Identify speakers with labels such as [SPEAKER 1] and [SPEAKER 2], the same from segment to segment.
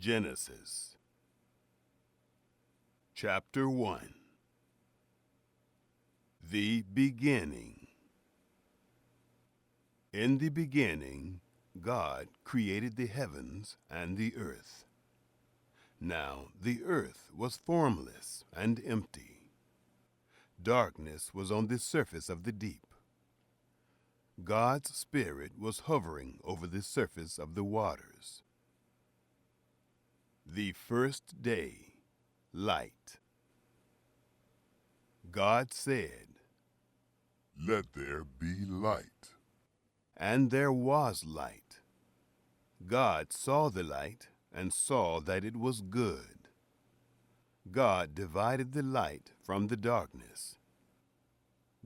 [SPEAKER 1] Genesis Chapter 1. The Beginning. In the beginning, God created the heavens and the earth. Now the earth was formless and empty. Darkness was on the surface of the deep. God's Spirit was hovering over the surface of the waters. The first day, light. God said,
[SPEAKER 2] "Let there be light."
[SPEAKER 1] and there was light. God saw the light and saw that it was good. God divided the light from the darkness.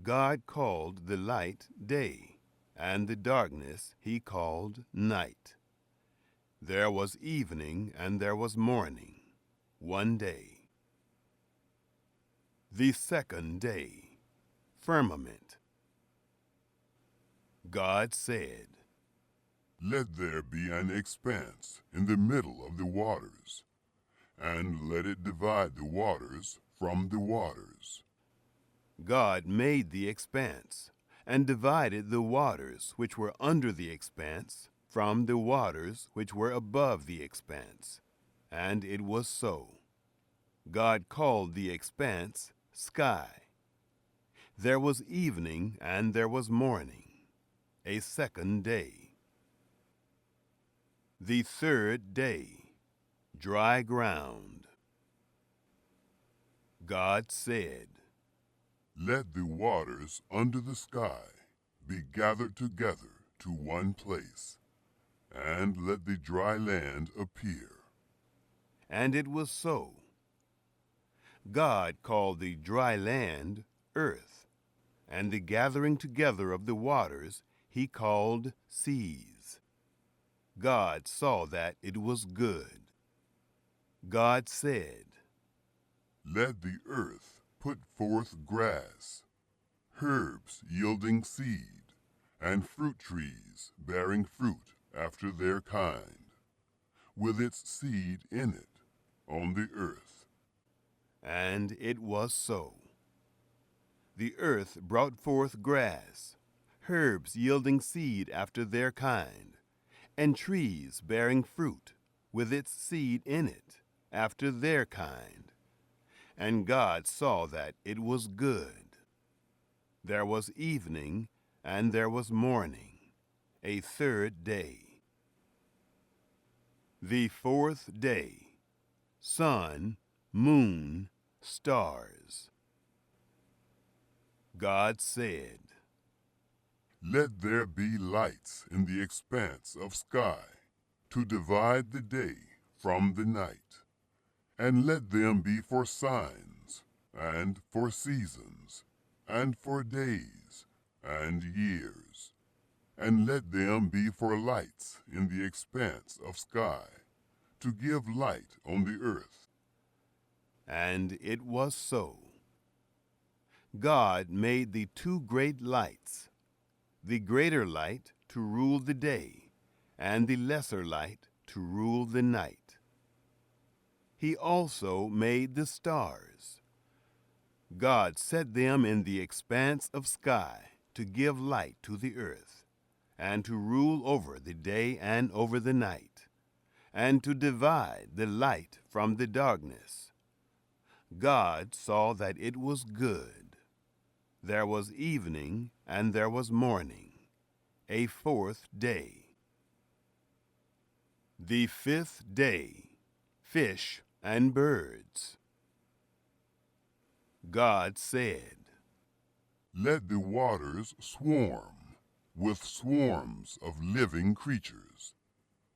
[SPEAKER 1] God called the light day, and the darkness he called night. There was evening and there was morning, one day. The second day, firmament. God said,
[SPEAKER 2] "Let there be an expanse in the middle of the waters, and let it divide the waters from the waters."
[SPEAKER 1] God made the expanse, and divided the waters which were under the expanse from the waters which were above the expanse. And it was so. God called the expanse sky. There was evening and there was morning, a second day. The third day, dry ground. God said,
[SPEAKER 2] "Let the waters under the sky be gathered together to one place, and let the dry land appear."
[SPEAKER 1] and it was so. God called the dry land earth, and the gathering together of the waters he called seas. God saw that it was good. God said,
[SPEAKER 2] "Let the earth put forth grass, herbs yielding seed, and fruit trees bearing fruit after their kind, with its seed in it, on the earth."
[SPEAKER 1] and it was so. The earth brought forth grass, herbs yielding seed after their kind, and trees bearing fruit, with its seed in it, after their kind. And God saw that it was good. There was evening, and there was morning, a third day. The fourth day, sun, moon, stars. God said,
[SPEAKER 2] "Let there be lights in the expanse of sky, to divide the day from the night, and let them be for signs, and for seasons, and for days, and years, and let them be for lights in the expanse of sky, to give light on the earth."
[SPEAKER 1] and it was so. God made the two great lights, the greater light to rule the day, and the lesser light to rule the night. He also made the stars. God set them in the expanse of sky to give light to the earth, and to rule over the day and over the night, and to divide the light from the darkness. God saw that it was good. There was evening and there was morning, a fourth day. The fifth day, fish and birds. God said,
[SPEAKER 2] "Let the waters swarm with swarms of living creatures,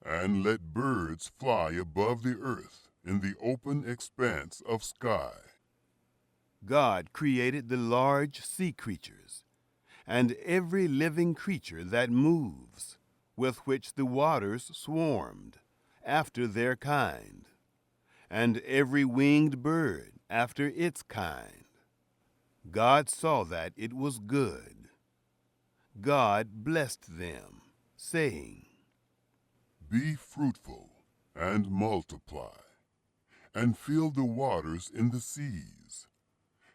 [SPEAKER 2] and let birds fly above the earth in the open expanse of sky."
[SPEAKER 1] God created the large sea creatures, and every living creature that moves, with which the waters swarmed, after their kind, and every winged bird after its kind. God saw that it was good. God blessed them, saying,
[SPEAKER 2] "Be fruitful and multiply, and fill the waters in the seas,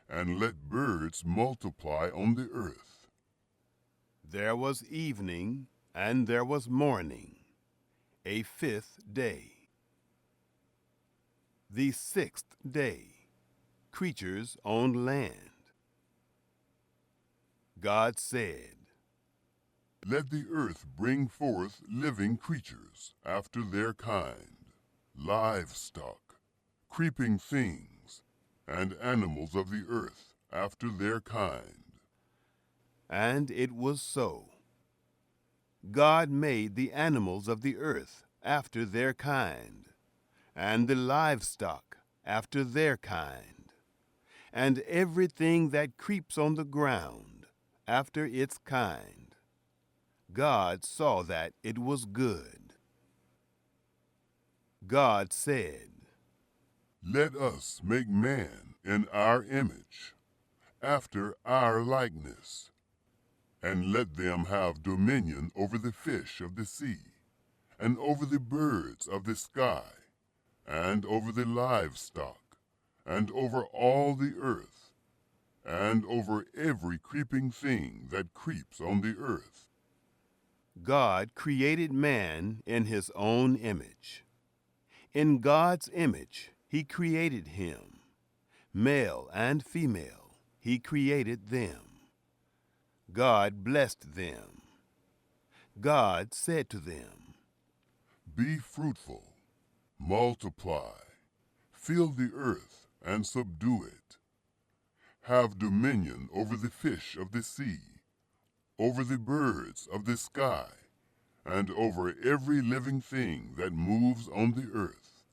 [SPEAKER 2] and let birds multiply on the earth.
[SPEAKER 1] There was evening, and there was morning, a fifth day. The sixth day, creatures on land. God said,
[SPEAKER 2] Let the earth bring forth living creatures after their kind, livestock, creeping things, and animals of the earth after their kind.
[SPEAKER 1] and it was so. God made the animals of the earth after their kind, and the livestock after their kind, and everything that creeps on the ground after its kind. God saw that it was good. God said,
[SPEAKER 2] Let us make man in our image, after our likeness, and let them have dominion over the fish of the sea, and over the birds of the sky, and over the livestock, and over all the earth, and over every creeping thing that creeps on the earth.
[SPEAKER 1] God created man in his own image. In God's image, he created him. Male and female, he created them. God blessed them. God said to them,
[SPEAKER 2] Be fruitful, multiply, fill the earth and subdue it. Have dominion over the fish of the sea, over the birds of the sky, and over every living thing that moves on the earth.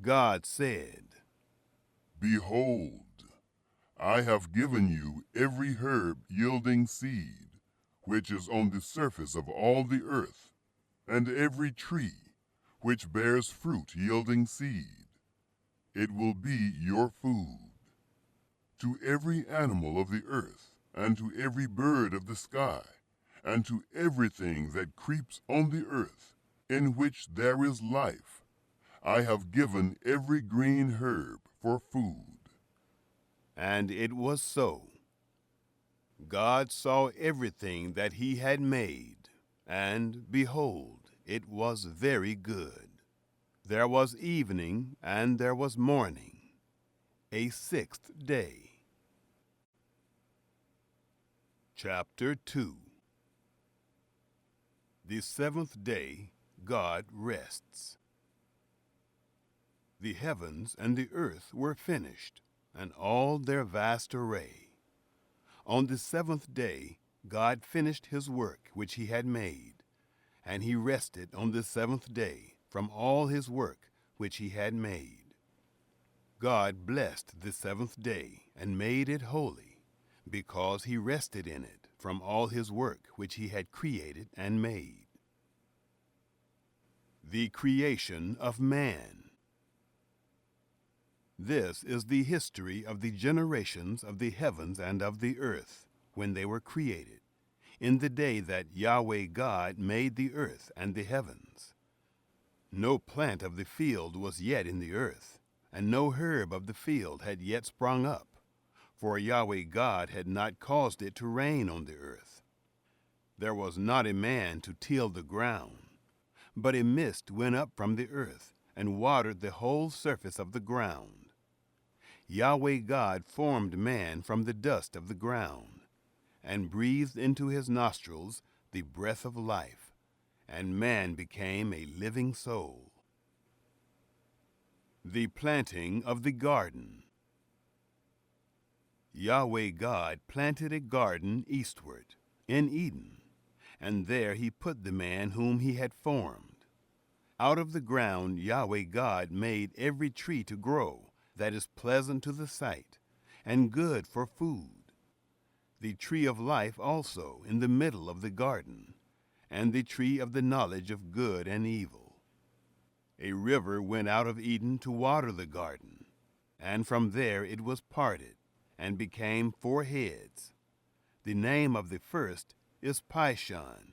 [SPEAKER 1] God said,
[SPEAKER 2] Behold, I have given you every herb yielding seed, which is on the surface of all the earth, and every tree which bears fruit yielding seed. It will be your food. To every animal of the earth, and to every bird of the sky, and to everything that creeps on the earth, in which there is life, I have given every green herb for food.
[SPEAKER 1] and it was so. God saw everything that he had made, and behold, it was very good. There was evening, and there was morning, a sixth day. Chapter 2. The seventh day, God rests. The heavens and the earth were finished, and all their vast array. On the seventh day, God finished his work which he had made, and he rested on the seventh day from all his work which he had made. God blessed the seventh day and made it holy, because he rested in it from all his work which he had created and made. The creation of man. This is the history of the generations of the heavens and of the earth, when they were created, in the day that Yahweh God made the earth and the heavens. No plant of the field was yet in the earth, and no herb of the field had yet sprung up, for Yahweh God had not caused it to rain on the earth. There was not a man to till the ground, but a mist went up from the earth and watered the whole surface of the ground. Yahweh God formed man from the dust of the ground, and breathed into his nostrils the breath of life, and man became a living soul. The planting of the garden. Yahweh God planted a garden eastward, in Eden, and there he put the man whom he had formed. Out of the ground Yahweh God made every tree to grow that is pleasant to the sight, and good for food. The tree of life also in the middle of the garden, and the tree of the knowledge of good and evil. A river went out of Eden to water the garden, and from there it was parted, and became 4 heads. The name of the first is Pishon.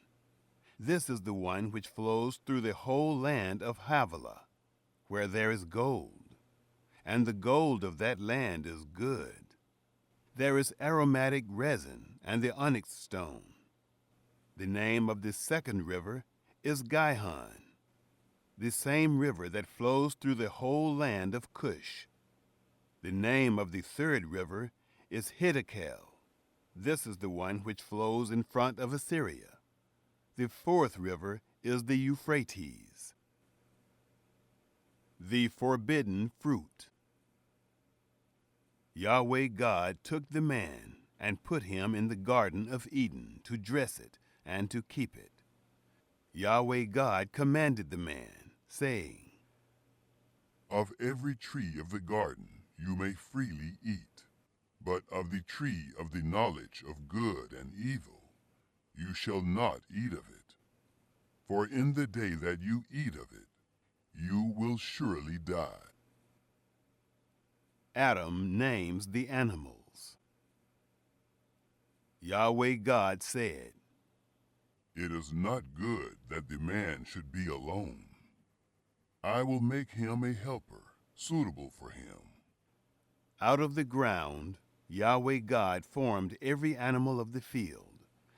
[SPEAKER 1] This is the one which flows through the whole land of Havilah, where there is gold, and the gold of that land is good. There is aromatic resin and the onyx stone. The name of the second river is Gihon, the same river that flows through the whole land of Cush. The name of the third river is Hiddekel. This is the one which flows in front of Assyria. The fourth river is the Euphrates. The forbidden fruit. Yahweh God took the man and put him in the Garden of Eden to dress it and to keep it. Yahweh God commanded the man, saying,
[SPEAKER 2] Of every tree of the garden you may freely eat, but of the tree of the knowledge of good and evil you shall not eat of it. For in the day that you eat of it, you will surely die.
[SPEAKER 1] Adam names the animals. Yahweh God said,
[SPEAKER 2] It is not good that the man should be alone. I will make him a helper suitable for him.
[SPEAKER 1] Out of the ground Yahweh God formed every animal of the field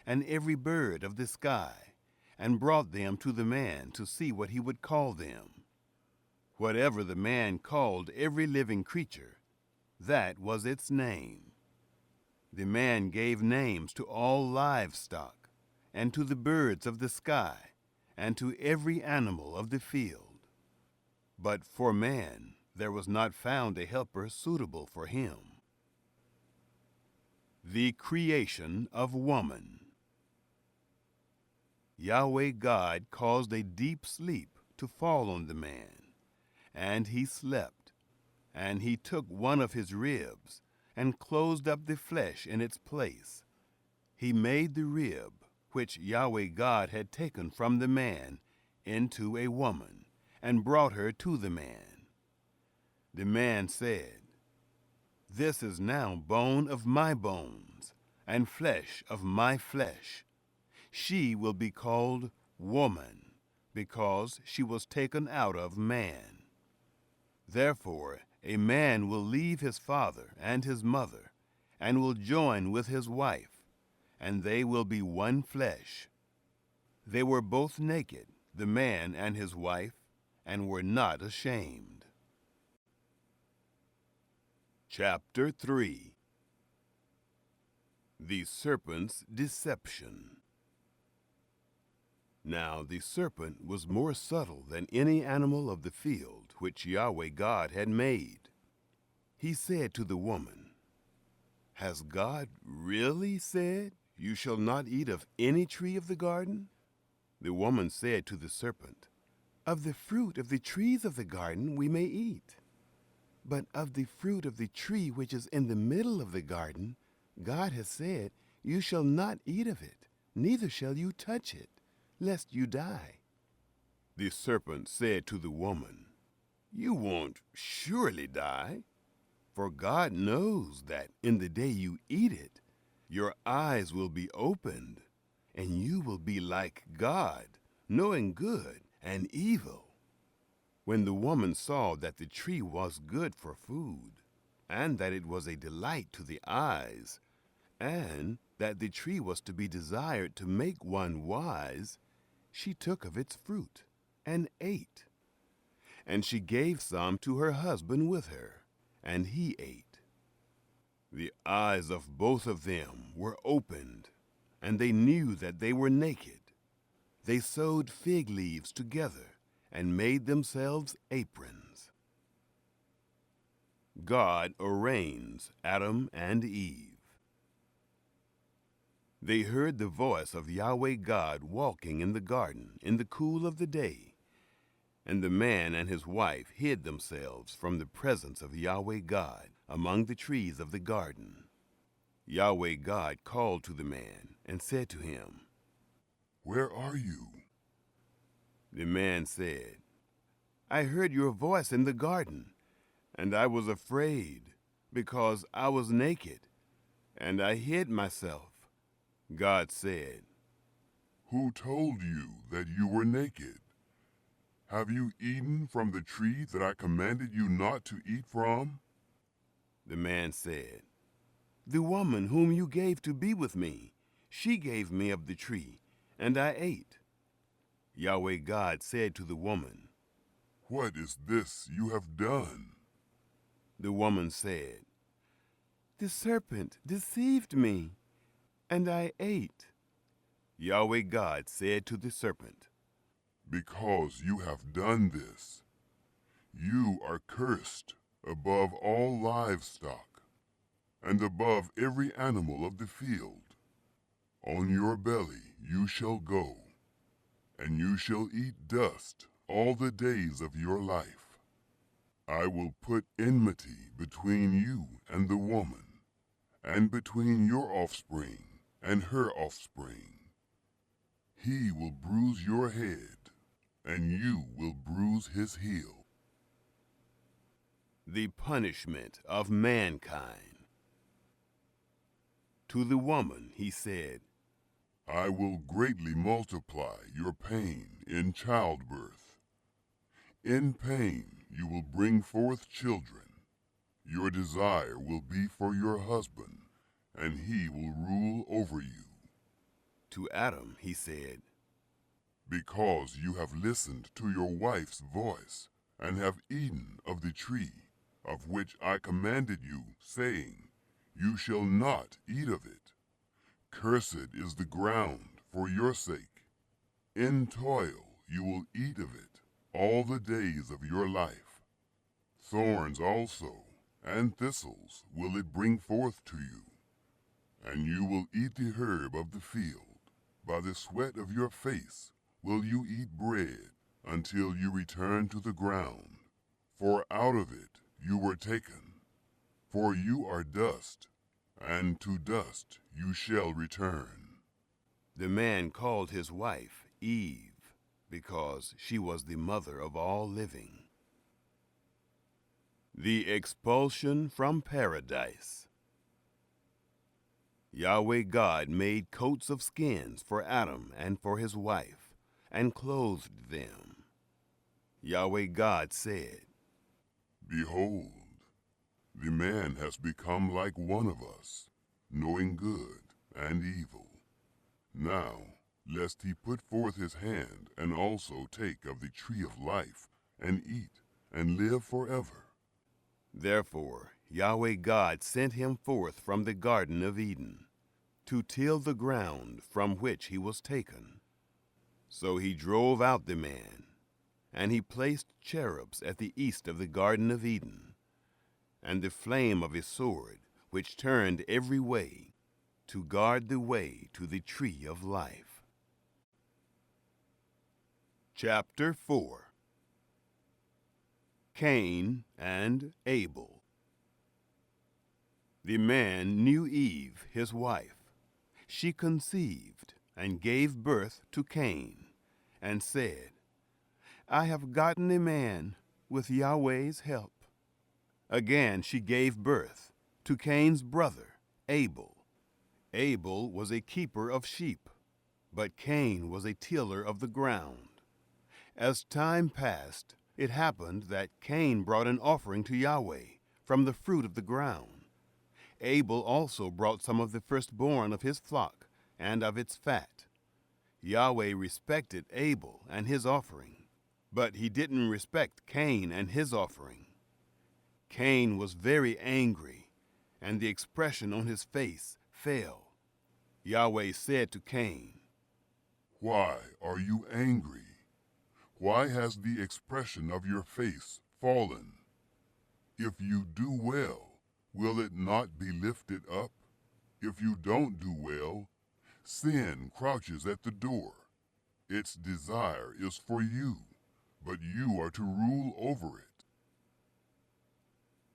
[SPEAKER 1] and every bird of the sky, and brought them to the man to see what he would call them. Whatever the man called every living creature, that was its name. The man gave names to all livestock, and to the birds of the sky, and to every animal of the field. But for man there was not found a helper suitable for him. The creation of woman. Yahweh God caused a deep sleep to fall on the man, and he slept. And he took one of his ribs, and closed up the flesh in its place. He made the rib, which Yahweh God had taken from the man, into a woman, and brought her to the man. The man said, This is now bone of my bones, and flesh of my flesh. She will be called woman, because she was taken out of man. Therefore, a man will leave his father and his mother, and will join with his wife, and they will be one flesh. They were both naked, the man and his wife, and were not ashamed. Chapter 3. The Serpent's Deception. Now the serpent was more subtle than any animal of the field which Yahweh God had made. He said to the woman, Has God really said, You shall not eat of any tree of the garden? The woman said to the serpent, Of the fruit of the trees of the garden we may eat. But of the fruit of the tree which is in the middle of the garden, God has said, You shall not eat of it, neither shall you touch it, lest you die. The serpent said to the woman, You won't surely die, for God knows that in the day you eat it, your eyes will be opened, and you will be like God, knowing good and evil. When the woman saw that the tree was good for food, and that it was a delight to the eyes, and that the tree was to be desired to make one wise, she took of its fruit and ate. And she gave some to her husband with her, and he ate. The eyes of both of them were opened, and they knew that they were naked. They sewed fig leaves together and made themselves aprons. God arraigns Adam and Eve. They heard the voice of Yahweh God walking in the garden in the cool of the day, and the man and his wife hid themselves from the presence of Yahweh God among the trees of the garden. Yahweh God called to the man and said to him,
[SPEAKER 2] Where are you?
[SPEAKER 1] The man said, I heard your voice in the garden, and I was afraid, because I was naked, and I hid myself. God said,
[SPEAKER 2] Who told you that you were naked? Have you eaten from the tree that I commanded you not to eat from?
[SPEAKER 1] The man said, The woman whom you gave to be with me, she gave me of the tree, and I ate. Yahweh God said to the woman,
[SPEAKER 2] What is this you have done?
[SPEAKER 1] The woman said, The serpent deceived me, and I ate. Yahweh God said to the serpent,
[SPEAKER 2] Because you have done this, you are cursed above all livestock, and above every animal of the field. On your belly you shall go, and you shall eat dust all the days of your life. I will put enmity between you and the woman, and between your offspring and her offspring. He will bruise your head, and you will bruise his heel.
[SPEAKER 1] The punishment of mankind. To the woman he said,
[SPEAKER 2] I will greatly multiply your pain in childbirth. In pain you will bring forth children. Your desire will be for your husband, and he will rule over you.
[SPEAKER 1] To Adam he said,
[SPEAKER 2] Because you have listened to your wife's voice, and have eaten of the tree, of which I commanded you, saying, You shall not eat of it. Cursed is the ground for your sake. In toil you will eat of it all the days of your life. Thorns also and thistles will it bring forth to you. And you will eat the herb of the field. By the sweat of your face will you eat bread until you return to the ground. For out of it you were taken. For you are dust, and to dust you shall return.
[SPEAKER 1] The man called his wife Eve, because she was the mother of all living. The expulsion from paradise. Yahweh God made coats of skins for Adam and for his wife, and clothed them. Yahweh God said,
[SPEAKER 2] Behold, the man has become like one of us, knowing good and evil. Now, lest he put forth his hand and also take of the tree of life, and eat, and live forever.
[SPEAKER 1] Therefore Yahweh God sent him forth from the Garden of Eden, to till the ground from which he was taken. So he drove out the man, and he placed cherubs at the east of the Garden of Eden, and the flame of his sword, which turned every way, to guard the way to the tree of life. Chapter 4. Cain and Abel. The man knew Eve, his wife. She conceived and gave birth to Cain, and said, I have gotten a man with Yahweh's help. Again she gave birth to Cain's brother, Abel. Abel was a keeper of sheep, but Cain was a tiller of the ground. As time passed, it happened that Cain brought an offering to Yahweh from the fruit of the ground. Abel also brought some of the firstborn of his flock and of its fat. Yahweh respected Abel and his offering, but he didn't respect Cain and his offering. Cain was very angry, and the expression on his face fell. Yahweh said to Cain,
[SPEAKER 2] Why are you angry? Why has the expression of your face fallen? If you do well, will it not be lifted up? If you don't do well, sin crouches at the door. Its desire is for you, but you are to rule over it.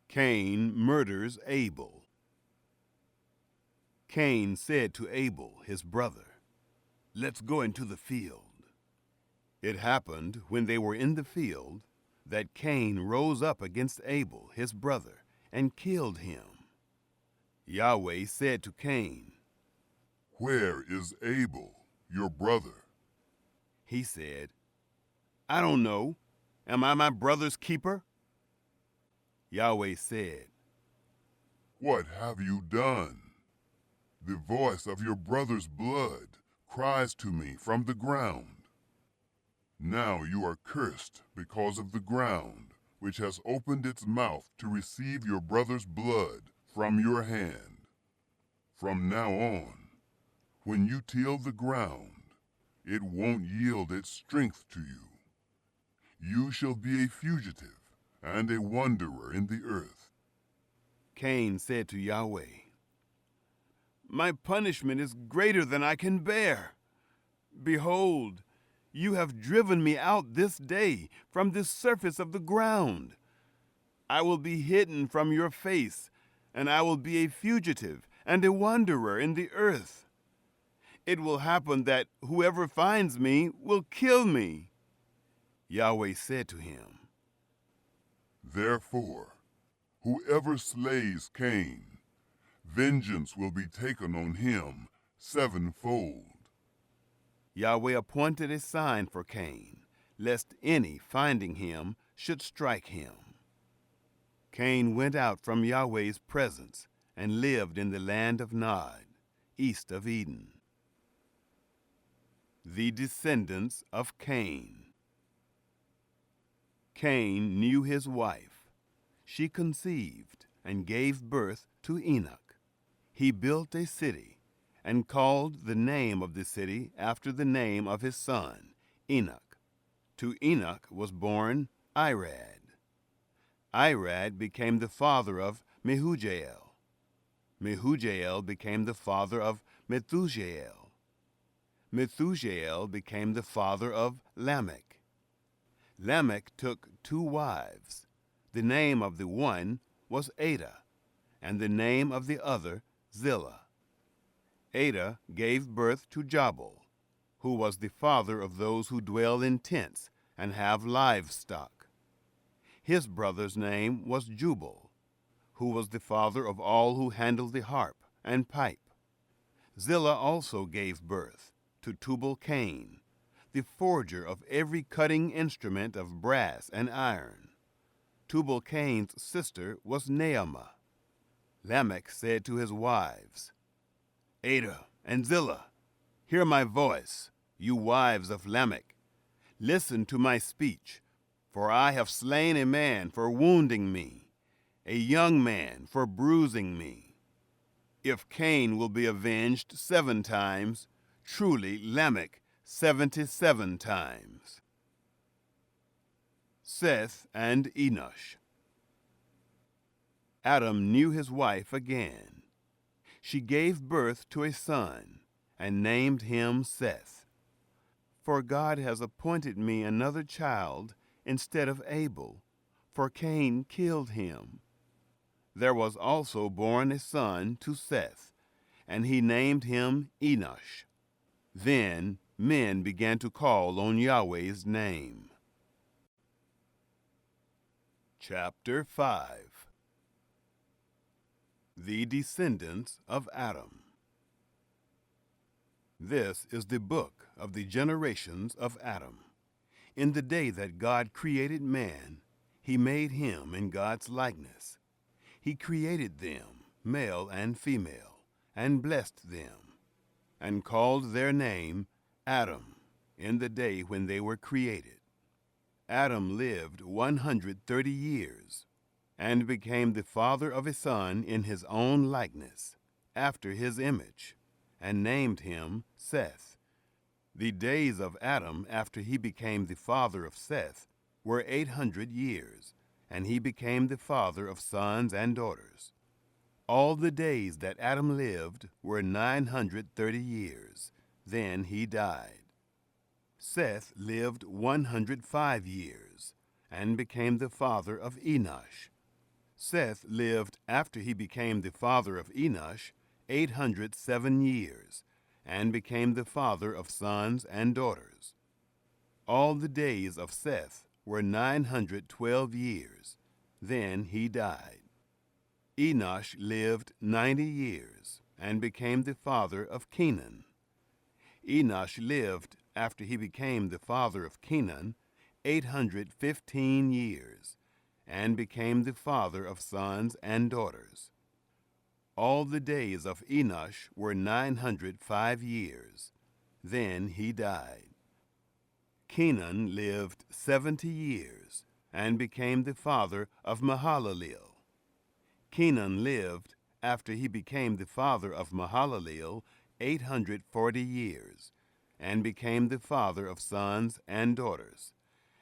[SPEAKER 1] Cain murders Abel. Cain said to Abel, his brother, Let's go into the field. It happened, when they were in the field, that Cain rose up against Abel, his brother, and killed him. Yahweh said to Cain,
[SPEAKER 2] Where is Abel, your brother?
[SPEAKER 1] He said, I don't know. Am I my brother's keeper? Yahweh said,
[SPEAKER 2] What have you done? The voice of your brother's blood cries to me from the ground. Now you are cursed because of the ground, which has opened its mouth to receive your brother's blood from your hand. From now on, when you till the ground, it won't yield its strength to you. You shall be a fugitive and a wanderer in the earth.
[SPEAKER 1] Cain said to Yahweh, My punishment is greater than I can bear. Behold, you have driven me out this day from the surface of the ground. I will be hidden from your face, and I will be a fugitive and a wanderer in the earth. It will happen that whoever finds me will kill me. Yahweh said to him,
[SPEAKER 2] Therefore, whoever slays Cain, vengeance will be taken on him sevenfold.
[SPEAKER 1] Yahweh appointed a sign for Cain, lest any finding him should strike him. Cain went out from Yahweh's presence and lived in the land of Nod, east of Eden. The descendants of Cain. Cain knew his wife. She conceived and gave birth to Enoch. He built a city and called the name of the city after the name of his son, Enoch. To Enoch was born Irad. Irad became the father of Mehujael. Mehujael became the father of Methujael. Methujael became the father of Lamech. Lamech took 2 wives. The name of the one was Ada, and the name of the other Zillah. Ada gave birth to Jabal, who was the father of those who dwell in tents and have livestock. His brother's name was Jubal, who was the father of all who handle the harp and pipe. Zillah also gave birth to Tubal-Cain, the forger of every cutting instrument of brass and iron. Tubal-Cain's sister was Naamah. Lamech said to his wives, Ada and Zillah, hear my voice, you wives of Lamech. Listen to my speech, for I have slain a man for wounding me, a young man for bruising me. If Cain will be avenged 7 times, truly Lamech 77 times. Seth and Enosh. Adam knew his wife again. She gave birth to a son and named him Seth. For God has appointed me another child instead of Abel, for Cain killed him. There was also born a son to Seth, and he named him Enosh. Then men began to call on Yahweh's name. Chapter 5. The descendants of Adam. This is the book of the generations of Adam. In the day that God created man, he made him in God's likeness. He created them, male and female, and blessed them, and called their name Adam in the day when they were created. Adam lived 130 years, and became the father of a son in his own likeness, after his image, and named him Seth. The days of Adam after he became the father of Seth were 800 years, and he became the father of sons and daughters. All the days that Adam lived were 930 years. Then he died. Seth lived 105 years, and became the father of Enosh. Seth lived after he became the father of Enosh 807 years, and became the father of sons and daughters. All the days of Seth were 912 years. Then he died. Enosh lived 90 years, and became the father of Kenan. Enosh lived after he became the father of Kenan, 815 years, and became the father of sons and daughters. All the days of Enosh were 905 years. Then he died. Kenan lived 70 years, and became the father of Mahalalel. Kenan lived, after he became the father of Mahalalel, 840 years, and became the father of sons and daughters.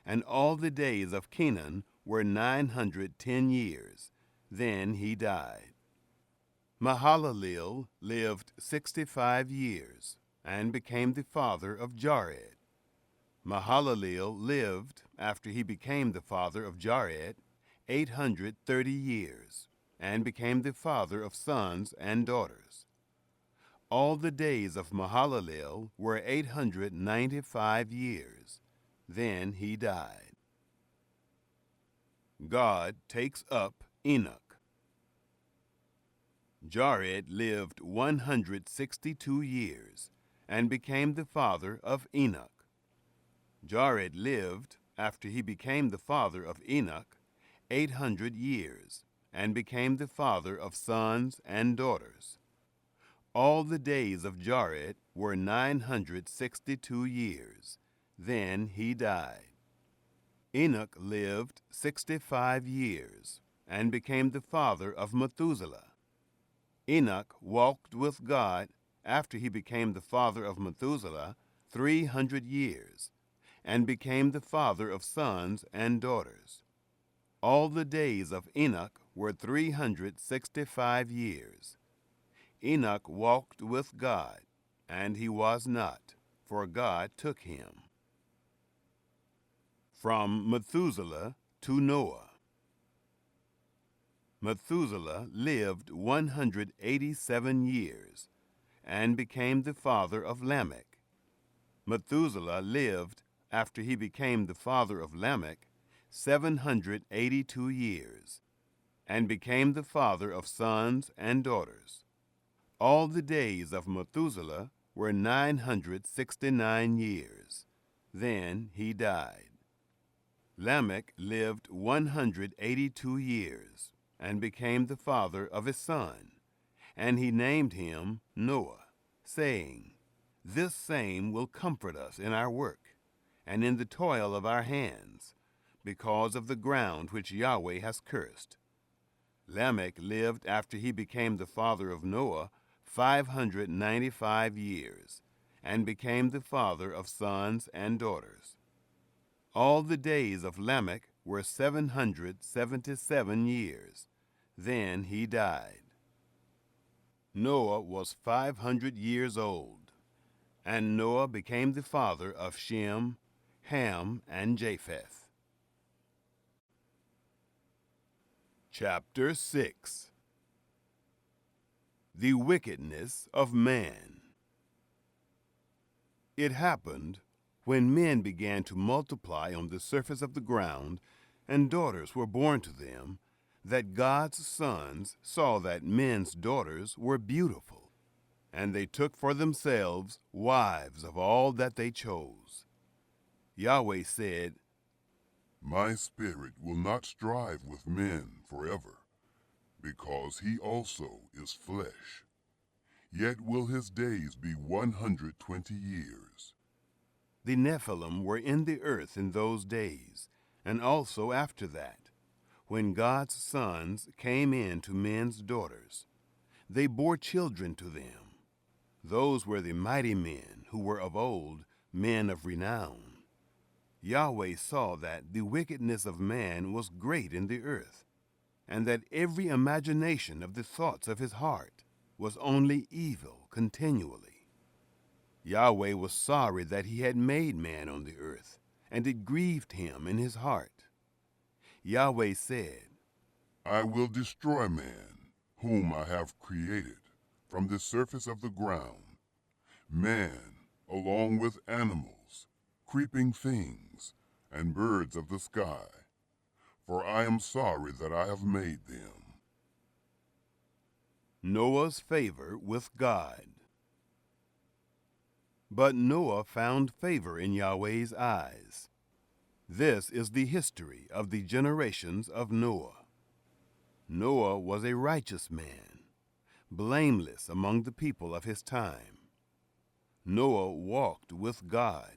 [SPEAKER 1] And all the days of Kenan were 910 years. Then he died. Mahalalel lived 65 years, and became the father of Jared. Mahalalel lived, after he became the father of Jared, 830 years, and became the father of sons and daughters. All the days of Mahalalel were 895 years. Then he died. God takes up Enoch. Jared lived 162 years, and became the father of Enoch. Jared lived, after he became the father of Enoch, 800 years, and became the father of sons and daughters. All the days of Jared were 962 years. Then he died. Enoch lived 65 years, and became the father of Methuselah. Enoch walked with God, after he became the father of Methuselah, 300 years, and became the father of sons and daughters. All the days of Enoch were 365 years. Enoch walked with God, and he was not, for God took him. From Methuselah to Noah. Methuselah lived 187 years, and became the father of Lamech. Methuselah lived, after he became the father of Lamech, 782 years, and became the father of sons and daughters. All the days of Methuselah were 969 years. Then he died. Lamech lived 182 years, and became the father of a son, and he named him Noah, saying, "This same will comfort us in our work, and in the toil of our hands, because of the ground which Yahweh has cursed." Lamech lived, after he became the father of Noah, 595 years, and became the father of sons and daughters. All the days of Lamech were 777 years. Then he died. Noah was 500 years old, and Noah became the father of Shem, Ham, and Japheth. Chapter 6. The wickedness of man. It happened, when men began to multiply on the surface of the ground, and daughters were born to them, that God's sons saw that men's daughters were beautiful, and they took for themselves wives of all that they chose. Yahweh said,
[SPEAKER 2] My spirit will not strive with men forever, because he also is flesh. Yet will his days be 120 years.
[SPEAKER 1] The Nephilim were in the earth in those days, and also after that, when God's sons came in to men's daughters. They bore children to them. Those were the mighty men who were of old, men of renown. Yahweh saw that the wickedness of man was great in the earth, and that every imagination of the thoughts of his heart was only evil continually. Yahweh was sorry that he had made man on the earth, and it grieved him in his heart. Yahweh said,
[SPEAKER 2] I will destroy man, whom I have created, from the surface of the ground, man, along with animals, creeping things, and birds of the sky, for I am sorry that I have made them.
[SPEAKER 1] Noah's favor with God. But Noah found favor in Yahweh's eyes. This is the history of the generations of Noah. Noah was a righteous man, blameless among the people of his time. Noah walked with God.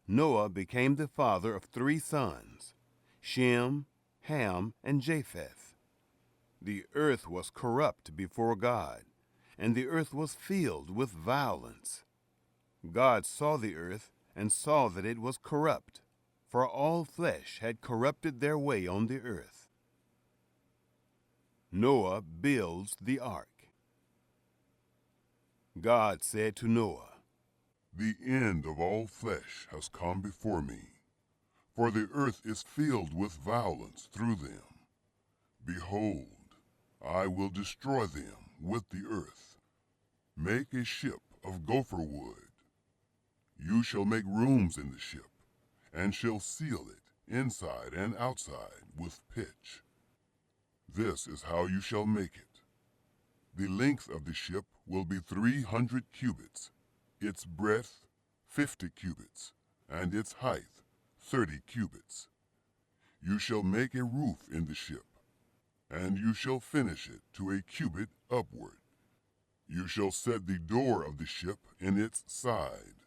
[SPEAKER 1] Noah became the father of 3 sons, Shem, Ham, and Japheth. The earth was corrupt before God, and the earth was filled with violence. God saw the earth and saw that it was corrupt, for all flesh had corrupted their way on the earth. Noah builds the ark. God said to Noah,
[SPEAKER 2] The end of all flesh has come before me, for the earth is filled with violence through them. Behold, I will destroy them with the earth. Make a ship of gopher wood. You shall make rooms in the ship, and shall seal it inside and outside with pitch. This is how you shall make it. The length of the ship will be 300 cubits, its breadth 50 cubits, and its height 30 cubits. You shall make a roof in the ship, and you shall finish it to a cubit upward. You shall set the door of the ship in its side.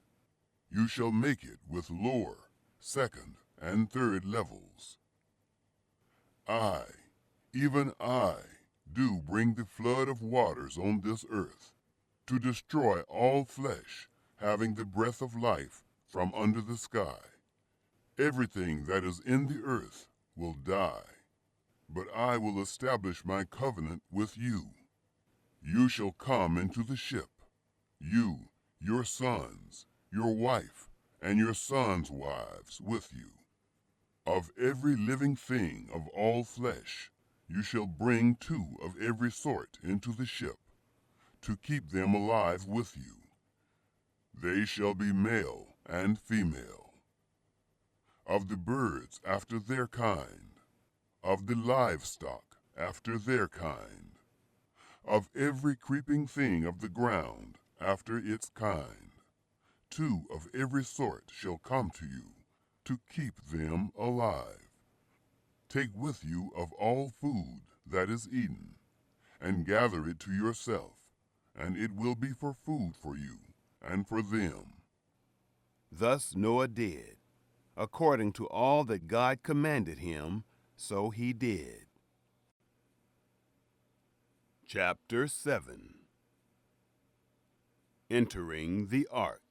[SPEAKER 2] You shall make it with lower, second, and third levels. I, even I, do bring the flood of waters on this earth, to destroy all flesh having the breath of life from under the sky. Everything that is in the earth will die, but I will establish my covenant with you. You shall come into the ship, you, your sons, your wife, and your sons' wives with you. Of every living thing of all flesh, you shall bring 2 of every sort into the ship, to keep them alive with you. They shall be male and female. Of the birds after their kind, of the livestock after their kind, of every creeping thing of the ground after its kind, 2 of every sort shall come to you, to keep them alive. Take with you of all food that is eaten, and gather it to yourself, and it will be for food for you and for them.
[SPEAKER 1] Thus Noah did. According to all that God commanded him, so he did. Chapter 7. Entering the Ark.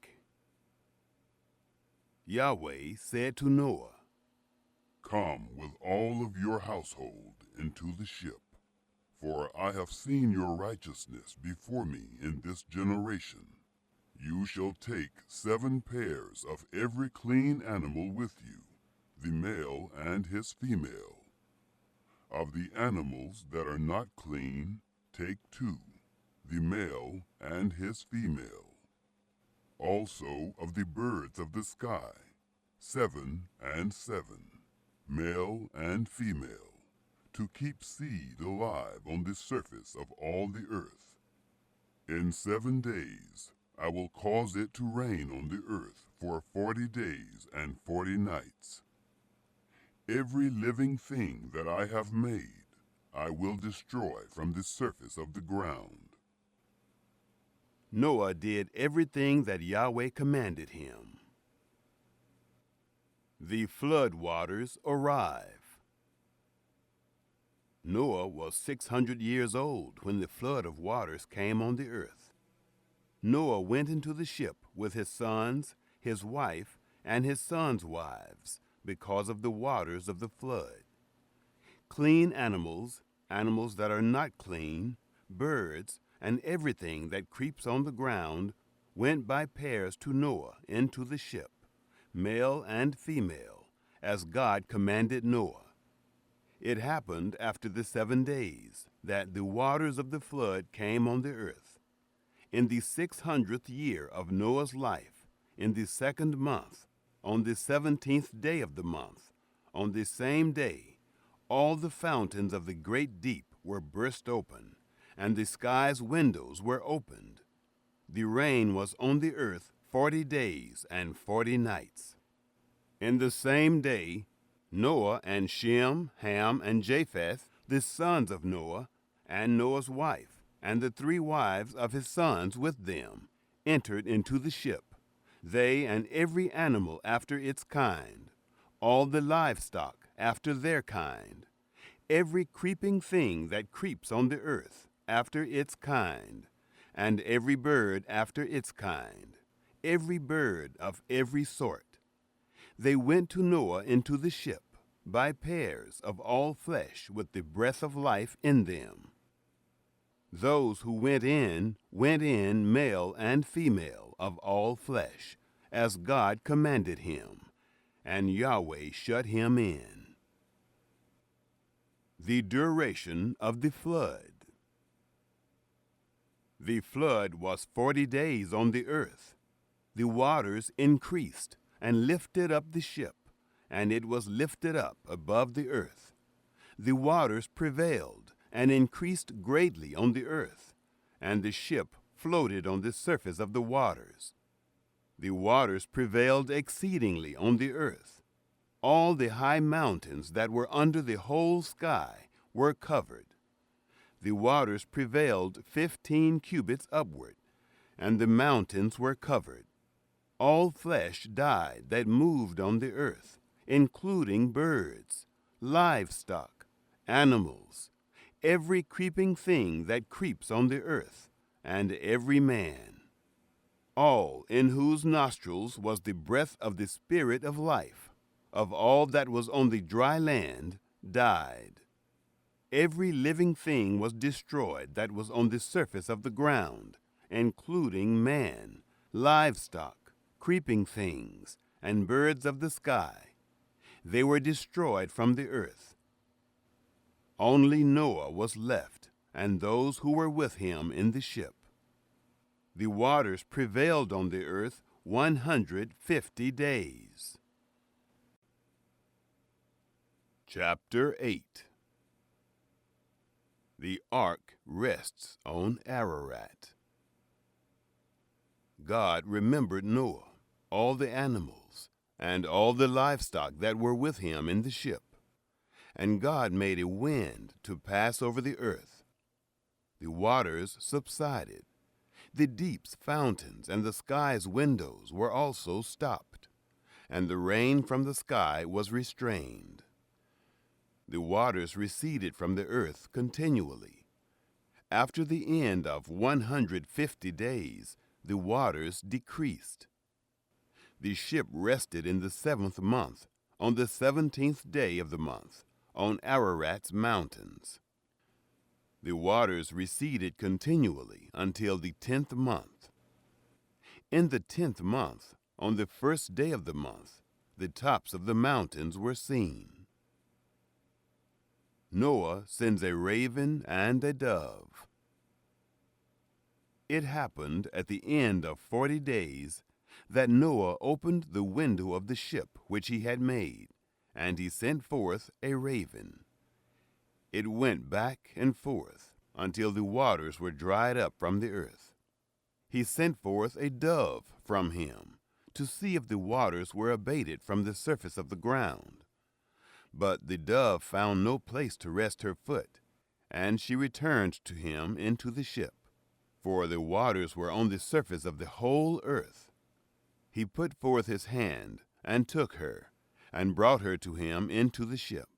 [SPEAKER 1] Yahweh said to Noah,
[SPEAKER 2] Come with all of your household into the ship, for I have seen your righteousness before me in this generation. You shall take 7 pairs of every clean animal with you, the male and his female. Of the animals that are not clean, take 2, the male and his female. Also of the birds of the sky, 7 and 7, male and female, to keep seed alive on the surface of all the earth. In 7 days I will cause it to rain on the earth for 40 days and 40 nights. Every living thing that I have made I will destroy from the surface of the ground.
[SPEAKER 1] Noah did everything that Yahweh commanded him. The flood waters arrive. Noah was 600 years old when the flood of waters came on the earth. Noah went into the ship with his sons, his wife, and his sons' wives because of the waters of the flood. Clean animals, animals that are not clean, birds, and everything that creeps on the ground went by pairs to Noah into the ship, male and female, as God commanded Noah. It happened after the 7 days that the waters of the flood came on the earth. In the 600th year of Noah's life, in the 2nd month, on the 17th day of the month, on the same day, all the fountains of the great deep were burst open, and the sky's windows were opened. The rain was on the earth 40 days and 40 nights. In the same day, Noah and Shem, Ham, and Japheth, the sons of Noah, and Noah's wife, and the 3 wives of his sons with them, entered into the ship, they and every animal after its kind, all the livestock after their kind, every creeping thing that creeps on the earth after its kind, and every bird after its kind, every bird of every sort. They went to Noah into the ship, by pairs of all flesh with the breath of life in them. Those who went in male and female of all flesh, as God commanded him, and Yahweh shut him in. The duration of the flood. The flood was 40 days on the earth. The waters increased and lifted up the ship, and it was lifted up above the earth. The waters prevailed and increased greatly on the earth, and the ship floated on the surface of the waters. The waters prevailed exceedingly on the earth. All the high mountains that were under the whole sky were covered. The waters prevailed 15 cubits upward, and the mountains were covered. All flesh died that moved on the earth, including birds, livestock, animals, every creeping thing that creeps on the earth, and every man. All in whose nostrils was the breath of the Spirit of life, of all that was on the dry land, died. Every living thing was destroyed that was on the surface of the ground, including man, livestock, creeping things, and birds of the sky. They were destroyed from the earth. Only Noah was left, and those who were with him in the ship. The waters prevailed on the earth 150 days. Chapter 8. The ark rests on Ararat. God remembered Noah, all the animals, and all the livestock that were with him in the ship. And God made a wind to pass over the earth. The waters subsided. The deep's fountains and the sky's windows were also stopped, and the rain from the sky was restrained. The waters receded from the earth continually. After the end of 150 days, the waters decreased. The ship rested in the 7th month, on the 17th day of the month, on Ararat's mountains. The waters receded continually until the 10th month. In the 10th month, on the 1st day of the month, the tops of the mountains were seen. Noah sends a raven and a dove. It happened at the end of 40 days that Noah opened the window of the ship which he had made, and he sent forth a raven. It went back and forth until the waters were dried up from the earth. He sent forth a dove from him to see if the waters were abated from the surface of the ground. But the dove found no place to rest her foot, and she returned to him into the ship, for the waters were on the surface of the whole earth. He put forth his hand and took her, and brought her to him into the ship.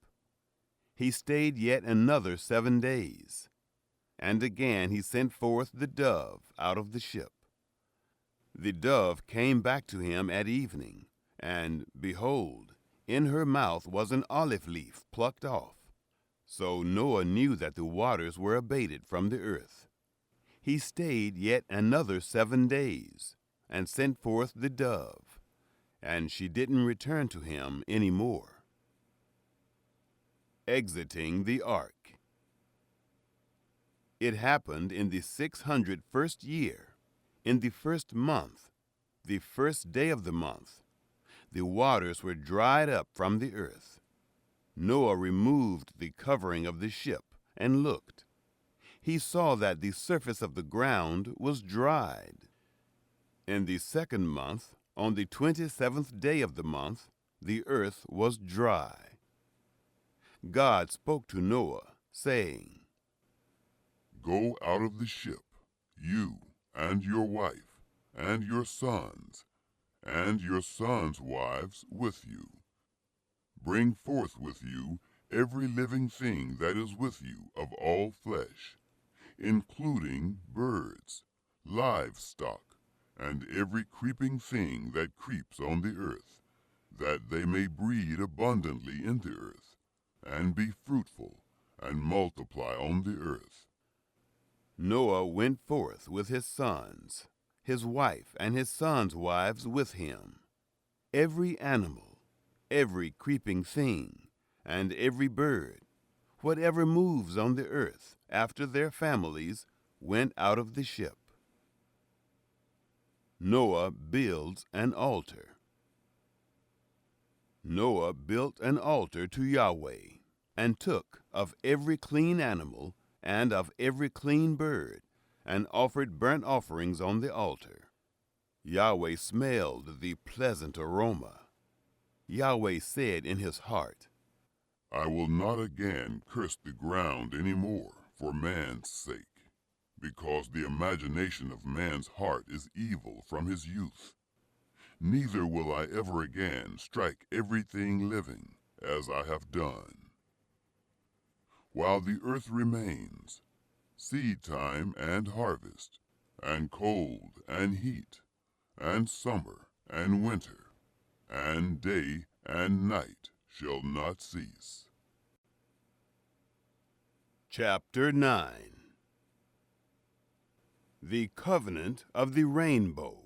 [SPEAKER 1] He stayed yet another 7 days, and again he sent forth the dove out of the ship. The dove came back to him at evening, and, behold, in her mouth was an olive leaf plucked off. So Noah knew that the waters were abated from the earth. He stayed yet another 7 days, and sent forth the dove, and she didn't return to him any more. Exiting the ark. It happened in the 601st year, in the 1st month, the 1st day of the month. The waters were dried up from the earth. Noah removed the covering of the ship and looked. He saw that the surface of the ground was dried. In the second month, on the 27th day of the month, the earth was dry. God spoke to Noah, saying,
[SPEAKER 2] Go out of the ship, you and your wife, and your sons, and your sons' wives with you. Bring forth with you every living thing that is with you of all flesh, including birds, livestock, and every creeping thing that creeps on the earth, that they may breed abundantly in the earth, and be fruitful, and multiply on the earth.
[SPEAKER 1] Noah went forth with his sons, his wife and his sons' wives with him. Every animal, every creeping thing, and every bird, whatever moves on the earth after their families, went out of the ship. Noah builds an altar. Noah built an altar to Yahweh, and took of every clean animal and of every clean bird, and offered burnt offerings on the altar. Yahweh smelled the pleasant aroma. Yahweh said in his heart,
[SPEAKER 2] I will not again curse the ground any more for man's sake, because the imagination of man's heart is evil from his youth. Neither will I ever again strike everything living as I have done. While the earth remains, seed time and harvest, and cold and heat, and summer and winter, and day and night shall not cease.
[SPEAKER 1] Chapter 9. The Covenant of the Rainbow.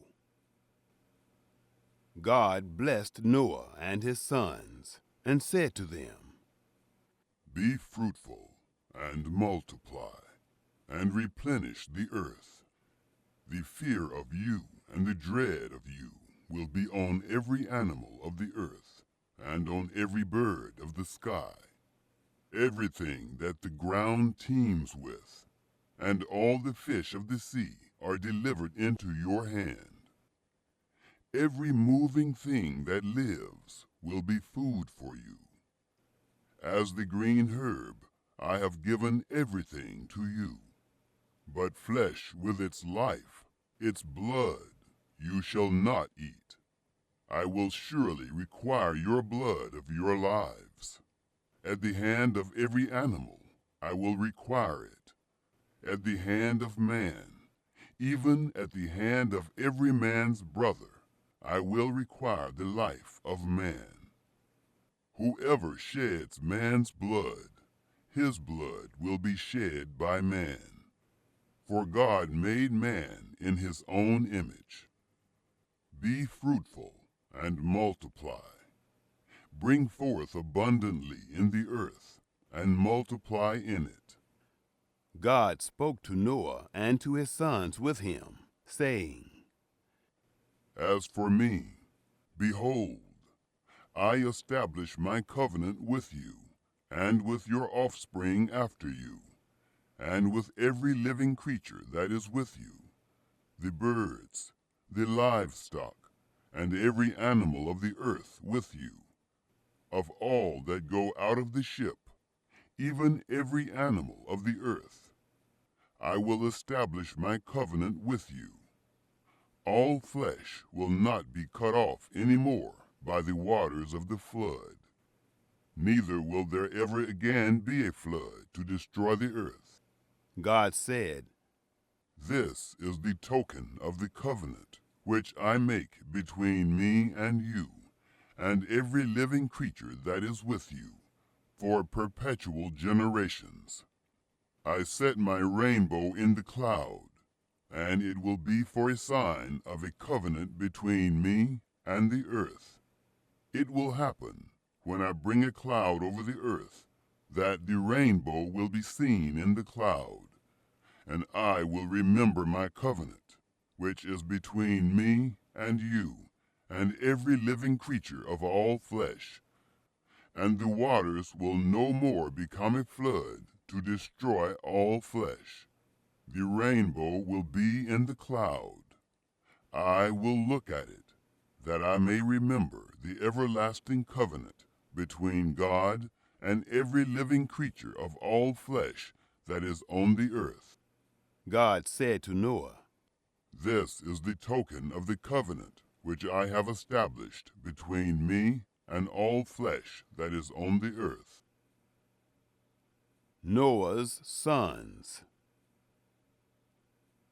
[SPEAKER 1] God blessed Noah and his sons, and said to them,
[SPEAKER 2] Be fruitful, and multiply, and replenish the earth. The fear of you and the dread of you will be on every animal of the earth, and on every bird of the sky, everything that the ground teems with, and all the fish of the sea are delivered into your hand. Every moving thing that lives will be food for you. As the green herb, I have given everything to you. But flesh with its life, its blood, you shall not eat. I will surely require your blood of your lives. At the hand of every animal, I will require it. At the hand of man, even at the hand of every man's brother, I will require the life of man. Whoever sheds man's blood, his blood will be shed by man. For God made man in his own image. Be fruitful and multiply. Bring forth abundantly in the earth, and multiply in it.
[SPEAKER 1] God spoke to Noah and to his sons with him, saying,
[SPEAKER 2] As for me, behold, I establish my covenant with you, and with your offspring after you, and with every living creature that is with you, the birds, the livestock, and every animal of the earth with you, of all that go out of the ship, even every animal of the earth. I will establish my covenant with you. All flesh will not be cut off any more by the waters of the flood. Neither will there ever again be a flood to destroy the earth.
[SPEAKER 1] God said,
[SPEAKER 2] This is the token of the covenant which I make between me and you, and every living creature that is with you, for perpetual generations. I set my rainbow in the cloud, and it will be for a sign of a covenant between me and the earth. It will happen, when I bring a cloud over the earth, that the rainbow will be seen in the cloud, and I will remember my covenant, which is between me and you, and every living creature of all flesh. And the waters will no more become a flood to destroy all flesh. The rainbow will be in the cloud. I will look at it, that I may remember the everlasting covenant between God and every living creature of all flesh that is on the earth.
[SPEAKER 1] God said to Noah,
[SPEAKER 2] This is the token of the covenant which I have established between me and all flesh that is on the earth.
[SPEAKER 1] Noah's sons.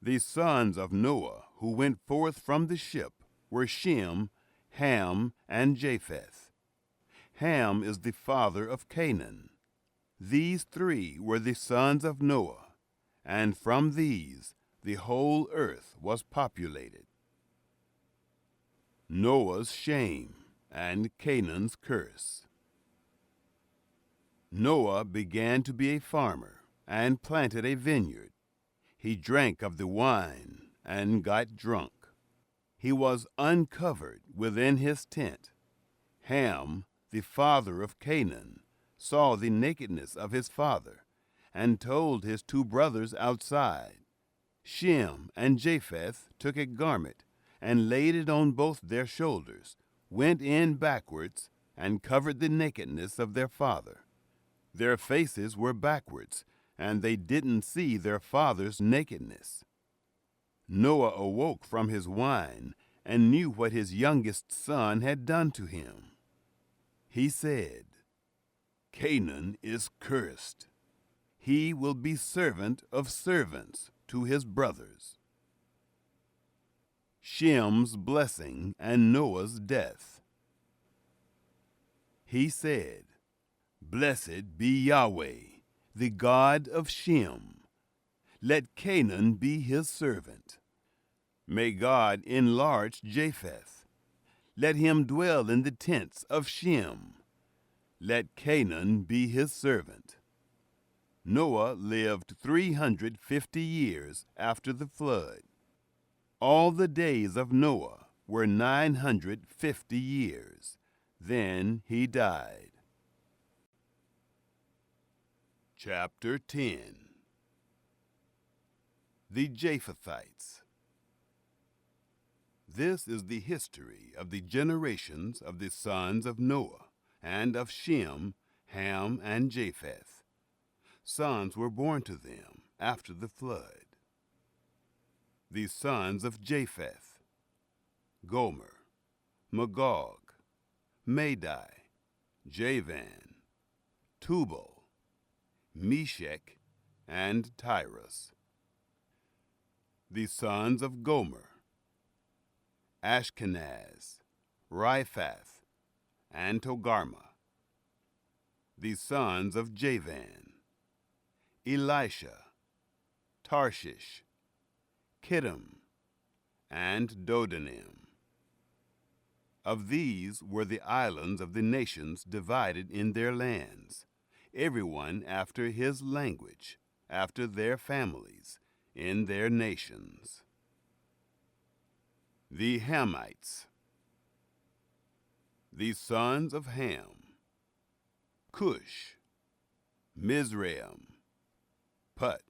[SPEAKER 1] The sons of Noah who went forth from the ship were Shem, Ham, and Japheth. Ham is the father of Canaan. These three were the sons of Noah, and from these the whole earth was populated. Noah's shame and Canaan's curse. Noah began to be a farmer and planted a vineyard. He drank of the wine and got drunk. He was uncovered within his tent. Ham, the father of Canaan, saw the nakedness of his father and told his two brothers outside. Shem and Japheth took a garment and laid it on both their shoulders, went in backwards, and covered the nakedness of their father. Their faces were backwards, and they didn't see their father's nakedness. Noah awoke from his wine and knew what his youngest son had done to him. He said, Canaan is cursed. He will be servant of servants to his brothers. Shem's blessing and Noah's death. He said, Blessed be Yahweh, the God of Shem. Let Canaan be his servant. May God enlarge Japheth. Let him dwell in the tents of Shem. Let Canaan be his servant. Noah lived 350 years after the flood. All the days of Noah were 950 years. Then he died. Chapter 10. The Japhethites. This is the history of the generations of the sons of Noah, and of Shem, Ham, and Japheth. Sons were born to them after the flood. The sons of Japheth: Gomer, Magog, Madai, Javan, Tubal, Meshech, and Tyrus. The sons of Gomer: Ashkenaz, Riphath, and Togarmah. The sons of Javan: Elisha, Tarshish, Kittim, and Dodanim. Of these were the islands of the nations divided in their lands, everyone after his language, after their families, in their nations. The Hamites. The sons of Ham: Cush, Mizraim, Put,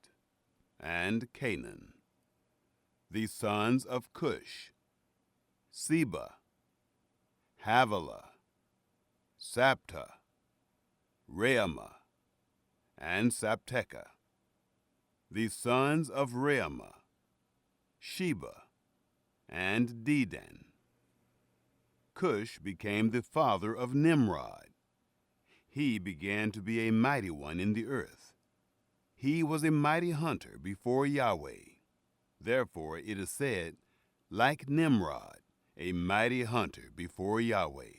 [SPEAKER 1] and Canaan. The sons of Cush: Seba, Havilah, Sabta, Reamah, and Sabteca. The sons of Reamah: Sheba and Dedan. Cush became the father of Nimrod. He began to be a mighty one in the earth. He was a mighty hunter before Yahweh. Therefore it is said, like Nimrod, a mighty hunter before Yahweh.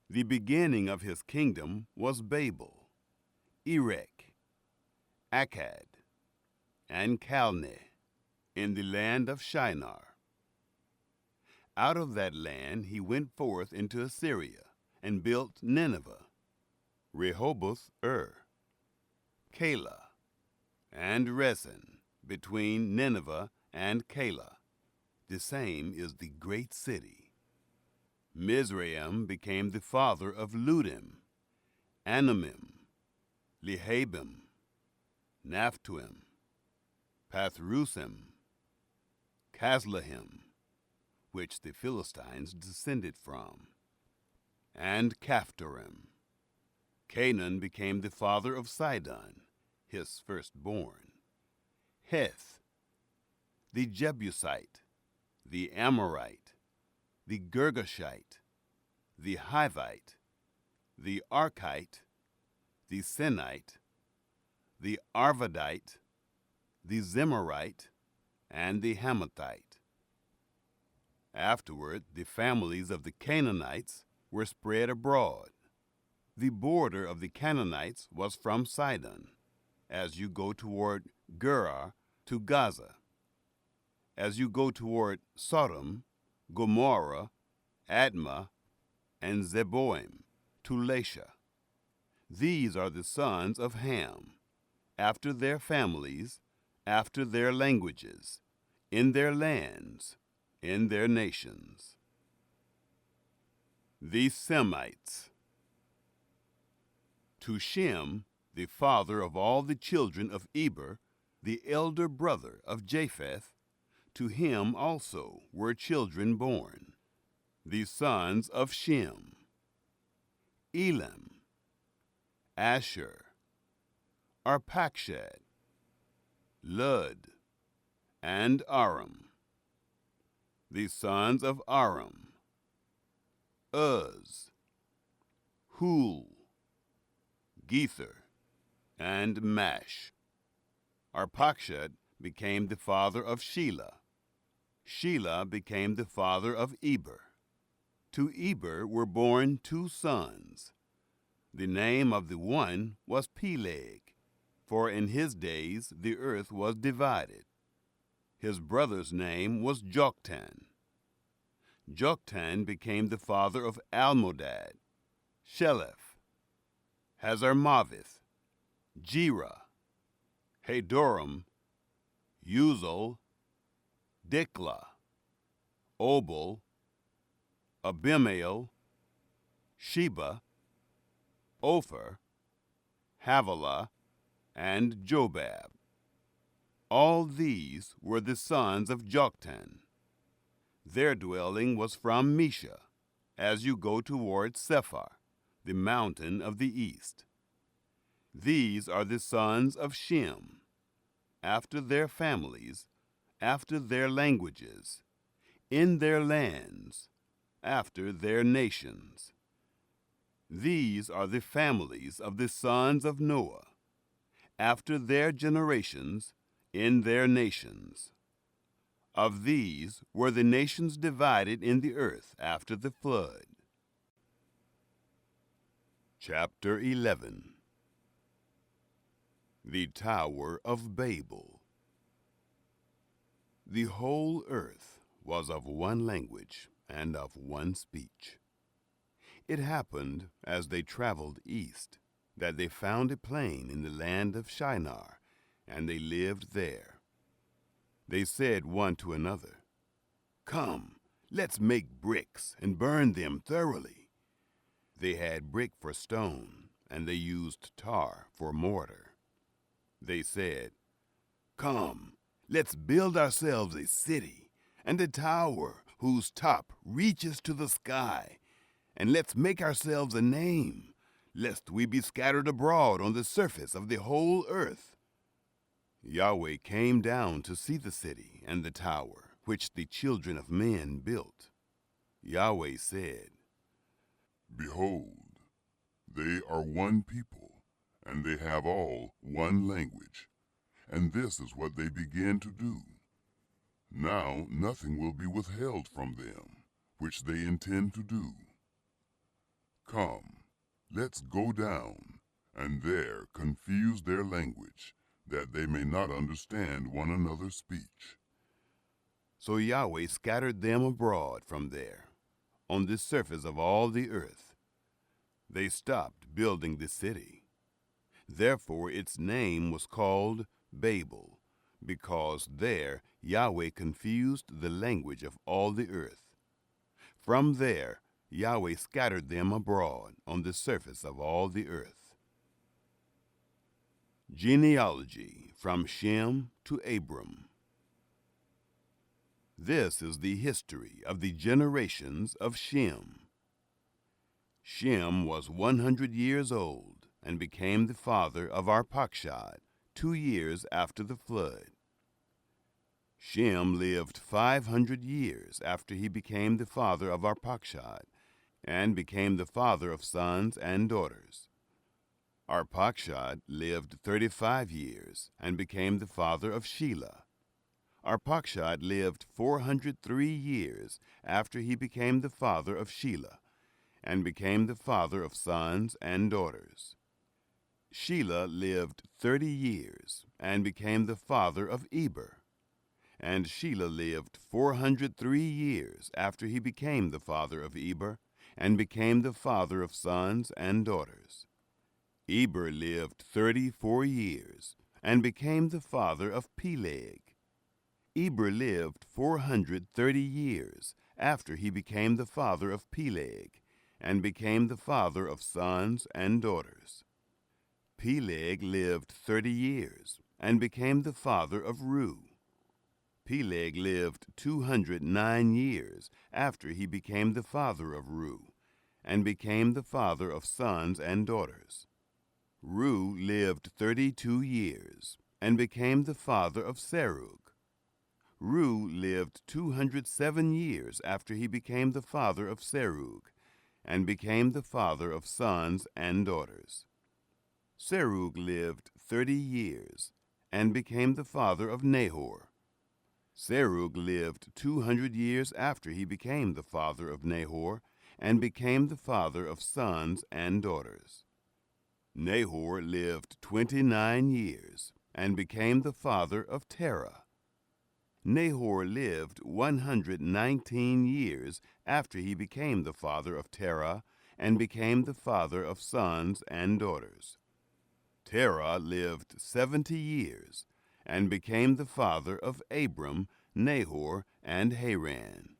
[SPEAKER 1] The beginning of his kingdom was Babel, Erech, Akkad, and Calneh, in the land of Shinar. Out of that land he went forth into Assyria, and built Nineveh, Rehoboth, Calah, and Resen, between Nineveh and Calah. The same is the great city. Mizraim became the father of Ludim, Anamim, Lehabim, Naphtuim, Pathrusim, Casluhim, which the Philistines descended from, and Caphtorim. Canaan became the father of Sidon, his firstborn. Heth, the Jebusite, the Amorite, the Girgashite, the Hivite, the Archite, the Sinite, the Arvadite, the Zemarite, and the Hamathite. Afterward, the families of the Canaanites were spread abroad. The border of the Canaanites was from Sidon, as you go toward Gerar to Gaza, as you go toward Sodom, Gomorrah, Admah, and Zeboim to Lasha. These are the sons of Ham, after their families, after their languages, in their lands, in their nations. The Semites. To Shem, the father of all the children of Eber, the elder brother of Japheth, to him also were children born. The sons of Shem: Elam, Asher, Arpachshad, Lud, and Aram. The sons of Aram: Uz, Hul, Gether, and Mash. Arpachshad became the father of Shelah. Shelah became the father of Eber. To Eber were born 2 sons. The name of the one was Peleg, for in his days the earth was divided. His brother's name was Joktan. Joktan became the father of Almodad, Sheleph, Hazarmaveth, Jerah, Hadoram, Uzal, Diklah, Obal, Abimael, Sheba, Ophir, Havilah, and Jobab. All these were the sons of Joktan. Their dwelling was from Mesha, as you go toward Sephar, the mountain of the east. These are the sons of Shem, after their families, after their languages, in their lands, after their nations. These are the families of the sons of Noah, after their generations, in their nations. Of these were the nations divided in the earth after the flood. Chapter 11. The Tower of Babel. The whole earth was of one language and of one speech. It happened, as they traveled east, that they found a plain in the land of Shinar, and they lived there. They said one to another, "Come, let's make bricks and burn them thoroughly." They had brick for stone, and they used tar for mortar. They said, "Come, let's build ourselves a city, and a tower whose top reaches to the sky, and let's make ourselves a name, lest we be scattered abroad on the surface of the whole earth." Yahweh came down to see the city and the tower, which the children of men built. Yahweh said,
[SPEAKER 2] Behold, they are one people, and they have all one language, and this is what they begin to do. Now nothing will be withheld from them, which they intend to do. Come, let's go down, and there confuse their language, that they may not understand one another's speech.
[SPEAKER 1] So Yahweh scattered them abroad from there, on the surface of all the earth. They stopped building the city. Therefore its name was called Babel, because there Yahweh confused the language of all the earth. From there Yahweh scattered them abroad on the surface of all the earth. Genealogy from Shem to Abram. This is the history of the generations of Shem. Shem was 100 years old and became the father of Arpachshad 2 years after the flood. Shem lived 500 years after he became the father of Arpachshad and became the father of sons and daughters. Arpachshad lived 35 years and became the father of Shelah. Arpachshad lived 403 years after he became the father of Shelah and became the father of sons and daughters. Shelah lived 30 years and became the father of Eber. And Shelah lived 403 years after he became the father of Eber and became the father of sons and daughters. Eber lived 34 years and became the father of Peleg. Eber lived 430 years after he became the father of Peleg and became the father of sons and daughters. Peleg lived 30 years and became the father of Reu. Peleg lived 209 years after he became the father of Reu and became the father of sons and daughters. Reu lived 32 years and became the father of Serug. Reu lived 207 years after he became the father of Serug and became the father of sons and daughters. Serug lived 30 years and became the father of Nahor. Serug lived 200 years after he became the father of Nahor and became the father of sons and daughters. Nahor lived 29 years and became the father of Terah. Nahor lived 119 years after he became the father of Terah and became the father of sons and daughters. Terah lived 70 years and became the father of Abram, Nahor, and Haran.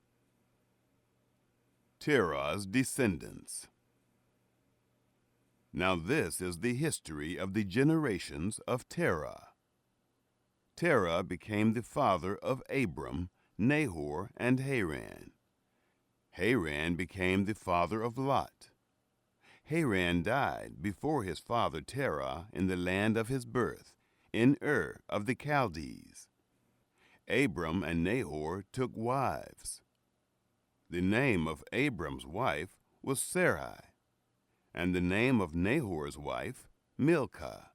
[SPEAKER 1] Terah's descendants. Now this is the history of the generations of Terah. Terah became the father of Abram, Nahor, and Haran. Haran became the father of Lot. Haran died before his father Terah in the land of his birth, in Ur of the Chaldees. Abram and Nahor took wives. The name of Abram's wife was Sarai, and the name of Nahor's wife Milcah,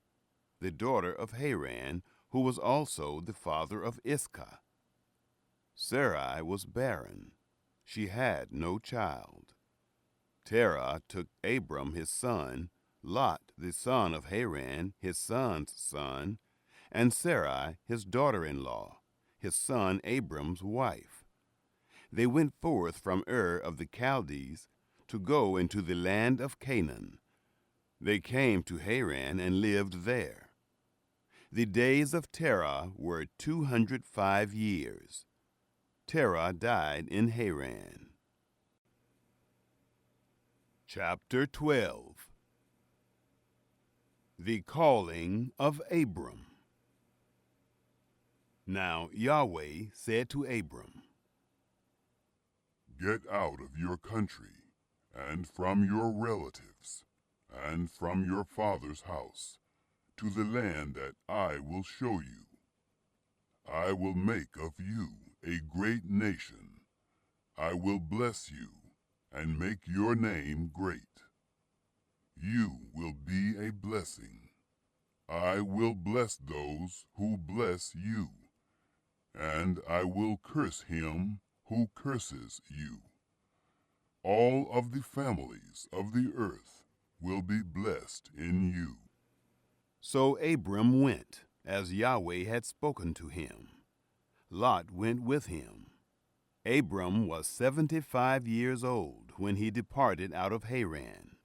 [SPEAKER 1] the daughter of Haran, who was also the father of Iscah. Sarai was barren. She had no child. Terah took Abram his son, Lot the son of Haran, his son's son, and Sarai his daughter-in-law, his son Abram's wife. They went forth from Ur of the Chaldees to go into the land of Canaan. They came to Haran and lived there. The days of Terah were 205 years. Terah died in Haran. Chapter 12. The calling of Abram. Now Yahweh said to Abram,
[SPEAKER 2] Get out of your country, and from your relatives, and from your father's house, to the land that I will show you. I will make of you a great nation. I will bless you, and make your name great. You will be a blessing. I will bless those who bless you, and I will curse him who curses you. All of the families of the earth will be blessed in you.
[SPEAKER 1] So Abram went, as Yahweh had spoken to him. Lot went with him. Abram was 75 years old when he departed out of Haran.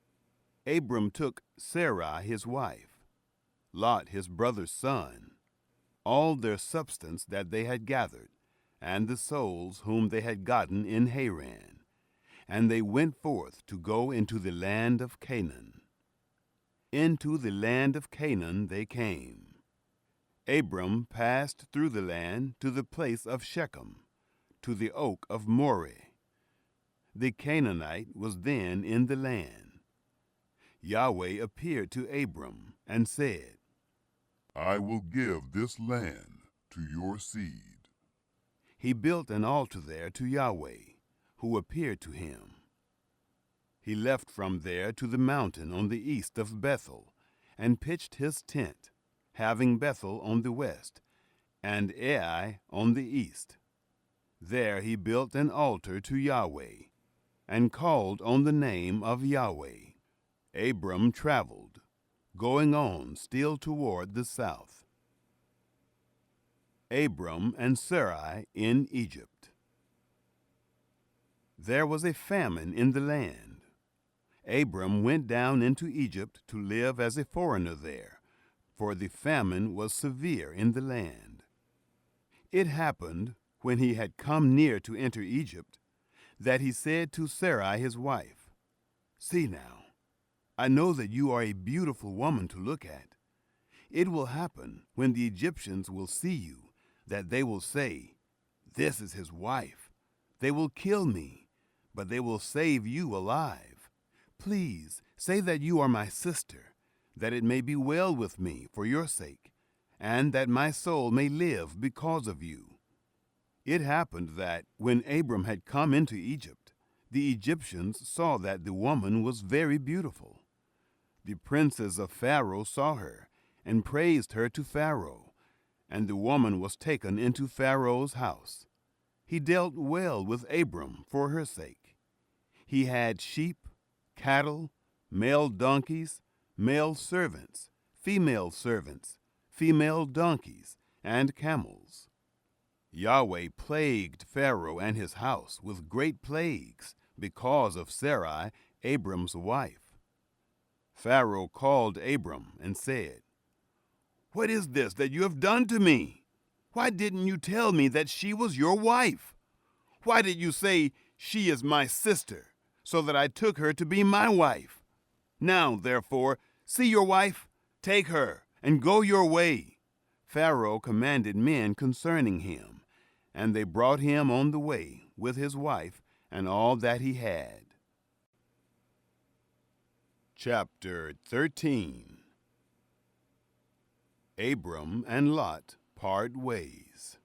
[SPEAKER 1] Abram took Sarai his wife, Lot his brother's son, all their substance that they had gathered, and the souls whom they had gotten in Haran, and they went forth to go into the land of Canaan. Into the land of Canaan they came. Abram passed through the land to the place of Shechem, to the oak of Moreh. The Canaanite was then in the land. Yahweh appeared to Abram and said,
[SPEAKER 2] I will give this land to your seed.
[SPEAKER 1] He built an altar there to Yahweh, who appeared to him. He left from there to the mountain on the east of Bethel, and pitched his tent, having Bethel on the west, and Ai on the east. There he built an altar to Yahweh, and called on the name of Yahweh. Abram traveled, going on still toward the south. Abram and Sarai in Egypt. There was a famine in the land. Abram went down into Egypt to live as a foreigner there, for the famine was severe in the land. It happened, when he had come near to enter Egypt, that he said to Sarai his wife, See now, I know that you are a beautiful woman to look at. It will happen, when the Egyptians will see you, that they will say, This is his wife. They will kill me, but they will save you alive. Please say that you are my sister, that it may be well with me for your sake, and that my soul may live because of you. It happened that, when Abram had come into Egypt, the Egyptians saw that the woman was very beautiful. The princes of Pharaoh saw her, and praised her to Pharaoh, and the woman was taken into Pharaoh's house. He dealt well with Abram for her sake. He had sheep, cattle, male donkeys, male servants, female donkeys, and camels. Yahweh plagued Pharaoh and his house with great plagues because of Sarai, Abram's wife. Pharaoh called Abram and said, What is this that you have done to me? Why didn't you tell me that she was your wife? Why did you say, She is my sister, so that I took her to be my wife? Now, therefore, see your wife, take her, and go your way. Pharaoh commanded men concerning him, and they brought him on the way with his wife and all that he had. Chapter 13. Abram and Lot part ways.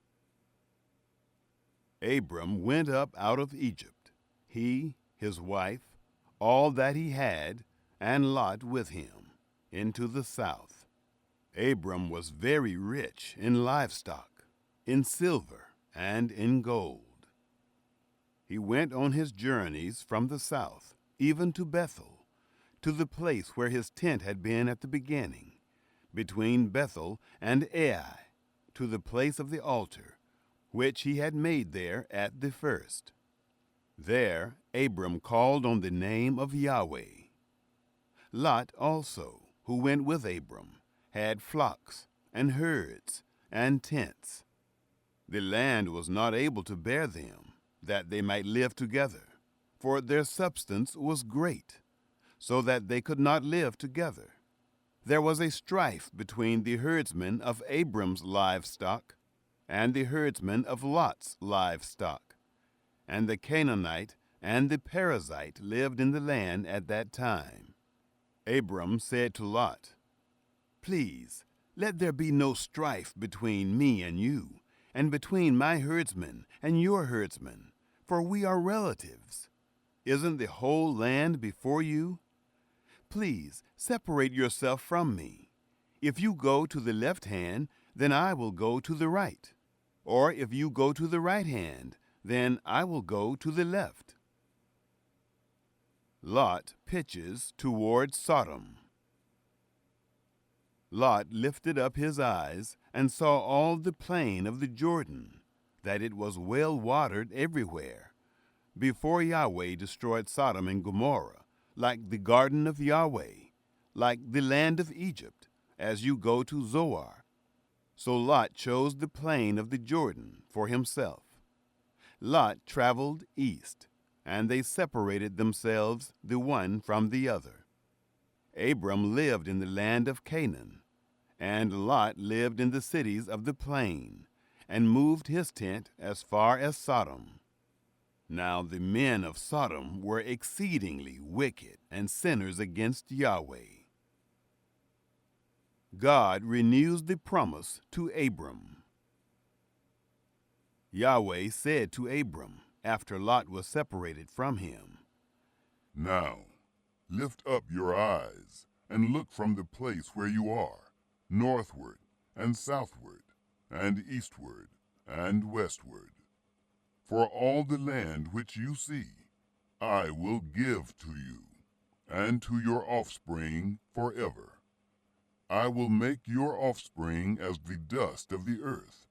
[SPEAKER 1] Abram went up out of Egypt, he, his wife, all that he had, and Lot with him, into the south. Abram was very rich in livestock, in silver, and in gold. He went on his journeys from the south, even to Bethel, to the place where his tent had been at the beginning, between Bethel and Ai, to the place of the altar, which he had made there at the first. There Abram called on the name of Yahweh. Lot also, who went with Abram, had flocks and herds and tents. The land was not able to bear them, that they might live together, for their substance was great, so that they could not live together. There was a strife between the herdsmen of Abram's livestock and the herdsmen of Lot's livestock. And the Canaanite and the Perizzite lived in the land at that time. Abram said to Lot, Please, let there be no strife between me and you, and between my herdsmen and your herdsmen, for we are relatives. Isn't the whole land before you? Please separate yourself from me. If you go to the left hand, then I will go to the right. Or if you go to the right hand, then I will go to the left. Lot pitches toward Sodom. Lot lifted up his eyes and saw all the plain of the Jordan, that it was well watered everywhere, before Yahweh destroyed Sodom and Gomorrah, like the garden of Yahweh, like the land of Egypt, as you go to Zoar. So Lot chose the plain of the Jordan for himself. Lot traveled east, and they separated themselves the one from the other. Abram lived in the land of Canaan, and Lot lived in the cities of the plain, and moved his tent as far as Sodom. Now the men of Sodom were exceedingly wicked and sinners against Yahweh. God renews the promise to Abram. Yahweh said to Abram, after Lot was separated from him,
[SPEAKER 2] Now, lift up your eyes and look from the place where you are, northward and southward and eastward and westward. For all the land which you see, I will give to you, and to your offspring forever. I will make your offspring as the dust of the earth,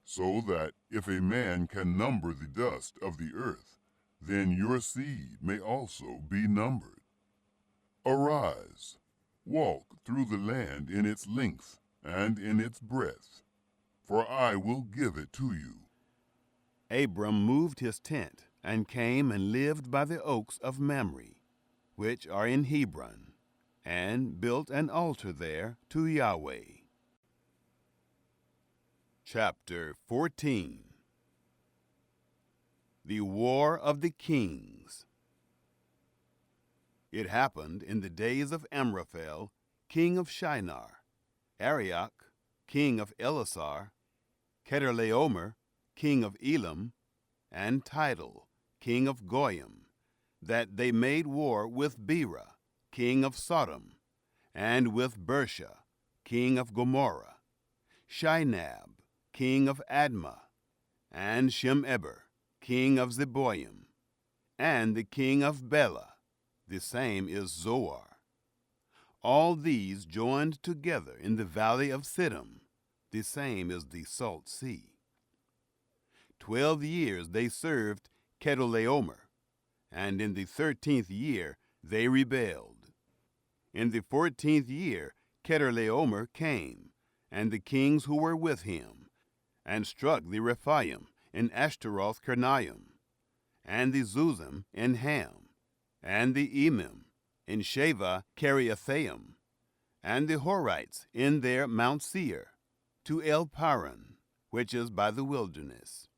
[SPEAKER 2] so that if a man can number the dust of the earth, then your seed may also be numbered. Arise, walk through the land in its length and in its breadth, for I will give it to you.
[SPEAKER 1] Abram moved his tent and came and lived by the oaks of Mamre, which are in Hebron, and built an altar there to Yahweh. Chapter 14. The War of the Kings. It happened in the days of Amraphel, king of Shinar, Arioch, king of Elasar, Chedorlaomer, king of Elam, and Tidal, king of Goyim, that they made war with Bera, king of Sodom, and with Bersha, king of Gomorrah, Shinab, king of Admah, and Shemeber, king of Zeboim, and the king of Bela, the same is Zoar. All these joined together in the valley of Siddim, the same is the Salt Sea. 12 years they served Chedorlaomer, and in the 13th year they rebelled. In the 14th year Chedorlaomer came, and the kings who were with him, and struck the Rephaim in Ashtaroth Karnaim, and the Zuzim in Ham, and the Emim in Sheva Kiriathaim, and the Horites in their Mount Seir, to El Paran, which is by the wilderness.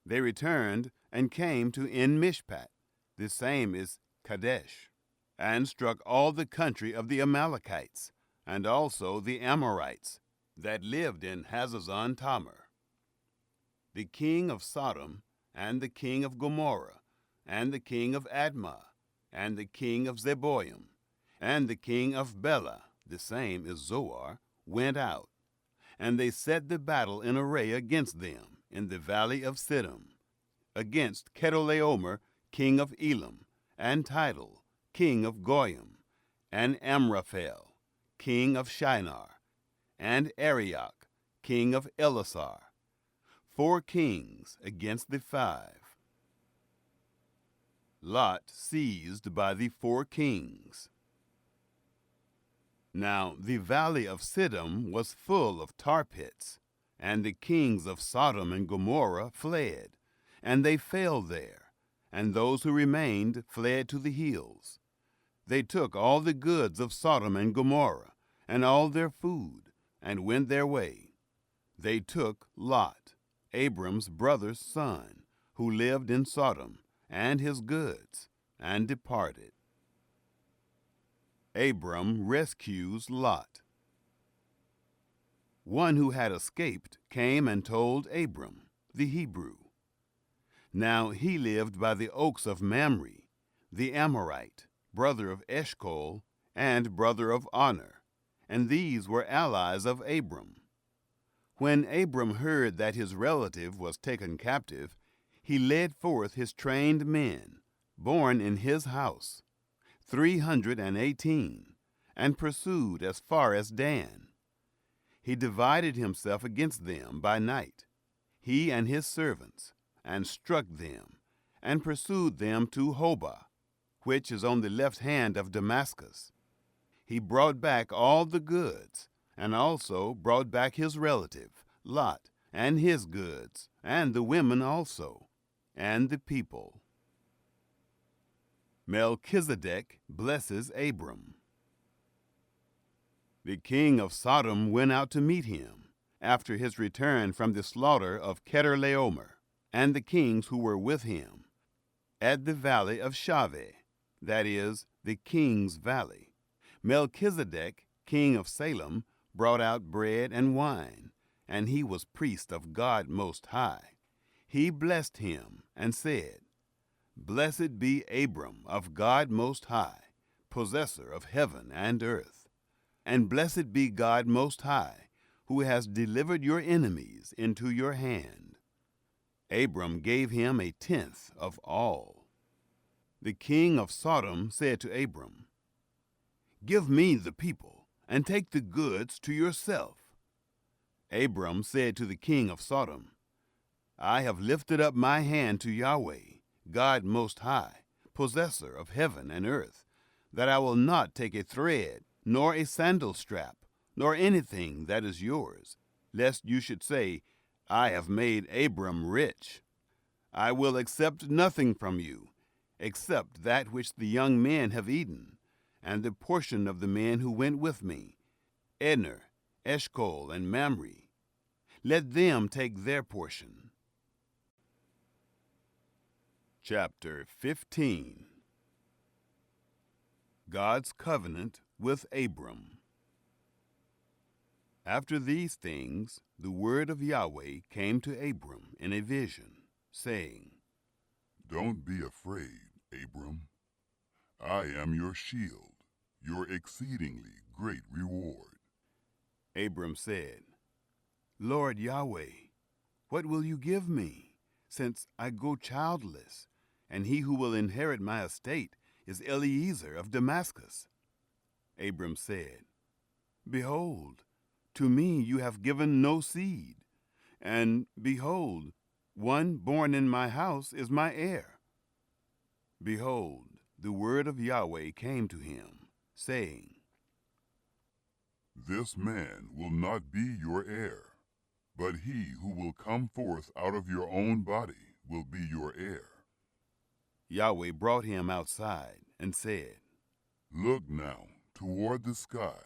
[SPEAKER 1] They returned and came to En Mishpat, the same is Kadesh, and struck all the country of the Amalekites, and also the Amorites, that lived in Hazazon Tamar. The king of Sodom, and the king of Gomorrah, and the king of Admah, and the king of Zeboim, and the king of Bela, the same is Zoar, went out, and they set the battle in array against them in the valley of Siddim, against Chedorlaomer, king of Elam, and Tidal, king of Goyim, and Amraphel, king of Shinar, and Arioch, king of Elasar, 4 kings against the 5. Lot seized by the 4 kings. Now the valley of Siddim was full of tar pits, and the kings of Sodom and Gomorrah fled, and they fell there, and those who remained fled to the hills. They took all the goods of Sodom and Gomorrah, and all their food, and went their way. They took Lot, Abram's brother's son, who lived in Sodom, and his goods, and departed. Abram rescues Lot. One who had escaped came and told Abram, the Hebrew. Now he lived by the oaks of Mamre, the Amorite, brother of Eshcol, and brother of Aner, and these were allies of Abram. When Abram heard that his relative was taken captive, he led forth his trained men, born in his house, 318, and pursued as far as Dan. He divided himself against them by night, he and his servants, and struck them, and pursued them to Hobah, which is on the left hand of Damascus. He brought back all the goods, and also brought back his relative, Lot, and his goods, and the women also, and the people. Melchizedek blesses Abram. The king of Sodom went out to meet him, after his return from the slaughter of Chedorlaomer, and the kings who were with him, at the valley of Shaveh, that is, the king's valley. Melchizedek, king of Salem, brought out bread and wine, and he was priest of God Most High. He blessed him and said, Blessed be Abram of God Most High, possessor of heaven and earth. And blessed be God Most High, who has delivered your enemies into your hand. Abram gave him 1/10 of all. The king of Sodom said to Abram, Give me the people, and take the goods to yourself. Abram said to the king of Sodom, I have lifted up my hand to Yahweh, God Most High, possessor of heaven and earth, that I will not take a thread, nor a sandal strap, nor anything that is yours, lest you should say, I have made Abram rich. I will accept nothing from you, except that which the young men have eaten, and the portion of the men who went with me, Edner, Eshcol, and Mamre. Let them take their portion. Chapter 15. God's covenant with Abram. After these things, the word of Yahweh came to Abram in a vision, saying,
[SPEAKER 2] Don't be afraid, Abram. I am your shield, your exceedingly great reward.
[SPEAKER 1] Abram said, Lord Yahweh, what will you give me, since I go childless, and he who will inherit my estate is Eliezer of Damascus? Abram said, Behold, to me you have given no seed, and behold, one born in my house is my heir. Behold, the word of Yahweh came to him, saying,
[SPEAKER 2] This man will not be your heir, but he who will come forth out of your own body will be your heir.
[SPEAKER 1] Yahweh brought him outside and said,
[SPEAKER 2] Look now toward the sky,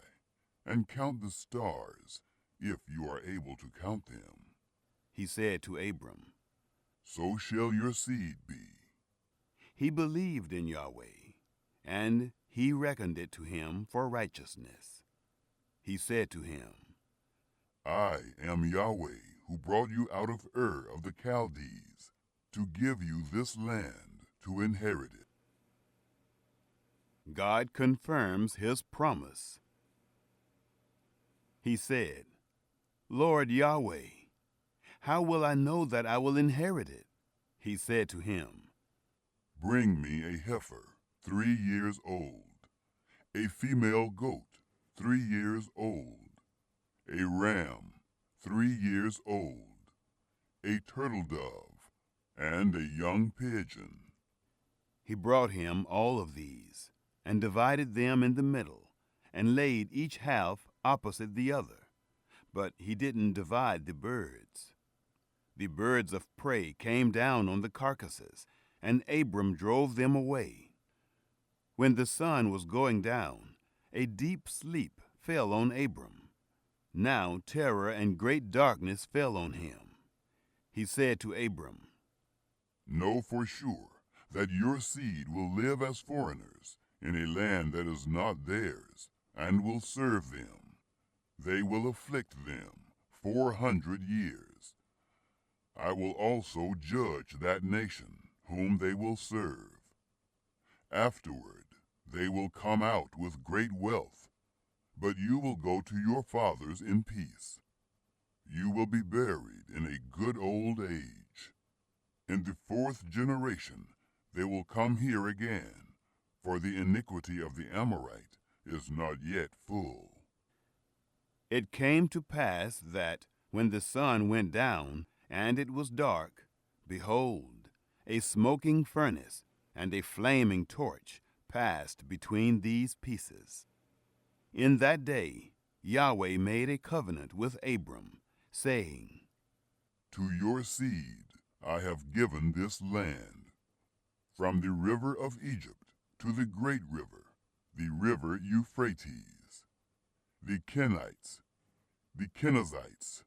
[SPEAKER 2] and count the stars, if you are able to count them.
[SPEAKER 1] He said to Abram,
[SPEAKER 2] So shall your seed be.
[SPEAKER 1] He believed in Yahweh, and he reckoned it to him for righteousness. He said to him,
[SPEAKER 2] I am Yahweh, who brought you out of Ur of the Chaldees, to give you this land to inherit it.
[SPEAKER 1] God confirms his promise. He said, Lord Yahweh, how will I know that I will inherit it? He said to him,
[SPEAKER 2] Bring me a heifer, 3 years old, a female goat, 3 years old, a ram, 3 years old, a turtle dove, and a young pigeon.
[SPEAKER 1] He brought him all of these, and divided them in the middle, and laid each half opposite the other. But he didn't divide the birds. The birds of prey came down on the carcasses, and Abram drove them away. When the sun was going down, a deep sleep fell on Abram. Now terror and great darkness fell on him. He said to Abram,
[SPEAKER 2] Know for sure that your seed will live as foreigners in a land that is not theirs, and will serve them. They will afflict them 400 years. I will also judge that nation whom they will serve. Afterward, they will come out with great wealth, but you will go to your fathers in peace. You will be buried in a good old age. In the 4th generation, they will come here again, for the iniquity of the Amorite is not yet full.
[SPEAKER 1] It came to pass that, when the sun went down, and it was dark, behold, a smoking furnace and a flaming torch passed between these pieces. In that day Yahweh made a covenant with Abram, saying,
[SPEAKER 2] To your seed I have given this land, from the river of Egypt to the great river, the river Euphrates, the Kenites, the Kenizzites,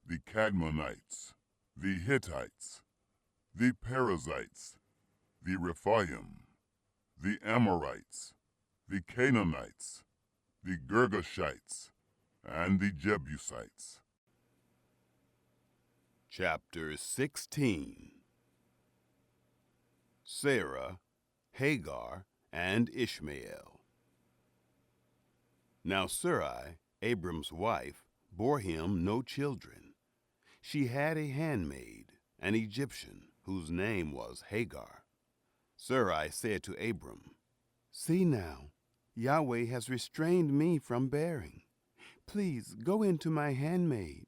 [SPEAKER 2] the Cadmonites, the Hittites, the Perizzites, the Rephaim, the Amorites, the Canaanites, the Girgashites, and the Jebusites.
[SPEAKER 1] Chapter 16. Sarah, Hagar, and Ishmael. Now Sarai, Abram's wife, bore him no children. She had a handmaid, an Egyptian, whose name was Hagar. Sarai said to Abram, "See now, Yahweh has restrained me from bearing. Please go into my handmaid.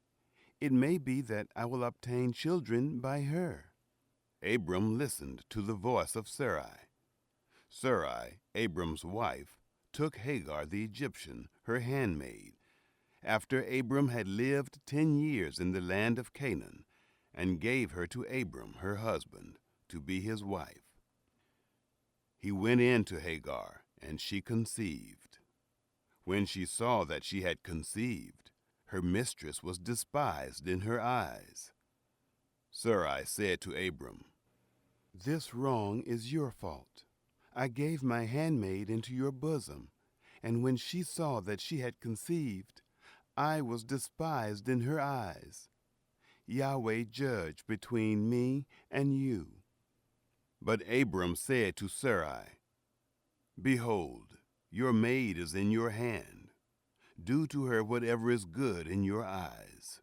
[SPEAKER 1] It may be that I will obtain children by her." Abram listened to the voice of Sarai. Sarai, Abram's wife, took Hagar the Egyptian, her handmaid, after Abram had lived 10 years in the land of Canaan, and gave her to Abram, her husband, to be his wife. He went in to Hagar, and she conceived. When she saw that she had conceived, her mistress was despised in her eyes. Sarai said to Abram, "This wrong is your fault. I gave my handmaid into your bosom, and when she saw that she had conceived, I was despised in her eyes. Yahweh judge between me and you." But Abram said to Sarai, "Behold, your maid is in your hand. Do to her whatever is good in your eyes."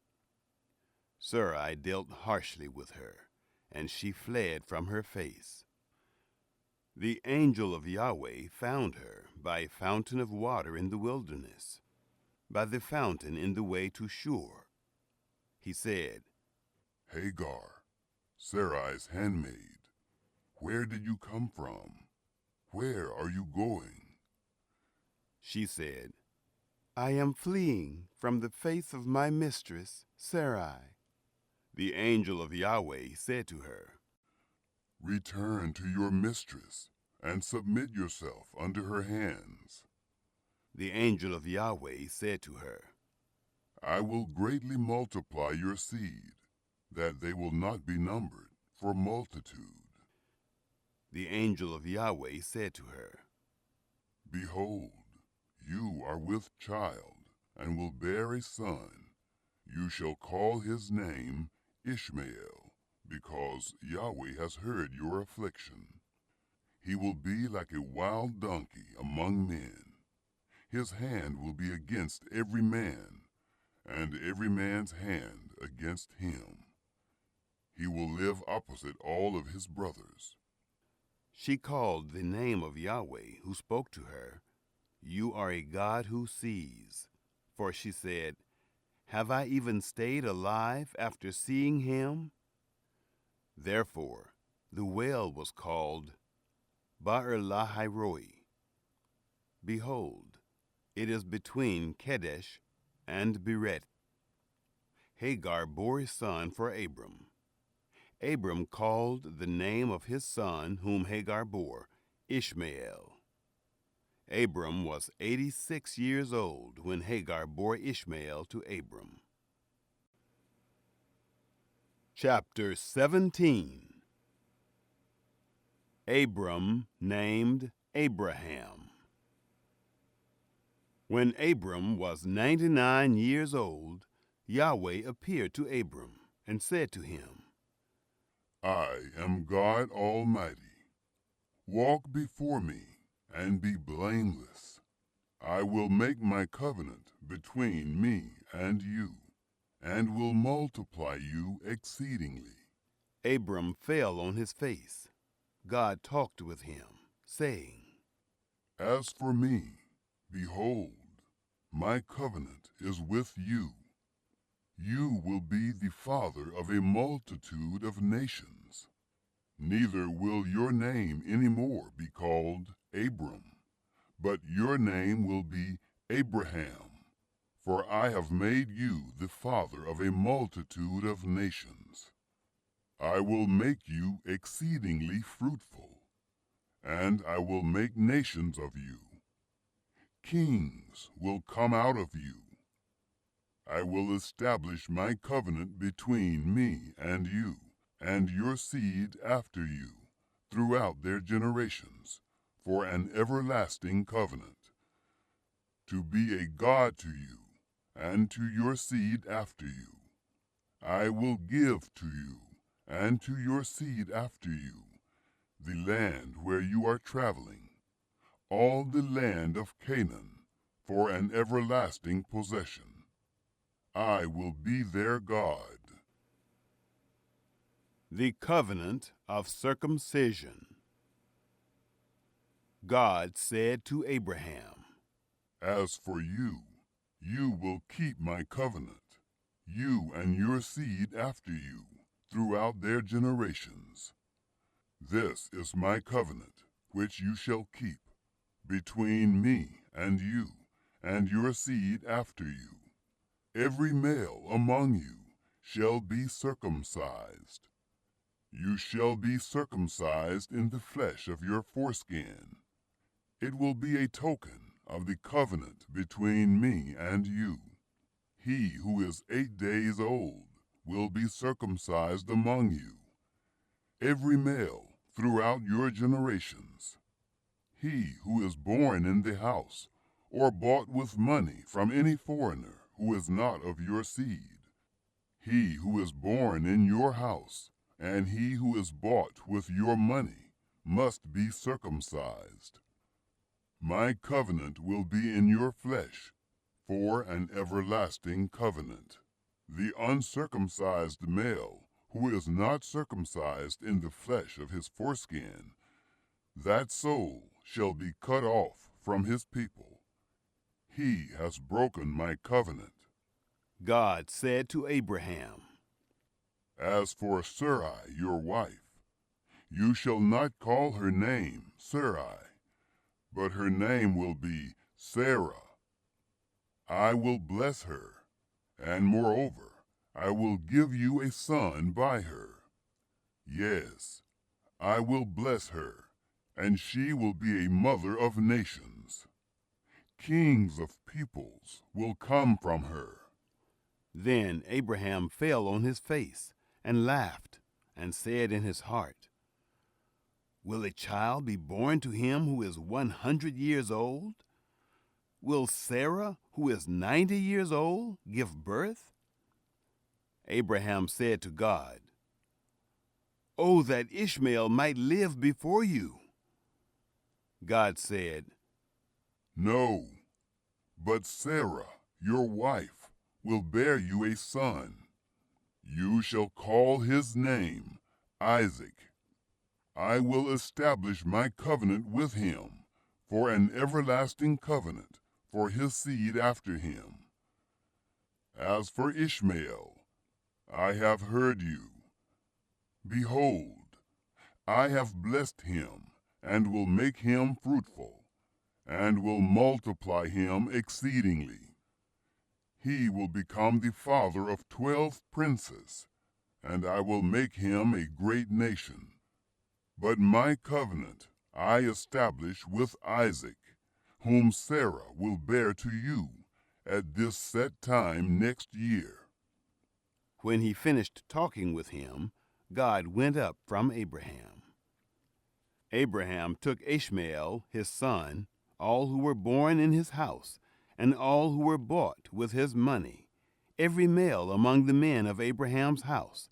[SPEAKER 1] Sarai dealt harshly with her, and she fled from her face. The angel of Yahweh found her by a fountain of water in the wilderness, by the fountain in the way to Shur. He said,
[SPEAKER 2] Hagar, Sarai's handmaid, where did you come from? Where are you going?
[SPEAKER 1] She said, "I am fleeing from the face of my mistress, Sarai." The angel of Yahweh said to her,
[SPEAKER 2] Return to your mistress and submit yourself under her hands.
[SPEAKER 1] The angel of Yahweh said to her,
[SPEAKER 2] I will greatly multiply your seed, that they will not be numbered for multitude.
[SPEAKER 1] The angel of Yahweh said to her,
[SPEAKER 2] Behold, you are with child, and will bear a son. You shall call his name Ishmael, because Yahweh has heard your affliction. He will be like a wild donkey among men. His hand will be against every man, and every man's hand against him. He will live opposite all of his brothers.
[SPEAKER 1] She called the name of Yahweh, who spoke to her, "You are a God who sees." For she said, "Have I even stayed alive after seeing him?" Therefore the well was called Baal-lahai-roi. Behold, it is between Kadesh and Beret. Hagar bore a son for Abram. Abram called the name of his son whom Hagar bore Ishmael. Abram was 86 years old when Hagar bore Ishmael to Abram. Chapter 17. Abram named Abraham. When Abram was 99 years old, Yahweh appeared to Abram and said to him,
[SPEAKER 2] I am God Almighty. Walk before me and be blameless. I will make my covenant between me and you, and will multiply you exceedingly.
[SPEAKER 1] Abram fell on his face. God talked with him, saying,
[SPEAKER 2] As for me, behold, my covenant is with you. You will be the father of a multitude of nations. Neither will your name any more be called Abram, but your name will be Abraham, for I have made you the father of a multitude of nations. I will make you exceedingly fruitful, and I will make nations of you. Kings will come out of you. I will establish my covenant between me and you, and your seed after you, throughout their generations, for an everlasting covenant, to be a God to you, and to your seed after you. I will give to you, and to your seed after you, the land where you are traveling, all the land of Canaan, for an everlasting possession. I will be their God.
[SPEAKER 1] The covenant of circumcision. God said to Abraham,
[SPEAKER 2] As for you, you will keep my covenant, you and your seed after you, throughout their generations. This is my covenant, which you shall keep, between me and you, and your seed after you. Every male among you shall be circumcised. You shall be circumcised in the flesh of your foreskin. It will be a token of the covenant between me and you. He who is 8 days old will be circumcised among you, every male throughout your generations. He who is born in the house or bought with money from any foreigner who is not of your seed. He who is born in your house and he who is bought with your money must be circumcised. My covenant will be in your flesh for an everlasting covenant. The uncircumcised male who is not circumcised in the flesh of his foreskin, that soul shall be cut off from his people. He has broken my covenant.
[SPEAKER 1] God said to Abraham,
[SPEAKER 2] As for Sarai, your wife, you shall not call her name Sarai, but her name will be Sarah. I will bless her, and moreover, I will give you a son by her. Yes, I will bless her, and she will be a mother of nations. Kings of peoples will come from her.
[SPEAKER 1] Then Abraham fell on his face and laughed, and said in his heart, Will a child be born to him who is 100 years old? Will Sarah, who is 90 years old, give birth? Abraham said to God, Oh, that Ishmael might live before you. God said,
[SPEAKER 2] No, but Sarah, your wife, will bear you a son. You shall call his name Isaac. I will establish my covenant with him for an everlasting covenant for his seed after him. As for Ishmael, I have heard you. Behold, I have blessed him and will make him fruitful, and will multiply him exceedingly. He will become the father of 12 princes, and I will make him a great nation. But my covenant I establish with Isaac, whom Sarah will bear to you at this set time next year.
[SPEAKER 1] When he finished talking with him, God went up from Abraham. Abraham took Ishmael, his son, all who were born in his house, and all who were bought with his money, every male among the men of Abraham's house,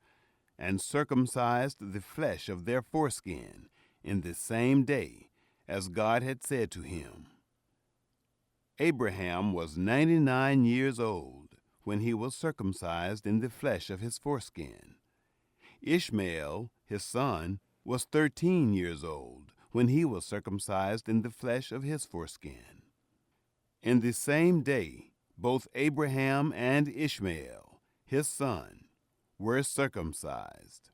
[SPEAKER 1] and circumcised the flesh of their foreskin in the same day, as God had said to him. Abraham was 99 years old when he was circumcised in the flesh of his foreskin. Ishmael, his son, was 13 years old when he was circumcised in the flesh of his foreskin. In the same day, both Abraham and Ishmael, his son, were circumcised.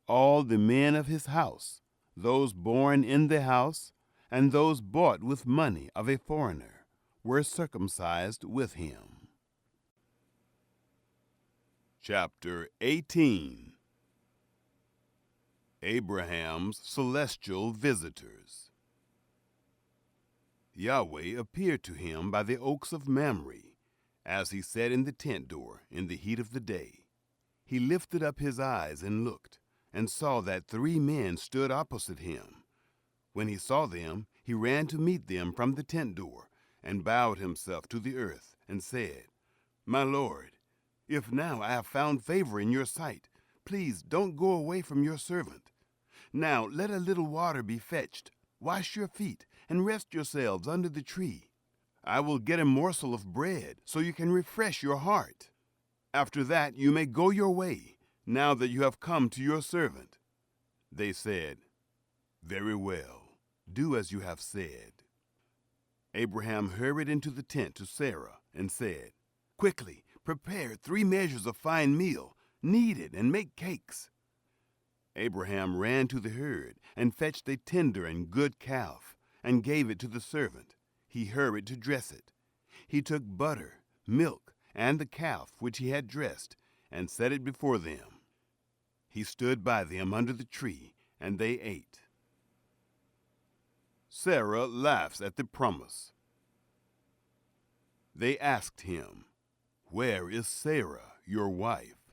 [SPEAKER 1] All the men of his house, those born in the house, and those bought with money of a foreigner, were circumcised with him. Chapter 18. Abraham's celestial visitors. Yahweh appeared to him by the oaks of Mamre, As he sat in the tent door in the heat of the day, he lifted up his eyes and looked, and saw that 3 men stood opposite him. When he saw them, he ran to meet them from the tent door, and bowed himself to the earth, and said, "My Lord, if now I have found favor in your sight, please don't go away from your servant. Now let a little water be fetched, wash your feet, and rest yourselves under the tree. I will get a morsel of bread, so you can refresh your heart. After that you may go your way, now that you have come to your servant." They said, "Very well, do as you have said." Abraham hurried into the tent to Sarah and said, "Quickly, prepare 3 measures of fine meal, knead it and make cakes." Abraham ran to the herd and fetched a tender and good calf and gave it to the servant. He hurried to dress it. He took butter, milk, and the calf which he had dressed, and set it before them. He stood by them under the tree, and they ate. Sarah laughs at the promise. They asked him, "Where is Sarah, your wife?"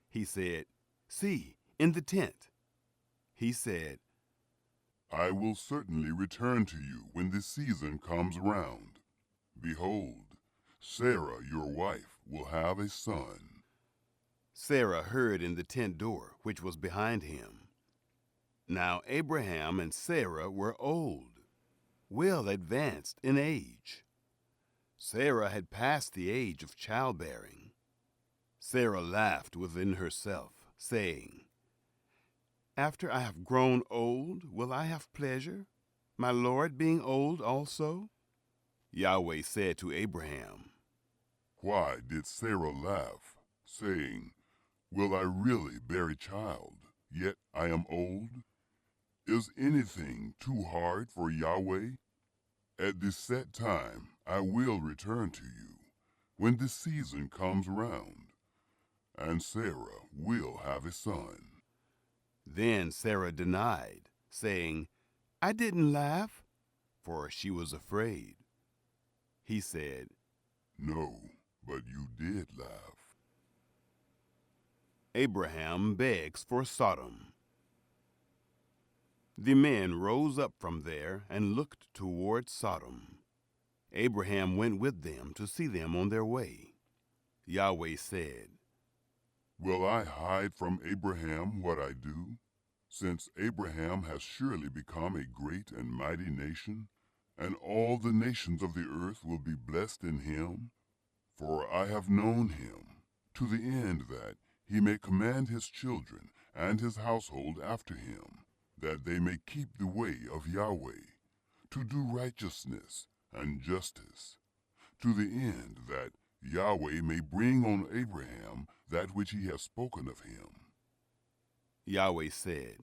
[SPEAKER 1] He said, "See, in the tent." He said,
[SPEAKER 2] I will certainly return to you when the season comes round. Behold, Sarah your wife will have a son.
[SPEAKER 1] Sarah heard in the tent door, which was behind him. Now Abraham and Sarah were old, well advanced in age. Sarah had passed the age of childbearing. Sarah laughed within herself, saying, "After I have grown old, will I have pleasure, my Lord being old also?" Yahweh said to Abraham,
[SPEAKER 2] Why did Sarah laugh, saying, Will I really bear a child, yet I am old? Is anything too hard for Yahweh? At the set time I will return to you, when the season comes round, and Sarah will have a son.
[SPEAKER 1] Then Sarah denied, saying, "I didn't laugh," for she was afraid. He said,
[SPEAKER 2] No, but you did laugh.
[SPEAKER 1] Abraham begs for Sodom. The men rose up from there and looked toward Sodom. Abraham went with them to see them on their way. Yahweh said,
[SPEAKER 2] Will I hide from Abraham what I do, since Abraham has surely become a great and mighty nation, and all the nations of the earth will be blessed in him? For I have known him, to the end that he may command his children and his household after him, that they may keep the way of Yahweh, to do righteousness and justice, to the end that Yahweh may bring on Abraham that which he has spoken of him.
[SPEAKER 1] Yahweh said,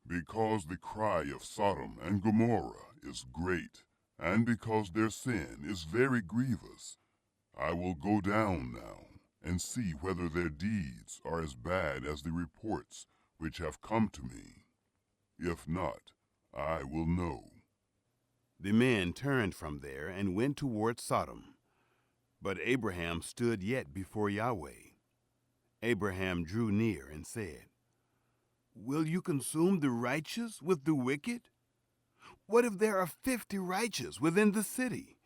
[SPEAKER 2] Because the cry of Sodom and Gomorrah is great, and because their sin is very grievous, I will go down now and see whether their deeds are as bad as the reports which have come to me. If not, I will know.
[SPEAKER 1] The men turned from there and went toward Sodom. But Abraham stood yet before Yahweh. Abraham drew near and said, Will you consume the righteous with the wicked? What if there are 50 righteous within the city?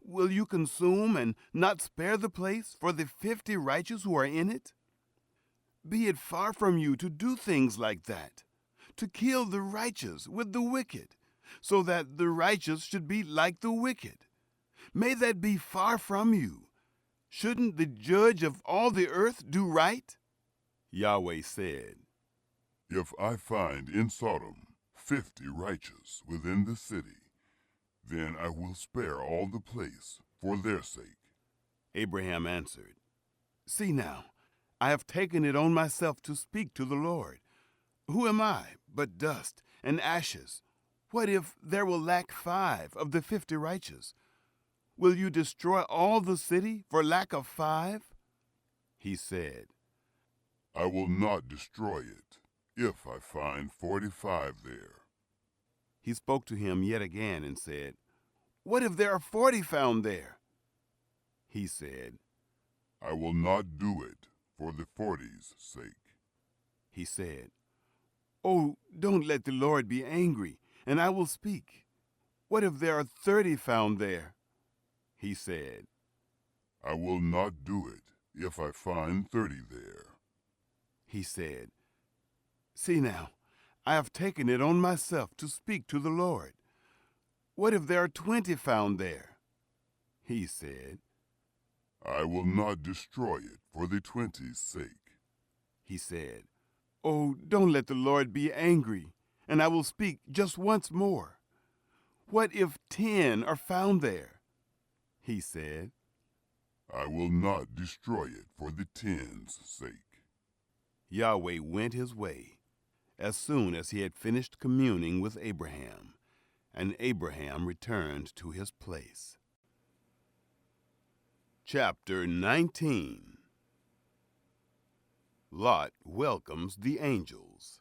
[SPEAKER 1] Will you consume and not spare the place for the 50 righteous who are in it? Be it far from you to do things like that, to kill the righteous with the wicked, so that the righteous should be like the wicked. May that be far from you. Shouldn't the judge of all the earth do right? Yahweh said,
[SPEAKER 2] If I find in Sodom 50 righteous within the city, then I will spare all the place for their sake.
[SPEAKER 1] Abraham answered, See now, I have taken it on myself to speak to the Lord. Who am I but dust and ashes? What if there will lack 5 of the 50 righteous? Will you destroy all the city for lack of 5? He said,
[SPEAKER 2] I will not destroy it, if I find 45 there.
[SPEAKER 1] He spoke to him yet again and said, What if there are 40 found there? He said,
[SPEAKER 2] I will not do it for the 40's sake.
[SPEAKER 1] He said, Oh, don't let the Lord be angry, and I will speak. What if there are 30 found there? He said,
[SPEAKER 2] I will not do it if I find 30 there.
[SPEAKER 1] He said, See now, I have taken it on myself to speak to the Lord. What if there are 20 found there? He said,
[SPEAKER 2] I will not destroy it for the 20's sake.
[SPEAKER 1] He said, Oh, don't let the Lord be angry, and I will speak just once more. What if 10 are found there? He said,
[SPEAKER 2] I will not destroy it for the 10's sake.
[SPEAKER 1] Yahweh went his way as soon as he had finished communing with Abraham, and Abraham returned to his place. Chapter 19. Lot welcomes the angels.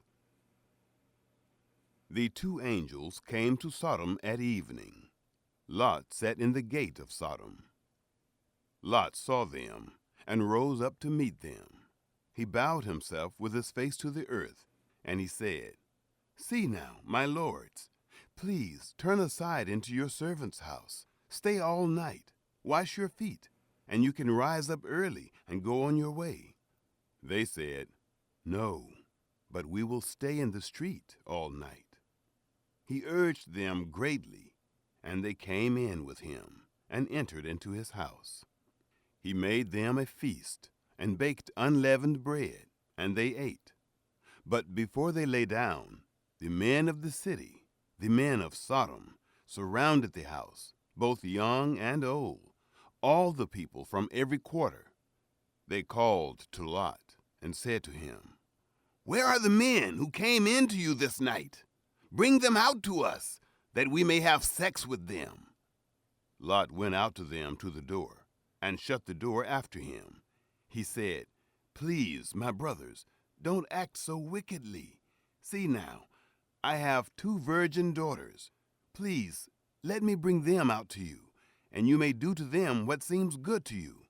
[SPEAKER 1] The 2 angels came to Sodom at evening. Lot sat in the gate of Sodom. Lot saw them and rose up to meet them. He bowed himself with his face to the earth, and he said, See now, my lords, please turn aside into your servant's house. Stay all night, wash your feet, and you can rise up early and go on your way. They said, No, but we will stay in the street all night. He urged them greatly, and they came in with him and entered into his house. He made them a feast and baked unleavened bread, and they ate. But before they lay down, the men of the city, the men of Sodom, surrounded the house, both young and old, all the people from every quarter. They called to Lot and said to him, Where are the men who came in to you this night? Bring them out to us, that we may have sex with them. Lot went out to them to the door, and shut the door after him. He said, Please, my brothers, don't act so wickedly. See now, I have 2 virgin daughters. Please, let me bring them out to you, and you may do to them what seems good to you.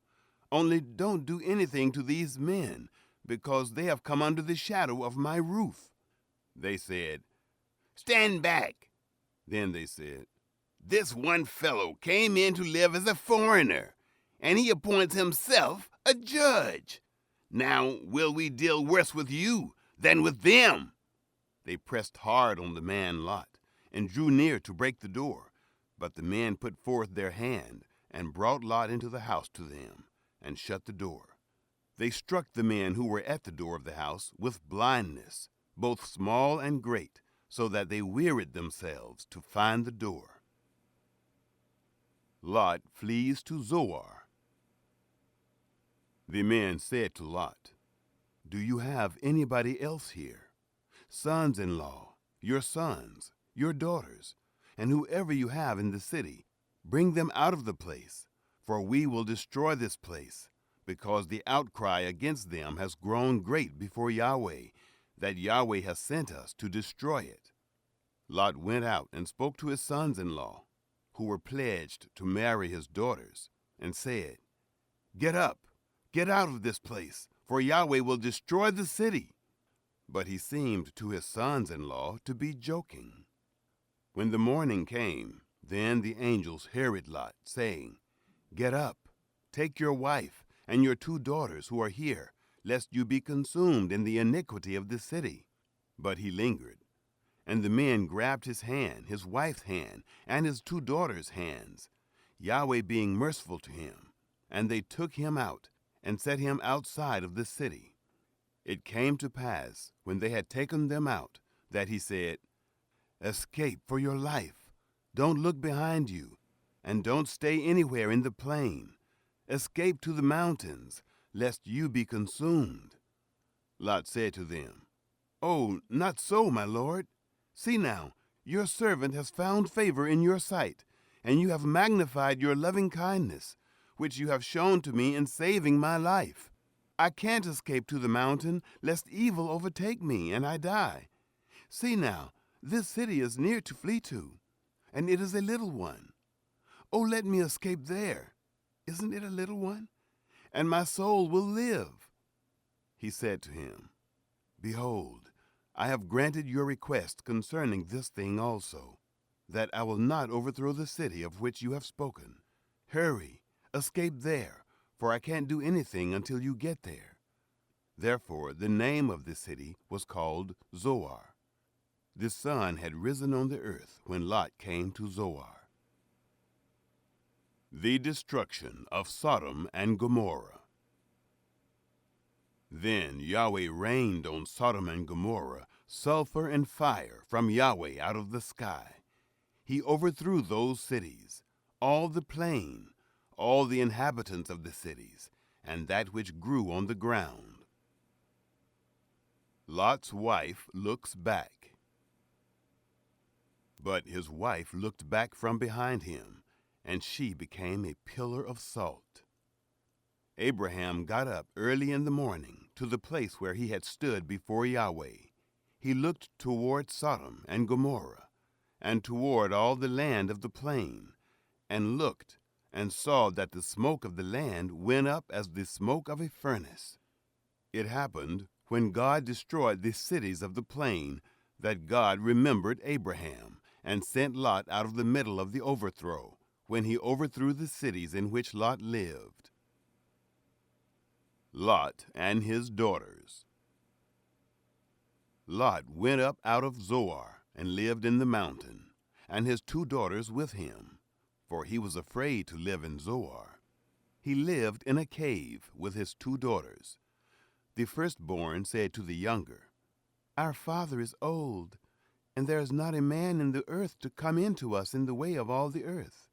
[SPEAKER 1] Only don't do anything to these men, because they have come under the shadow of my roof. They said, Stand back. Then they said, This one fellow came in to live as a foreigner, and he appoints himself a judge. Now will we deal worse with you than with them? They pressed hard on the man Lot, and drew near to break the door. But the men put forth their hand, and brought Lot into the house to them, and shut the door. They struck the men who were at the door of the house with blindness, both small and great, so that they wearied themselves to find the door. Lot flees to Zoar. The men said to Lot, Do you have anybody else here? Sons-in-law, your sons, your daughters, and whoever you have in the city, bring them out of the place, for we will destroy this place, because the outcry against them has grown great before Yahweh, that Yahweh has sent us to destroy it. Lot went out and spoke to his sons-in-law, who were pledged to marry his daughters, and said, Get up, get out of this place, for Yahweh will destroy the city. But he seemed to his sons-in-law to be joking. When the morning came, then the angels harried Lot, saying, Get up, take your wife and your 2 daughters who are here, lest you be consumed in the iniquity of the city. But he lingered. And the men grabbed his hand, his wife's hand, and his 2 daughters' hands, Yahweh being merciful to him. And they took him out, and set him outside of the city. It came to pass, when they had taken them out, that he said, Escape for your life. Don't look behind you, and don't stay anywhere in the plain. Escape to the mountains, lest you be consumed. Lot said to them, Oh, not so, my lord. See now, your servant has found favor in your sight, and you have magnified your loving kindness, which you have shown to me in saving my life. I can't escape to the mountain, lest evil overtake me and I die. See now, this city is near to flee to, and it is a little one. Oh, let me escape there. isn't it a little one? And my soul will live." He said to him, "Behold, I have granted your request concerning this thing also, that I will not overthrow the city of which you have spoken. Hurry, escape there, for I can't do anything until you get there." Therefore the name of the city was called Zoar. The sun had risen on the earth when Lot came to Zoar. The destruction of Sodom and Gomorrah. Then Yahweh rained on Sodom and Gomorrah sulfur and fire from Yahweh out of the sky. He overthrew those cities, all the plain, all the inhabitants of the cities, and that which grew on the ground. Lot's wife looks back. But his wife looked back from behind him, and she became a pillar of salt. Abraham got up early in the morning to the place where he had stood before Yahweh. He looked toward Sodom and Gomorrah, and toward all the land of the plain, and looked and saw that the smoke of the land went up as the smoke of a furnace. It happened, when God destroyed the cities of the plain, that God remembered Abraham, and sent Lot out of the middle of the overthrow, when he overthrew the cities in which Lot lived. Lot and his daughters. Lot went up out of Zoar and lived in the mountain, and his 2 daughters with him, for he was afraid to live in Zoar. He lived in a cave with his 2 daughters. The firstborn said to the younger, "Our father is old, and there is not a man in the earth to come in to us in the way of all the earth.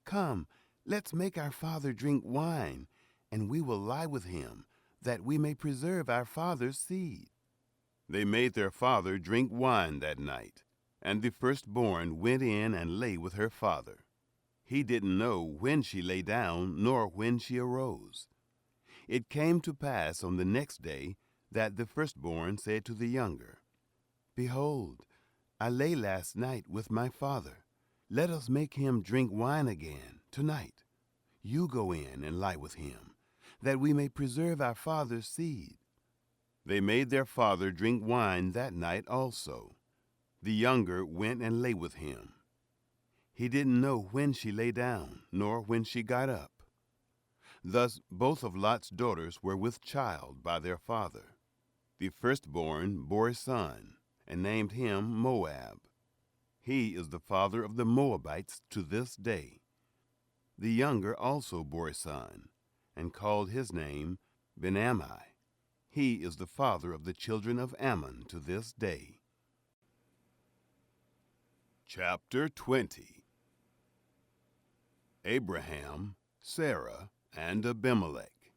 [SPEAKER 1] Come, let's make our father drink wine, and we will lie with him, that we may preserve our father's seed." They made their father drink wine that night, and the firstborn went in and lay with her father. He didn't know when she lay down nor when she arose. It came to pass on the next day that the firstborn said to the younger, "Behold, I lay last night with my father. Let us make him drink wine again tonight. You go in and lie with him, that we may preserve our father's seed." They made their father drink wine that night also. The younger went and lay with him. He didn't know when she lay down, nor when she got up. Thus both of Lot's daughters were with child by their father. The firstborn bore a son, and named him Moab. He is the father of the Moabites to this day. The younger also bore a son, and called his name Ben-Ammi. He is the father of the children of Ammon to this day. Chapter 20. Abraham, Sarah, and Abimelech.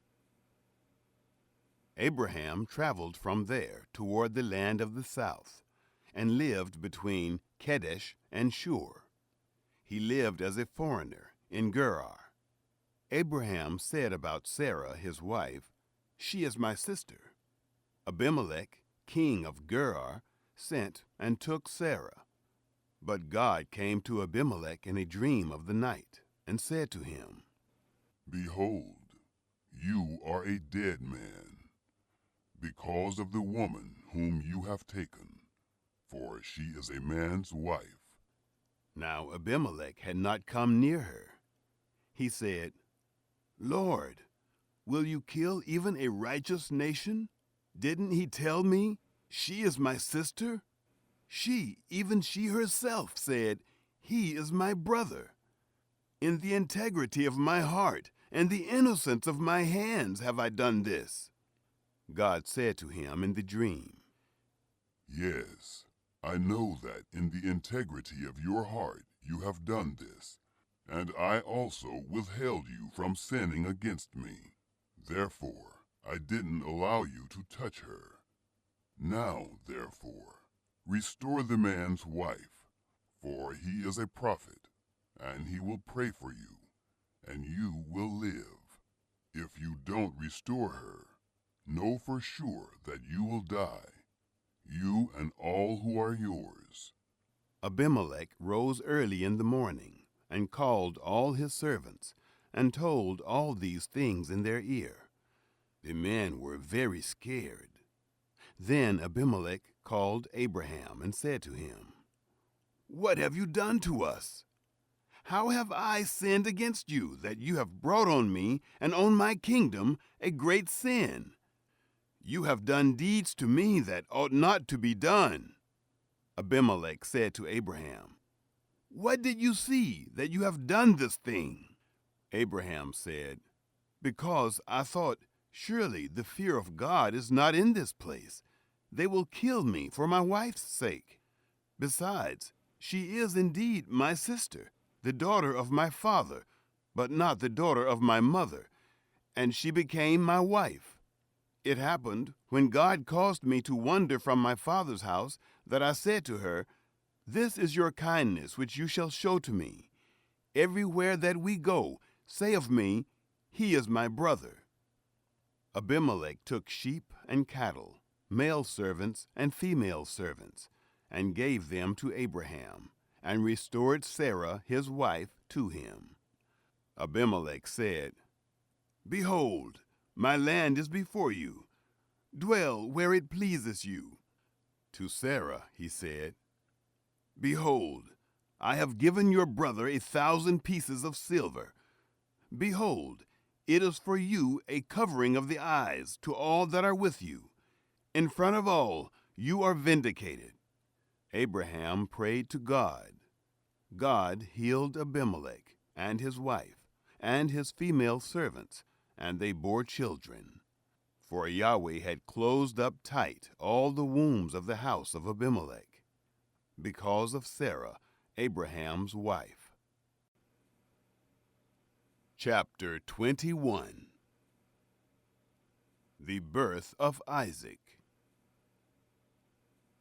[SPEAKER 1] Abraham traveled from there toward the land of the south, and lived between Kadesh and Shur. He lived as a foreigner in Gerar. Abraham said about Sarah his wife, "She is my sister." Abimelech, king of Gerar, sent and took Sarah. But God came to Abimelech in a dream of the night, and said to him,
[SPEAKER 2] "Behold, you are a dead man, because of the woman whom you have taken, for she is a man's wife."
[SPEAKER 1] Now Abimelech had not come near her. He said, "Lord, will you kill even a righteous nation? Didn't he tell me, 'She is my sister'? Even she herself said, 'He is my brother.' In the integrity of my heart and the innocence of my hands have I done this." God said to him in the dream,
[SPEAKER 2] "Yes, I know that in the integrity of your heart you have done this, and I also withheld you from sinning against me. Therefore, I didn't allow you to touch her. Now, therefore, restore the man's wife, for he is a prophet, and he will pray for you, and you will live. If you don't restore her, know for sure that you will die, you and all who are yours."
[SPEAKER 1] Abimelech rose early in the morning, and called all his servants, and told all these things in their ear. The men were very scared. Then Abimelech called Abraham and said to him, "What have you done to us? How have I sinned against you, that you have brought on me and on my kingdom a great sin? You have done deeds to me that ought not to be done." Abimelech said to Abraham, "What did you see that you have done this thing?" Abraham said, "Because I thought, surely the fear of God is not in this place. They will kill me for my wife's sake. Besides, she is indeed my sister, the daughter of my father, but not the daughter of my mother, and she became my wife. It happened, when God caused me to wander from my father's house, that I said to her, 'This is your kindness which you shall show to me. Everywhere that we go, say of me, He is my brother.'" Abimelech took sheep and cattle, male servants and female servants, and gave them to Abraham, and restored Sarah his wife to him. Abimelech said, "Behold, my land is before you. Dwell where it pleases you." To Sarah he said, "Behold, I have given your brother 1,000 pieces of silver. Behold, it is for you a covering of the eyes to all that are with you. In front of all, you are vindicated." Abraham prayed to God. God healed Abimelech and his wife and his female servants, and they bore children. For Yahweh had closed up tight all the wombs of the house of Abimelech, because of Sarah, Abraham's wife. Chapter 21. The birth of Isaac.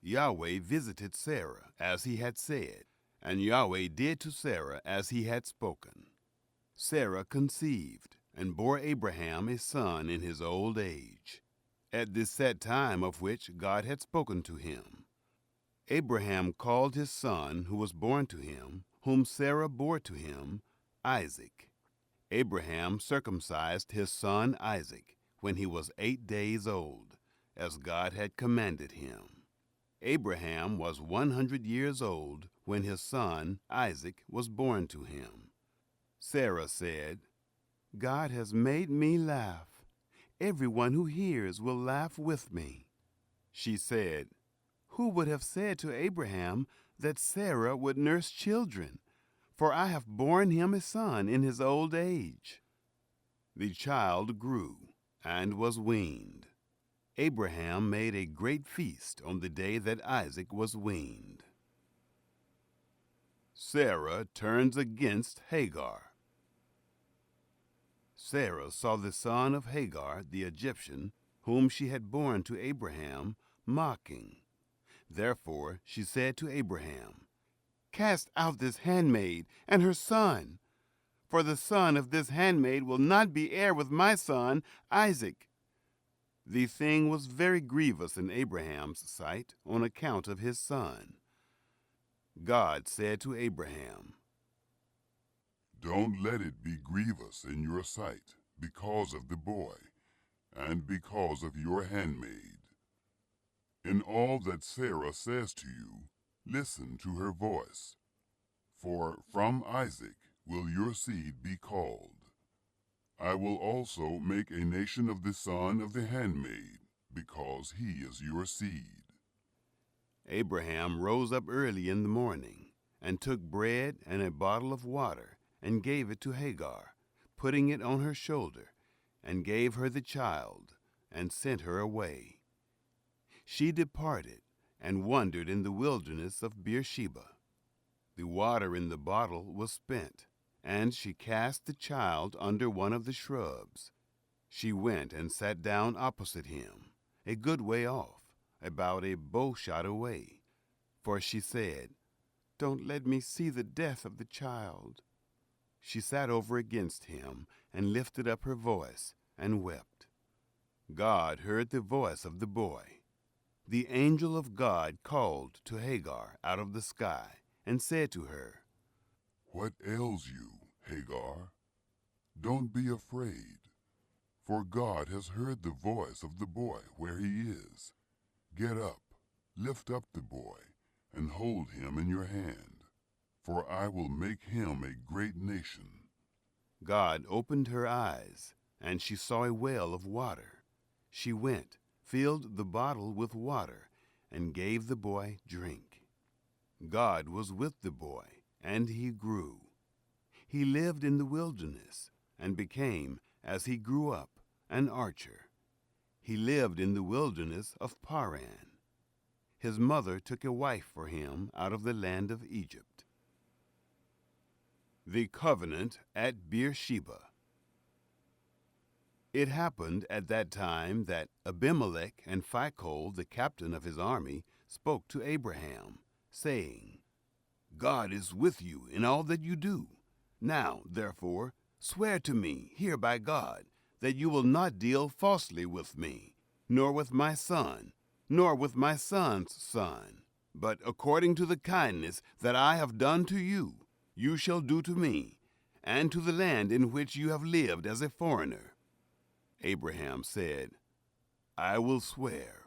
[SPEAKER 1] Yahweh visited Sarah as he had said, and Yahweh did to Sarah as he had spoken. Sarah conceived and bore Abraham a son in his old age, at the set time of which God had spoken to him. Abraham called his son who was born to him, whom Sarah bore to him, Isaac. Abraham circumcised his son Isaac when he was 8 days old, as God had commanded him. Abraham was 100 years old when his son Isaac was born to him. Sarah said, "God has made me laugh. Everyone who hears will laugh with me." She said, "Who would have said to Abraham that Sarah would nurse children? For I have borne him a son in his old age." The child grew and was weaned. Abraham made a great feast on the day that Isaac was weaned. Sarah turns against Hagar. Sarah saw the son of Hagar, the Egyptian, whom she had borne to Abraham, mocking. Therefore she said to Abraham, "Cast out this handmaid and her son, for the son of this handmaid will not be heir with my son Isaac." The thing was very grievous in Abraham's sight on account of his son. God said to Abraham,
[SPEAKER 2] "Don't let it be grievous in your sight because of the boy, and because of your handmaid. In all that Sarah says to you, listen to her voice. For from Isaac will your seed be called. I will also make a nation of the son of the handmaid, because he is your seed."
[SPEAKER 1] Abraham rose up early in the morning, and took bread and a bottle of water, and gave it to Hagar, putting it on her shoulder, and gave her the child, and sent her away. She departed, and wandered in the wilderness of Beersheba. The water in the bottle was spent, and she cast the child under one of the shrubs. She went and sat down opposite him, a good way off, about a bow-shot away. For she said, "Don't let me see the death of the child." She sat over against him, and lifted up her voice, and wept. God heard the voice of the boy. The angel of God called to Hagar out of the sky, and said to her,
[SPEAKER 2] "What ails you, Hagar? Don't be afraid, for God has heard the voice of the boy where he is. Get up, lift up the boy, and hold him in your hand, for I will make him a great nation."
[SPEAKER 1] God opened her eyes, and she saw a well of water. She went, filled the bottle with water, and gave the boy drink. God was with the boy, and he grew. He lived in the wilderness, and became, as he grew up, an archer. He lived in the wilderness of Paran. His mother took a wife for him out of the land of Egypt. The covenant at Beersheba. It happened at that time that Abimelech and Phicol, the captain of his army, spoke to Abraham, saying, "God is with you in all that you do. Now, therefore, swear to me here by God that you will not deal falsely with me, nor with my son, nor with my son's son, but according to the kindness that I have done to you, you shall do to me, and to the land in which you have lived as a foreigner." Abraham said, "I will swear."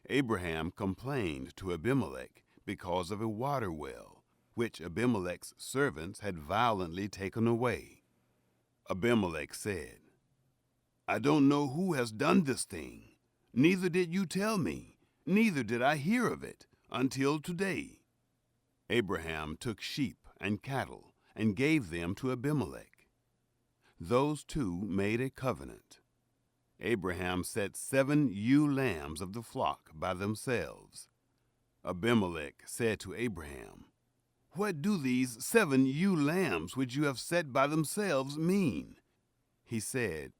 [SPEAKER 1] Abraham complained to Abimelech because of a water well, which Abimelech's servants had violently taken away. Abimelech said, "I don't know who has done this thing. Neither did you tell me, neither did I hear of it until today." Abraham took sheep and cattle and gave them to Abimelech. Those two made a covenant. Abraham set 7 ewe lambs of the flock by themselves. Abimelech said to Abraham, "What do these 7 ewe lambs which you have set by themselves mean?" He said,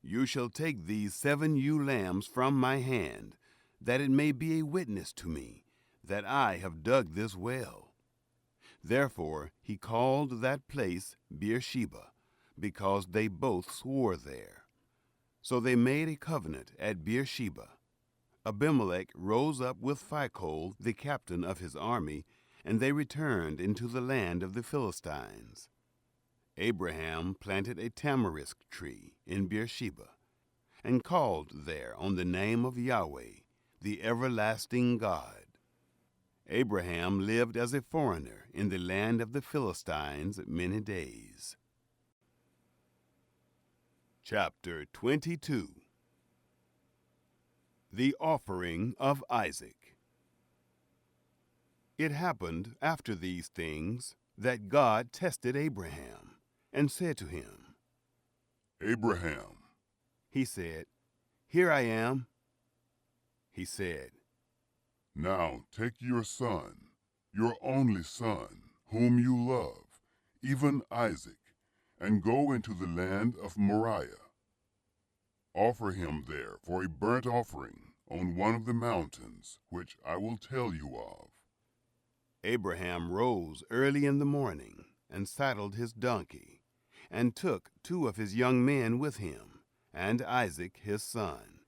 [SPEAKER 1] "You shall take these 7 ewe lambs from my hand, that it may be a witness to me that I have dug this well." Therefore he called that place Beersheba, because they both swore there. So they made a covenant at Beersheba. Abimelech rose up with Phicol, the captain of his army, and they returned into the land of the Philistines. Abraham planted a tamarisk tree in Beersheba, and called there on the name of Yahweh, the everlasting God. Abraham lived as a foreigner in the land of the Philistines many days. Chapter 22. The offering of Isaac. It happened after these things that God tested Abraham and said to him,
[SPEAKER 2] "Abraham."
[SPEAKER 1] He said, "Here I am." He said,
[SPEAKER 2] "Now take your son, your only son, whom you love, even Isaac, and go into the land of Moriah. Offer him there for a burnt offering on one of the mountains which I will tell you of."
[SPEAKER 1] Abraham rose early in the morning and saddled his donkey, and took 2 of his young men with him, and Isaac his son.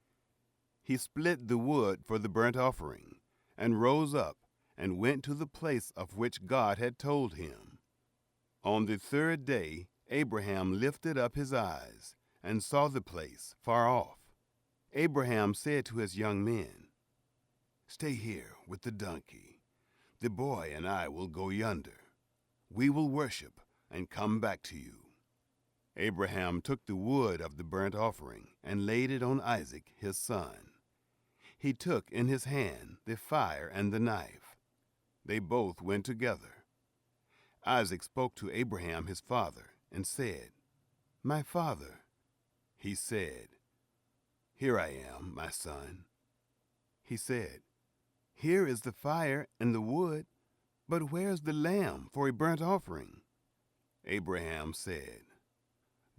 [SPEAKER 1] He split the wood for the burnt offering, and rose up and went to the place of which God had told him. On the 3rd day Abraham lifted up his eyes and saw the place far off. Abraham said to his young men, "Stay here with the donkey. The boy and I will go yonder. We will worship and come back to you." Abraham took the wood of the burnt offering and laid it on Isaac his son. He took in his hand the fire and the knife. They both went together. Isaac spoke to Abraham his father and said, "My father." He said, "Here I am, my son." He said, "Here is the fire and the wood, but where's the lamb for a burnt offering?" Abraham said,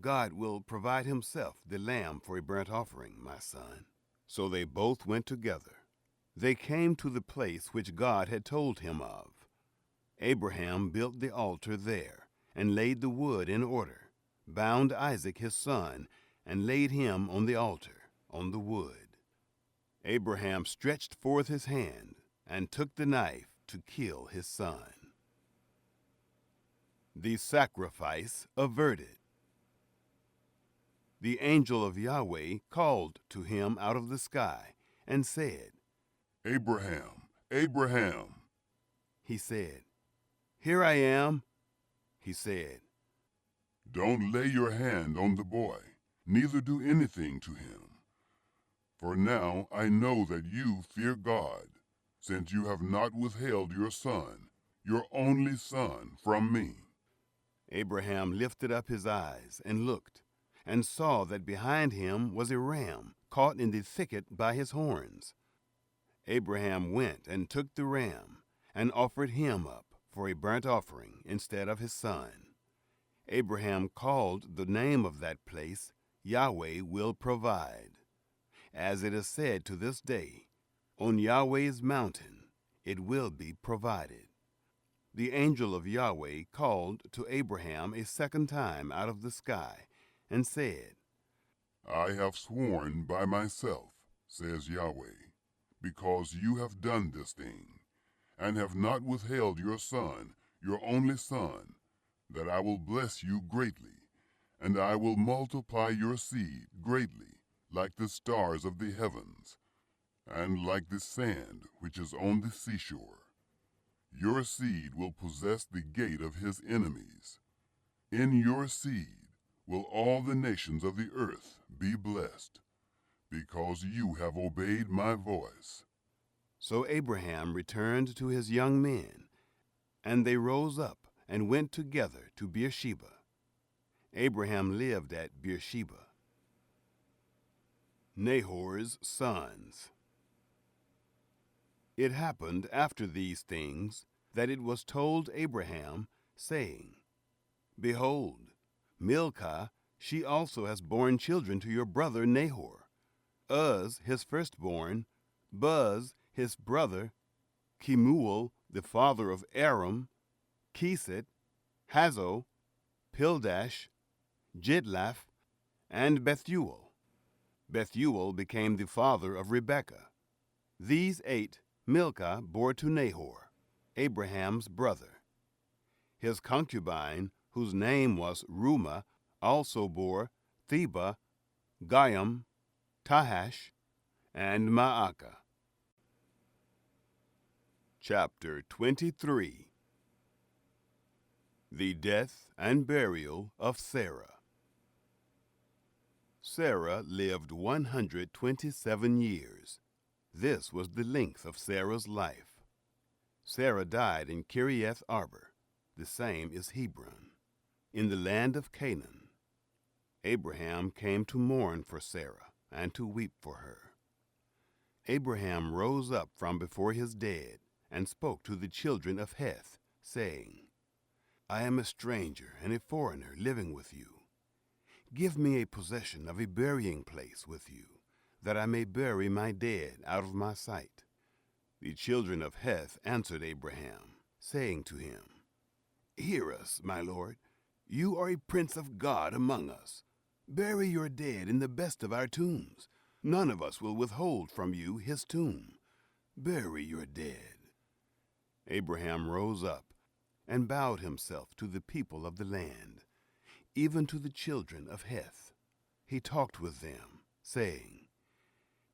[SPEAKER 1] "God will provide himself the lamb for a burnt offering, my son." So they both went together. They came to the place which God had told him of. Abraham built the altar there, and laid the wood in order, bound Isaac his son, and laid him on the altar, on the wood. Abraham stretched forth his hand, and took the knife to kill his son. The sacrifice averted. The angel of Yahweh called to him out of the sky and said,
[SPEAKER 2] Abraham, Abraham.
[SPEAKER 1] He said, Here I am. He said,
[SPEAKER 2] Don't lay your hand on the boy, neither do anything to him. For now I know that you fear God, since you have not withheld your son, your only son, from me.
[SPEAKER 1] Abraham lifted up his eyes and looked, and saw that behind him was a ram caught in the thicket by his horns. Abraham went and took the ram and offered him up for a burnt offering instead of his son. Abraham called the name of that place, Yahweh will provide. As it is said to this day, on Yahweh's mountain it will be provided. The angel of Yahweh called to Abraham a second time out of the sky and said,
[SPEAKER 2] I have sworn by myself, says Yahweh, because you have done this thing, and have not withheld your son, your only son, that I will bless you greatly, and I will multiply your seed greatly, like the stars of the heavens, and like the sand which is on the seashore. Your seed will possess the gate of his enemies. In your seed will all the nations of the earth be blessed, because you have obeyed my voice.
[SPEAKER 1] So Abraham returned to his young men, and they rose up and went together to Beersheba. Abraham lived at Beersheba. Nahor's sons. It happened after these things that it was told Abraham, saying, Behold, Milcah, she also has borne children to your brother Nahor. Uz, his firstborn, Buz, his brother, Kemuel, the father of Aram, Keset, Hazo, Pildash, Jidlaph, and Bethuel. Bethuel became the father of Rebekah. These 8 Milcah bore to Nahor, Abraham's brother. His concubine, whose name was Reumah, also bore Theba, Gayam, Tahash, and Maacah. Chapter 23. The death and burial of Sarah. Sarah lived 127 years. This was the length of Sarah's life. Sarah died in Kiriath Arba, the same is Hebron, in the land of Canaan. Abraham came to mourn for Sarah and to weep for her. Abraham rose up from before his dead and spoke to the children of Heth, saying, I am a stranger and a foreigner living with you. Give me a possession of a burying place with you, that I may bury my dead out of my sight. The children of Heth answered Abraham, saying to him, Hear us, my lord. You are a prince of God among us. Bury your dead in the best of our tombs. None of us will withhold from you his tomb. Bury your dead. Abraham rose up and bowed himself to the people of the land, even to the children of Heth. He talked with them, saying,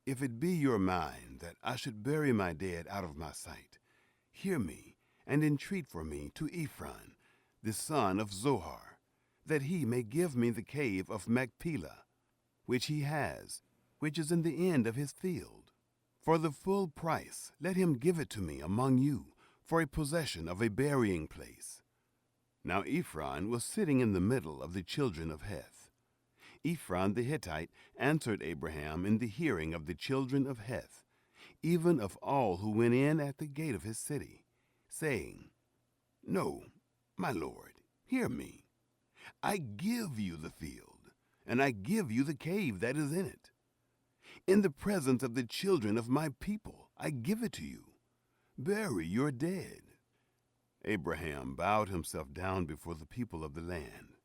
[SPEAKER 1] If it be your mind that I should bury my dead out of my sight, hear me, and entreat for me to Ephron, the son of Zohar, that he may give me the cave of Machpelah, which he has, which is in the end of his field. For the full price let him give it to me among you, for a possession of a burying place. Now Ephron was sitting in the middle of the children of Heth. Ephron the Hittite answered Abraham in the hearing of the children of Heth, even of all who went in at the gate of his city, saying, No, my lord, hear me. I give you the field, and I give you the cave that is in it. In the presence of the children of my people I give it to you. Bury your dead. Abraham bowed himself down before the people of the land.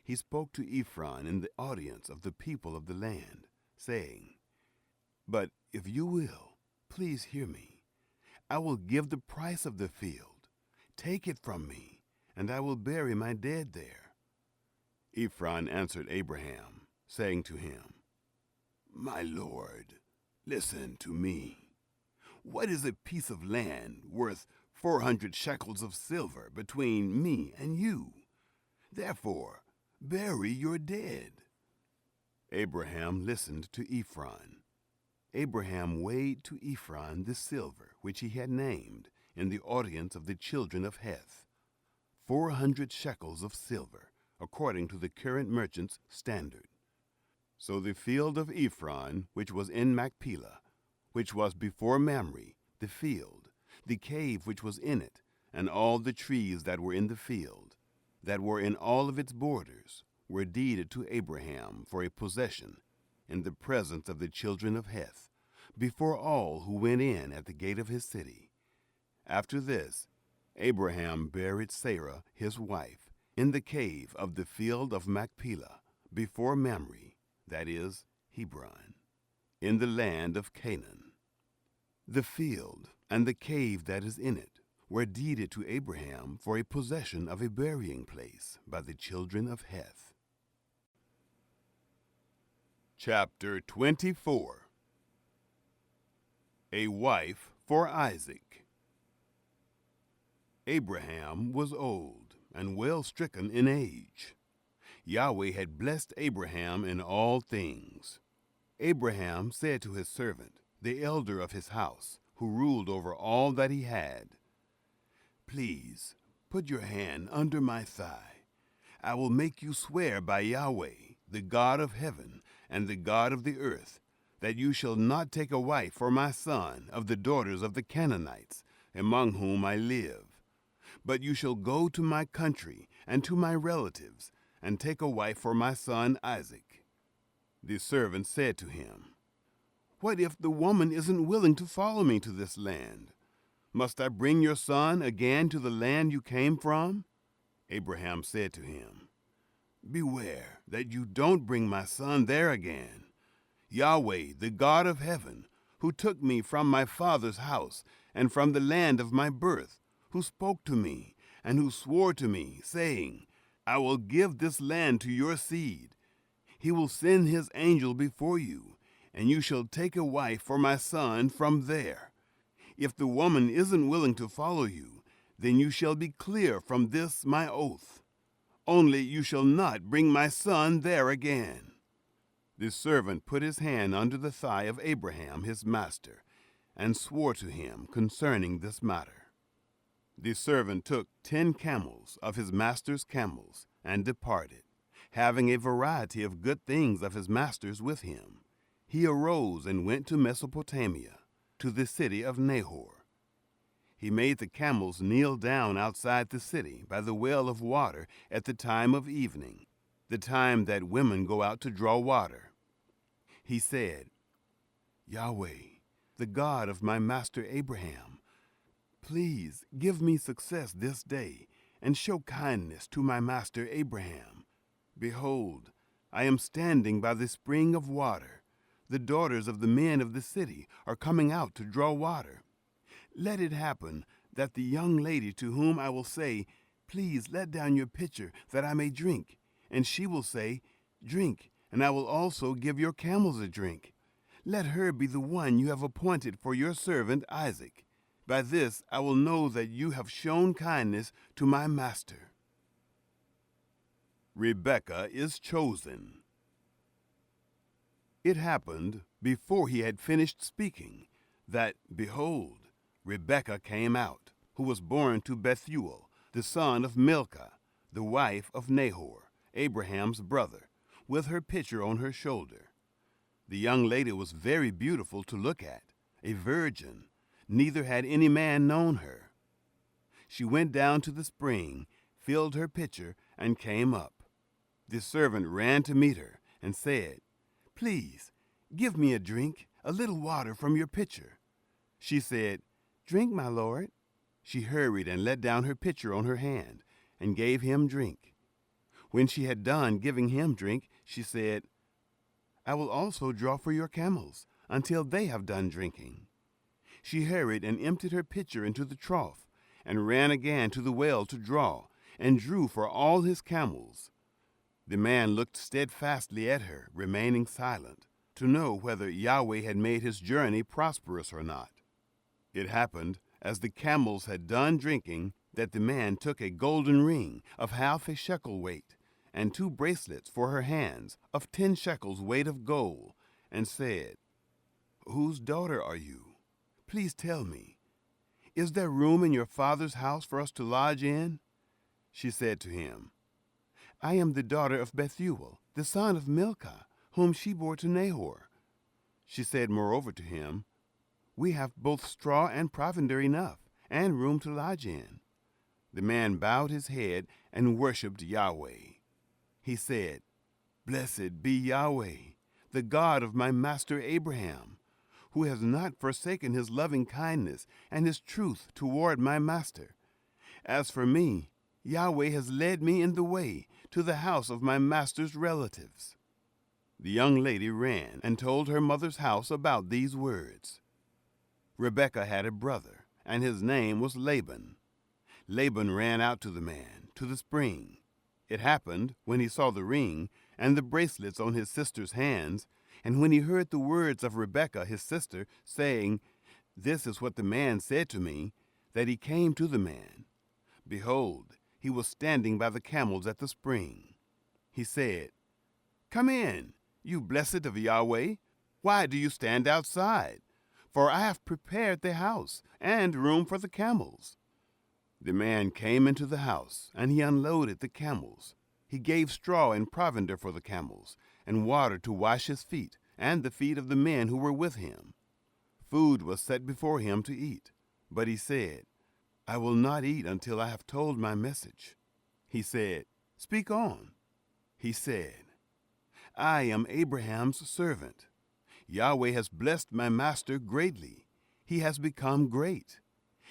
[SPEAKER 1] He spoke to Ephron in the audience of the people of the land, saying, But if you will, please hear me. I will give the price of the field. Take it from me, and I will bury my dead there. Ephron answered Abraham, saying to him, "My lord, listen to me. What is a piece of land worth 400 shekels of silver between me and you? Therefore, bury your dead." Abraham listened to Ephron. Abraham weighed to Ephron the silver which he had named in the audience of the children of Heth, 400 shekels of silver, according to the current merchant's standard. So the field of Ephron, which was in Machpelah, which was before Mamre, the field, the cave which was in it, and all the trees that were in the field, that were in all of its borders, were deeded to Abraham for a possession in the presence of the children of Heth, before all who went in at the gate of his city. After this, Abraham buried Sarah, his wife, in the cave of the field of Machpelah, before Mamre, that is, Hebron, in the land of Canaan. The field and the cave that is in it were deeded to Abraham for a possession of a burying place by the children of Heth. Chapter 24. A wife for Isaac. Abraham was old and well stricken in age. Yahweh had blessed Abraham in all things. Abraham said to his servant, the elder of his house, who ruled over all that he had, "Please, put your hand under my thigh. I will make you swear by Yahweh, the God of heaven and the God of the earth, that you shall not take a wife for my son of the daughters of the Canaanites, among whom I live. But you shall go to my country and to my relatives, and take a wife for my son Isaac." The servant said to him, "What if the woman isn't willing to follow me to this land? Must I bring your son again to the land you came from?" Abraham said to him, "Beware that you don't bring my son there again. Yahweh, the God of heaven, who took me from my father's house and from the land of my birth, who spoke to me and who swore to me, saying, 'I will give this land to your seed.' He will send his angel before you, and you shall take a wife for my son from there. If the woman isn't willing to follow you, then you shall be clear from this my oath. Only you shall not bring my son there again." The servant put his hand under the thigh of Abraham his master, and swore to him concerning this matter. The servant took 10 camels of his master's camels, and departed, having a variety of good things of his master's with him. He arose and went to Mesopotamia, to the city of Nahor. He made the camels kneel down outside the city by the well of water at the time of evening, the time that women go out to draw water. He said, "Yahweh, the God of my master Abraham, please give me success this day, and show kindness to my master Abraham. Behold, I am standing by the spring of water. The daughters of the men of the city are coming out to draw water. Let it happen that the young lady to whom I will say, 'Please let down your pitcher that I may drink,' and she will say, 'Drink, and I will also give your camels a drink,' let her be the one you have appointed for your servant Isaac. By this I will know that you have shown kindness to my master." Rebekah is chosen. It happened, before he had finished speaking, that, behold, Rebekah came out, who was born to Bethuel, the son of Milcah, the wife of Nahor, Abraham's brother, with her pitcher on her shoulder. The young lady was very beautiful to look at, a virgin, neither had any man known her. She went down to the spring, filled her pitcher, and came up. The servant ran to meet her and said, "Please, give me a drink, a little water from your pitcher." She said, "Drink, my lord." She hurried and let down her pitcher on her hand, and gave him drink. When she had done giving him drink, she said, "I will also draw for your camels, until they have done drinking." She hurried and emptied her pitcher into the trough, and ran again to the well to draw, and drew for all his camels. The man looked steadfastly at her, remaining silent, to know whether Yahweh had made his journey prosperous or not. It happened, as the camels had done drinking, that the man took a golden ring of half a shekel weight, and 2 bracelets for her hands of 10 shekels weight of gold, and said, "Whose daughter are you? Please tell me. Is there room in your father's house for us to lodge in?" She said to him, "I am the daughter of Bethuel, the son of Milcah, whom she bore to Nahor." She said moreover to him, "We have both straw and provender enough, and room to lodge in." The man bowed his head and worshipped Yahweh. He said, "Blessed be Yahweh, the God of my master Abraham, who has not forsaken his loving kindness and his truth toward my master. As for me, Yahweh has led me in the way to the house of my master's relatives." The young lady ran and told her mother's house about these words. Rebekah had a brother, and his name was Laban. Laban ran out to the man, to the spring. It happened, when he saw the ring and the bracelets on his sister's hands, and when he heard the words of Rebekah his sister, saying, "This is what the man said to me," that he came to the man. Behold, he was standing by the camels at the spring. He said, "Come in, you blessed of Yahweh. Why do you stand outside? For I have prepared the house and room for the camels." The man came into the house, and he unloaded the camels. He gave straw and provender for the camels, and water to wash his feet, and the feet of the men who were with him. Food was set before him to eat, but he said, "I will not eat until I have told my message." He said, "Speak on." He said, "I am Abraham's servant. Yahweh has blessed my master greatly. He has become great.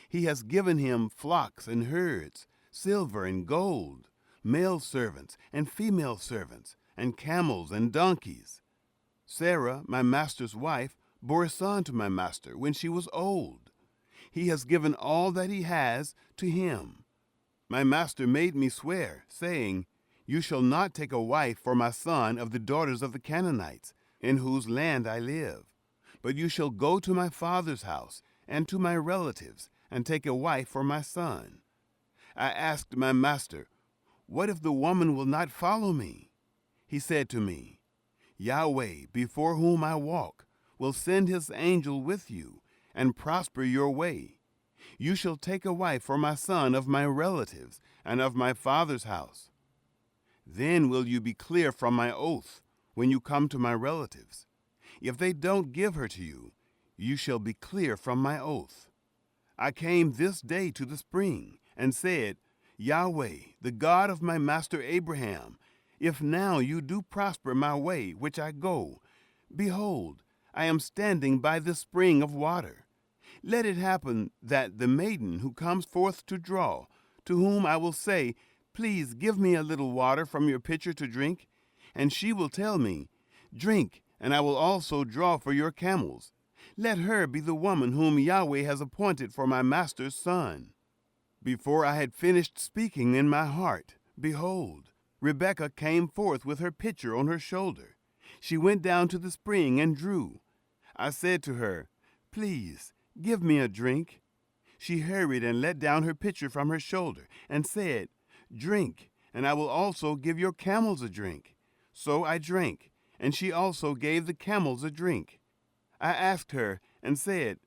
[SPEAKER 1] He has given him flocks and herds, silver and gold, male servants and female servants, and camels and donkeys. Sarah, my master's wife, bore a son to my master when she was old. He has given all that he has to him. My master made me swear, saying, 'You shall not take a wife for my son of the daughters of the Canaanites, in whose land I live, but you shall go to my father's house and to my relatives, and take a wife for my son.' I asked my master, 'What if the woman will not follow me?' He said to me, 'Yahweh, before whom I walk, will send his angel with you, and prosper your way. You shall take a wife for my son of my relatives and of my father's house. Then will you be clear from my oath when you come to my relatives. If they don't give her to you, you shall be clear from my oath. I came this day to the spring, and said, Yahweh, the God of my master Abraham, if now you do prosper my way which I go, behold, I am standing by this spring of water. Let it happen that the maiden who comes forth to draw, to whom I will say, Please give me a little water from your pitcher to drink, and she will tell me, Drink, and I will also draw for your camels. Let her be the woman whom Yahweh has appointed for my master's son." Before I had finished speaking in my heart, behold, Rebekah came forth with her pitcher on her shoulder. She went down to the spring and drew. I said to her, Please, give me a drink. She hurried and let down her pitcher from her shoulder and said, Drink, and I will also give your camels a drink. So I drank, and she also gave the camels a drink. I asked her and said,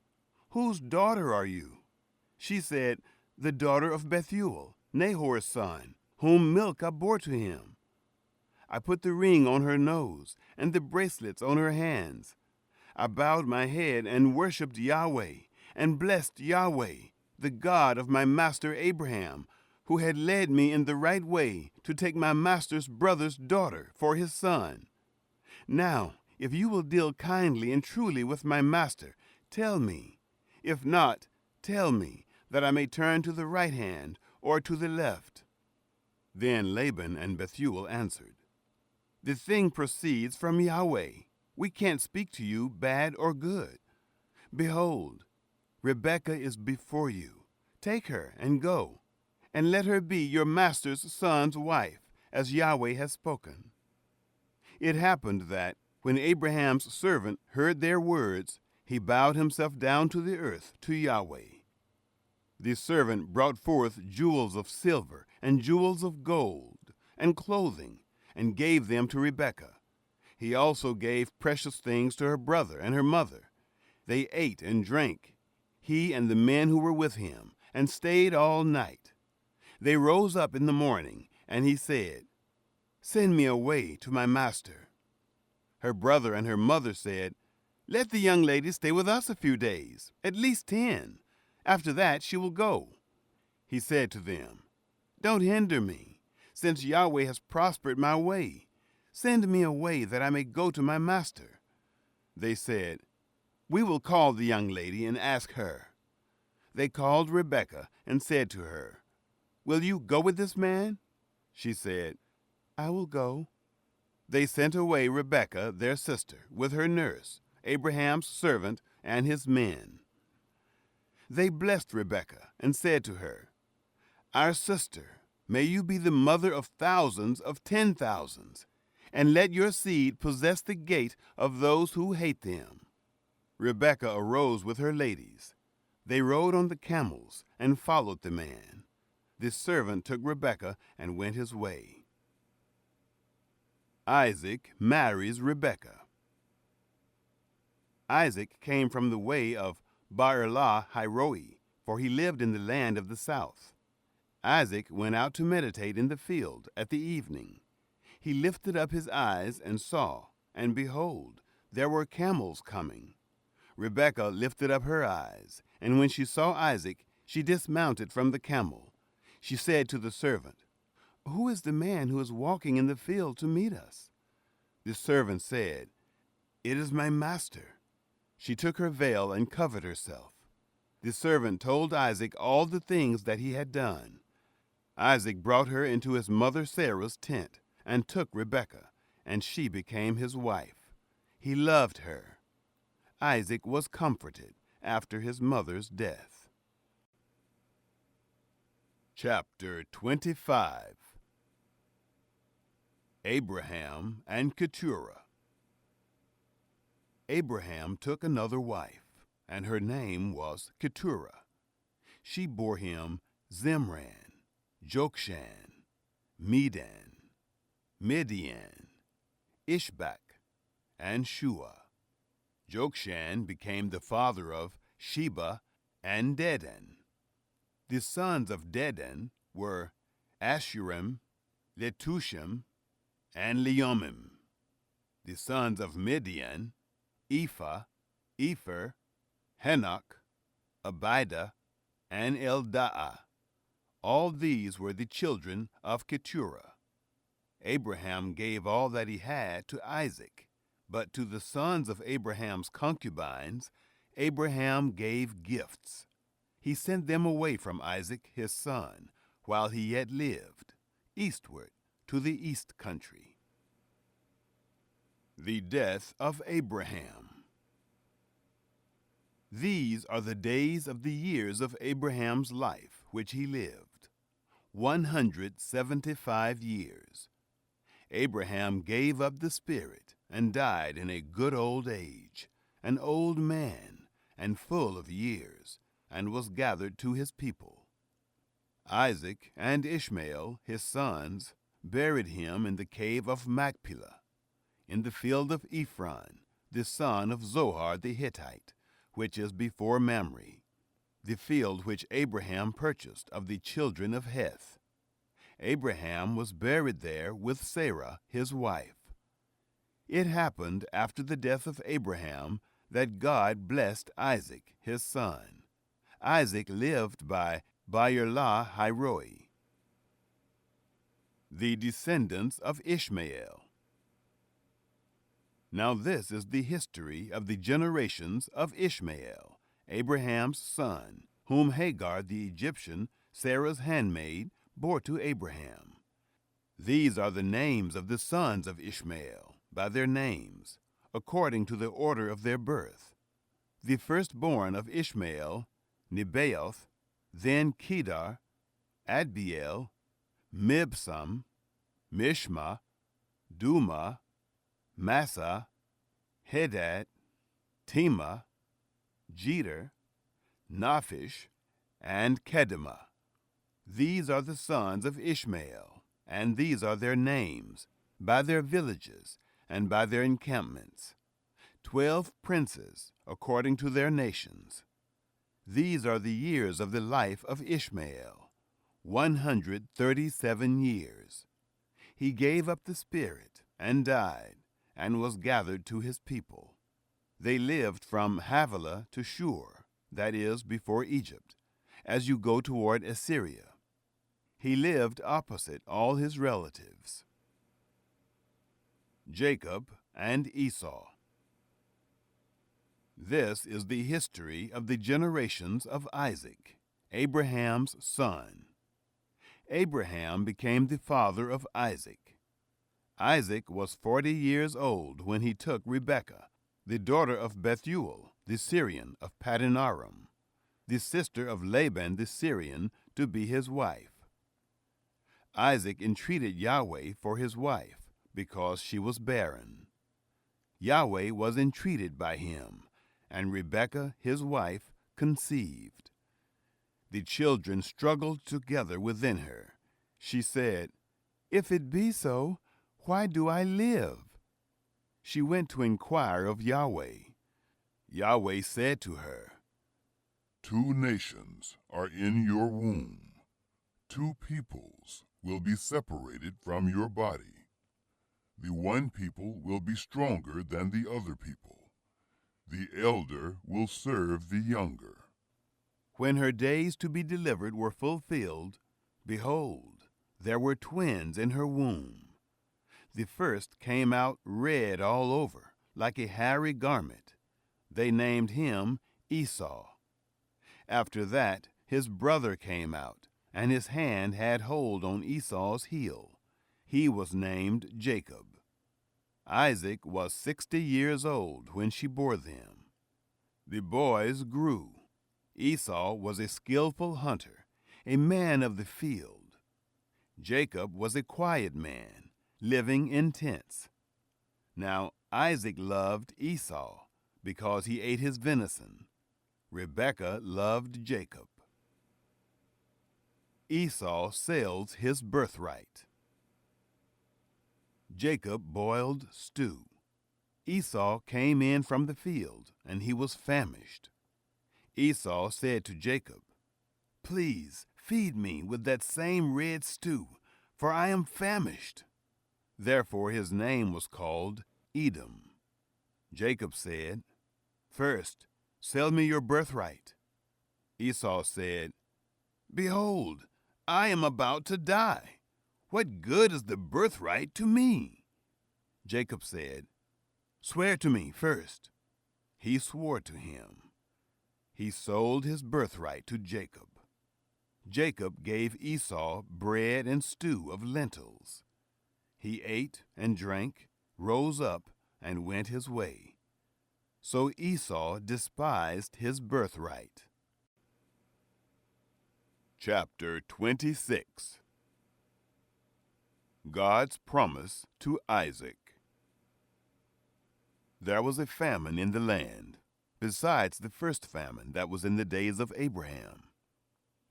[SPEAKER 1] Whose daughter are you? She said, The daughter of Bethuel, Nahor's son, whom Milcah bore to him. I put the ring on her nose and the bracelets on her hands. I bowed my head and worshipped Yahweh, and blessed Yahweh, the God of my master Abraham, who had led me in the right way to take my master's brother's daughter for his son. Now, if you will deal kindly and truly with my master, tell me. If not, tell me, that I may turn to the right hand or to the left." Then Laban and Bethuel answered, "The thing proceeds from Yahweh. We can't speak to you bad or good. Behold, Rebekah is before you. Take her and go, and let her be your master's son's wife, as Yahweh has spoken." It happened that, when Abraham's servant heard their words, he bowed himself down to the earth to Yahweh. The servant brought forth jewels of silver and jewels of gold and clothing, and gave them to Rebekah. He also gave precious things to her brother and her mother. They ate and drank, he and the men who were with him, and stayed all night. They rose up in the morning, and he said, "Send me away to my master." Her brother and her mother said, "Let the young lady stay with us a few days, at least 10. After that she will go." He said to them, "Don't hinder me, since Yahweh has prospered my way. Send me away that I may go to my master." They said, "We will call the young lady and ask her." They called Rebekah and said to her, "Will you go with this man?" She said, "I will go." They sent away Rebekah, their sister, with her nurse, Abraham's servant, and his men. They blessed Rebekah and said to her, "Our sister, may you be the mother of thousands of 10,000s, and let your seed possess the gate of those who hate them." Rebekah arose with her ladies. They rode on the camels and followed the man. The servant took Rebekah and went his way. Isaac marries Rebekah. Isaac came from the way of Baal-Hairoi, for he lived in the land of the south. Isaac went out to meditate in the field at the evening. He lifted up his eyes and saw, and behold, there were camels coming. Rebekah lifted up her eyes, and when she saw Isaac, she dismounted from the camel. She said to the servant, "Who is the man who is walking in the field to meet us?" The servant said, "It is my master." She took her veil and covered herself. The servant told Isaac all the things that he had done. Isaac brought her into his mother Sarah's tent and took Rebekah, and she became his wife. He loved her. Isaac was comforted after his mother's death. Chapter 25. Abraham and Keturah. Abraham took another wife, and her name was Keturah. She bore him Zimran, Jokshan, Medan, Midian, Ishbak, and Shua. Jokshan became the father of Sheba and Dedan. The sons of Dedan were Ashurim, Letushim, and Leomim. The sons of Midian, Ephah, Epher, Henoch, Abida, and Eldaah. All these were the children of Keturah. Abraham gave all that he had to Isaac, but to the sons of Abraham's concubines, Abraham gave gifts. He sent them away from Isaac his son, while he yet lived, eastward to the east country. The death of Abraham. These are the days of the years of Abraham's life, which he lived, 175 years. Abraham gave up the spirit and died in a good old age, an old man and full of years, and was gathered to his people. Isaac and Ishmael, his sons, buried him in the cave of Machpelah, in the field of Ephron, the son of Zohar the Hittite, which is before Mamre, the field which Abraham purchased of the children of Heth. Abraham was buried there with Sarah his wife. It happened after the death of Abraham that God blessed Isaac his son. Isaac lived by Baal-Hairoi. The descendants of Ishmael. Now this is the history of the generations of Ishmael, Abraham's son, whom Hagar the Egyptian, Sarah's handmaid, bore to Abraham. These are the names of the sons of Ishmael, by their names, according to the order of their birth. The firstborn of Ishmael, Nebaioth, then Kedar, Adbeel, Mibsam, Mishma, Duma, Massa, Hadad, Tema, Jeter, Naphish, and Kedemah. These are the sons of Ishmael, and these are their names, by their villages, and by their encampments. 12 princes, according to their nations. These are the years of the life of Ishmael, 137 years. He gave up the spirit, and died, and was gathered to his people. They lived from Havilah to Shur, that is, before Egypt, as you go toward Assyria. He lived opposite all his relatives. Jacob and Esau. This is the history of the generations of Isaac, Abraham's son. Abraham became the father of Isaac. Isaac was 40 years old when he took Rebekah, the daughter of Bethuel, the Syrian of Padanaram, the sister of Laban the Syrian, to be his wife. Isaac entreated Yahweh for his wife, because she was barren. Yahweh was entreated by him, and Rebekah, his wife, conceived. The children struggled together within her. She said, "If it be so, why do I live?" She went to inquire of Yahweh. Yahweh said to her,
[SPEAKER 2] "Two nations are in your womb. Two peoples will be separated from your body. The one people will be stronger than the other people. The elder will serve the younger."
[SPEAKER 1] When her days to be delivered were fulfilled, behold, there were twins in her womb. The first came out red all over, like a hairy garment. They named him Esau. After that, his brother came out, and his hand had hold on Esau's heel. He was named Jacob. Isaac was 60 years old when she bore them. The boys grew. Esau was a skillful hunter, a man of the field. Jacob was a quiet man, living in tents. Now Isaac loved Esau, because he ate his venison. Rebekah loved Jacob. Esau sells his birthright. Jacob boiled stew. Esau came in from the field, and he was famished. Esau said to Jacob, "Please feed me with that same red stew, for I am famished." Therefore his name was called Edom. Jacob said, "First, sell me your birthright." Esau said, "Behold, I am about to die. What good is the birthright to me?" Jacob said, "Swear to me first." He swore to him. He sold his birthright to Jacob. Jacob gave Esau bread and stew of lentils. He ate and drank, rose up, and went his way. So Esau despised his birthright. Chapter 26. God's promise to Isaac. There was a famine in the land, besides the first famine that was in the days of Abraham.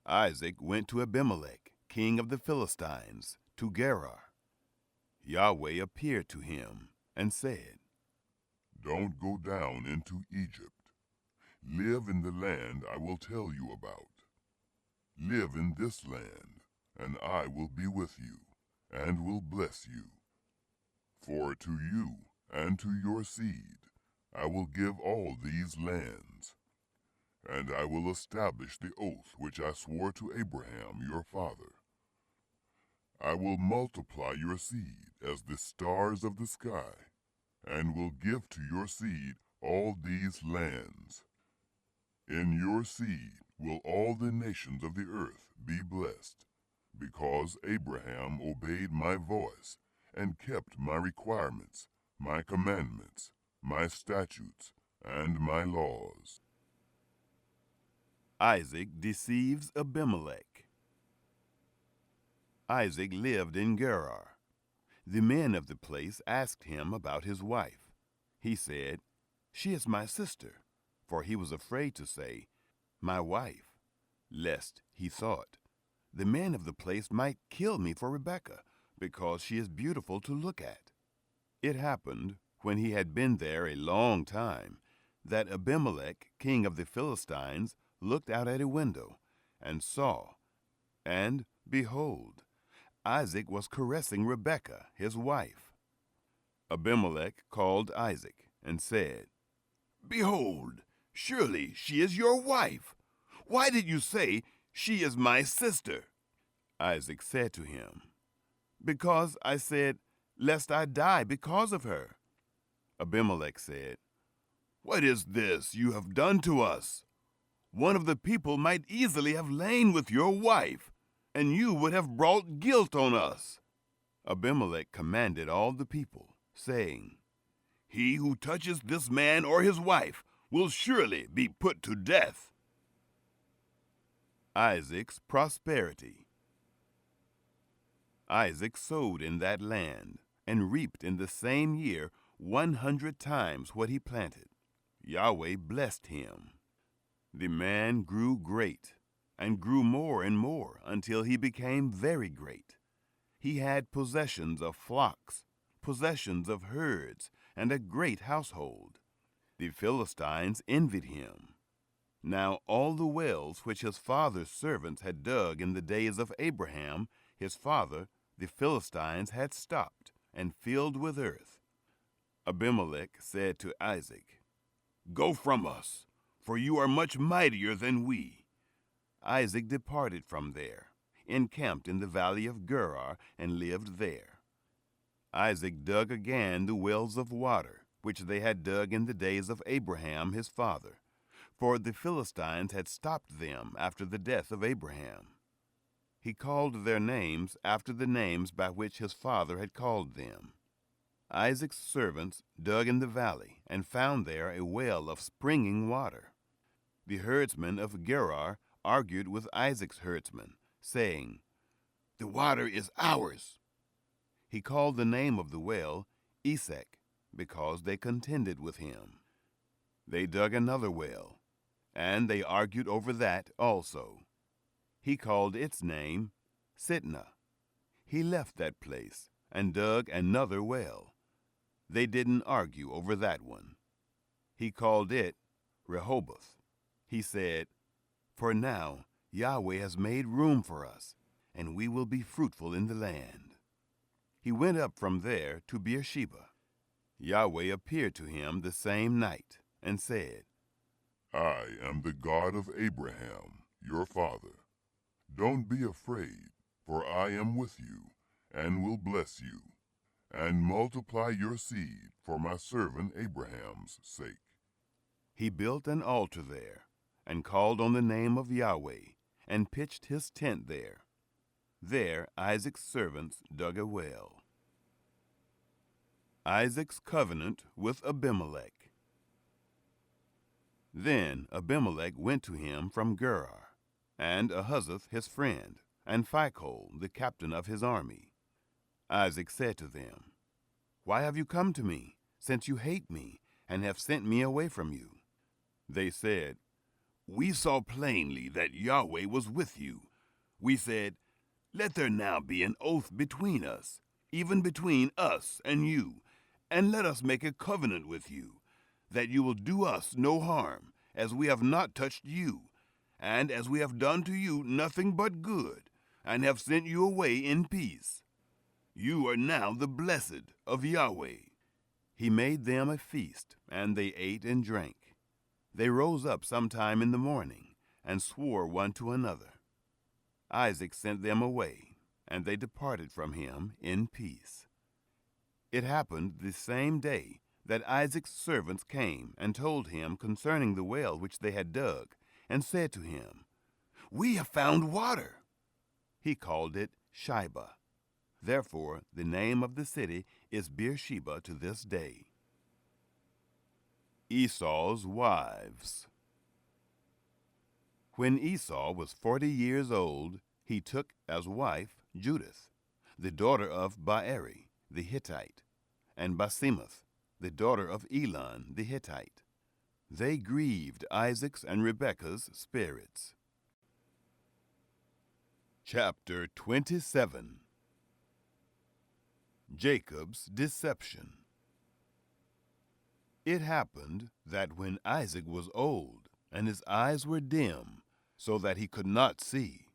[SPEAKER 1] Isaac went to Abimelech, king of the Philistines, to Gerar. Yahweh appeared to him and said,
[SPEAKER 2] "Don't go down into Egypt. Live in the land I will tell you about. Live in this land, and I will be with you, and will bless you. For to you and to your seed I will give all these lands, and I will establish the oath which I swore to Abraham your father. I will multiply your seed as the stars of the sky, and will give to your seed all these lands. In your seed will all the nations of the earth be blessed, because Abraham obeyed my voice and kept my requirements, my commandments, my statutes, and my laws."
[SPEAKER 1] Isaac deceives Abimelech. Isaac lived in Gerar. The men of the place asked him about his wife. He said, "She is my sister," for he was afraid to say, "My wife," lest, he thought, the men of the place might kill me for Rebekah, because she is beautiful to look at. It happened, when he had been there a long time, that Abimelech, king of the Philistines, looked out at a window, and saw, and, behold, Isaac was caressing Rebekah, his wife. Abimelech called Isaac, and said, "Behold, surely she is your wife. Why did you say, 'She is my sister'?" Isaac said to him, "Because I said, 'Lest I die because of her.'" Abimelech said, "What is this you have done to us? One of the people might easily have lain with your wife, and you would have brought guilt on us." Abimelech commanded all the people, saying, "He who touches this man or his wife will surely be put to death." Isaac's prosperity. Isaac sowed in that land, and reaped in the same year 100 times what he planted. Yahweh blessed him. The man grew great, and grew more and more, until he became very great. He had possessions of flocks, possessions of herds, and a great household. The Philistines envied him. Now all the wells which his father's servants had dug in the days of Abraham, his father, the Philistines had stopped, and filled with earth. Abimelech said to Isaac, "Go from us, for you are much mightier than we." Isaac departed from there, encamped in the valley of Gerar, and lived there. Isaac dug again the wells of water, which they had dug in the days of Abraham his father, for the Philistines had stopped them after the death of Abraham. He called their names after the names by which his father had called them. Isaac's servants dug in the valley, and found there a well of springing water. The herdsmen of Gerar argued with Isaac's herdsmen, saying, "The water is ours." He called the name of the well Esek, because they contended with him. They dug another well, and they argued over that also. He called its name Sitnah. He left that place and dug another well. They didn't argue over that one. He called it Rehoboth. He said, "For now Yahweh has made room for us, and we will be fruitful in the land." He went up from there to Beersheba. Yahweh appeared to him the same night, and said,
[SPEAKER 2] I am the God of Abraham, your father. Don't be afraid, for I am with you, and will bless you, and multiply your seed for my servant Abraham's sake.
[SPEAKER 1] He built an altar there, and called on the name of Yahweh, and pitched his tent there. There Isaac's servants dug a well. Isaac's covenant with Abimelech. Then Abimelech went to him from Gerar, and Ahuzzath his friend, and Phicol the captain of his army. Isaac said to them, "Why have you come to me, since you hate me, and have sent me away from you?" They said, "We saw plainly that Yahweh was with you. We said, 'Let there now be an oath between us, even between us and you, and let us make a covenant with you, that you will do us no harm, as we have not touched you, and as we have done to you nothing but good, and have sent you away in peace. You are now the blessed of Yahweh.'" He made them a feast, and they ate and drank. They rose up sometime in the morning, and swore one to another. Isaac sent them away, and they departed from him in peace. It happened the same day that Isaac's servants came and told him concerning the well which they had dug, and said to him, "We have found water." He called it Shibah. Therefore the name of the city is Beersheba to this day. Esau's wives. When Esau was 40 years old, he took as wife Judith, the daughter of Baeri, the Hittite, and Basemath, the daughter of Elon the Hittite. They grieved Isaac's and Rebekah's spirits. Chapter 27. Jacob's Deception. It happened that when Isaac was old, and his eyes were dim, so that he could not see,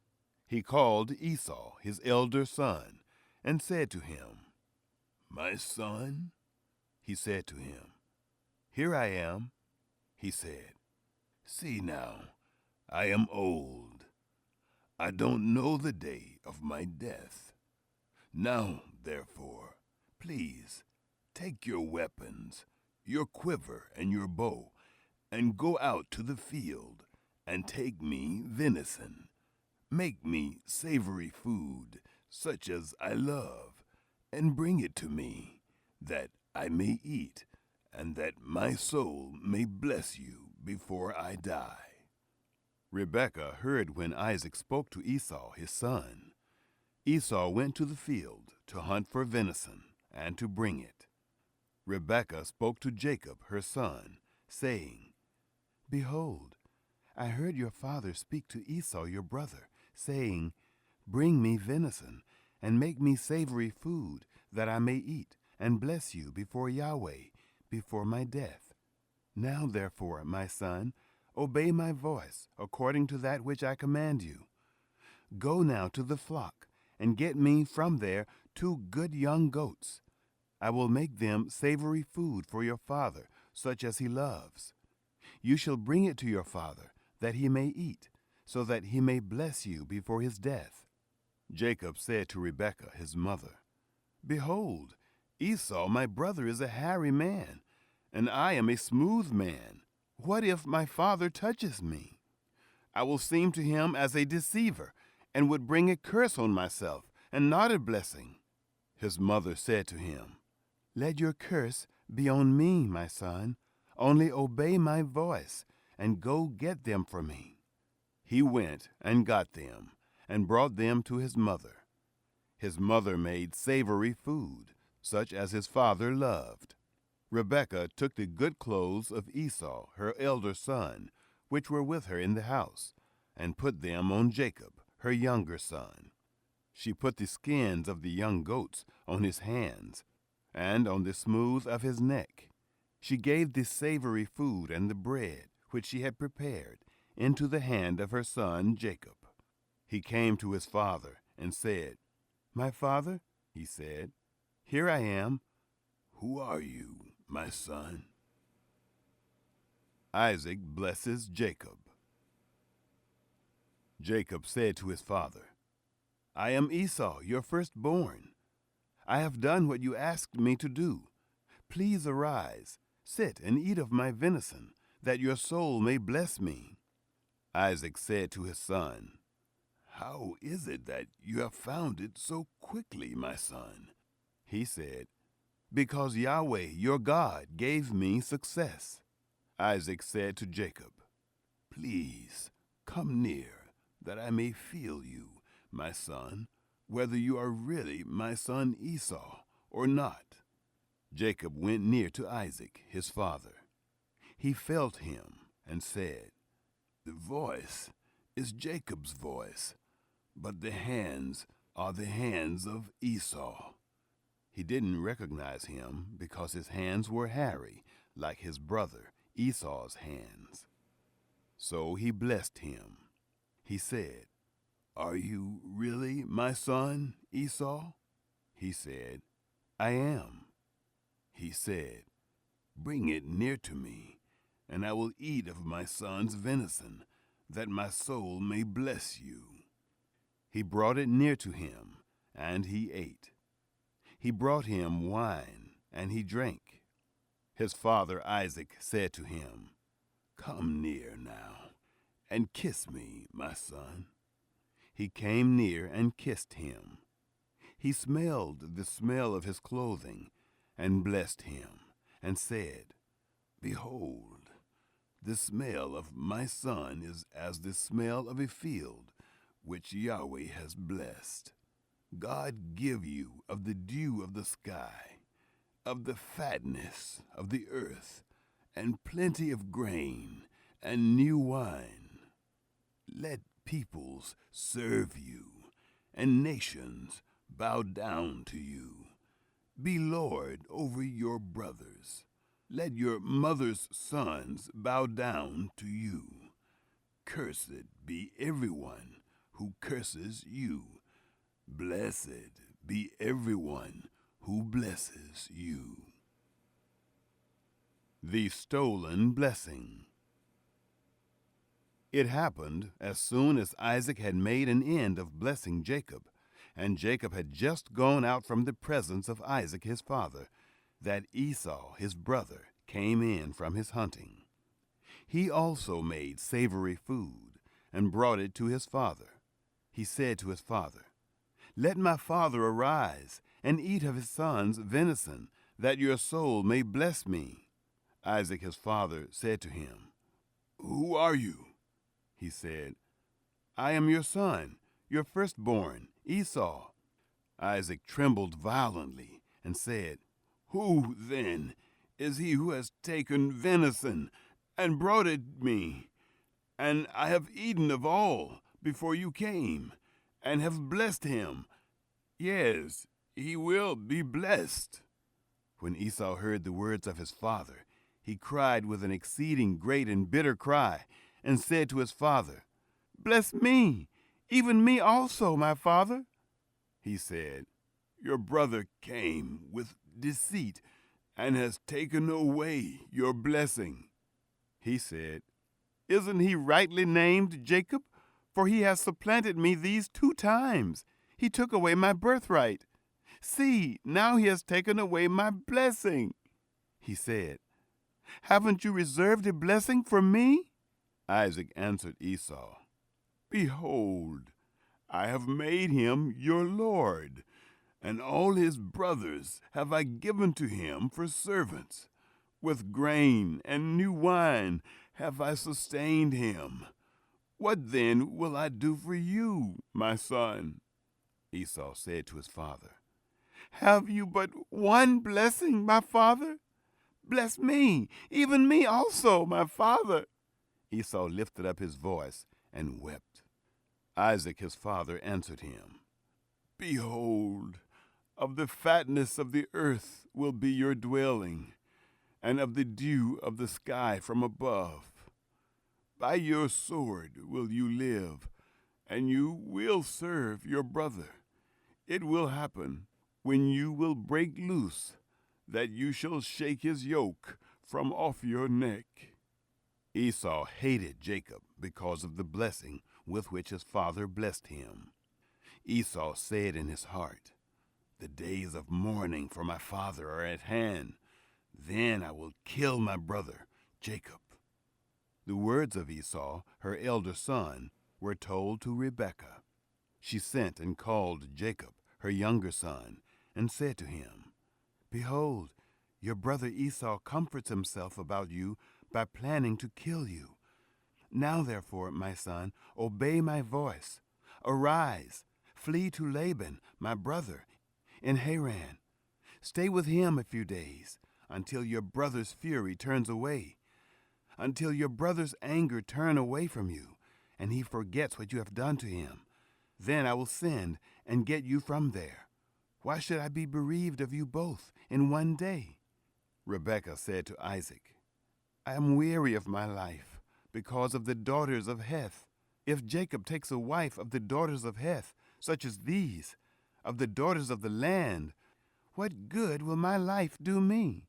[SPEAKER 1] he called Esau, his elder son, and said to him, "My son?" He said to him, "Here I am." He said, "See now, I am old. I don't know the day of my death. Now, therefore, please, take your weapons, your quiver and your bow, and go out to the field, and take me venison. Make me savory food, such as I love, and bring it to me, that I may eat, and that my soul may bless you before I die." Rebekah heard when Isaac spoke to Esau his son. Esau went to the field to hunt for venison, and to bring it. Rebekah spoke to Jacob her son, saying, "Behold, I heard your father speak to Esau your brother, saying, 'Bring me venison, and make me savory food, that I may eat, and bless you before Yahweh, before my death.' Now therefore, my son, obey my voice, according to that which I command you. Go now to the flock, and get me from there 2 good young goats. I will make them savory food for your father, such as he loves. You shall bring it to your father, that he may eat, so that he may bless you before his death." Jacob said to Rebekah his mother, "Behold, Esau my brother is a hairy man, and I am a smooth man. What if my father touches me? I will seem to him as a deceiver, and would bring a curse on myself, and not a blessing." His mother said to him, "Let your curse be on me, my son. Only obey my voice, and go get them for me." He went and got them, and brought them to his mother. His mother made savory food, such as his father loved. Rebekah took the good clothes of Esau, her elder son, which were with her in the house, and put them on Jacob, her younger son. She put the skins of the young goats on his hands, and on the smooth of his neck. She gave the savory food and the bread, which she had prepared, into the hand of her son Jacob. He came to his father and said, "My father," he said, "here I am." "Who are you, my son?" Isaac blesses Jacob. Jacob said to his father, "I am Esau, your firstborn. I have done what you asked me to do. Please arise, sit and eat of my venison, that your soul may bless me." Isaac said to his son, "How is it that you have found it so quickly, my son?" He said, "Because Yahweh, your God, gave me success." Isaac said to Jacob, "Please come near, that I may feel you, my son, whether you are really my son Esau or not." Jacob went near to Isaac, his father. He felt him and said, "The voice is Jacob's voice, but the hands are the hands of Esau." He didn't recognize him because his hands were hairy, like his brother Esau's hands. So he blessed him. He said, "Are you really my son, Esau?" He said, "I am." He said, "Bring it near to me, and I will eat of my son's venison, that my soul may bless you." He brought it near to him, and he ate. He brought him wine, and he drank. His father Isaac said to him, "Come near now, and kiss me, my son." He came near and kissed him. He smelled the smell of his clothing, and blessed him, and said, "Behold, the smell of my son is as the smell of a field which Yahweh has blessed." God give you of the dew of the sky, of the fatness of the earth, and plenty of grain, and new wine. Let peoples serve you, and nations bow down to you. Be lord over your brothers. Let your mother's sons bow down to you. Cursed be everyone who curses you. Blessed be everyone who blesses you. The Stolen Blessing. It happened as soon as Isaac had made an end of blessing Jacob, and Jacob had just gone out from the presence of Isaac his father, that Esau his brother came in from his hunting. He also made savory food, and brought it to his father. He said to his father, Let my father arise, and eat of his son's venison, that your soul may bless me. Isaac his father said to him, Who are you? He said, I am your son, your firstborn, Esau. Isaac trembled violently and said, Who, then, is he who has taken venison and brought it me? And I have eaten of all before you came, and have blessed him. Yes, he will be blessed. When Esau heard the words of his father, he cried with an exceeding great and bitter cry, and said to his father, Bless me, even me also, my father. He said, Your brother came with deceit, and has taken away your blessing. He said, Isn't he rightly named Jacob? For he has supplanted me these 2 times. He took away my birthright. See, now he has taken away my blessing. He said, Haven't you reserved a blessing for me? Isaac answered Esau, Behold, I have made him your lord, and all his brothers have I given to him for servants. With grain and new wine have I sustained him. What then will I do for you, my son? Esau said to his father, Have you but one blessing, my father? Bless me, even me also, my father. Esau lifted up his voice and wept. Isaac his father answered him, Behold, of the fatness of the earth will be your dwelling, and of the dew of the sky from above. By your sword will you live, and you will serve your brother. It will happen, when you will break loose, that you shall shake his yoke from off your neck. Esau hated Jacob because of the blessing with which his father blessed him. Esau said in his heart, The days of mourning for my father are at hand. Then I will kill my brother, Jacob. The words of Esau, her elder son, were told to Rebekah. She sent and called Jacob, her younger son, and said to him, Behold, your brother Esau comforts himself about you by planning to kill you. Now therefore, my son, obey my voice. Arise, flee to Laban, my brother, in Haran. Stay with him a few days, until your brother's fury turns away, until your brother's anger turn away from you, and he forgets what you have done to him. Then I will send and get you from there. Why should I be bereaved of you both in one day? Rebekah said to Isaac, I am weary of my life because of the daughters of Heth. If Jacob takes a wife of the daughters of Heth, such as these, of the daughters of the land, what good will my life do me?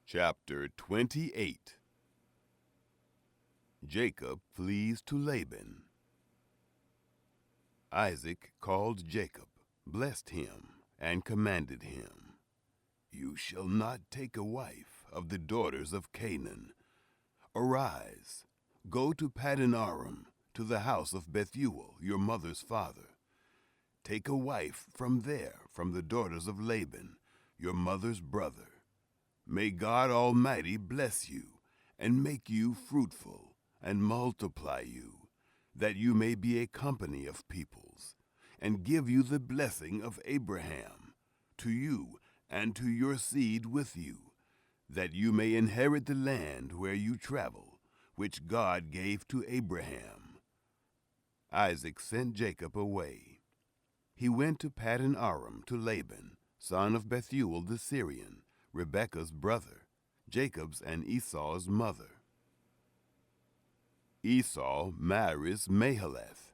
[SPEAKER 1] Chapter 28. Jacob flees to Laban. Isaac called Jacob, blessed him, and commanded him, You shall not take a wife of the daughters of Canaan. Arise, go to Paddan Aram, to the house of Bethuel, your mother's father. Take a wife from there, from the daughters of Laban, your mother's brother. May God Almighty bless you, and make you fruitful, and multiply you, that you may be a company of peoples, and give you the blessing of Abraham, to you and to your seed with you, that you may inherit the land where you travel, which God gave to Abraham." Isaac sent Jacob away. He went to Paddan Aram to Laban, son of Bethuel the Syrian, Rebekah's brother, Jacob's and Esau's mother. Esau marries Mahalath.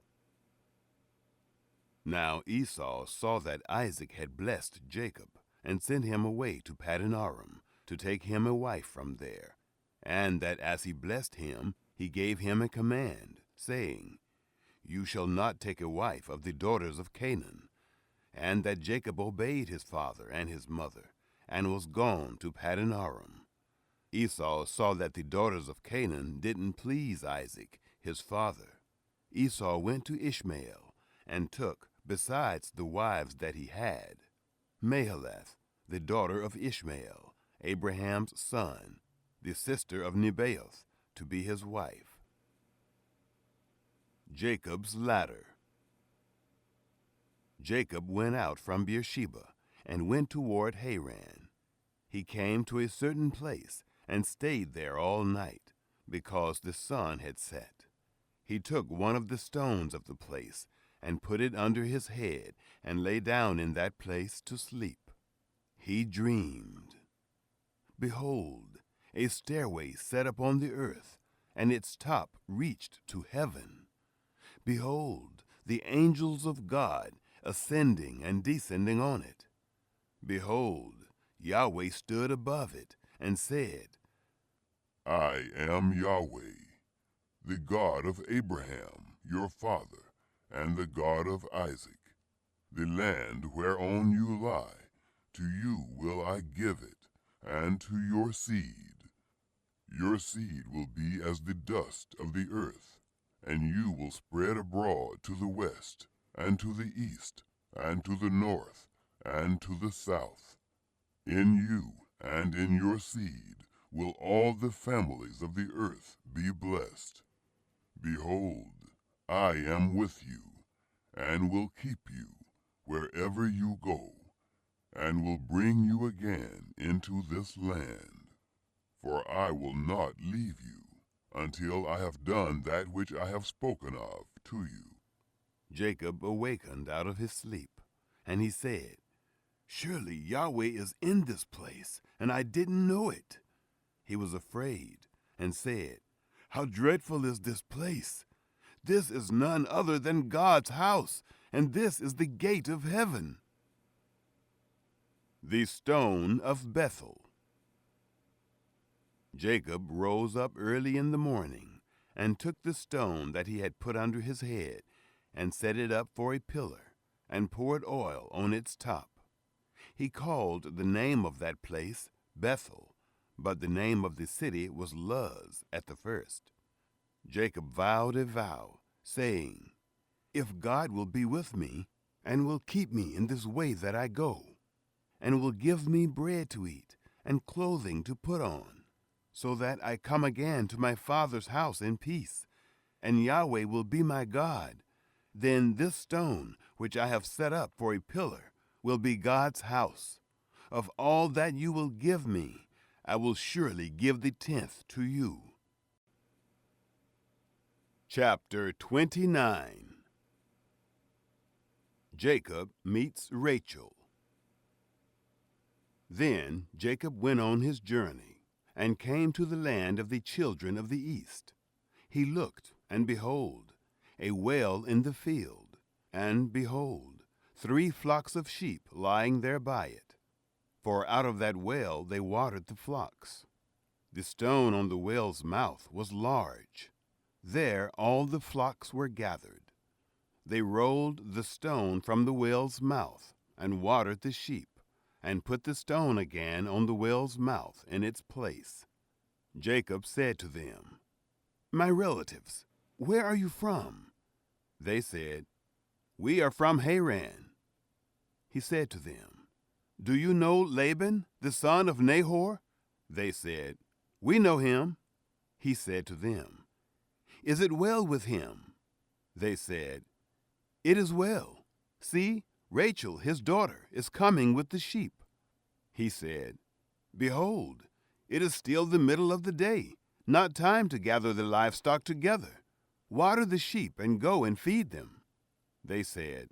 [SPEAKER 1] Now Esau saw that Isaac had blessed Jacob, and sent him away to Paddan Aram, to take him a wife from there, and that as he blessed him, he gave him a command, saying, "You shall not take a wife of the daughters of Canaan." And that Jacob obeyed his father and his mother, and was gone to Paddan Aram. Esau saw that the daughters of Canaan didn't please Isaac, his father. Esau went to Ishmael, and took, besides the wives that he had, Mahalath, the daughter of Ishmael, Abraham's son, the sister of Nebaioth, to be his wife. Jacob's ladder. Jacob went out from Beersheba, and went toward Haran. He came to a certain place, and stayed there all night, because the sun had set. He took one of the stones of the place, and put it under his head, and lay down in that place to sleep. He dreamed. Behold, a stairway set upon the earth, and its top reached to heaven. Behold, the angels of God ascending and descending on it. Behold, Yahweh stood above it, and said,
[SPEAKER 2] "I am Yahweh, the God of Abraham your father, and the God of Isaac. The land whereon you lie, to you will I give it, and to your seed. Your seed will be as the dust of the earth, and you will spread abroad to the west, and to the east, and to the north, and to the south. In you and in your seed will all the families of the earth be blessed. Behold, I am with you, and will keep you wherever you go, and will bring you again into this land. For I will not leave you until I have done that which I have spoken of to you."
[SPEAKER 1] Jacob awakened out of his sleep, and he said, "Surely Yahweh is in this place, and I didn't know it." He was afraid, and said, "How dreadful is this place! This is none other than God's house, and this is the gate of heaven." The stone of Bethel. Jacob rose up early in the morning, and took the stone that he had put under his head, and set it up for a pillar, and poured oil on its top. He called the name of that place Bethel, but the name of the city was Luz at the first. Jacob vowed a vow, saying, "If God will be with me, and will keep me in this way that I go, and will give me bread to eat, and clothing to put on, so that I come again to my father's house in peace, and Yahweh will be my God, then this stone which I have set up for a pillar will be God's house. Of all that you will give me, I will surely give the 10th to you." Chapter 29. Jacob meets Rachel. Then Jacob went on his journey, and came to the land of the children of the east. He looked, and behold, a well in the field, and behold, 3 flocks of sheep lying there by it. For out of that well they watered the flocks. The stone on the well's mouth was large. There all the flocks were gathered. They rolled the stone from the well's mouth, and watered the sheep, and put the stone again on the well's mouth in its place. Jacob said to them, "My relatives, where are you from?" They said, "We are from Haran." He said to them, "Do you know Laban, the son of Nahor?" They said, "We know him." He said to them, "Is it well with him?" They said, "It is well. "See, Rachel, his daughter, is coming with the sheep." He said, "Behold, it is still the middle of the day, not time to gather the livestock together. Water the sheep and go and feed them." They said,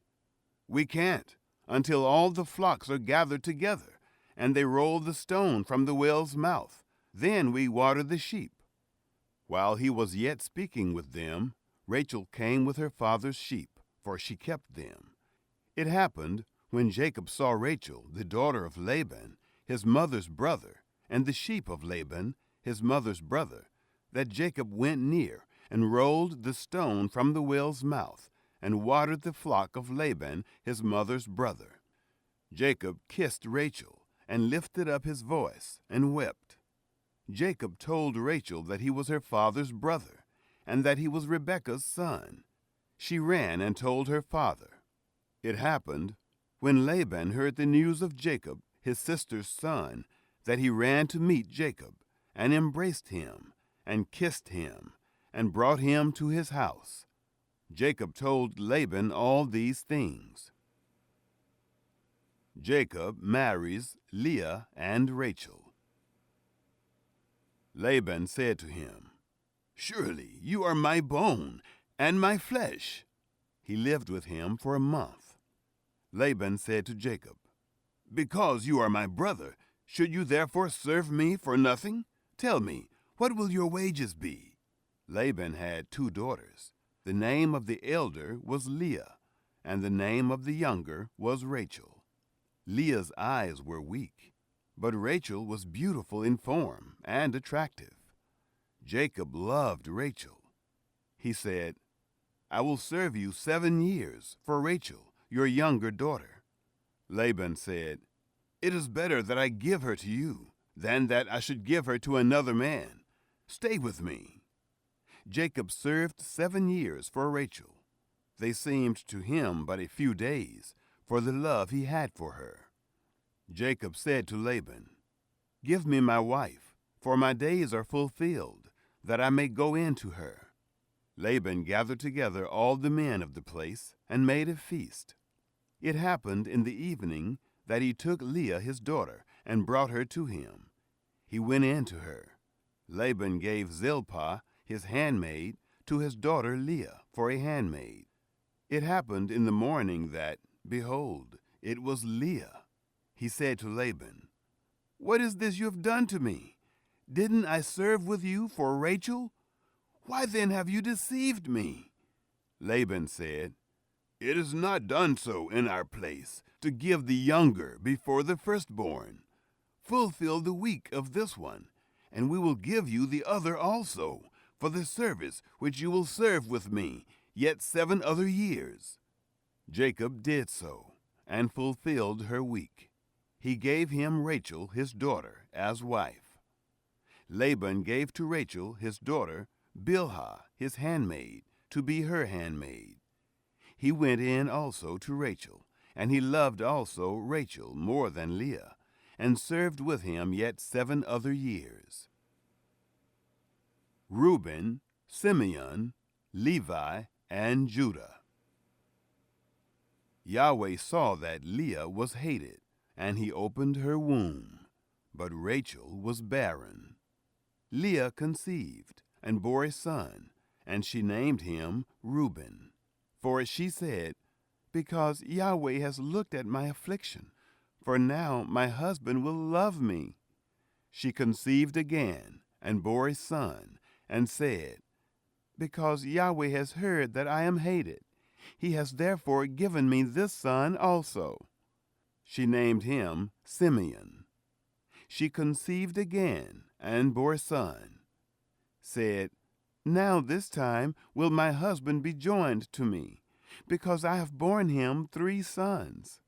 [SPEAKER 1] "We can't, until all the flocks are gathered together, and they roll the stone from the well's mouth. Then we water the sheep." While he was yet speaking with them, Rachel came with her father's sheep, for she kept them. It happened, when Jacob saw Rachel, the daughter of Laban, his mother's brother, and the sheep of Laban, his mother's brother, that Jacob went near and rolled the stone from the well's mouth, and watered the flock of Laban, his mother's brother. Jacob kissed Rachel, and lifted up his voice, and wept. Jacob told Rachel that he was her father's brother, and that he was Rebekah's son. She ran and told her father. It happened, when Laban heard the news of Jacob, his sister's son, that he ran to meet Jacob, and embraced him, and kissed him, and brought him to his house. Jacob told Laban all these things. Jacob marries Leah and Rachel. Laban said to him, "Surely you are my bone and my flesh." He lived with him for a month. Laban said to Jacob, "Because you are my brother, should you therefore serve me for nothing? Tell me, what will your wages be?" Laban had 2 daughters. The name of the elder was Leah, and the name of the younger was Rachel. Leah's eyes were weak, but Rachel was beautiful in form and attractive. Jacob loved Rachel. He said, "I will serve you 7 years for Rachel, your younger daughter." Laban said, "It is better that I give her to you than that I should give her to another man. Stay with me." Jacob served 7 years for Rachel. They seemed to him but a few days, for the love he had for her. Jacob said to Laban, "Give me my wife, for my days are fulfilled, that I may go in to her." Laban gathered together all the men of the place and made a feast. It happened in the evening that he took Leah his daughter and brought her to him. He went in to her. Laban gave Zilpah, his handmaid, to his daughter Leah for a handmaid. It happened in the morning that, behold, it was Leah. He said to Laban, "What is this you have done to me? Didn't I serve with you for Rachel? Why then have you deceived me?" Laban said, "It is not done so in our place, to give the younger before the firstborn. Fulfill the week of this one, and we will give you the other also, for the service which you will serve with me, yet 7 other years." Jacob did so, and fulfilled her week. He gave him Rachel his daughter as wife. Laban gave to Rachel his daughter Bilhah his handmaid to be her handmaid. He went in also to Rachel, and he loved also Rachel more than Leah, and served with him yet 7 other years. Reuben, Simeon, Levi, and Judah. Yahweh saw that Leah was hated, and he opened her womb, but Rachel was barren. Leah conceived, and bore a son, and she named him Reuben. For she said, "Because Yahweh has looked at my affliction, for now my husband will love me." She conceived again, and bore a son, and said, "Because Yahweh has heard that I am hated, he has therefore given me this son also." She named him Simeon. She conceived again, and bore a son, said, "Now this time will my husband be joined to me, because I have borne him 3 sons.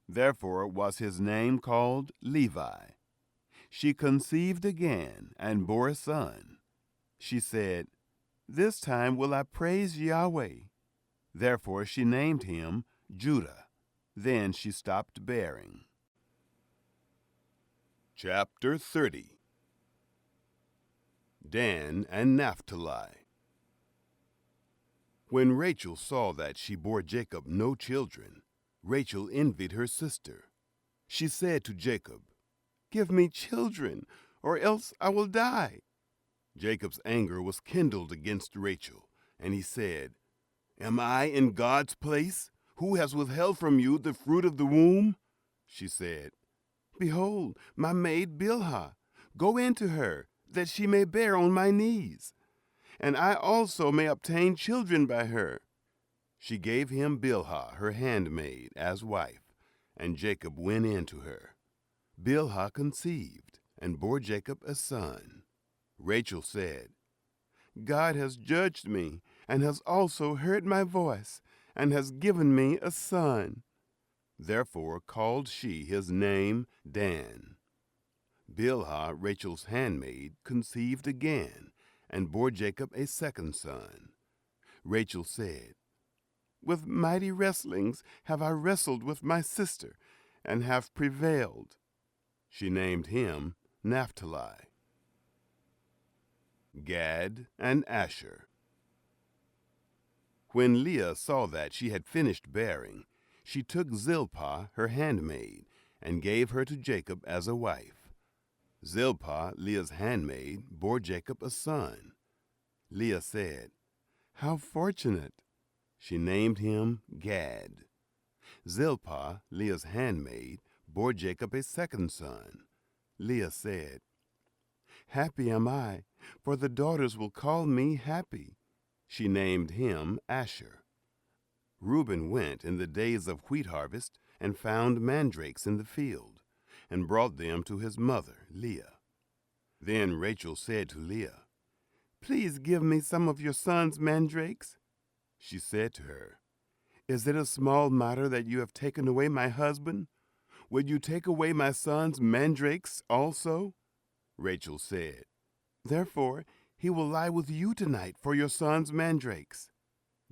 [SPEAKER 1] Therefore was his name called Levi. She conceived again, and bore a son. She said, "This time will I praise Yahweh." Therefore she named him Judah. Then she stopped bearing. Chapter 30. Dan and Naphtali. When Rachel saw that she bore Jacob no children, Rachel envied her sister. She said to Jacob, "Give me children, or else I will die." Jacob's anger was kindled against Rachel, and he said, "Am I in God's place, who has withheld from you the fruit of the womb?" She said, "Behold, my maid Bilhah, go in to her, that she may bear on my knees, and I also may obtain children by her." She gave him Bilhah, her handmaid, as wife, and Jacob went in to her. Bilhah conceived, and bore Jacob a son. Rachel said, "God has judged me, and has also heard my voice, and has given me a son." Therefore called she his name Dan. Bilhah, Rachel's handmaid, conceived again, and bore Jacob a second son. Rachel said, "With mighty wrestlings have I wrestled with my sister, and have prevailed." She named him Naphtali. Gad and Asher. When Leah saw that she had finished bearing, she took Zilpah, her handmaid, and gave her to Jacob as a wife. Zilpah, Leah's handmaid, bore Jacob a son. Leah said, "How fortunate!" She named him Gad. Zilpah, Leah's handmaid, bore Jacob a second son. Leah said, "Happy am I, for the daughters will call me happy." She named him Asher. Reuben went in the days of wheat harvest and found mandrakes in the field, and brought them to his mother, Leah. Then Rachel said to Leah, "Please give me some of your son's mandrakes." She said to her, "Is it a small matter that you have taken away my husband? Will you take away my son's mandrakes also?" Rachel said, "Therefore he will lie with you tonight for your son's mandrakes."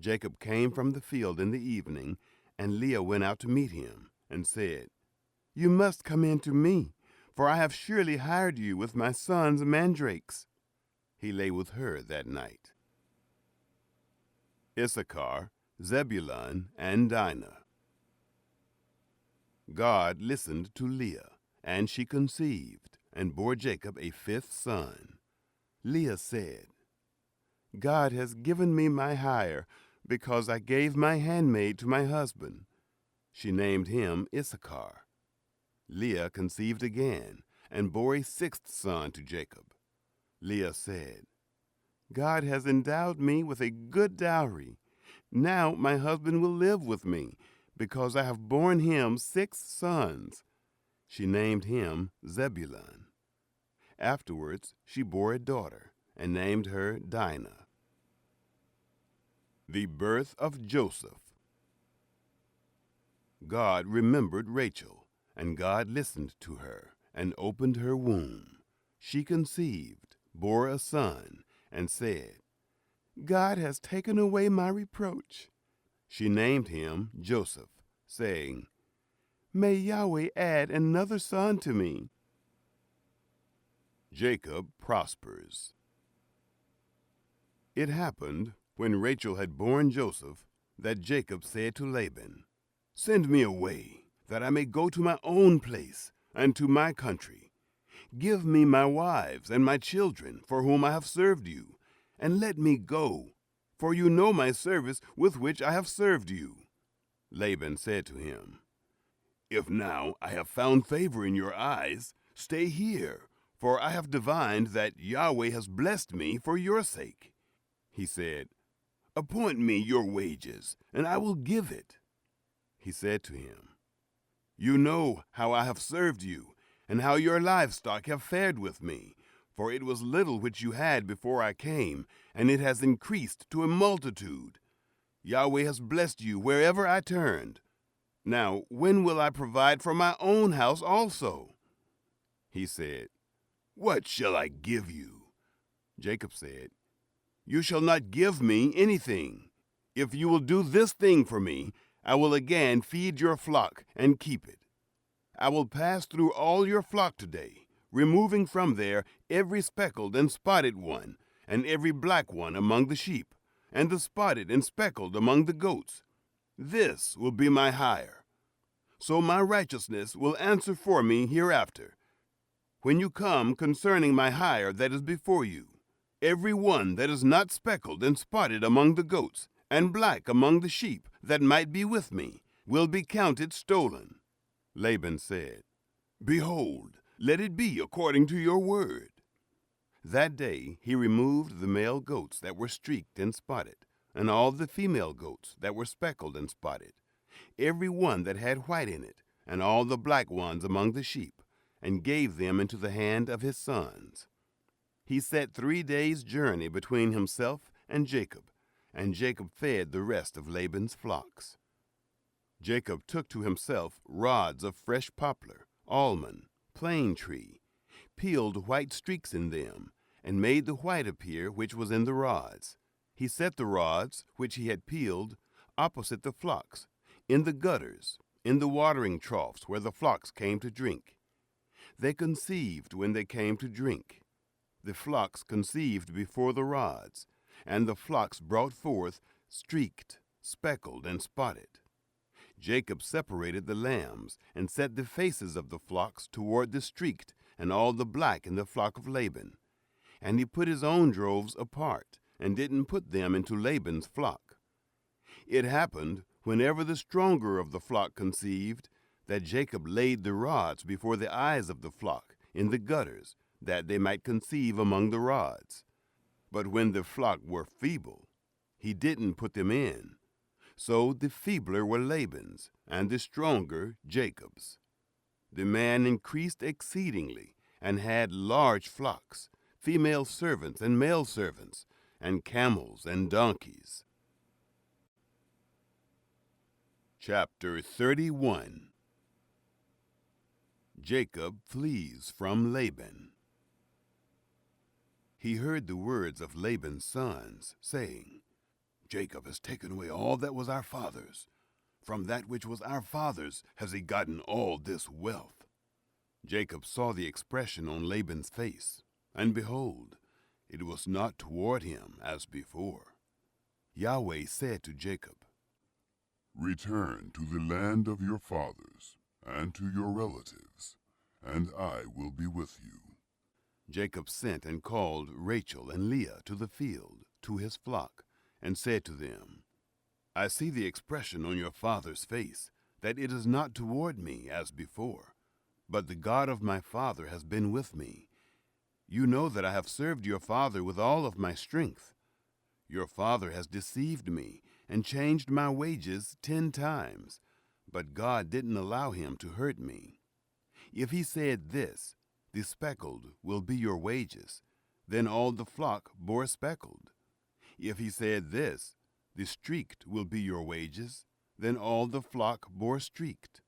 [SPEAKER 1] Jacob came from the field in the evening, and Leah went out to meet him, and said, "You must come in to me, for I have surely hired you with my son's mandrakes." He lay with her that night. Issachar, Zebulun, and Dinah. God listened to Leah, and she conceived, and bore Jacob a fifth son. Leah said, "God has given me my hire, because I gave my handmaid to my husband." She named him Issachar. Leah conceived again, and bore a sixth son to Jacob. Leah said, "God has endowed me with a good dowry. Now my husband will live with me, because I have borne him 6 sons." She named him Zebulun. Afterwards she bore a daughter, and named her Dinah. The birth of Joseph. God remembered Rachel, and God listened to her, and opened her womb. She conceived, bore a son, and said, "God has taken away my reproach." She named him Joseph, saying, "May Yahweh add another son to me." Jacob prospers. It happened, when Rachel had borne Joseph, that Jacob said to Laban, "Send me away, that I may go to my own place, and to my country. Give me my wives and my children, for whom I have served you, and let me go, for you know my service with which I have served you." Laban said to him, "If now I have found favor in your eyes, stay here, for I have divined that Yahweh has blessed me for your sake." He said, "Appoint me your wages, and I will give it." He said to him, "You know how I have served you, and how your livestock have fared with me, for it was little which you had before I came, and it has increased to a multitude. Yahweh has blessed you wherever I turned. Now when will I provide for my own house also?" He said, "What shall I give you?" Jacob said, "You shall not give me anything. If you will do this thing for me, I will again feed your flock and keep it. I will pass through all your flock today, removing from there every speckled and spotted one, and every black one among the sheep, and the spotted and speckled among the goats. This will be my hire. so my righteousness will answer for me hereafter. When you come concerning my hire that is before you, every one that is not speckled and spotted among the goats, and black among the sheep that might be with me, will be counted stolen. Laban said, Behold, let it be according to your word. That day he removed the male goats that were streaked and spotted, and all the female goats that were speckled and spotted, every one that had white in it, and all the black ones among the sheep, and gave them into the hand of his sons. He set 3 days' journey between himself and Jacob fed the rest of Laban's flocks. Jacob took to himself rods of fresh poplar, almond, plane tree, peeled white streaks in them, and made the white appear which was in the rods. He set the rods, which he had peeled, opposite the flocks, in the gutters, in the watering troughs where the flocks came to drink. They conceived when they came to drink. The flocks conceived before the rods, and the flocks brought forth streaked, speckled, and spotted. Jacob separated the lambs, and set the faces of the flocks toward the streaked and all the black in the flock of Laban. And he put his own droves apart, and didn't put them into Laban's flock. It happened, whenever the stronger of the flock conceived, that Jacob laid the rods before the eyes of the flock in the gutters, that they might conceive among the rods. But when the flock were feeble, he didn't put them in. So the feebler were Laban's, and the stronger Jacob's. The man increased exceedingly, and had large flocks, female servants and male servants, and camels and donkeys. Chapter 31. Jacob flees from Laban. He heard the words of Laban's sons, saying, Jacob has taken away all that was our father's. From that which was our father's has he gotten all this wealth. Jacob saw the expression on Laban's face, and behold, it was not toward him as before. Yahweh said to Jacob,
[SPEAKER 2] Return to the land of your fathers and to your relatives, and I will be with you.
[SPEAKER 1] Jacob sent and called Rachel and Leah to the field, to his flock, and said to them, I see the expression on your father's face, that it is not toward me as before, but the God of my father has been with me. You know that I have served your father with all of my strength. Your father has deceived me and changed my wages 10 times, but God didn't allow him to hurt me. If he said this, the speckled will be your wages, then all the flock bore speckled. If he said this, the streaked will be your wages, then all the flock bore streaked.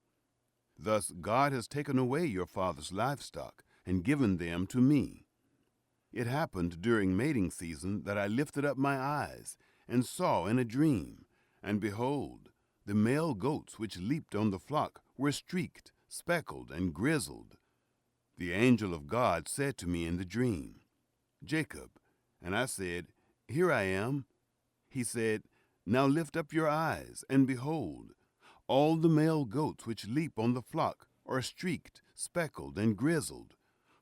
[SPEAKER 1] Thus God has taken away your father's livestock and given them to me. It happened during mating season that I lifted up my eyes and saw in a dream, and behold, the male goats which leaped on the flock were streaked, speckled, and grizzled. The angel of God said to me in the dream, Jacob, and I said, Here I am. He said, Now lift up your eyes, and behold, all the male goats which leap on the flock are streaked, speckled, and grizzled,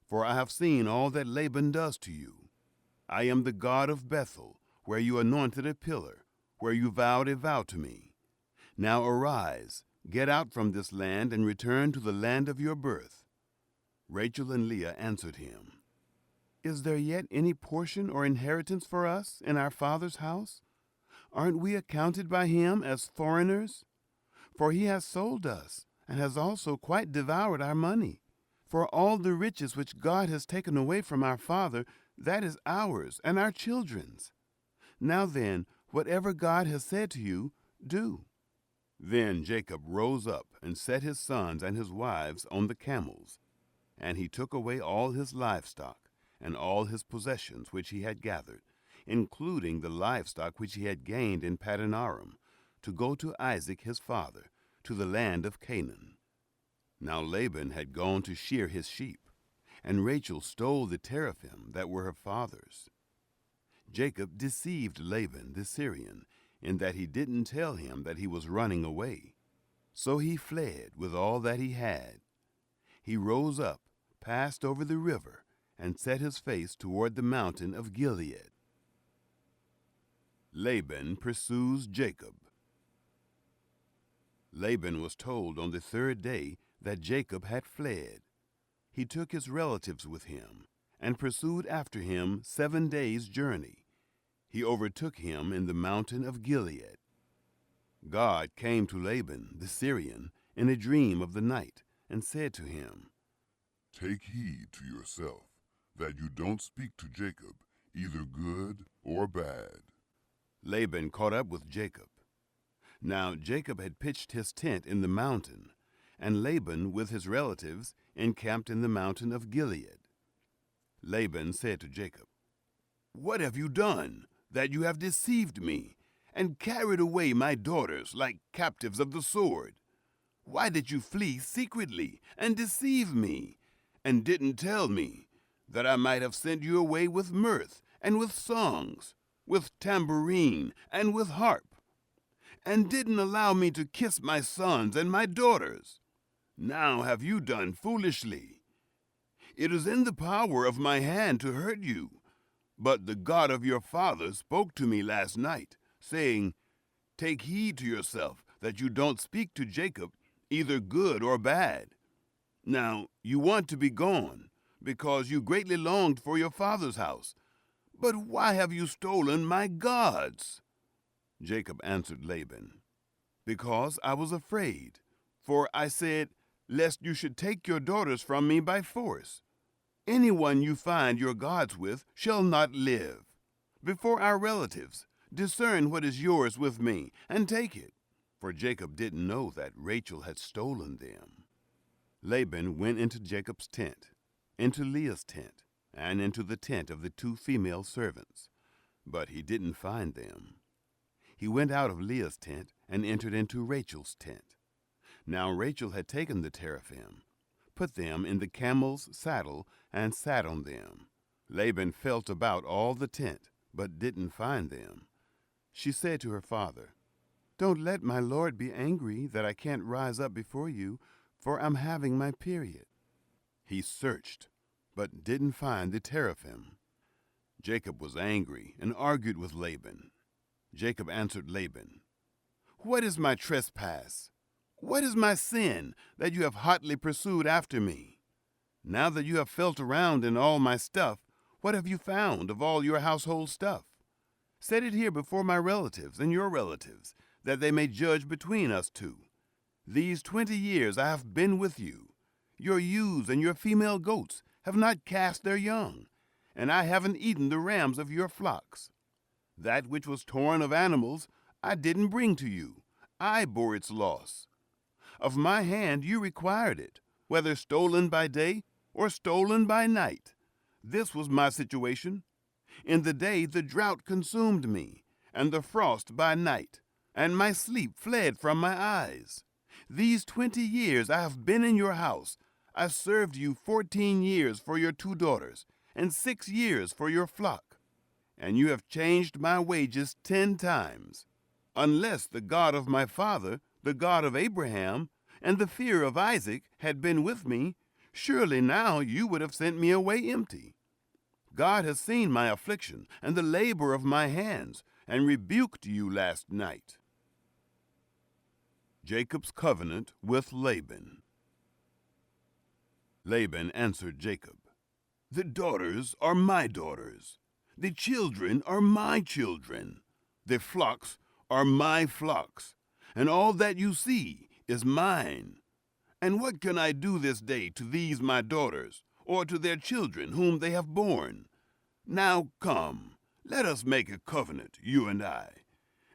[SPEAKER 1] for I have seen all that Laban does to you. I am the God of Bethel, where you anointed a pillar, where you vowed a vow to me. Now arise, get out from this land, and return to the land of your birth. Rachel and Leah answered him, Is there yet any portion or inheritance for us in our father's house? Aren't we accounted by him as foreigners? For he has sold us, and has also quite devoured our money. For all the riches which God has taken away from our father, that is ours and our children's. Now then, whatever God has said to you, do. Then Jacob rose up and set his sons and his wives on the camels, and he took away all his livestock and all his possessions which he had gathered, including the livestock which he had gained in Paddan Aram, to go to Isaac his father, to the land of Canaan. Now Laban had gone to shear his sheep, and Rachel stole the teraphim that were her father's. Jacob deceived Laban the Syrian, in that he didn't tell him that he was running away. So he fled with all that he had. He rose up, passed over the river, and set his face toward the mountain of Gilead. Laban pursues Jacob. Laban was told on the third day that Jacob had fled. He took his relatives with him and pursued after him 7 days' journey. He overtook him in the mountain of Gilead. God came to Laban the Syrian in a dream of the night and said to him,
[SPEAKER 2] Take heed to yourself, that you don't speak to Jacob, either good or bad.
[SPEAKER 1] Laban caught up with Jacob. Now Jacob had pitched his tent in the mountain, and Laban with his relatives encamped in the mountain of Gilead. Laban said to Jacob, What have you done, that you have deceived me, and carried away my daughters like captives of the sword? Why did you flee secretly and deceive me, and didn't tell me, that I might have sent you away with mirth and with songs, with tambourine and with harp, and didn't allow me to kiss my sons and my daughters? Now have you done foolishly. It is in the power of my hand to hurt you, but the God of your father spoke to me last night, saying, Take heed to yourself that you don't speak to Jacob, either good or bad. Now you want to be gone, because you greatly longed for your father's house. But why have you stolen my gods? Jacob answered Laban, Because I was afraid, for I said, Lest you should take your daughters from me by force. Anyone you find your gods with shall not live. Before our relatives, discern what is yours with me, and take it. For Jacob didn't know that Rachel had stolen them. Laban went into Jacob's tent, into Leah's tent, and into the tent of the 2 female servants, but he didn't find them. He went out of Leah's tent and entered into Rachel's tent. Now Rachel had taken the teraphim, put them in the camel's saddle, and sat on them. Laban felt about all the tent, but didn't find them. She said to her father, Don't let my lord be angry that I can't rise up before you, for I'm having my period. He searched, but didn't find the teraphim. Jacob was angry and argued with Laban. Jacob answered Laban, What is my trespass? What is my sin that you have hotly pursued after me? Now that you have felt around in all my stuff, what have you found of all your household stuff? Set it here before my relatives and your relatives, that they may judge between us two. These 20 years I have been with you. Your ewes and your female goats have not cast their young, and I haven't eaten the rams of your flocks. That which was torn of animals I didn't bring to you. I bore its loss. Of my hand you required it, whether stolen by day or stolen by night. This was my situation. In the day the drought consumed me, and the frost by night, and my sleep fled from my eyes. These 20 years I have been in your house. I served you 14 years for your 2 daughters, and 6 years for your flock. And you have changed my wages 10 times. Unless the God of my father, the God of Abraham, and the fear of Isaac had been with me, surely now you would have sent me away empty. God has seen my affliction and the labor of my hands, and rebuked you last night. Jacob's covenant with Laban. Laban answered Jacob, The daughters are my daughters. The children are my children. The flocks are my flocks, and all that you see is mine. And what can I do this day to these my daughters, or to their children whom they have borne? Now come, let us make a covenant, you and I,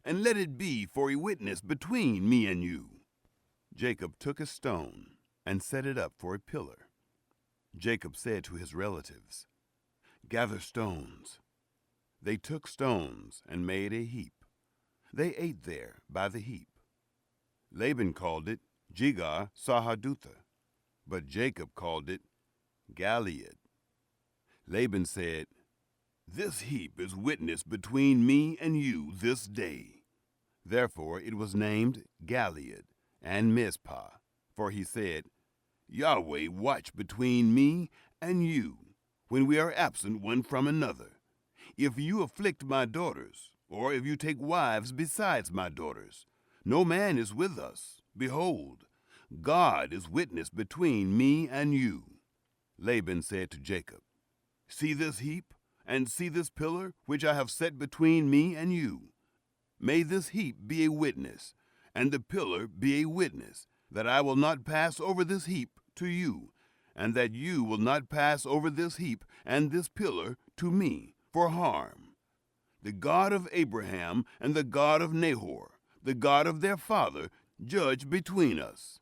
[SPEAKER 1] and let it be for a witness between me and you. Jacob took a stone and set it up for a pillar. Jacob said to his relatives, Gather stones. They took stones and made a heap. They ate there by the heap. Laban called it Jegar Sahadutha, but Jacob called it Gilead. Laban said, This heap is witness between me and you this day. Therefore it was named Gilead, and Mizpah, for he said, Yahweh watch between me and you, when we are absent one from another. If you afflict my daughters, or if you take wives besides my daughters, no man is with us. Behold, God is witness between me and you. Laban said to Jacob, See this heap, and see this pillar, which I have set between me and you. May this heap be a witness, and the pillar be a witness, that I will not pass over this heap to you, and that you will not pass over this heap and this pillar to me for harm. The God of Abraham and the God of Nahor, the God of their father, judge between us.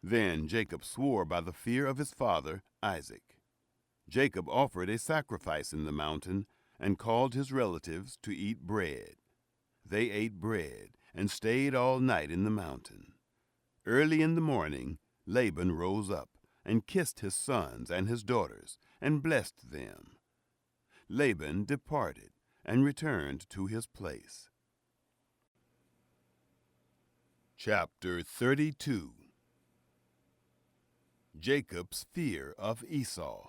[SPEAKER 1] Then Jacob swore by the fear of his father Isaac. Jacob offered a sacrifice in the mountain and called his relatives to eat bread. They ate bread and stayed all night in the mountain. Early in the morning, Laban rose up and kissed his sons and his daughters and blessed them. Laban departed and returned to his place. Chapter 32. Jacob's fear of Esau.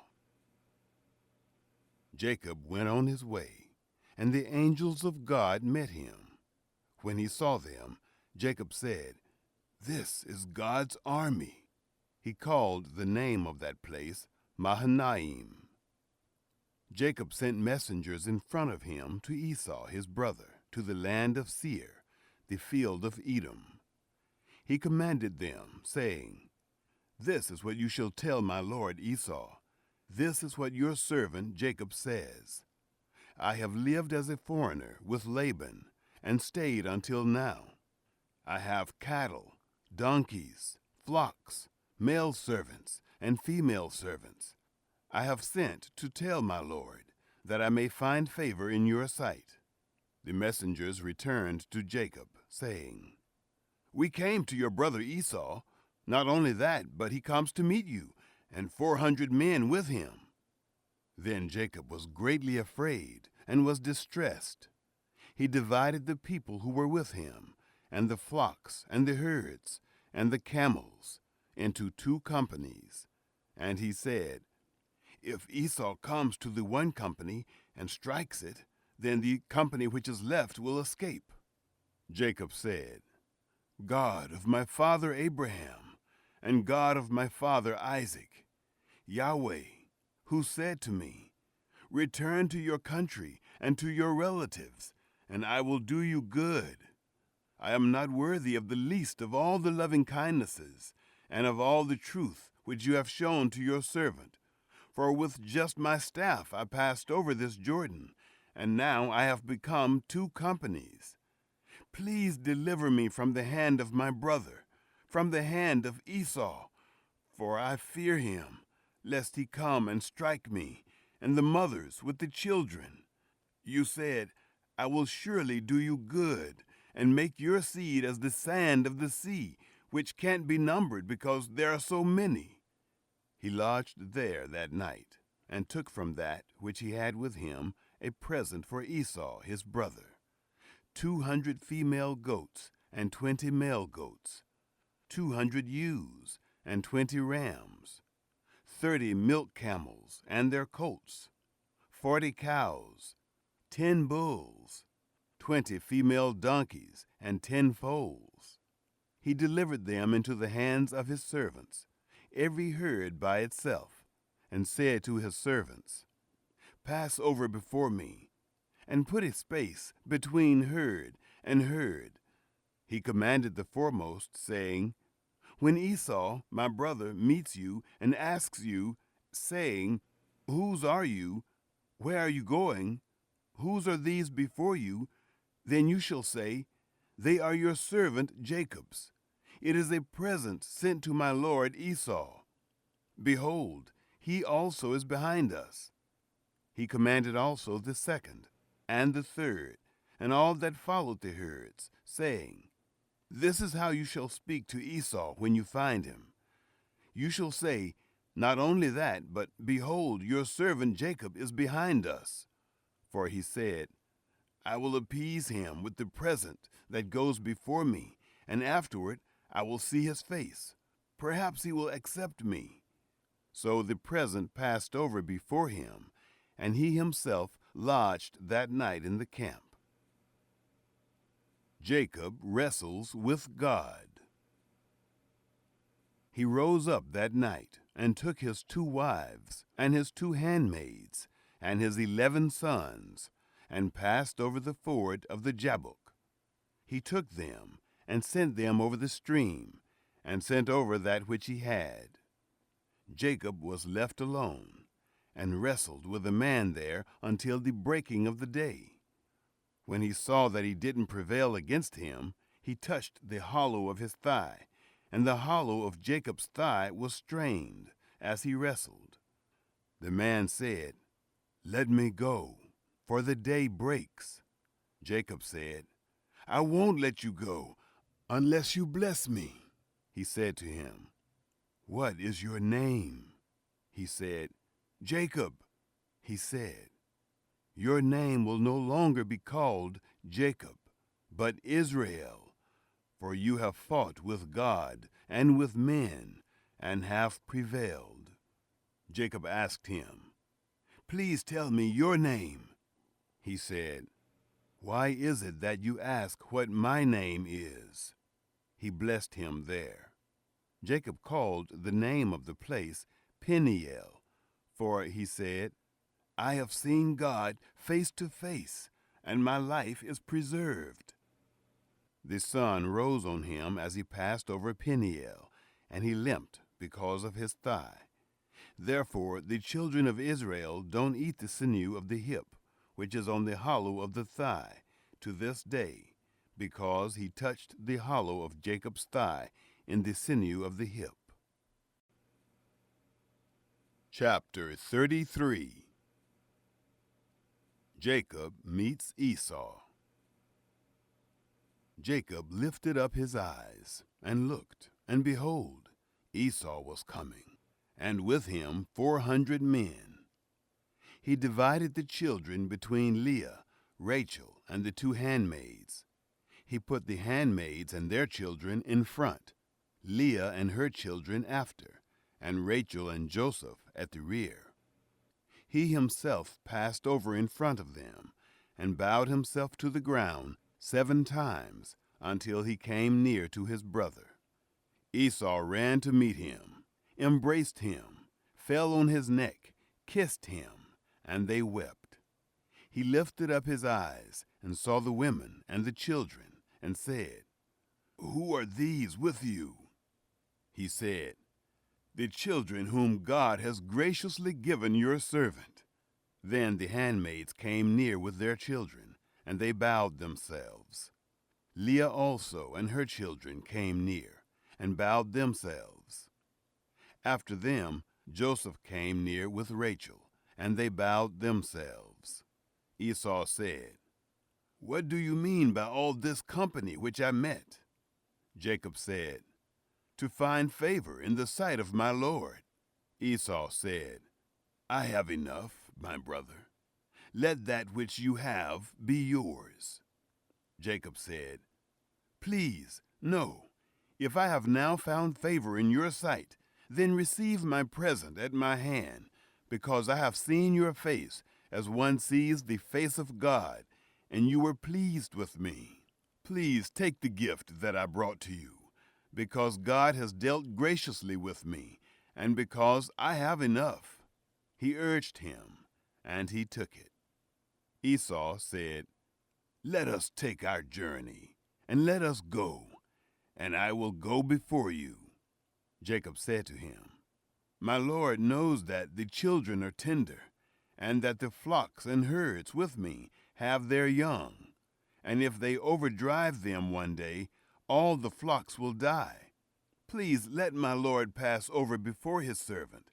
[SPEAKER 1] Jacob went on his way, and the angels of God met him. When he saw them, Jacob said, This is God's army. He called the name of that place Mahanaim. Jacob sent messengers in front of him to Esau his brother, to the land of Seir, the field of Edom. He commanded them, saying, This is what you shall tell my lord Esau. This is what your servant Jacob says. I have lived as a foreigner with Laban, and stayed until now. I have cattle, donkeys, flocks, male servants, and female servants. I have sent to tell my lord, that I may find favor in your sight. The messengers returned to Jacob, saying, We came to your brother Esau. Not only that, but he comes to meet you, and 400 men with him. Then Jacob was greatly afraid and was distressed. He divided the people who were with him, and the flocks, and the herds, and the camels, into 2 companies. And he said, If Esau comes to the one company and strikes it, then the company which is left will escape. Jacob said, God of my father Abraham, and God of my father Isaac, Yahweh, who said to me, Return to your country and to your relatives, and I will do you good. I am not worthy of the least of all the loving kindnesses and of all the truth which you have shown to your servant. For with just my staff I passed over this Jordan, and now I have become 2 companies. Please deliver me from the hand of my brother, from the hand of Esau, for I fear him, lest he come and strike me, and the mothers with the children. You said, I will surely do you good, and make your seed as the sand of the sea, which can't be numbered because there are so many. He lodged there that night, and took from that which he had with him a present for Esau his brother, 200 female goats and 20 male goats, 200 ewes and 20 rams, 30 milk camels and their colts, 40 cows, 10 bulls, 20 female donkeys, and 10 foals. He delivered them into the hands of his servants, every herd by itself, and said to his servants, Pass over before me, and put a space between herd and herd. He commanded the foremost, saying, When Esau, my brother, meets you and asks you, saying, Whose are you? Where are you going? Whose are these before you? Then you shall say, They are your servant Jacob's. It is a present sent to my lord Esau. Behold, he also is behind us. He commanded also the second, and the third, and all that followed the herds, saying, This is how you shall speak to Esau when you find him. You shall say, Not only that, but behold, your servant Jacob is behind us. For he said, I will appease him with the present that goes before me, and afterward I will see his face. Perhaps he will accept me." So the present passed over before him, and he himself lodged that night in the camp. Jacob wrestles with God. He rose up that night and took his 2 wives and his 2 handmaids and his 11 sons and passed over the ford of the Jabbok. He took them and sent them over the stream and sent over that which he had. Jacob was left alone and wrestled with a man there until the breaking of the day. When he saw that he didn't prevail against him, he touched the hollow of his thigh, and the hollow of Jacob's thigh was strained as he wrestled. The man said, "Let me go, for the day breaks." Jacob said, "I won't let you go unless you bless me." He said to him, "What is your name?" He said, "Jacob." He said, "Your name will no longer be called Jacob, but Israel, for you have fought with God and with men and have prevailed." Jacob asked him, "Please tell me your name." He said, "Why is it that you ask what my name is?" He blessed him there. Jacob called the name of the place Peniel, for he said, "I have seen God face to face, and my life is preserved." The sun rose on him as he passed over Peniel, and he limped because of his thigh. Therefore the children of Israel don't eat the sinew of the hip, which is on the hollow of the thigh, to this day, because he touched the hollow of Jacob's thigh in the sinew of the hip. Chapter 33. Jacob meets Esau. Jacob lifted up his eyes and looked, and behold, Esau was coming, and with him 400 men. He divided the children between Leah, Rachel, and the 2 handmaids. He put the handmaids and their children in front, Leah and her children after, and Rachel and Joseph at the rear. He himself passed over in front of them, and bowed himself to the ground 7 times until he came near to his brother. Esau ran to meet him, embraced him, fell on his neck, kissed him, and they wept. He lifted up his eyes and saw the women and the children, and said, "Who are these with you?" He said, "The children whom God has graciously given your servant." Then the handmaids came near with their children, and they bowed themselves. Leah also and her children came near, and bowed themselves. After them Joseph came near with Rachel, and they bowed themselves. Esau said, "What do you mean by all this company which I met?" Jacob said, "To find favor in the sight of my Lord." Esau said, "I have enough, my brother. Let that which you have be yours." Jacob said, "Please, no. If I have now found favor in your sight, then receive my present at my hand, because I have seen your face as one sees the face of God, and you were pleased with me. Please take the gift that I brought to you, because God has dealt graciously with me, and because I have enough." He urged him, and he took it. Esau said, "Let us take our journey, and let us go, and I will go before you." Jacob said to him, "My Lord knows that the children are tender, and that the flocks and herds with me have their young, and if they overdrive them one day, all the flocks will die. Please let my Lord pass over before his servant,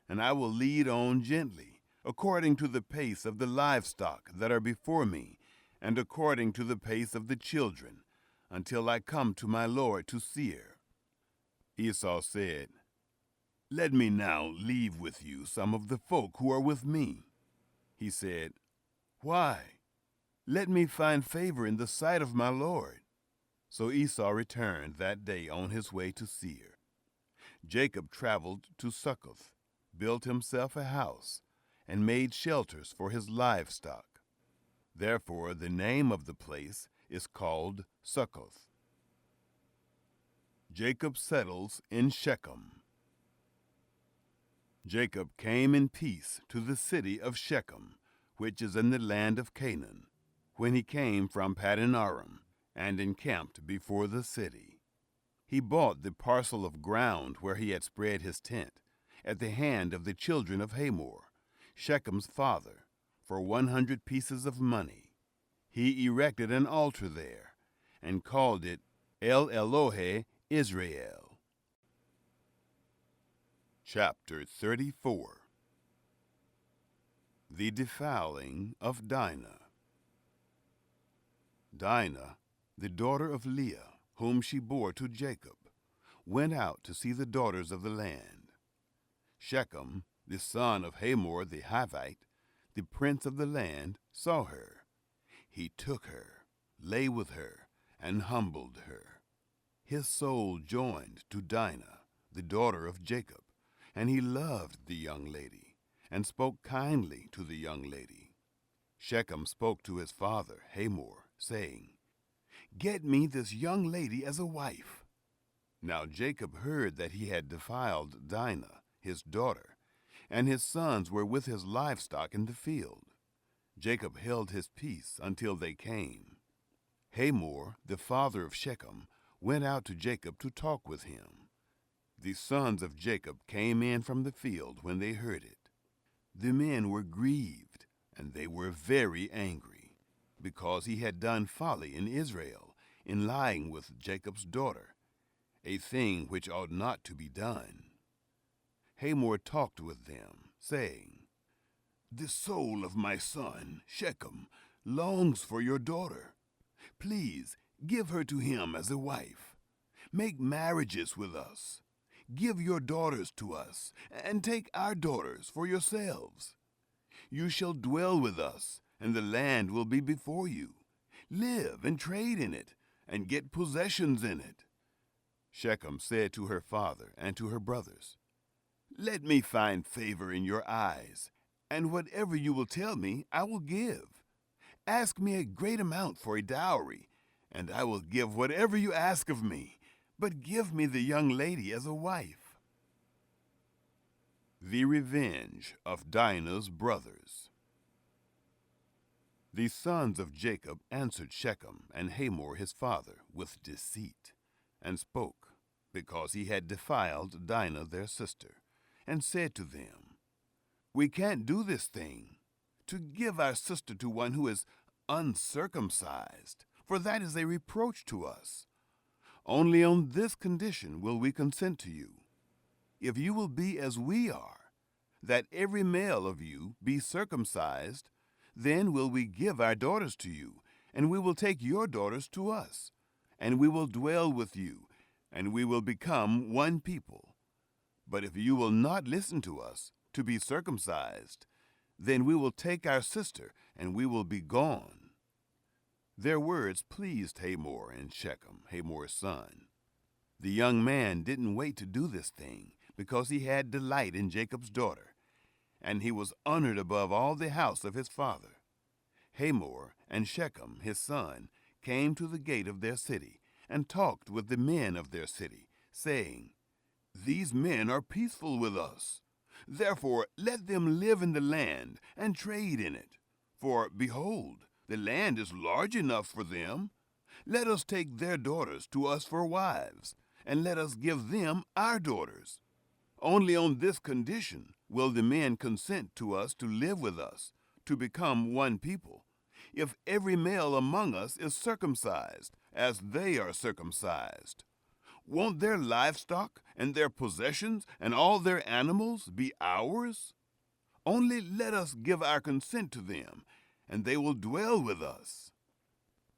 [SPEAKER 1] and I will lead on gently, according to the pace of the livestock that are before me, and according to the pace of the children, until I come to my Lord to Seir." Esau said, "Let me now leave with you some of the folk who are with me." He said, "Why? Let me find favor in the sight of my Lord." So Esau returned that day on his way to Seir. Jacob traveled to Succoth, built himself a house, and made shelters for his livestock. Therefore the name of the place is called Succoth. Jacob settles in Shechem. Jacob came in peace to the city of Shechem, which is in the land of Canaan, when he came from Paddan Aram, and encamped before the city. He bought the parcel of ground where he had spread his tent, at the hand of the children of Hamor, Shechem's father, for 100 pieces of money. He erected an altar there, and called it El Elohe Israel. Chapter 34. The defiling of Dinah. Dinah, the daughter of Leah, whom she bore to Jacob, went out to see the daughters of the land. Shechem, the son of Hamor the Hivite, the prince of the land, saw her. He took her, lay with her, and humbled her. His soul joined to Dinah, the daughter of Jacob, and he loved the young lady, and spoke kindly to the young lady. Shechem spoke to his father, Hamor, saying, "Get me this young lady as a wife." Now Jacob heard that he had defiled Dinah, his daughter, and his sons were with his livestock in the field. Jacob held his peace until they came. Hamor, the father of Shechem, went out to Jacob to talk with him. The sons of Jacob came in from the field when they heard it. The men were grieved, and they were very angry, because he had done folly in Israel, in lying with Jacob's daughter, a thing which ought not to be done. Hamor talked with them, saying, "The soul of my son, Shechem, longs for your daughter. Please give her to him as a wife. Make marriages with us. Give your daughters to us, and take our daughters for yourselves. You shall dwell with us, and the land will be before you. Live and trade in it, and get possessions in it." Shechem said to her father and to her brothers, "Let me find favor in your eyes, and whatever you will tell me, I will give. Ask me a great amount for a dowry, and I will give whatever you ask of me, but give me the young lady as a wife." The revenge of Dinah's brothers. The sons of Jacob answered Shechem and Hamor his father with deceit, and spoke, because he had defiled Dinah their sister, and said to them, "We can't do this thing, to give our sister to one who is uncircumcised, for that is a reproach to us. Only on this condition will we consent to you. If you will be as we are, that every male of you be circumcised, then will we give our daughters to you, and we will take your daughters to us, and we will dwell with you, and we will become one people. But if you will not listen to us, to be circumcised, then we will take our sister, and we will be gone." Their words pleased Hamor and Shechem, Hamor's son. The young man didn't wait to do this thing, because he had delight in Jacob's daughter, and he was honored above all the house of his father. Hamor and Shechem, his son, came to the gate of their city, and talked with the men of their city, saying, "These men are peaceful with us. Therefore let them live in the land, and trade in it. For, behold, the land is large enough for them. Let us take their daughters to us for wives, and let us give them our daughters. Only on this condition will the men consent to us to live with us, to become one people, if every male among us is circumcised, as they are circumcised. Won't their livestock and their possessions and all their animals be ours? Only let us give our consent to them, and they will dwell with us."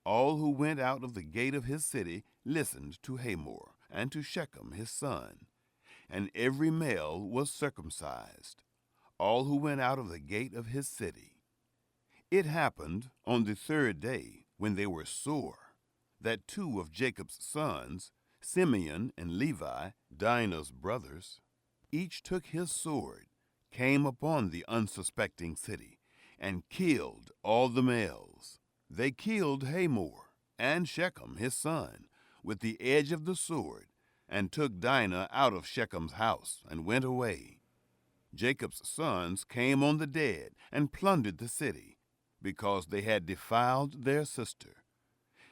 [SPEAKER 1] All who went out of the gate of his city listened to Hamor and to Shechem his son, and every male was circumcised, all who went out of the gate of his city. It happened on the third day, when they were sore, that two of Jacob's sons, Simeon and Levi, Dinah's brothers, each took his sword, came upon the unsuspecting city, and killed all the males. They killed Hamor and Shechem his son with the edge of the sword, and took Dinah out of Shechem's house and went away. Jacob's sons came on the dead and plundered the city, because they had defiled their sister.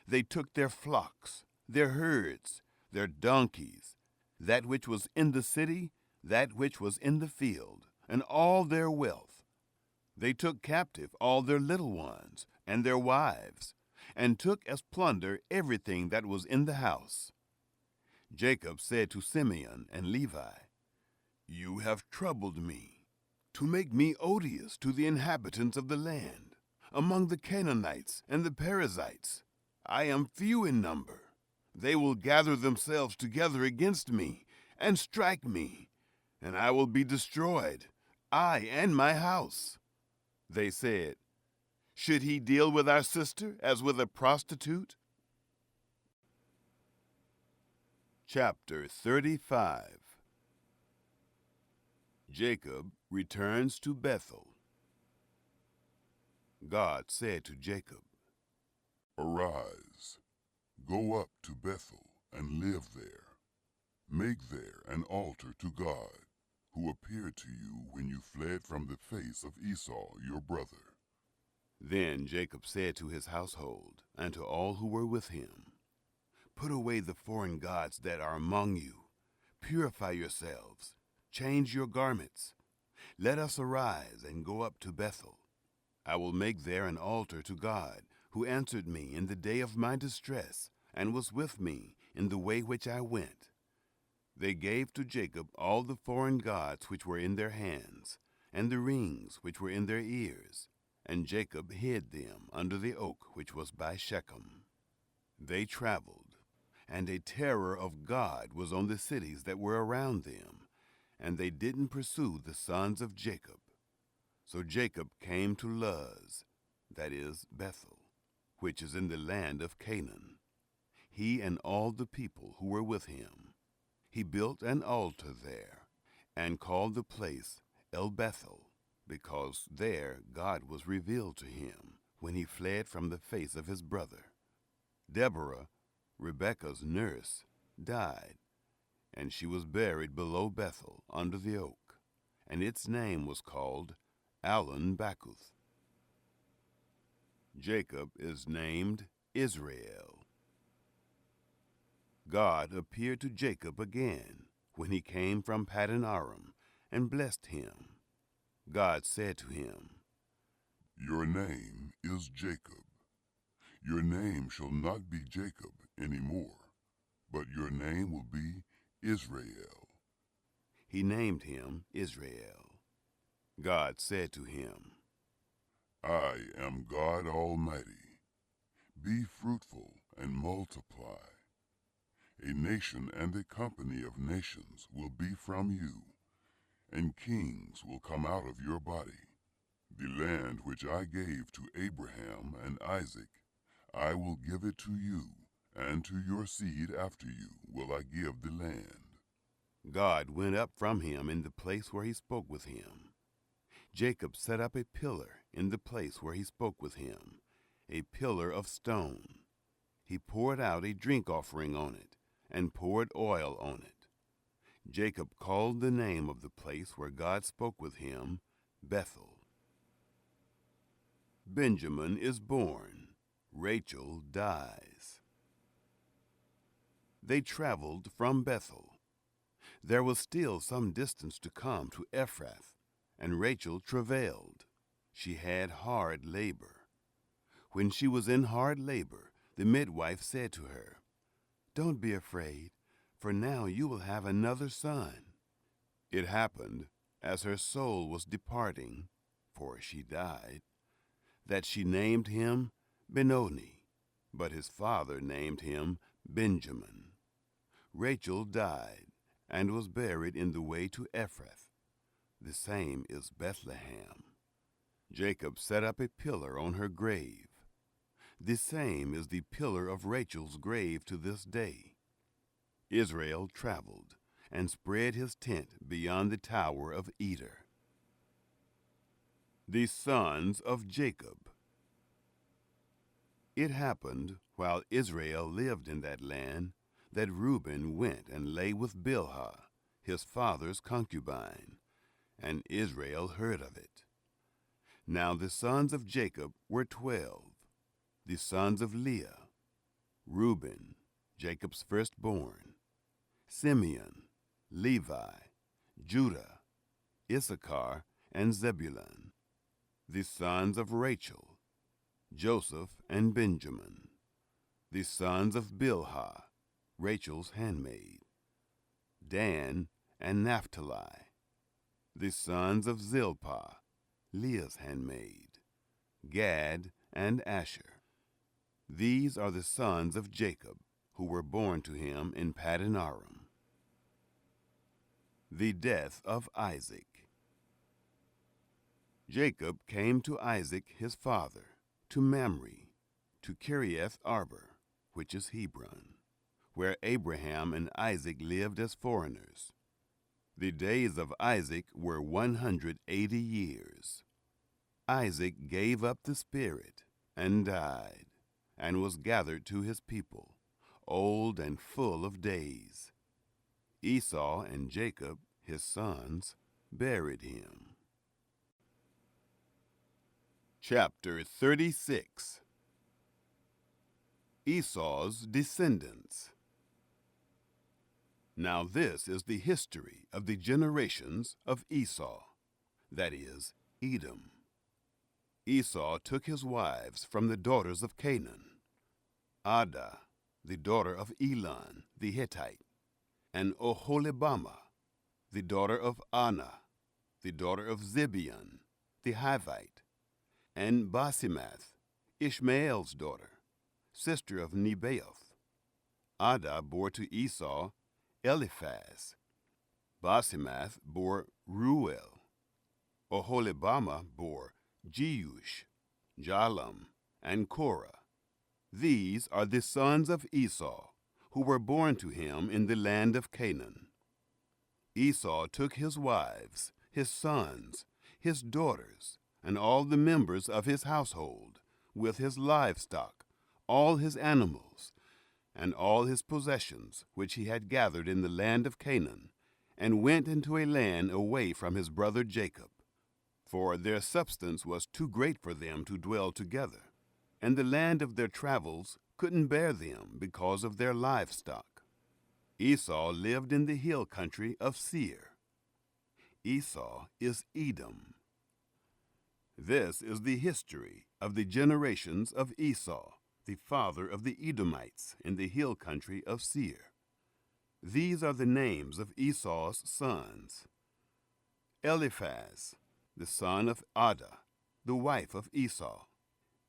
[SPEAKER 1] They took their flocks, their herds, their donkeys, that which was in the city, that which was in the field, and all their wealth. They took captive all their little ones and their wives, and took as plunder everything that was in the house. Jacob said to Simeon and Levi, "You have troubled me, to make me odious to the inhabitants of the land, among the Canaanites and the Perizzites. I am few in number. They will gather themselves together against me and strike me, and I will be destroyed, I and my house." They said, "Should he deal with our sister as with a prostitute?" Chapter 35. Jacob returns to Bethel. God said to Jacob,
[SPEAKER 2] Arise, go up to Bethel and live there. Make there an altar to God, who appeared to you when you fled from the face of Esau your brother.
[SPEAKER 1] Then Jacob said to his household and to all who were with him, "Put away the foreign gods that are among you. Purify yourselves. Change your garments. Let us arise and go up to Bethel. I will make there an altar to God, who answered me in the day of my distress, and was with me in the way which I went." They gave to Jacob all the foreign gods which were in their hands, and the rings which were in their ears, and Jacob hid them under the oak which was by Shechem. They traveled, and a terror of God was on the cities that were around them, and they didn't pursue the sons of Jacob. So Jacob came to Luz, that is, Bethel, which is in the land of Canaan, he and all the people who were with him. He built an altar there, and called the place El Bethel, because there God was revealed to him when he fled from the face of his brother. Deborah, Rebekah's nurse, died, and she was buried below Bethel under the oak, and its name was called Allon Bacuth. Jacob is named Israel. God appeared to Jacob again when he came from Paddan Aram and blessed him. God said to him,
[SPEAKER 2] Your name is Jacob. Your name shall not be Jacob any more, but your name will be Israel.
[SPEAKER 1] He named him Israel. God said to him,
[SPEAKER 2] I am God Almighty. Be fruitful and multiply. A nation and a company of nations will be from you, and kings will come out of your body. The land which I gave to Abraham and Isaac, I will give it to you, and to your seed after you will I give the land.
[SPEAKER 1] God went up from him in the place where he spoke with him. Jacob set up a pillar in the place where he spoke with him, a pillar of stone. He poured out a drink offering on it, and poured oil on it. Jacob called the name of the place where God spoke with him Bethel. Benjamin is born. Rachel dies. They traveled from Bethel. There was still some distance to come to Ephrath, and Rachel travailed. She had hard labor. When she was in hard labor, the midwife said to her, Don't be afraid, for now you will have another son. It happened, as her soul was departing, for she died, that she named him Benoni, but his father named him Benjamin. Rachel died, and was buried in the way to Ephrath. The same is Bethlehem. Jacob set up a pillar on her grave. The same is the pillar of Rachel's grave to this day. Israel traveled and spread his tent beyond the tower of Eder. The sons of Jacob. It happened, while Israel lived in that land, that Reuben went and lay with Bilhah, his father's concubine, and Israel heard of it. Now the sons of Jacob were 12, the sons of Leah: Reuben, Jacob's firstborn; Simeon, Levi, Judah, Issachar, and Zebulun; the sons of Rachel: Joseph and Benjamin; the sons of Bilhah, Rachel's handmaid: Dan and Naphtali; the sons of Zilpah, Leah's handmaid: Gad and Asher. These are the sons of Jacob, who were born to him in Paddan Aram. The death of Isaac. Jacob came to Isaac his father, to Mamre, to Kiriath Arba, which is Hebron, where Abraham and Isaac lived as foreigners. The days of Isaac were 180 years. Isaac gave up the spirit and died, and was gathered to his people, old and full of days. Esau and Jacob, his sons, buried him. Chapter 36. Esau's descendants. Now this is the history of the generations of Esau, that is, Edom. Esau took his wives from the daughters of Canaan: Adah, the daughter of Elon the Hittite, and Oholibamah, the daughter of Anah, the daughter of Zibeon the Hivite, and Basemath, Ishmael's daughter, sister of Nebaioth. Adah bore to Esau Eliphaz. Basemath bore Reuel. Oholibamah bore Jeush, Jalam, and Korah. These are the sons of Esau, who were born to him in the land of Canaan. Esau took his wives, his sons, his daughters, and all the members of his household, with his livestock, all his animals, and all his possessions which he had gathered in the land of Canaan, and went into a land away from his brother Jacob. For their substance was too great for them to dwell together, and the land of their travels couldn't bear them because of their livestock. Esau lived in the hill country of Seir. Esau is Edom. This is the history of the generations of Esau, the father of the Edomites in the hill country of Seir. These are the names of Esau's sons: Eliphaz, the son of Adah, the wife of Esau,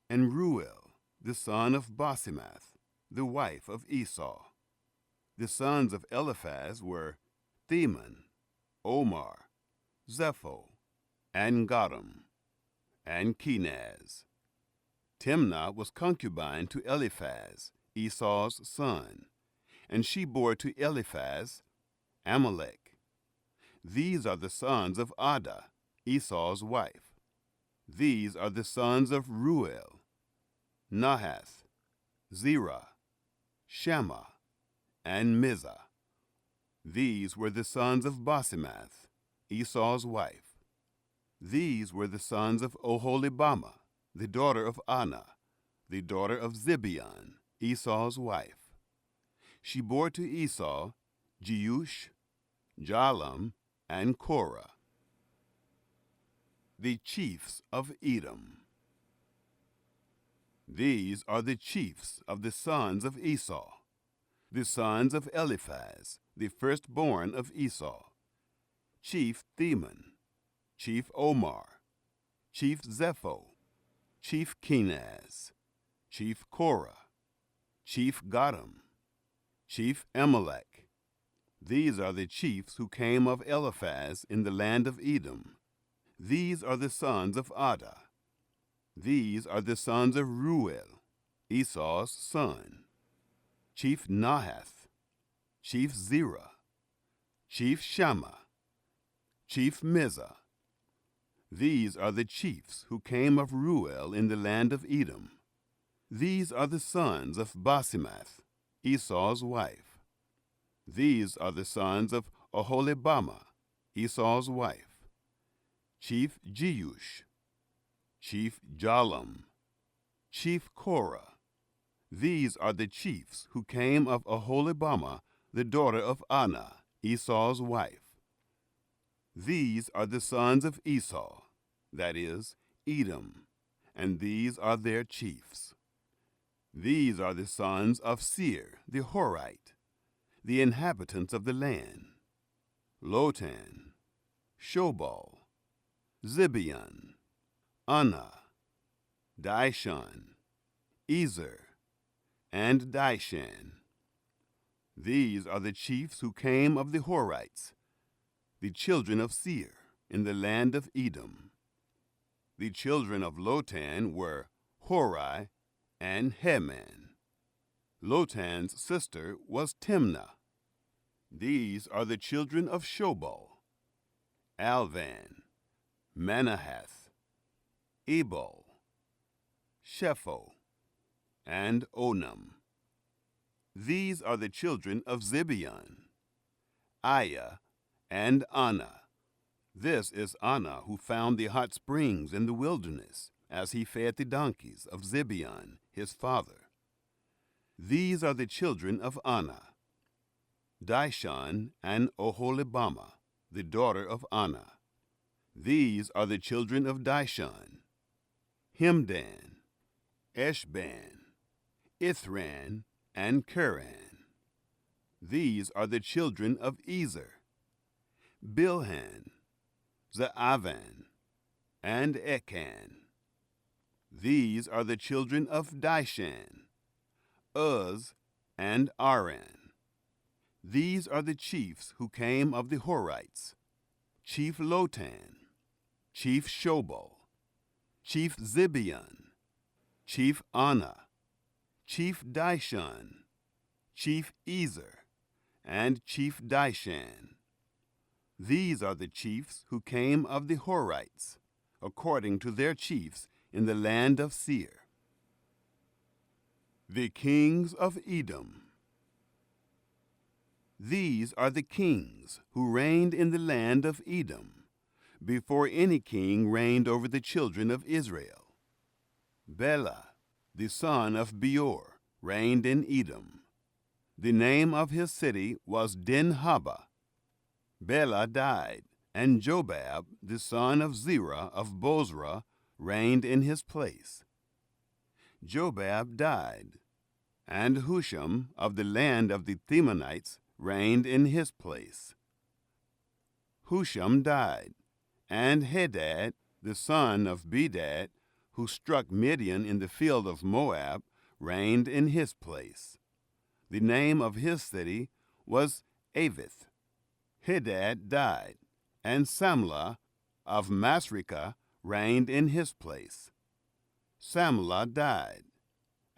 [SPEAKER 1] and Reuel, the son of Basemath, the wife of Esau. The sons of Eliphaz were Theman, Omar, Zepho, and Gatam, and Kenaz. Timnah was concubine to Eliphaz, Esau's son, and she bore to Eliphaz Amalek. These are the sons of Adah, Esau's wife. These are the sons of Reuel: Nahath, Zerah, Shammah, and Mizah. These were the sons of Basemath, Esau's wife. These were the sons of Oholibamah, the daughter of Anah, the daughter of Zibeon, Esau's wife. She bore to Esau Jeush, Jalam, and Korah. The chiefs of Edom. These are the chiefs of the sons of Esau, the sons of Eliphaz, the firstborn of Esau: Chief Theman, Chief Omar, Chief Zepho, Chief Kenaz, Chief Korah, Chief Gatam, Chief Amalek. These are the chiefs who came of Eliphaz in the land of Edom. These are the sons of Adah. These are the sons of Reuel: Esau's son, chief Nahath, chief Zerah, chief Shammah, chief Mizah. These are the chiefs who came of Ruel in the land of Edom. These are the sons of Basemath, Esau's wife. These are the sons of Oholibamah, Esau's wife, chief Jeush, chief Jalum, chief Korah. These are the chiefs who came of Oholibamah, the daughter of Anah, Esau's wife. These are the sons of Esau, that is, Edom, and these are their chiefs. These are the sons of Seir the Horite, the inhabitants of the land: Lotan, Shobal, Zibeon, Anah, Dishon, Ezer, and Dishan. These are the chiefs who came of the Horites, the children of Seir, in the land of Edom. The children of Lotan were Hori and Heman. Lotan's sister was Timnah. These are the children of Shobal: Alvan, Manahath, Ebal, Shepho, and Onam. These are the children of Zibeon: Aiah and Anah. This is Anah who found the hot springs in the wilderness, as he fed the donkeys of Zibeon, his father. These are the children of Anah: Dishon and Oholibamah, the daughter of Anah. These are the children of Dishon: Hemdan, Eshban, Ithran, and Keran. These are the children of Ezer: Bilhan, Zaavan, and Ekan. These are the children of Dishan: Uz and Aran. These are the chiefs who came of the Horites: chief Lotan, chief Shobal, chief Zibeon, chief Anah, chief Dishon, chief Ezer, and chief Dishan. These are the chiefs who came of the Horites, according to their chiefs in the land of Seir. The kings of Edom. These are the kings who reigned in the land of Edom, before any king reigned over the children of Israel. Bela, the son of Beor, reigned in Edom. The name of his city was Dinhabah. Bela died, and Jobab, the son of Zerah of Bozrah, reigned in his place. Jobab died, and Husham of the land of the Themanites reigned in his place. Husham died, and Hadad, the son of Bedad, who struck Midian in the field of Moab, reigned in his place. The name of his city was Avith. Hadad died, and Samlah of Masrekah reigned in his place. Samlah died,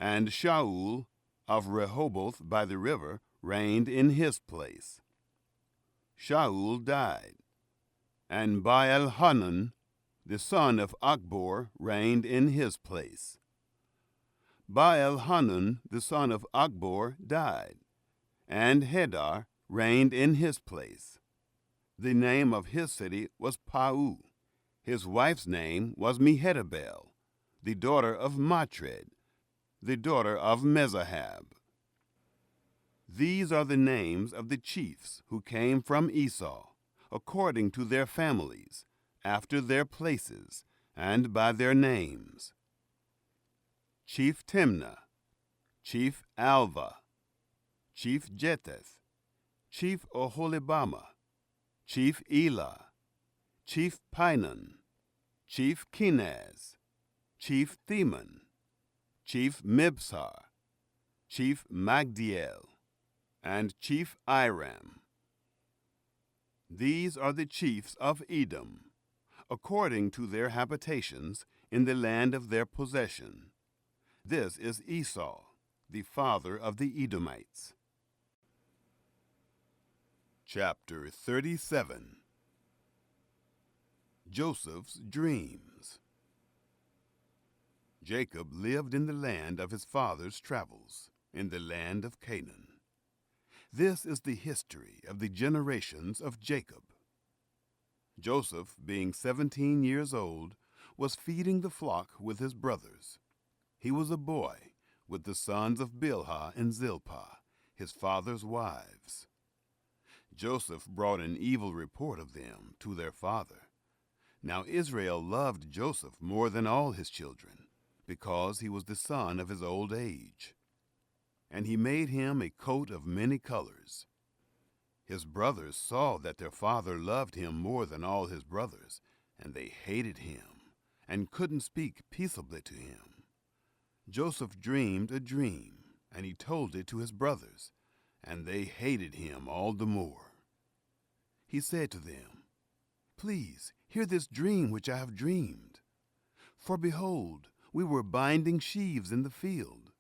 [SPEAKER 1] and Shaul of Rehoboth by the river reigned in his place. Shaul died, and Baal-Hanan, the son of Achbor, reigned in his place. Baal-Hanan, the son of Achbor, died, and Hedar reigned in his place. The name of his city was Pau. His wife's name was Mehetabel, the daughter of Matred, the daughter of Mezahab. These are the names of the chiefs who came from Esau, according to their families, after their places, and by their names: Chief Timnah, Chief Alva, Chief Jetheth, Chief Oholibamah, Chief Elah, Chief Pinon, Chief Kenaz, Chief Theman, Chief Mibsar, Chief Magdiel, and Chief Iram. These are the chiefs of Edom, according to their habitations in the land of their possession. This is Esau, the father of the Edomites. Chapter 37. Joseph's Dreams. Jacob lived in the land of his father's travels, in the land of Canaan. This is the history of the generations of Jacob. Joseph, being 17 years old, was feeding the flock with his brothers. He was a boy with the sons of Bilhah and Zilpah, his father's wives. Joseph brought an evil report of them to their father. Now Israel loved Joseph more than all his children, because he was the son of his old age. And he made him a coat of many colors. His brothers saw that their father loved him more than all his brothers, and they hated him, and couldn't speak peaceably to him. Joseph dreamed a dream, and he told it to his brothers, and they hated him all the more. He said to them, "Please hear this dream which I have dreamed. For behold, we were binding sheaves in the field,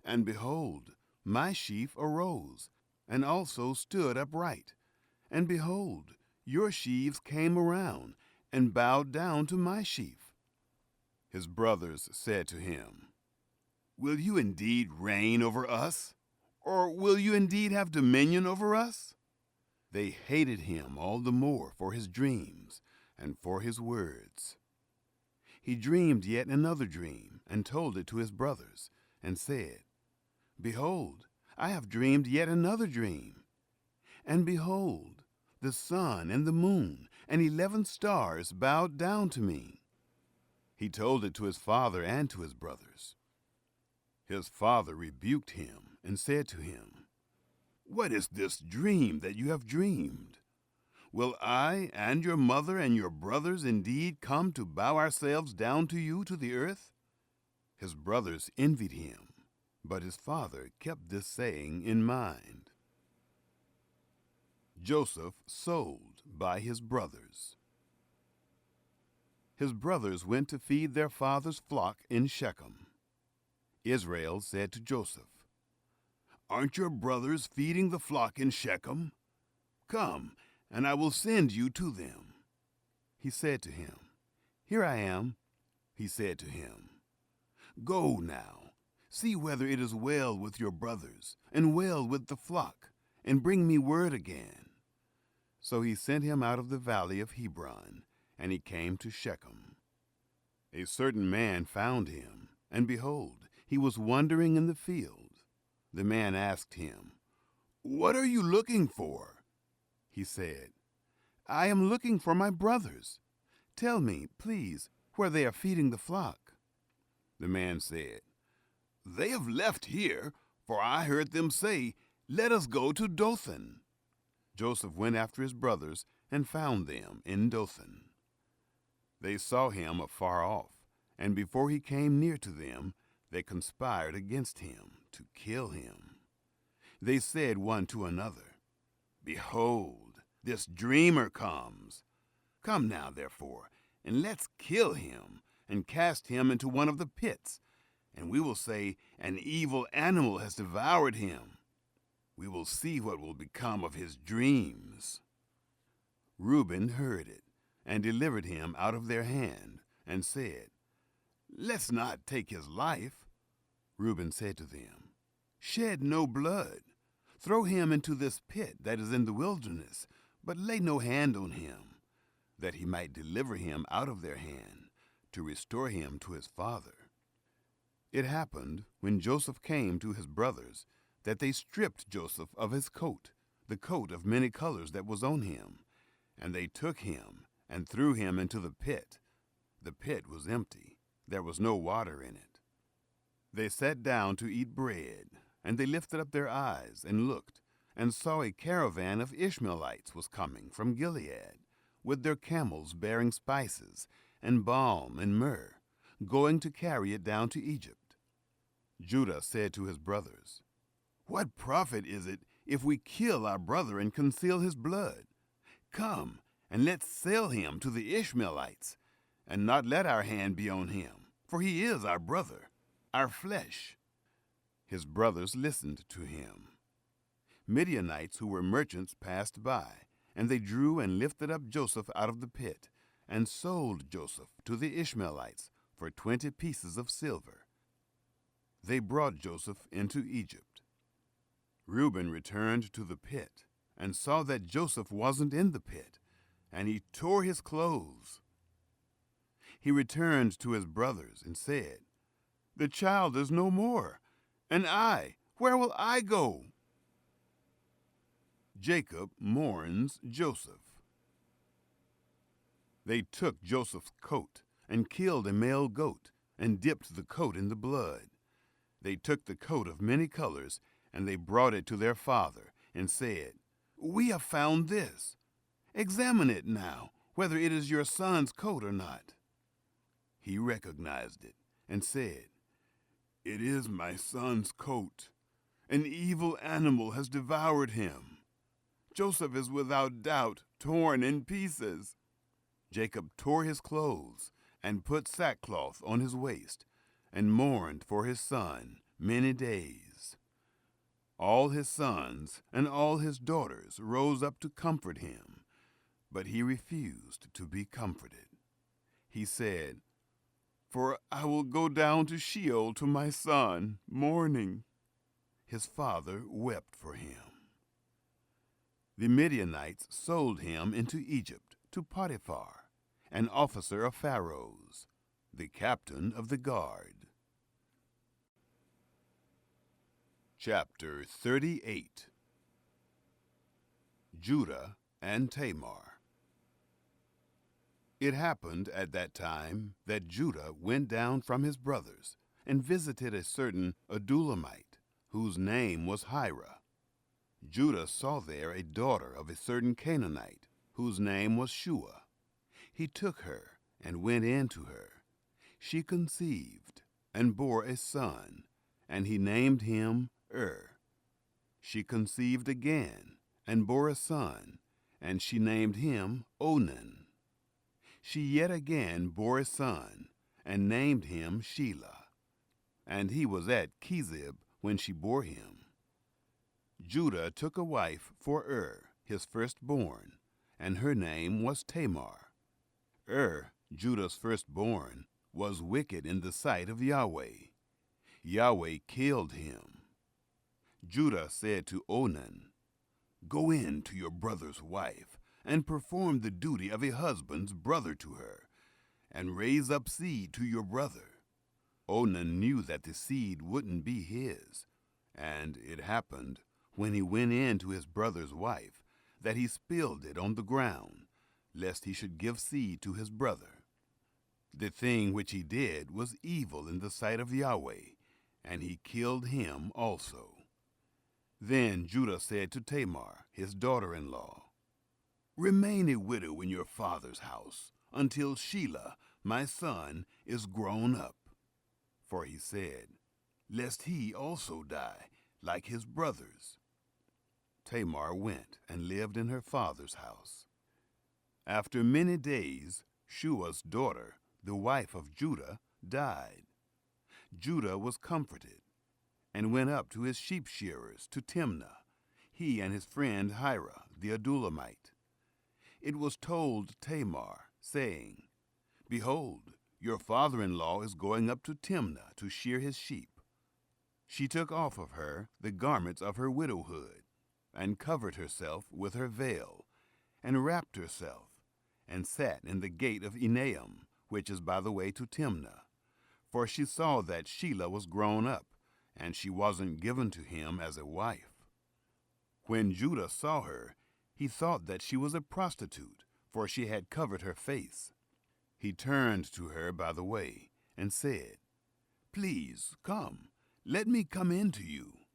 [SPEAKER 1] and behold, my sheaf arose, and also stood upright. And behold, your sheaves came around, and bowed down to my sheaf." His brothers said to him, "Will you indeed reign over us? Or will you indeed have dominion over us?" They hated him all the more for his dreams and for his words. He dreamed yet another dream, and told it to his brothers, and said, "Behold, I have dreamed yet another dream. And behold, the sun and the moon and 11 stars bowed down to me." He told it to his father and to his brothers. His father rebuked him and said to him, "What is this dream that you have dreamed? Will I and your mother and your brothers indeed come to bow ourselves down to you to the earth?" His brothers envied him, but his father kept this saying in mind. Joseph sold by his brothers. His brothers went to feed their father's flock in Shechem. Israel said to Joseph, "Aren't your brothers feeding the flock in Shechem? Come, and I will send you to them." He said to him, "Here I am." He said to him, "Go now, see whether it is well with your brothers, and well with the flock, and bring me word again." So he sent him out of the valley of Hebron, and he came to Shechem. A certain man found him, and behold, he was wandering in the field. The man asked him, "What are you looking for?" He said, "I am looking for my brothers. Tell me, please, where they are feeding the flock." The man said, "They have left here, for I heard them say, 'Let us go to Dothan.'" Joseph went after his brothers and found them in Dothan. They saw him afar off, and before he came near to them, they conspired against him to kill him. They said one to another, "Behold, this dreamer comes. Come now, therefore, and let's kill him, and cast him into one of the pits, and we will say, 'An evil animal has devoured him.' We will see what will become of his dreams." Reuben heard it, and delivered him out of their hand, and said, "Let's not take his life." Reuben said to them, "Shed no blood. Throw him into this pit that is in the wilderness, but lay no hand on him, that he might deliver him out of their hand, to restore him to his father." It happened, when Joseph came to his brothers, that they stripped Joseph of his coat, the coat of many colors that was on him, and they took him and threw him into the pit. The pit was empty, there was no water in it. They sat down to eat bread, and they lifted up their eyes and looked, and saw a caravan of Ishmaelites was coming from Gilead, with their camels bearing spices, and balm and myrrh, going to carry it down to Egypt. Judah said to his brothers, "What profit is it if we kill our brother and conceal his blood? Come, and let's sell him to the Ishmaelites, and not let our hand be on him, for he is our brother." our flesh." His brothers listened to him. Midianites who were merchants passed by, and they drew and lifted up Joseph out of the pit, and sold Joseph to the Ishmaelites for 20 pieces of silver. They brought Joseph into Egypt. Reuben returned to the pit and saw that Joseph wasn't in the pit, and he tore his clothes. He returned to his brothers and said, "The child is no more, and where will I go?" Jacob mourns Joseph. They took Joseph's coat and killed a male goat and dipped the coat in the blood. They took the coat of many colors and they brought it to their father and said, "We have found this. Examine it now, whether it is your son's coat or not." He recognized it and said, "It is my son's coat. An evil animal has devoured him. Joseph is without doubt torn in pieces." Jacob tore his clothes and put sackcloth on his waist and mourned for his son many days. All his sons and all his daughters rose up to comfort him, but he refused to be comforted. He said, "For I will go down to Sheol to my son, mourning." His father wept for him. The Midianites sold him into Egypt to Potiphar, an officer of Pharaoh's, the captain of the guard. Chapter 38. Judah and Tamar. It happened at that time that Judah went down from his brothers and visited a certain Adullamite, whose name was Hira. Judah saw there a daughter of a certain Canaanite, whose name was Shua. He took her and went in to her. She conceived and bore a son, and he named him She conceived again and bore a son, and she named him Onan. She yet again bore a son, and named him Shelah. And he was at Kezib when she bore him. Judah took a wife for his firstborn, and her name was Tamar. Judah's firstborn, was wicked in the sight of Yahweh. Yahweh killed him. Judah said to Onan, "Go in to your brother's wife, and perform the duty of a husband's brother to her, and raise up seed to your brother." Onan knew that the seed wouldn't be his, and it happened, when he went in to his brother's wife, that he spilled it on the ground, lest he should give seed to his brother. The thing which he did was evil in the sight of Yahweh, and he killed him also. Then Judah said to Tamar, his daughter-in-law, "Remain a widow in your father's house, until Shelah, my son, is grown up." For he said, "Lest he also die, like his brothers." Tamar went and lived in her father's house. After many days, Shua's daughter, the wife of Judah, died. Judah was comforted, and went up to his sheep shearers to Timnah, he and his friend Hira, the Adullamite. It was told Tamar, saying, "Behold, your father-in-law is going up to Timnah to shear his sheep." She took off of her the garments of her widowhood, and covered herself with her veil, and wrapped herself, and sat in the gate of Enaim, which is by the way to Timnah, for she saw that Shelah was grown up, and she wasn't given to him as a wife. When Judah saw her, he thought that she was a prostitute, for she had covered her face. He turned to her by the way, and said, "Please, come, let me come in to you,"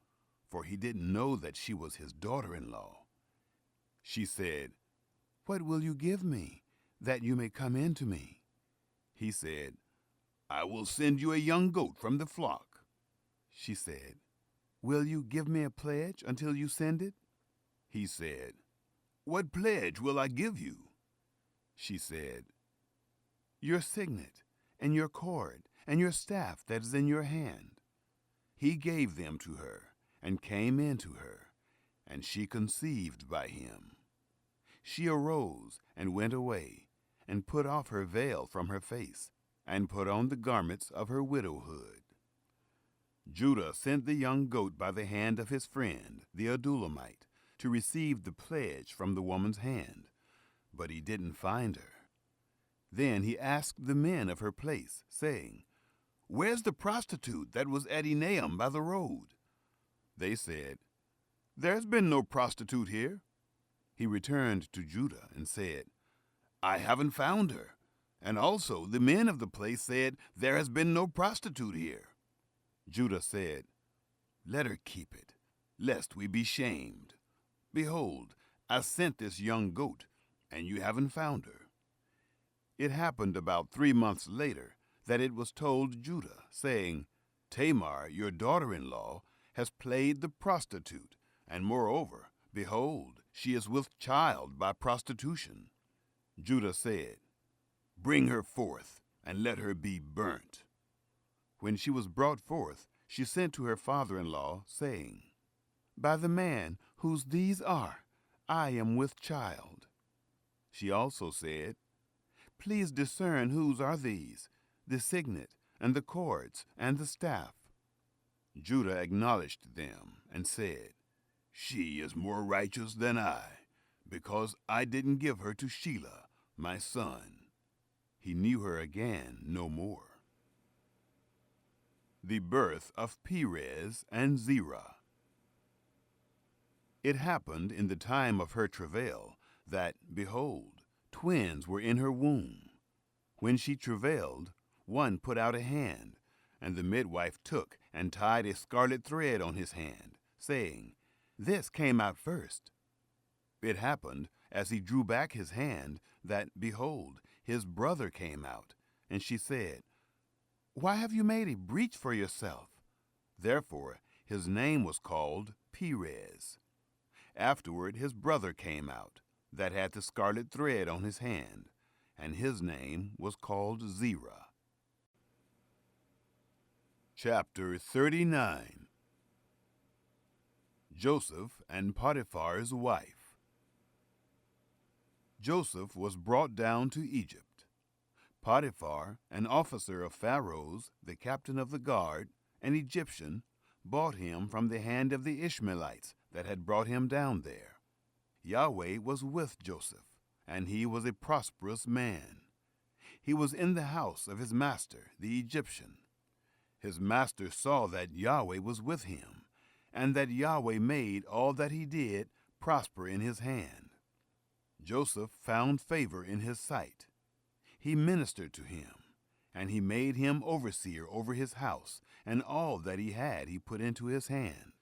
[SPEAKER 1] for he didn't know that she was his daughter-in-law. She said, "What will you give me, that you may come in to me?" He said, "I will send you a young goat from the flock." She said, "Will you give me a pledge until you send it?" He said, "What pledge will I give you?" She said, "Your signet, and your cord, and your staff that is in your hand? He gave them to her, and came in to her, and she conceived by him. She arose and went away, and put off her veil from her face, and put on the garments of her widowhood. Judah sent the young goat by the hand of his friend, the Adullamite, to receive the pledge from the woman's hand, but he didn't find her. Then he asked the men of her place, saying, "Where's the prostitute that was at Enaim by the road?" They said, "There's been no prostitute here." He returned to Judah and said, "I haven't found her. And also the men of the place said, there has been no prostitute here." Judah said, "Let her keep it, lest we be shamed. Behold, I sent this young goat, and you haven't found her." It happened about 3 months later that it was told Judah, saying, "Tamar, your daughter-in-law, has played the prostitute, and moreover, behold, she is with child by prostitution." Judah said, "Bring her forth, and let her be burnt." When she was brought forth, she sent to her father-in-law, saying, "By the man whose these are, I am with child." She also said, "Please discern whose are these, the signet, and the cords, and the staff." Judah acknowledged them, and said, "She is more righteous than I, because I didn't give her to Shelah, my son." He knew her again no more. The birth of Perez and Zerah. It happened in the time of her travail that, behold, twins were in her womb. When she travailed, one put out a hand, and the midwife took and tied a scarlet thread on his hand, saying, "This came out first." It happened, as he drew back his hand, that, behold, his brother came out, and she said, "Why have you made a breach for yourself?" Therefore his name was called Perez. Afterward his brother came out, that had the scarlet thread on his hand, and his name was called Zerah. Chapter 39. Joseph and Potiphar's wife. Joseph was brought down to Egypt. Potiphar, an officer of Pharaoh's, the captain of the guard, an Egyptian, bought him from the hand of the Ishmaelites that had brought him down there. Yahweh was with Joseph, and he was a prosperous man. He was in the house of his master, the Egyptian. His master saw that Yahweh was with him, and that Yahweh made all that he did prosper in his hand. Joseph found favor in his sight. He ministered to him, and he made him overseer over his house, and all that he had he put into his hand.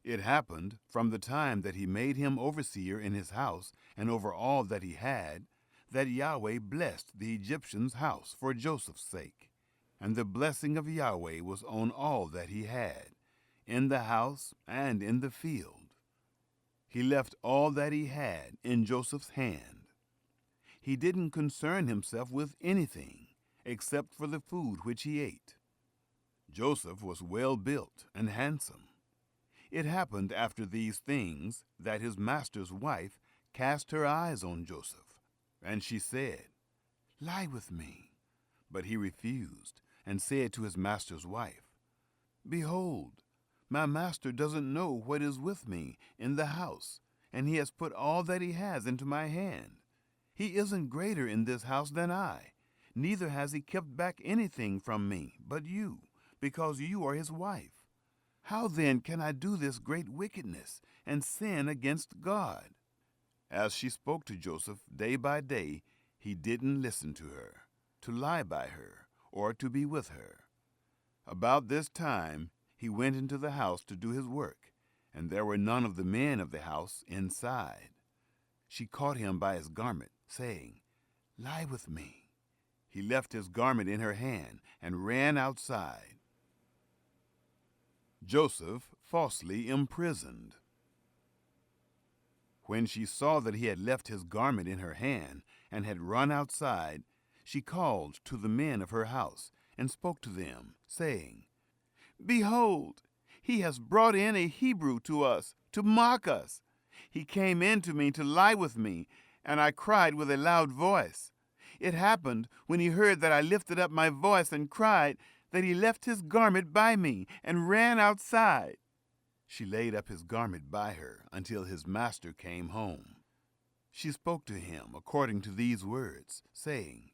[SPEAKER 1] It happened, from the time that he made him overseer in his house and over all that he had, that Yahweh blessed the Egyptian's house for Joseph's sake. And the blessing of Yahweh was on all that he had, in the house and in the field. He left all that he had in Joseph's hand. He didn't concern himself with anything except for the food which he ate. Joseph was well built and handsome. It happened after these things that his master's wife cast her eyes on Joseph, and she said, "Lie with me." But he refused, and said to his master's wife, "Behold, my master doesn't know what is with me in the house, and he has put all that he has into my hand. He isn't greater in this house than I, neither has he kept back anything from me but you, because you are his wife. How then can I do this great wickedness and sin against God?" As she spoke to Joseph day by day, he didn't listen to her, to lie by her, or to be with her. About this time he went into the house to do his work, and there were none of the men of the house inside. She caught him by his garment, saying, "Lie with me." He left his garment in her hand and ran outside. Joseph falsely imprisoned. When she saw that he had left his garment in her hand and had run outside, she called to the men of her house and spoke to them, saying, Behold, he has brought in a Hebrew to us, to mock us. He came in to me to lie with me, and I cried with a loud voice. It happened, when he heard that I lifted up my voice and cried, that he left his garment by me and ran outside. She laid up his garment by her until his master came home. She spoke to him according to these words, saying,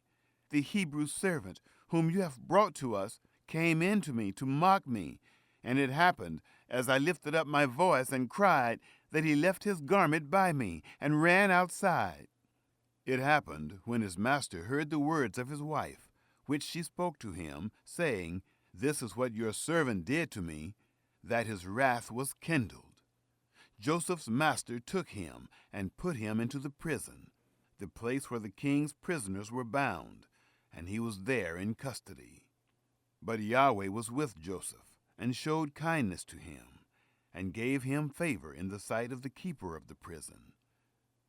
[SPEAKER 1] The Hebrew servant whom you have brought to us came in to me to mock me, and it happened, as I lifted up my voice and cried, that he left his garment by me and ran outside. It happened, when his master heard the words of his wife, which she spoke to him, saying, This is what your servant did to me, that his wrath was kindled. Joseph's master took him and put him into the prison, the place where the king's prisoners were bound, and he was there in custody. But Yahweh was with Joseph, and showed kindness to him, and gave him favor in the sight of the keeper of the prison.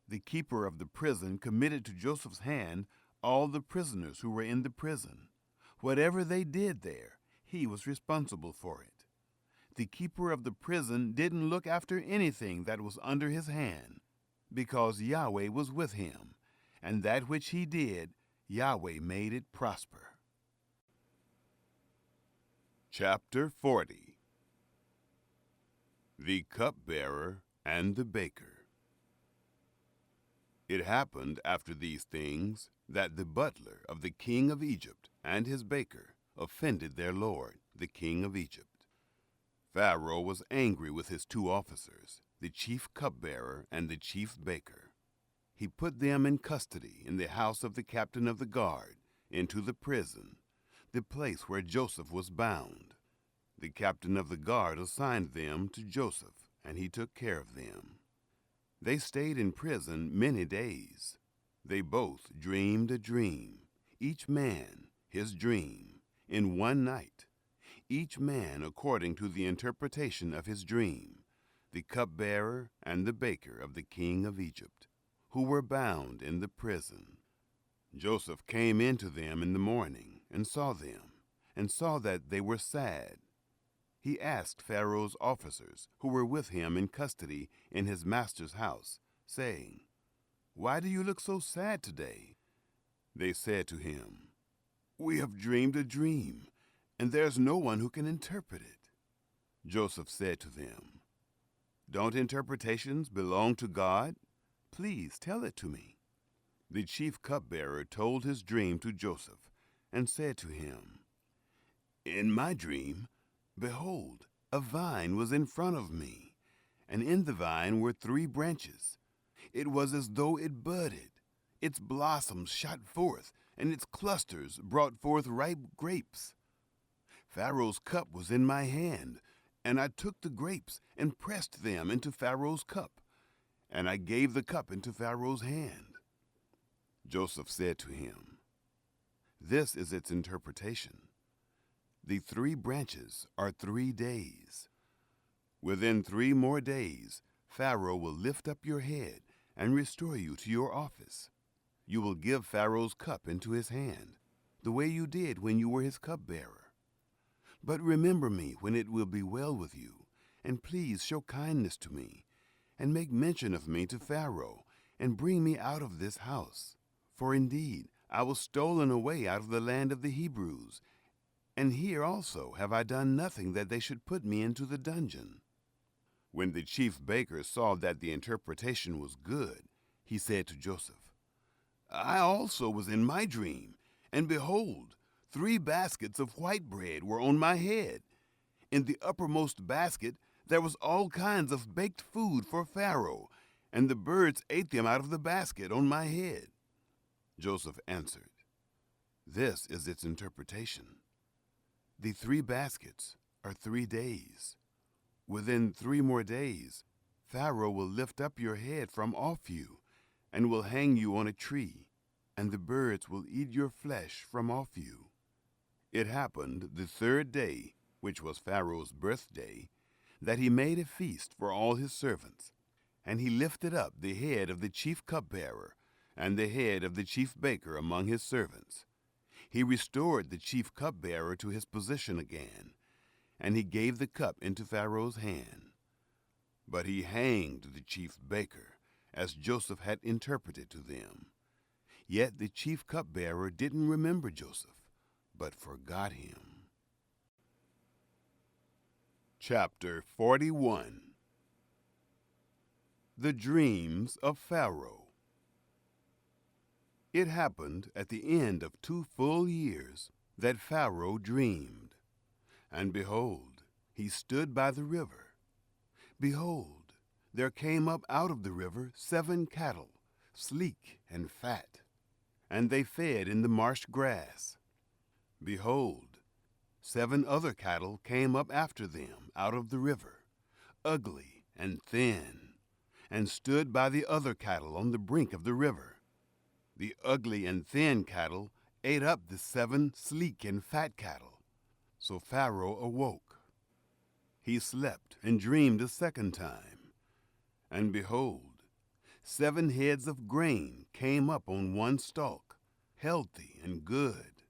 [SPEAKER 1] The keeper of the prison committed to Joseph's hand all the prisoners who were in the prison. Whatever they did there, he was responsible for it. The keeper of the prison didn't look after anything that was under his hand, because Yahweh was with him, and that which he did, Yahweh made it prosper. Chapter 40. The Cupbearer and the Baker. It happened after these things that the butler of the king of Egypt and his baker offended their lord, the king of Egypt. Pharaoh was angry with his two officers, the chief cupbearer and the chief baker. He put them in custody in the house of the captain of the guard, into the prison, the place where Joseph was bound. The captain of the guard assigned them to Joseph, and he took care of them. They stayed in prison many days. They both dreamed a dream, each man his dream, in one night, each man according to the interpretation of his dream, the cupbearer and the baker of the king of Egypt, who were bound in the prison. Joseph came in to them in the morning, and saw them, and saw that they were sad. He asked Pharaoh's officers, who were with him in custody in his master's house, saying, Why do you look so sad today? They said to him, We have dreamed a dream, and there's no one who can interpret it. Joseph said to them, Don't interpretations belong to God? Please tell it to me. The chief cupbearer told his dream to Joseph, and said to him, In my dream, behold, a vine was in front of me, and in the vine were 3 branches. It was as though it budded. Its blossoms shot forth, and its clusters brought forth ripe grapes. Pharaoh's cup was in my hand, and I took the grapes and pressed them into Pharaoh's cup, and I gave the cup into Pharaoh's hand. Joseph said to him, This is its interpretation. The 3 branches are 3 days. Within 3 more days, Pharaoh will lift up your head and restore you to your office. You will give Pharaoh's cup into his hand, the way you did when you were his cupbearer. But remember me when it will be well with you, and please show kindness to me, and make mention of me to Pharaoh, and bring me out of this house. For indeed, I was stolen away out of the land of the Hebrews, and here also have I done nothing that they should put me into the dungeon. When the chief baker saw that the interpretation was good, he said to Joseph, I also was in my dream, and behold, 3 baskets of white bread were on my head. In the uppermost basket there was all kinds of baked food for Pharaoh, and the birds ate them out of the basket on my head. Joseph answered, This is its interpretation. The 3 baskets are 3 days. Within 3 more days, Pharaoh will lift up your head from off you, and will hang you on a tree, and the birds will eat your flesh from off you. It happened the 3rd day, which was Pharaoh's birthday, that he made a feast for all his servants, and he lifted up the head of the chief cupbearer and the head of the chief baker among his servants. He restored the chief cupbearer to his position again, and he gave the cup into Pharaoh's hand. But he hanged the chief baker, as Joseph had interpreted to them. Yet the chief cupbearer didn't remember Joseph, but forgot him. Chapter 41. The Dreams of Pharaoh. It happened at the end of 2 full years that Pharaoh dreamed. And behold, he stood by the river. Behold, there came up out of the river 7 cattle, sleek and fat, and they fed in the marsh grass. Behold, 7 other cattle came up after them out of the river, ugly and thin, and stood by the other cattle on the brink of the river. The ugly and thin cattle ate up the 7 sleek and fat cattle. So Pharaoh awoke. He slept and dreamed a second time. And behold, 7 heads of grain came up on one stalk, healthy and good.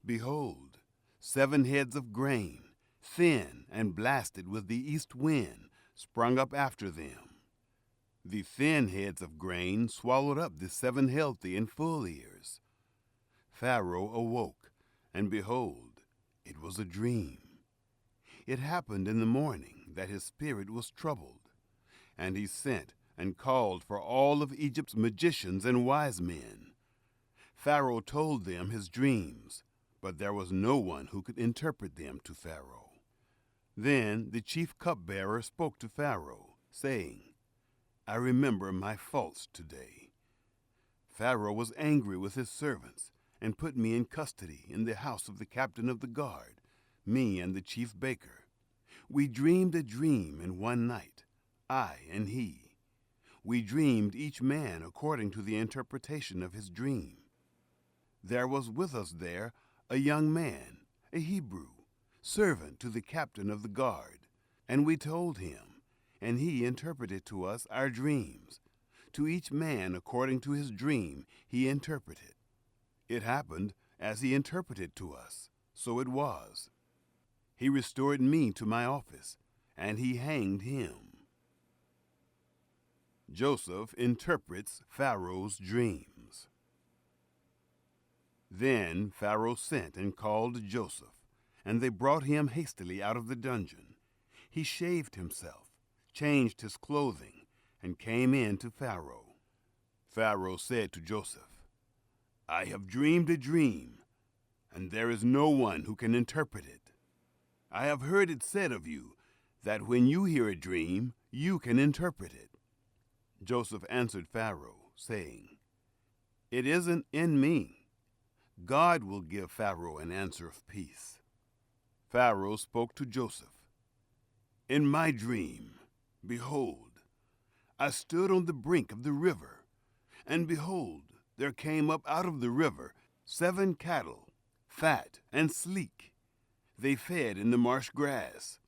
[SPEAKER 1] Behold, 7 heads of grain, thin and blasted with the east wind, sprung up after them. The thin heads of grain swallowed up the 7 healthy and full ears. Pharaoh awoke, and behold, it was a dream. It happened in the morning that his spirit was troubled, and he sent and called for all of Egypt's magicians and wise men. Pharaoh told them his dreams, but there was no one who could interpret them to Pharaoh. Then the chief cupbearer spoke to Pharaoh, saying, I remember my faults today. Pharaoh was angry with his servants and put me in custody in the house of the captain of the guard, me and the chief baker. We dreamed a dream in one night, I and he. We dreamed each man according to the interpretation of his dream. There was with us there a young man, a Hebrew, servant to the captain of the guard, and we told him, and he interpreted to us our dreams. To each man according to his dream he interpreted. It happened as he interpreted to us, so it was. He restored me to my office, and he hanged him. Joseph interprets Pharaoh's dreams. Then Pharaoh sent and called Joseph, and they brought him hastily out of the dungeon. He shaved himself, changed his clothing, and came in to Pharaoh. Pharaoh said to Joseph, I have dreamed a dream, and there is no one who can interpret it. I have heard it said of you that when you hear a dream, you can interpret it. Joseph answered Pharaoh, saying, It isn't in me. God will give Pharaoh an answer of peace. Pharaoh spoke to Joseph, In my dream, behold, I stood on the brink of the river, and behold, there came up out of the river 7 cattle, fat and sleek. They fed in the marsh grass.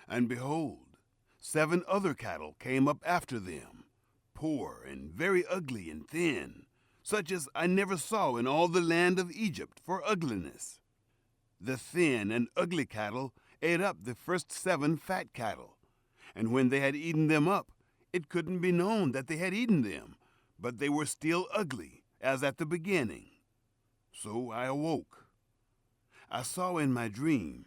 [SPEAKER 1] And behold, 7 other cattle came up after them, poor and very ugly and thin, such as I never saw in all the land of Egypt for ugliness. The thin and ugly cattle ate up the first 7 fat cattle, and when they had eaten them up, it couldn't be known that they had eaten them, but they were still ugly, as at the beginning. So I awoke. I saw in my dream,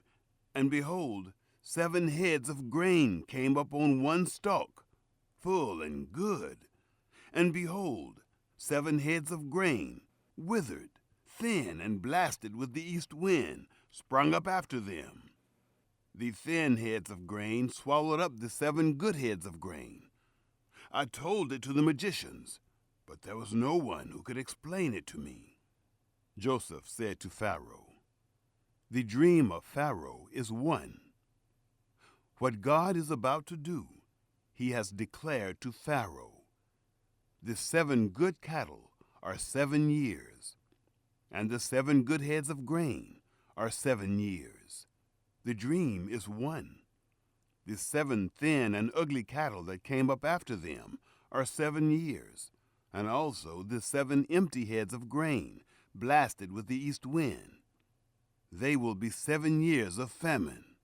[SPEAKER 1] and behold, 7 heads of grain came up on one stalk, full and good. And behold, 7 heads of grain, withered, thin and blasted with the east wind, sprung up after them. The thin heads of grain swallowed up the 7 good heads of grain. I told it to the magicians, but there was no one who could explain it to me. Joseph said to Pharaoh, The dream of Pharaoh is one. What God is about to do, he has declared to Pharaoh. The 7 good cattle are 7 years, and the 7 good heads of grain are 7 years. The dream is one. The 7 thin and ugly cattle that came up after them are 7 years, and also the 7 empty heads of grain, blasted with the east wind. They will be 7 years of famine.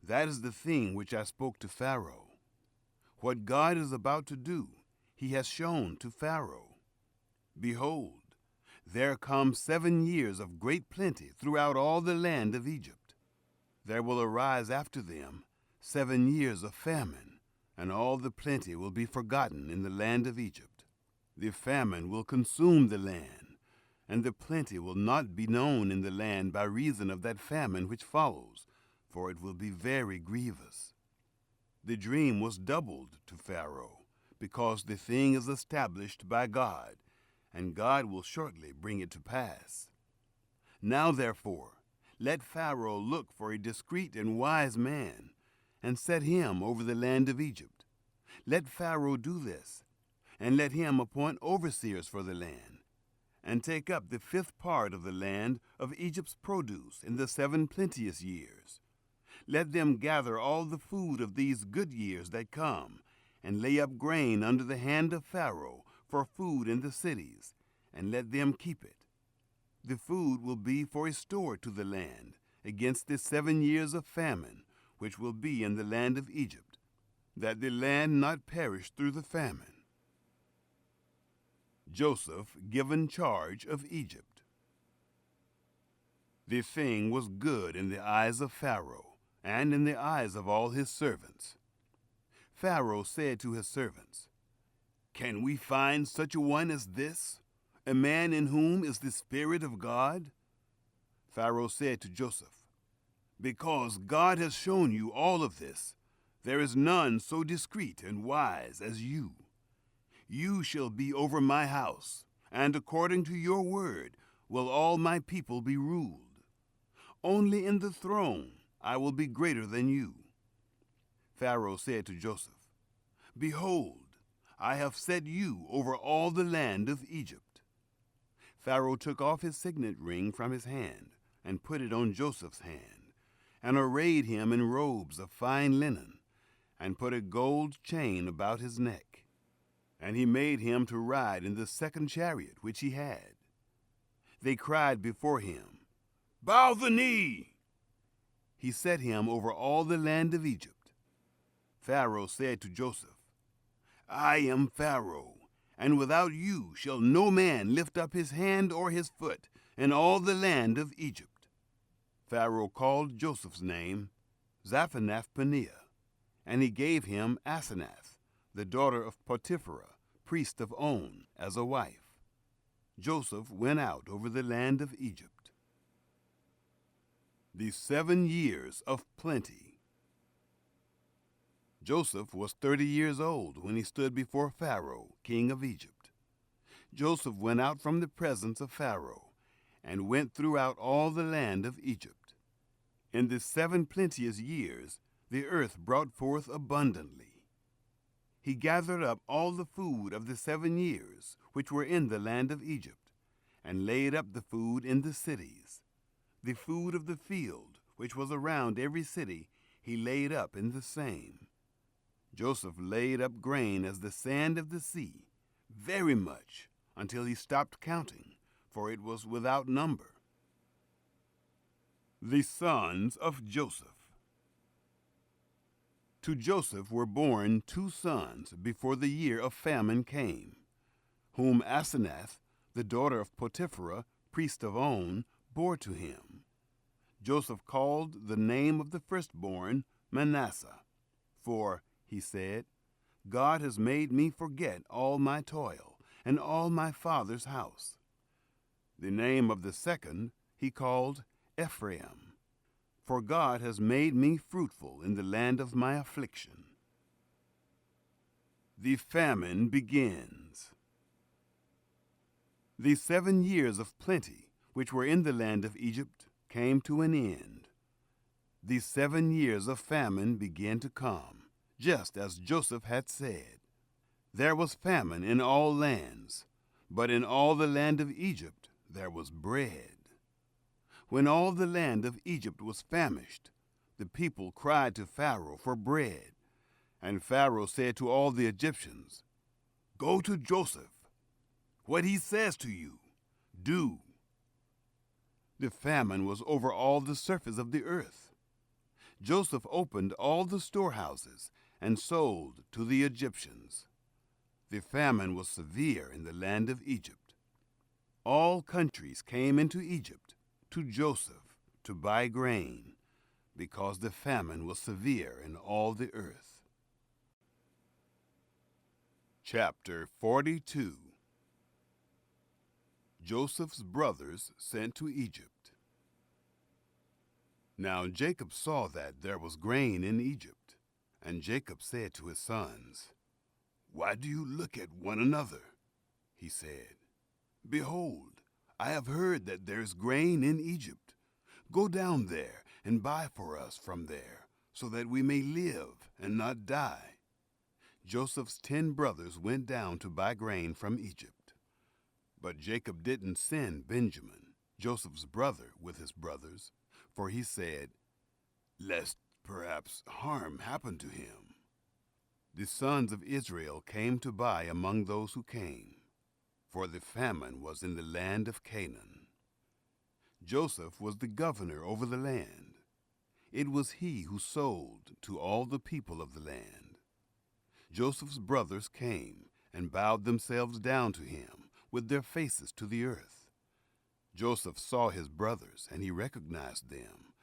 [SPEAKER 1] That is the thing which I spoke to Pharaoh. What God is about to do, he has shown to Pharaoh. Behold, there come 7 years of great plenty throughout all the land of Egypt. There will arise after them 7 years of famine, and all the plenty will be forgotten in the land of Egypt. The famine will consume the land, and the plenty will not be known in the land by reason of that famine which follows, for it will be very grievous. The dream was doubled to Pharaoh, because the thing is established by God, and God will shortly bring it to pass. Now therefore, let Pharaoh look for a discreet and wise man, and set him over the land of Egypt. Let Pharaoh do this, and let him appoint overseers for the land, and take up the 5th part of the land of Egypt's produce in the 7 plenteous years. Let them gather all the food of these good years that come, and lay up grain under the hand of Pharaoh for food in the cities, and let them keep it. The food will be for a store to the land against the 7 years of famine, which will be in the land of Egypt, that the land not perish through the famine. Joseph given charge of Egypt. The thing was good in the eyes of Pharaoh, and in the eyes of all his servants. Pharaoh said to his servants, "Can we find such a one as this, a man in whom is the Spirit of God?" Pharaoh said to Joseph, "Because God has shown you all of this, there is none so discreet and wise as you. You shall be over my house, and according to your word will all my people be ruled. Only in the throne I will be greater than you." Pharaoh said to Joseph, "Behold, I have set you over all the land of Egypt." Pharaoh took off his signet ring from his hand and put it on Joseph's hand, and arrayed him in robes of fine linen, and put a gold chain about his neck. And he made him to ride in the 2nd chariot which he had. They cried before him, "Bow the knee!" He set him over all the land of Egypt. Pharaoh said to Joseph, "I am Pharaoh, and without you shall no man lift up his hand or his foot in all the land of Egypt." Pharaoh called Joseph's name Zaphenath-Paneah, and he gave him Asenath, the daughter of Potiphera, priest of On, as a wife. Joseph went out over the land of Egypt. The 7 years of plenty. Joseph was 30 years old when he stood before Pharaoh, king of Egypt. Joseph went out from the presence of Pharaoh, and went throughout all the land of Egypt. In the 7 plenteous years the earth brought forth abundantly. He gathered up all the food of the 7 years which were in the land of Egypt, and laid up the food in the cities. The food of the field, which was around every city, he laid up in the same. Joseph laid up grain as the sand of the sea, very much, until he stopped counting, for it was without number. The sons of Joseph. To Joseph were born 2 sons before the year of famine came, whom Asenath, the daughter of Potiphera, priest of On, bore to him. Joseph called the name of the firstborn Manasseh, for, he said, "God has made me forget all my toil and all my father's house." The name of the second he called Ephraim, "For God has made me fruitful in the land of my affliction." The famine begins. The 7 years of plenty, which were in the land of Egypt, came to an end. The 7 years of famine began to come, just as Joseph had said. There was famine in all lands, but in all the land of Egypt there was bread. When all the land of Egypt was famished, the people cried to Pharaoh for bread. And Pharaoh said to all the Egyptians, "Go to Joseph. What he says to you, do The famine was over all the surface of the earth. Joseph opened all the storehouses and sold to the Egyptians. The famine was severe in the land of Egypt. All countries came into Egypt to Joseph to buy grain, because the famine was severe in all the earth. Chapter 42. Joseph's brothers sent to Egypt. Now Jacob saw that there was grain in Egypt, and Jacob said to his sons, "Why do you look at one another?" He said, "Behold, I have heard that there is grain in Egypt. Go down there and buy for us from there, so that we may live and not die." Joseph's 10 brothers went down to buy grain from Egypt. But Jacob didn't send Benjamin, Joseph's brother, with his brothers, for he said, "Lest perhaps harm happen to him." The sons of Israel came to buy among those who came, for the famine was in the land of Canaan. Joseph was the governor over the land. It was he who sold to all the people of the land. Joseph's brothers came and bowed themselves down to him with their faces to the earth. Joseph saw his brothers, and he recognized them,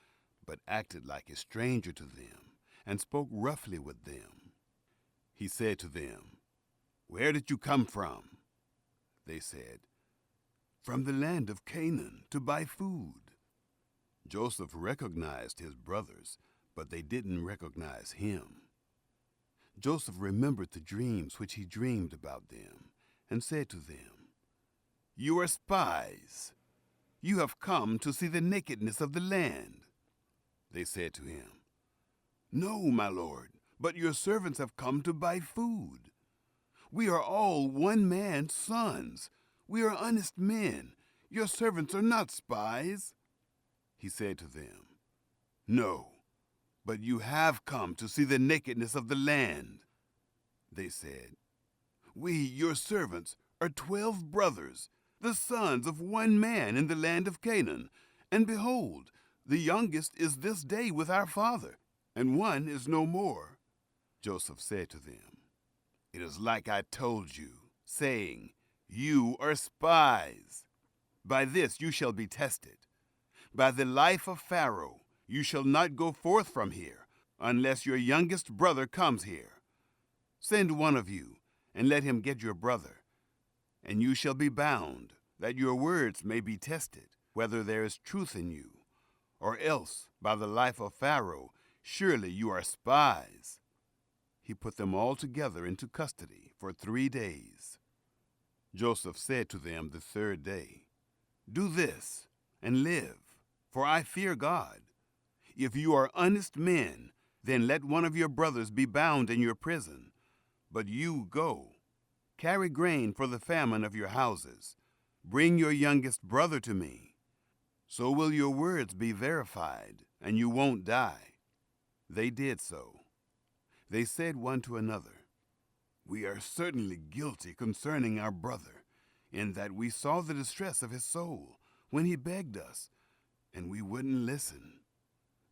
[SPEAKER 1] but acted like a stranger to them and spoke roughly with them. He said to them, "Where did you come from?" They said, "From the land of Canaan to buy food." Joseph recognized his brothers, but they didn't recognize him. Joseph remembered the dreams which he dreamed about them and said to them, "You are spies. You have come to see the nakedness of the land." They said to him, "No, my lord, but your servants have come to buy food. We are all one man's sons. We are honest men. Your servants are not spies." He said to them, "No, but you have come to see the nakedness of the land." They said, "We, your servants, are 12 brothers, the sons of one man in the land of Canaan, and behold, the youngest is this day with our father, and one is no more." Joseph said to them, "It is like I told you, saying, 'You are spies.' By this you shall be tested. By the life of Pharaoh, you shall not go forth from here, unless your youngest brother comes here. Send one of you, and let him get your brother, and you shall be bound, that your words may be tested, whether there is truth in you. Or else, by the life of Pharaoh, surely you are spies." He put them all together into custody for 3 days. Joseph said to them the 3rd day, "Do this, and live, for I fear God. If you are honest men, then let one of your brothers be bound in your prison. But you go. Carry grain for the famine of your houses. Bring your youngest brother to me. So will your words be verified, and you won't die." They did so. They said one to another, "We are certainly guilty concerning our brother, in that we saw the distress of his soul when he begged us, and we wouldn't listen.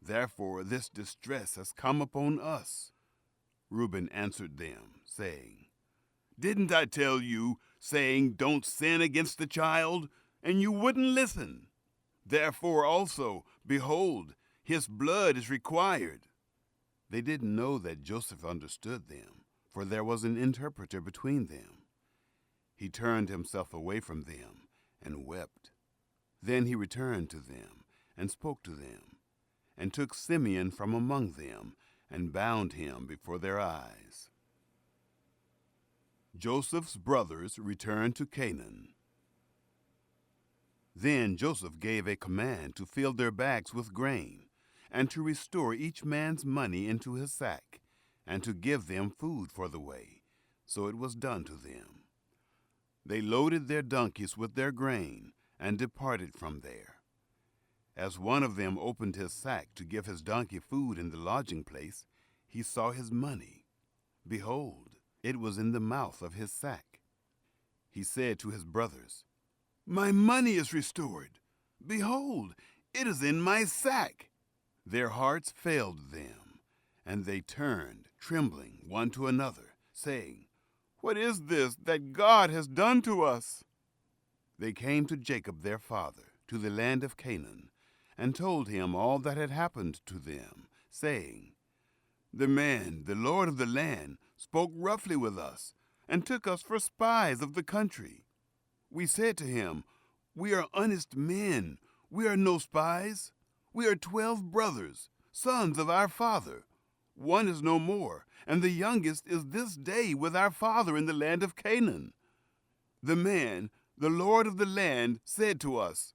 [SPEAKER 1] Therefore this distress has come upon us." Reuben answered them, saying, "Didn't I tell you, saying, 'Don't sin against the child,' and you wouldn't listen? Therefore also, behold, his blood is required." They didn't know that Joseph understood them, for there was an interpreter between them. He turned himself away from them and wept. Then he returned to them and spoke to them, and took Simeon from among them and bound him before their eyes. Joseph's brothers returned to Canaan. Then Joseph gave a command to fill their bags with grain, and to restore each man's money into his sack, and to give them food for the way. So it was done to them. They loaded their donkeys with their grain, and departed from there. As one of them opened his sack to give his donkey food in the lodging place, he saw his money. Behold, it was in the mouth of his sack. He said to his brothers, "My money is restored. Behold, it is in my sack." Their hearts failed them, and they turned, trembling, one to another, saying, "What is this that God has done to us?" They came to Jacob their father, to the land of Canaan, and told him all that had happened to them, saying, "The man, the Lord of the land, spoke roughly with us, and took us for spies of the country. We said to him, 'We are honest men, we are no spies. We are 12 brothers, sons of our father. One is no more, and the youngest is this day with our father in the land of Canaan.' The man, the Lord of the land, said to us,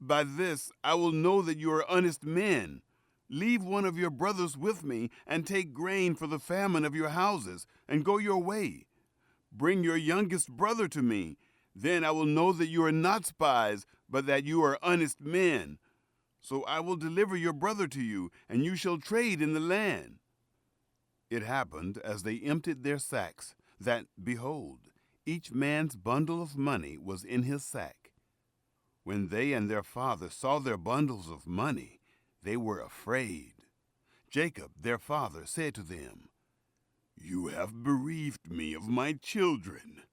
[SPEAKER 1] 'By this I will know that you are honest men. Leave one of your brothers with me, and take grain for the famine of your houses, and go your way. Bring your youngest brother to me. Then I will know that you are not spies, but that you are honest men. So I will deliver your brother to you, and you shall trade in the land.' It happened, as they emptied their sacks, that, behold, each man's bundle of money was in his sack. When they and their father saw their bundles of money, they were afraid. Jacob, their father, said to them, 'You have bereaved me of my children.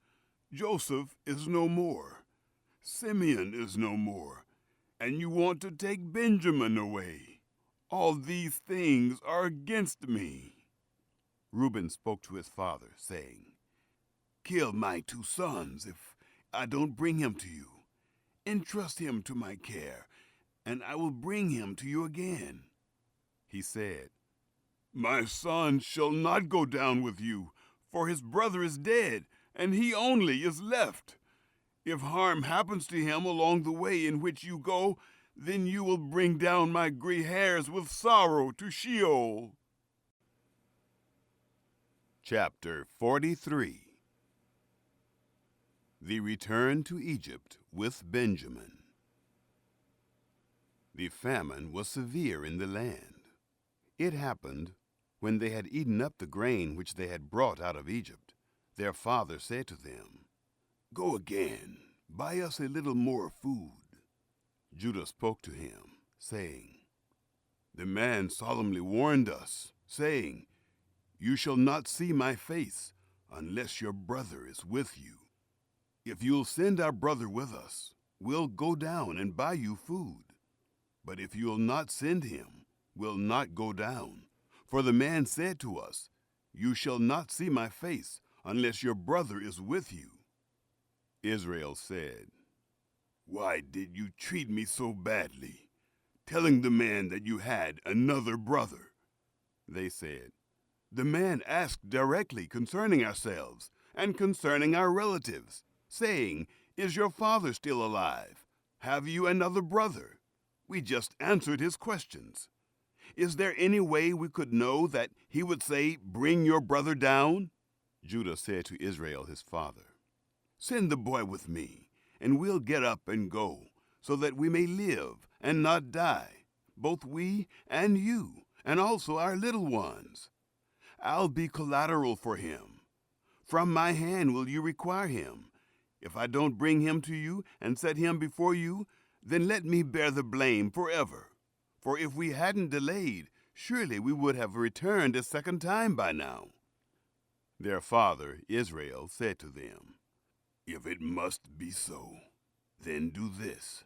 [SPEAKER 1] Joseph is no more. Simeon is no more. And you want to take Benjamin away. All these things are against me.' Reuben spoke to his father, saying, 'Kill my 2 sons if I don't bring him to you. Entrust him to my care, and I will bring him to you again.' He said, 'My son shall not go down with you, for his brother is dead, and he only is left. If harm happens to him along the way in which you go, then you will bring down my gray hairs with sorrow to Sheol.'" Chapter 43. The return to Egypt with Benjamin. The famine was severe in the land. It happened, when they had eaten up the grain which they had brought out of Egypt, their father said to them, "Go again, buy us a little more food." Judah spoke to him, saying, "The man solemnly warned us, saying, 'You shall not see my face unless your brother is with you. If you'll send our brother with us, we'll go down and buy you food. But if you'll not send him, we'll not go down. For the man said to us, "You shall not see my face unless your brother is with you."'" Israel said, "Why did you treat me so badly, telling the man that you had another brother?" They said, "The man asked directly concerning ourselves and concerning our relatives, saying, 'Is your father still alive? Have you another brother?' We just answered his questions. Is there any way we could know that he would say, 'Bring your brother down'?" Judah said to Israel his father, "Send the boy with me, and we'll get up and go, so that we may live and not die, both we and you, and also our little ones. I'll be collateral for him. From my hand will you require him. If I don't bring him to you and set him before you, then let me bear the blame forever. For if we hadn't delayed, surely we would have returned a second time by now." Their father, Israel, said to them, "If it must be so, then do this.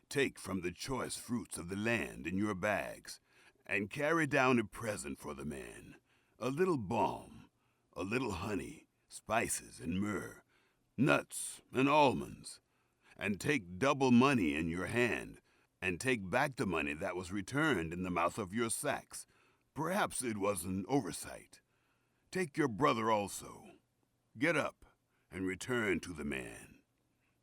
[SPEAKER 1] Take from the choice fruits of the land in your bags, and carry down a present for the man, a little balm, a little honey, spices and myrrh, nuts and almonds. And take double money in your hand, and take back the money that was returned in the mouth of your sacks. Perhaps it was an oversight. Take your brother also. Get up and return to the man.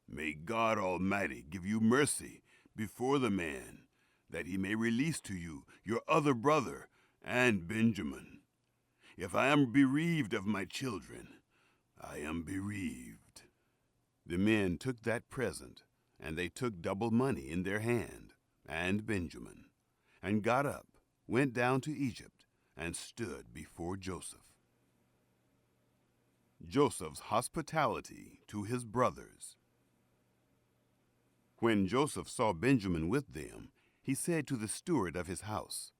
[SPEAKER 1] May God Almighty give you mercy before the man, that he may release to you your other brother and Benjamin. If I am bereaved of my children, I am bereaved." The men took that present, and they took double money in their hand, and Benjamin, and got up, went down to Egypt, and stood before Joseph. Joseph's hospitality to his brothers. When Joseph saw Benjamin with them, he said to the steward of his house,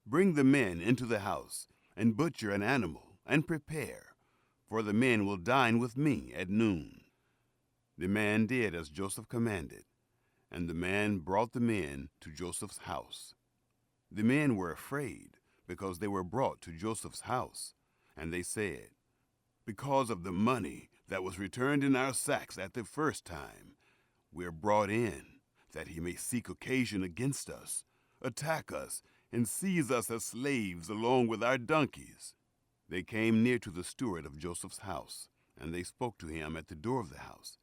[SPEAKER 1] "Bring the men into the house, and butcher an animal, and prepare, for the men will dine with me at noon." The man did as Joseph commanded, and the man brought the men to Joseph's house. The men were afraid, because they were brought to Joseph's house, and they said, "Because of the money that was returned in our sacks at the first time, we are brought in, that he may seek occasion against us, attack us, and seize us as slaves along with our donkeys." They came near to the steward of Joseph's house, and they spoke to him at the door of the house,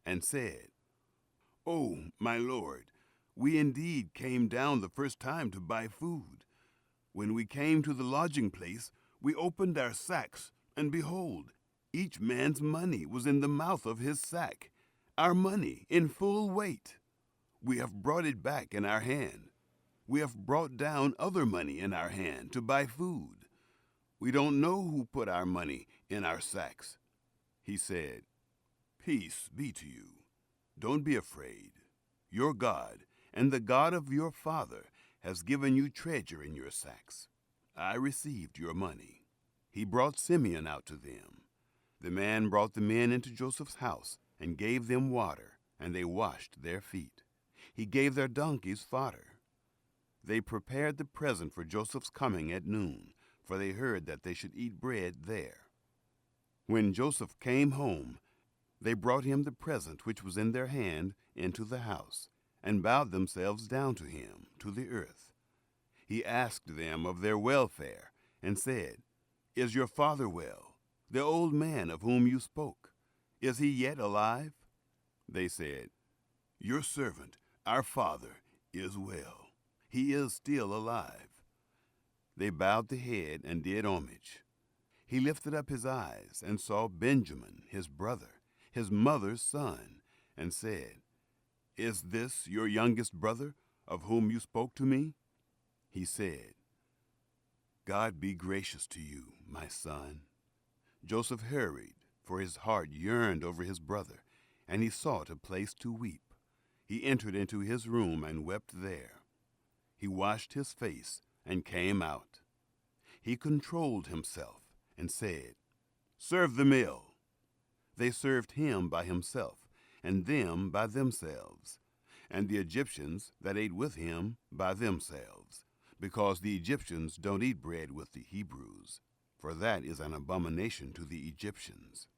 [SPEAKER 1] and said, "Oh, my lord, we indeed came down the first time to buy food. When we came to the lodging place, we opened our sacks, and behold, each man's money was in the mouth of his sack, our money in full weight. We have brought it back in our hand. We have brought down other money in our hand to buy food. We don't know who put our money in our sacks." He said, "Peace be to you. Don't be afraid. Your God and the God of your father has given you treasure in your sacks. I received your money." He brought Simeon out to them. The man brought the men into Joseph's house and gave them water, and they washed their feet. He gave their donkeys fodder. They prepared the present for Joseph's coming at noon, for they heard that they should eat bread there. When Joseph came home, they brought him the present which was in their hand into the house, and bowed themselves down to him, to the earth. He asked them of their welfare, and said, "Is your father well, the old man of whom you spoke? Is he yet alive?" They said, "Your servant, our father, is well. He is still alive." They bowed the head and did homage. He lifted up his eyes and saw Benjamin, his brother, his mother's son, and said, "Is this your youngest brother, of whom you spoke to me?" He said, "God be gracious to you, my son." Joseph hurried, for his heart yearned over his brother, and he sought a place to weep. He entered into his room and wept there. He washed his face and came out. He controlled himself and said, "Serve the meal." They served him by himself, and them by themselves, and the Egyptians that ate with him by themselves, because the Egyptians don't eat bread with the Hebrews, for that is an abomination to the Egyptians.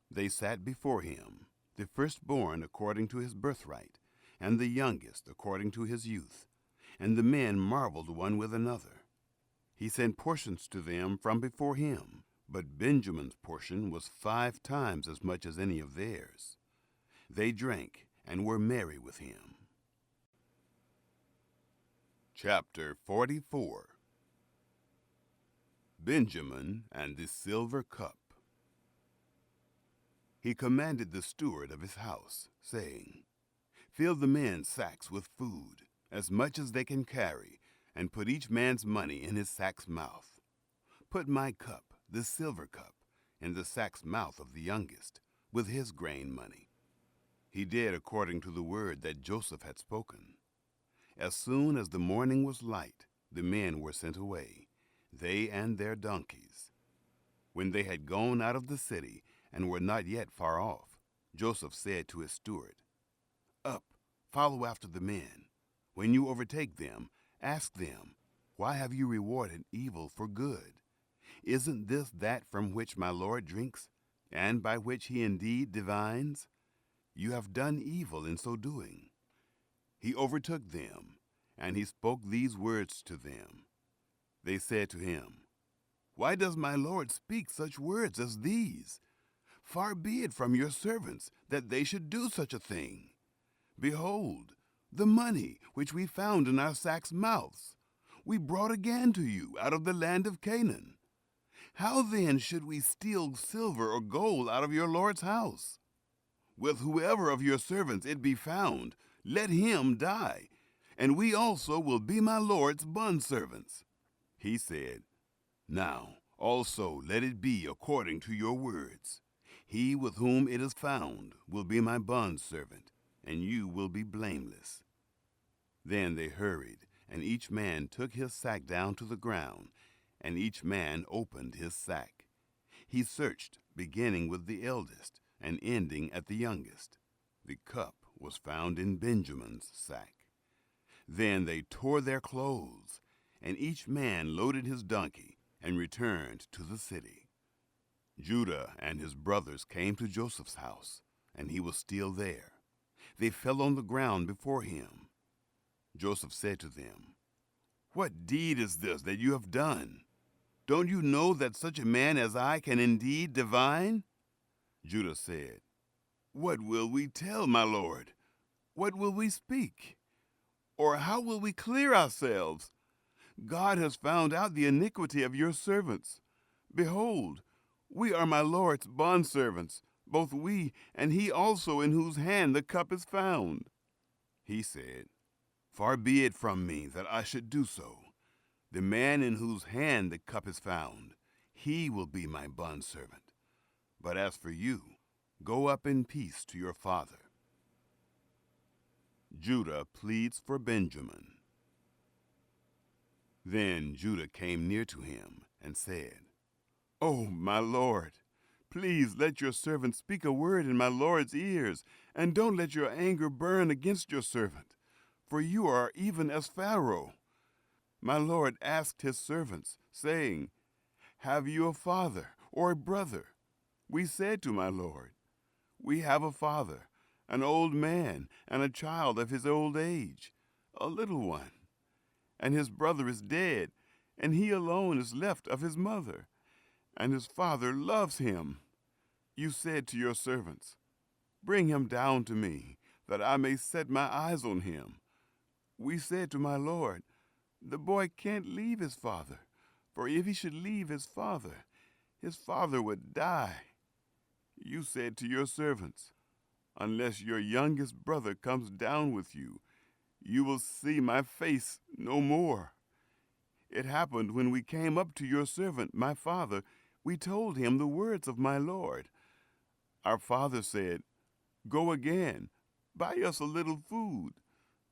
[SPEAKER 1] They sat before him, the firstborn according to his birthright, and the youngest according to his youth, and the men marveled one with another. He sent portions to them from before him, but Benjamin's portion was 5 times as much as any of theirs. They drank and were merry with him. Chapter 44. Benjamin and the silver cup. He commanded the steward of his house, saying, "Fill the men's sacks with food, as much as they can carry, and put each man's money in his sack's mouth. Put my cup, the silver cup, in the sack's mouth of the youngest, with his grain money." He did according to the word that Joseph had spoken. As soon as the morning was light, the men were sent away, they and their donkeys. When they had gone out of the city and were not yet far off, Joseph said to his steward, "Up, follow after the men. When you overtake them, ask them, 'Why have you rewarded evil for good? Isn't this that from which my Lord drinks, and by which he indeed divines? You have done evil in so doing.'" He overtook them, and he spoke these words to them. They said to him, "Why does my Lord speak such words as these? Far be it from your servants that they should do such a thing. Behold, the money which we found in our sacks' mouths, we brought again to you out of the land of Canaan. How then should we steal silver or gold out of your Lord's house? With whoever of your servants it be found, let him die, and we also will be my Lord's bondservants." He said, "Now also let it be according to your words. He with whom it is found will be my bondservant, and you will be blameless." Then they hurried, and each man took his sack down to the ground, and each man opened his sack. He searched, beginning with the eldest and ending at the youngest. The cup was found in Benjamin's sack. Then they tore their clothes, and each man loaded his donkey and returned to the city. Judah and his brothers came to Joseph's house, and he was still there. They fell on the ground before him. Joseph said to them, "What deed is this that you have done? Don't you know that such a man as I can indeed divine?" Judah said, "What will we tell, my lord? What will we speak? Or how will we clear ourselves? God has found out the iniquity of your servants. Behold, we are my lord's bondservants, both we and he also in whose hand the cup is found." He said, "Far be it from me that I should do so. The man in whose hand the cup is found, he will be my bondservant. But as for you, go up in peace to your father." Judah pleads for Benjamin. Then Judah came near to him and said, "Oh, my lord, please let your servant speak a word in my lord's ears, and don't let your anger burn against your servant, for you are even as Pharaoh. My lord asked his servants, saying, 'Have you a father or a brother?' We said to my lord, 'We have a father, an old man, and a child of his old age, a little one. And his brother is dead, and he alone is left of his mother, and his father loves him. You said to your servants, Bring him down to me, that I may set my eyes on him. We said to my lord, The boy can't leave his father, for if he should leave his father would die. You said to your servants, Unless your youngest brother comes down with you, you will see my face no more. It happened when we came up to your servant, my father, we told him the words of my lord. Our father said, Go again, buy us a little food.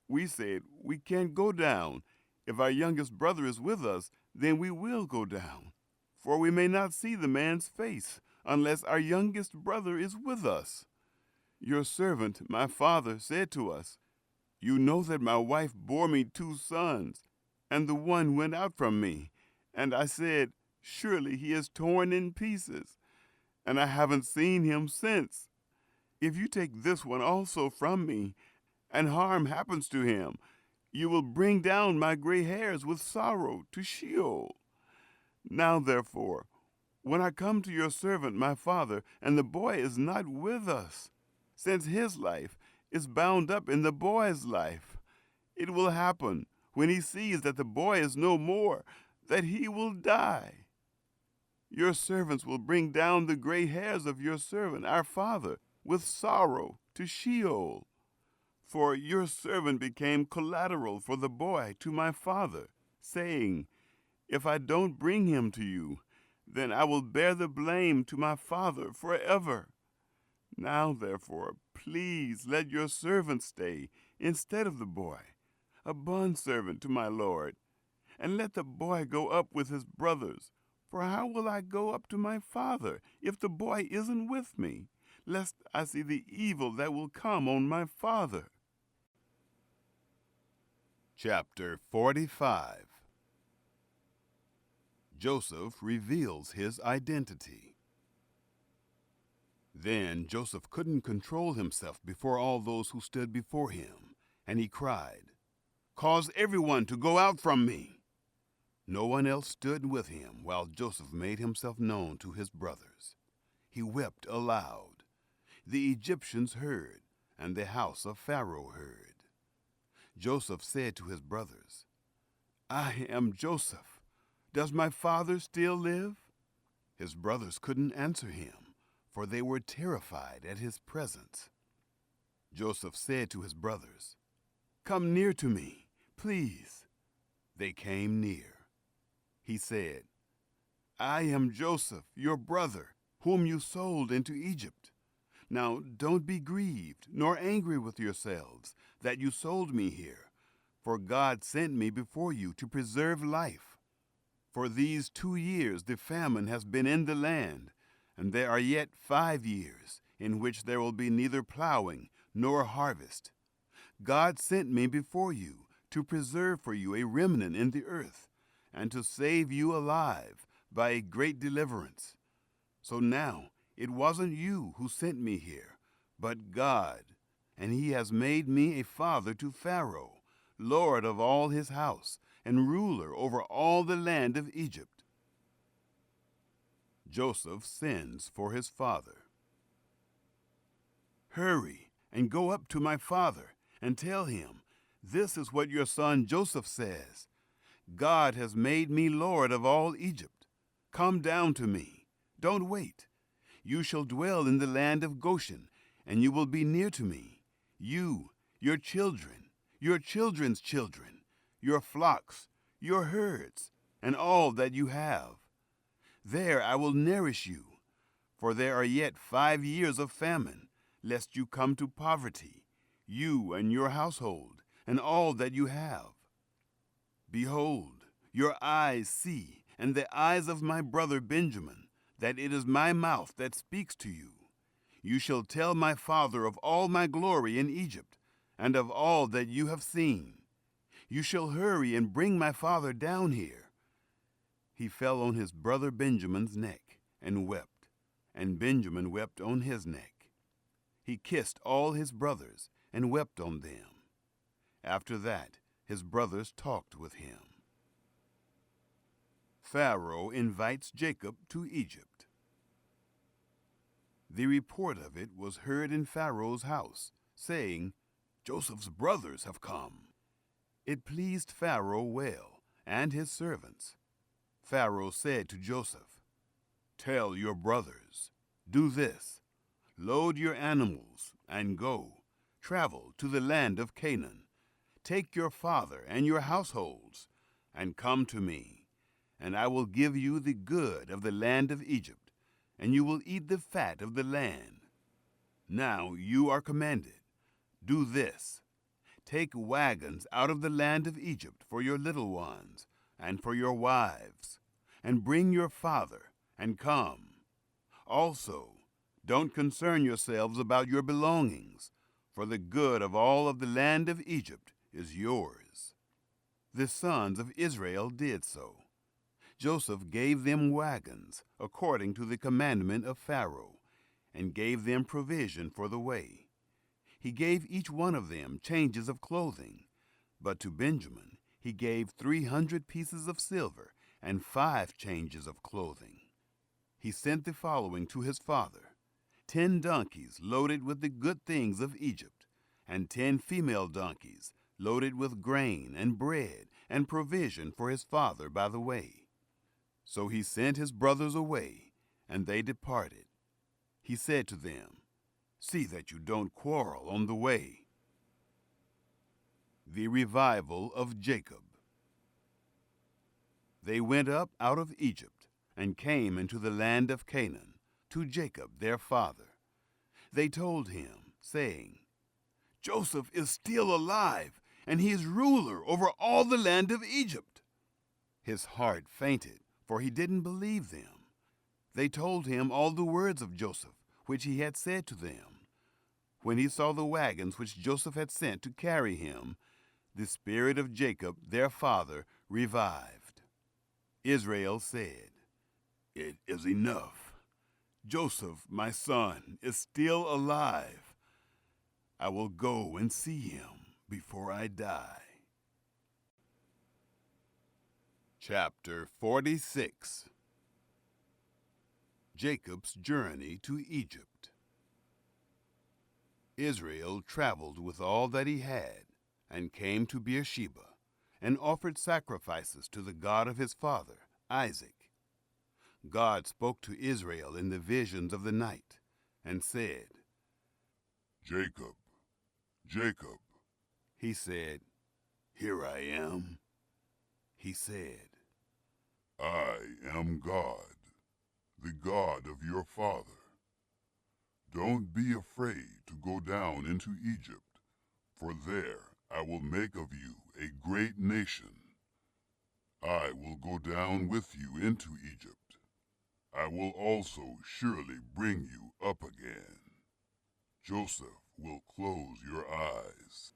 [SPEAKER 1] We said, We can't go down. If our youngest brother is with us, then we will go down. For we may not see the man's face, unless our youngest brother is with us. Your servant, my father, said to us, You know that my wife bore me 2 sons, and the one went out from me. And I said, Surely he is torn in pieces, and I haven't seen him since. If you take this one also from me, and harm happens to him, you will bring down my gray hairs with sorrow to Sheol. Now therefore, when I come to your servant my father, and the boy is not with us, since his life is bound up in the boy's life, it will happen, when he sees that the boy is no more, that he will die. Your servants will bring down the gray hairs of your servant, our father, with sorrow to Sheol. For your servant became collateral for the boy to my father, saying, If I don't bring him to you, then I will bear the blame to my father forever. Now, therefore, please let your servant stay instead of the boy, a bondservant to my lord, and let the boy go up with his brothers. For how will I go up to my father if the boy isn't with me, lest I see the evil that will come on my father? Chapter 45. Joseph reveals his identity. Then Joseph couldn't control himself before all those who stood before him, and he cried, Cause everyone to go out from me. No one else stood with him while Joseph made himself known to his brothers. He wept aloud. The Egyptians heard, and the house of Pharaoh heard. Joseph said to his brothers, I am Joseph. Does my father still live? His brothers couldn't answer him, for they were terrified at his presence. Joseph said to his brothers, Come near to me, please. They came near. He said, I am Joseph, your brother, whom you sold into Egypt. Now don't be grieved, nor angry with yourselves, that you sold me here, for God sent me before you to preserve life. For these 2 years the famine has been in the land, and there are yet 5 years, in which there will be neither plowing nor harvest. God sent me before you to preserve for you a remnant in the earth, and to save you alive by a great deliverance. So now it wasn't you who sent me here, but God, and he has made me a father to Pharaoh, lord of all his house, and ruler over all the land of Egypt. Joseph sends for his father. Hurry and go up to my father and tell him, this is what your son Joseph says. God has made me lord of all Egypt. Come down to me. Don't wait. You shall dwell in the land of Goshen, and you will be near to me. You, your children, your children's children, your flocks, your herds, and all that you have. There I will nourish you, for there are yet 5 years of famine, lest you come to poverty, you and your household, and all that you have. Behold, your eyes see, and the eyes of my brother Benjamin, that it is my mouth that speaks to you. You shall tell my father of all my glory in Egypt, and of all that you have seen. You shall hurry and bring my father down here. He fell on his brother Benjamin's neck and wept, and Benjamin wept on his neck. He kissed all his brothers and wept on them. After that, his brothers talked with him. Pharaoh invites Jacob to Egypt. The report of it was heard in Pharaoh's house, saying, Joseph's brothers have come. It pleased Pharaoh well, and his servants. Pharaoh said to Joseph, Tell your brothers, do this, load your animals and go, travel to the land of Canaan. Take your father and your households, and come to me, and I will give you the good of the land of Egypt, and you will eat the fat of the land. Now you are commanded, do this, take wagons out of the land of Egypt for your little ones, and for your wives, and bring your father, and come. Also, don't concern yourselves about your belongings, for the good of all of the land of Egypt is yours. The sons of Israel did so. Joseph gave them wagons, according to the commandment of Pharaoh, and gave them provision for the way. He gave each one of them changes of clothing, but to Benjamin he gave 300 pieces of silver and 5 changes of clothing. He sent the following to his father: 10 donkeys loaded with the good things of Egypt, and 10 female donkeys loaded with grain and bread and provision for his father by the way. So he sent his brothers away, and they departed. He said to them, See that you don't quarrel on the way. The revival of Jacob. They went up out of Egypt and came into the land of Canaan, to Jacob their father. They told him, saying, Joseph is still alive, and he is ruler over all the land of Egypt. His heart fainted, for he didn't believe them. They told him all the words of Joseph, which he had said to them. When he saw the wagons which Joseph had sent to carry him, the spirit of Jacob their father revived. Israel said, It is enough. Joseph, my son, is still alive. I will go and see him before I die. Chapter 46. Jacob's journey to Egypt. Israel traveled with all that he had, and came to Beersheba, and offered sacrifices to the God of his father, Isaac. God spoke to Israel in the visions of the night, and said,
[SPEAKER 2] Jacob, Jacob.
[SPEAKER 1] He said, Here I am. He said,
[SPEAKER 2] I am God, the God of your father. Don't be afraid to go down into Egypt, for there I will make of you a great nation. I will go down with you into Egypt. I will also surely bring you up again. Joseph will close your eyes.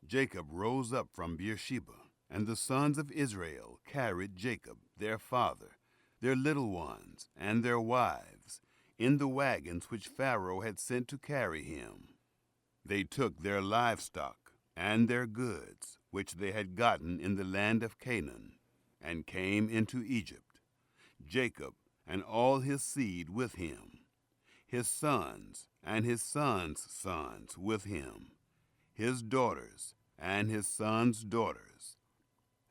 [SPEAKER 1] Jacob rose up from Beersheba, and the sons of Israel carried Jacob, their father, their little ones, and their wives, in the wagons which Pharaoh had sent to carry him. They took their livestock and their goods, which they had gotten in the land of Canaan, and came into Egypt, Jacob and all his seed with him, his sons and his sons' sons with him, his daughters and his sons' daughters.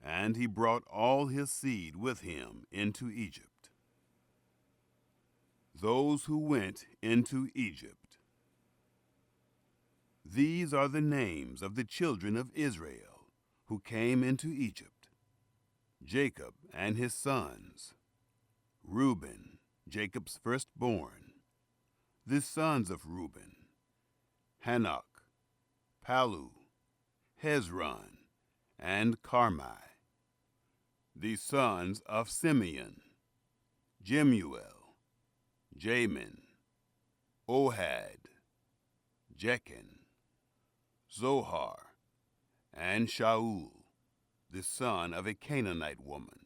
[SPEAKER 1] And he brought all his seed with him into Egypt. Those who went into Egypt. These are the names of the children of Israel who came into Egypt: Jacob and his sons, Reuben, Jacob's firstborn, the sons of Reuben, Hanok, Palu, Hezron, and Carmi, the sons of Simeon, Jemuel, Jamin, Ohad, Jechan, Zohar, and Shaul, the son of a Canaanite woman.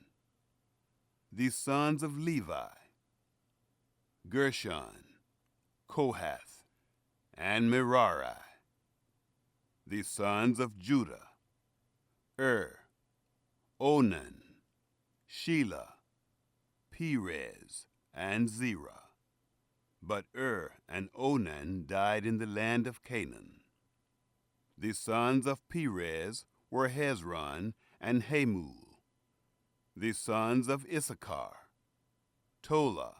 [SPEAKER 1] The sons of Levi, Gershon, Kohath, and Merari. The sons of Judah, Onan, Shelah, Perez, and Zerah. But and Onan died in the land of Canaan. The sons of Perez were Hezron and Hamul. The sons of Issachar, Tola,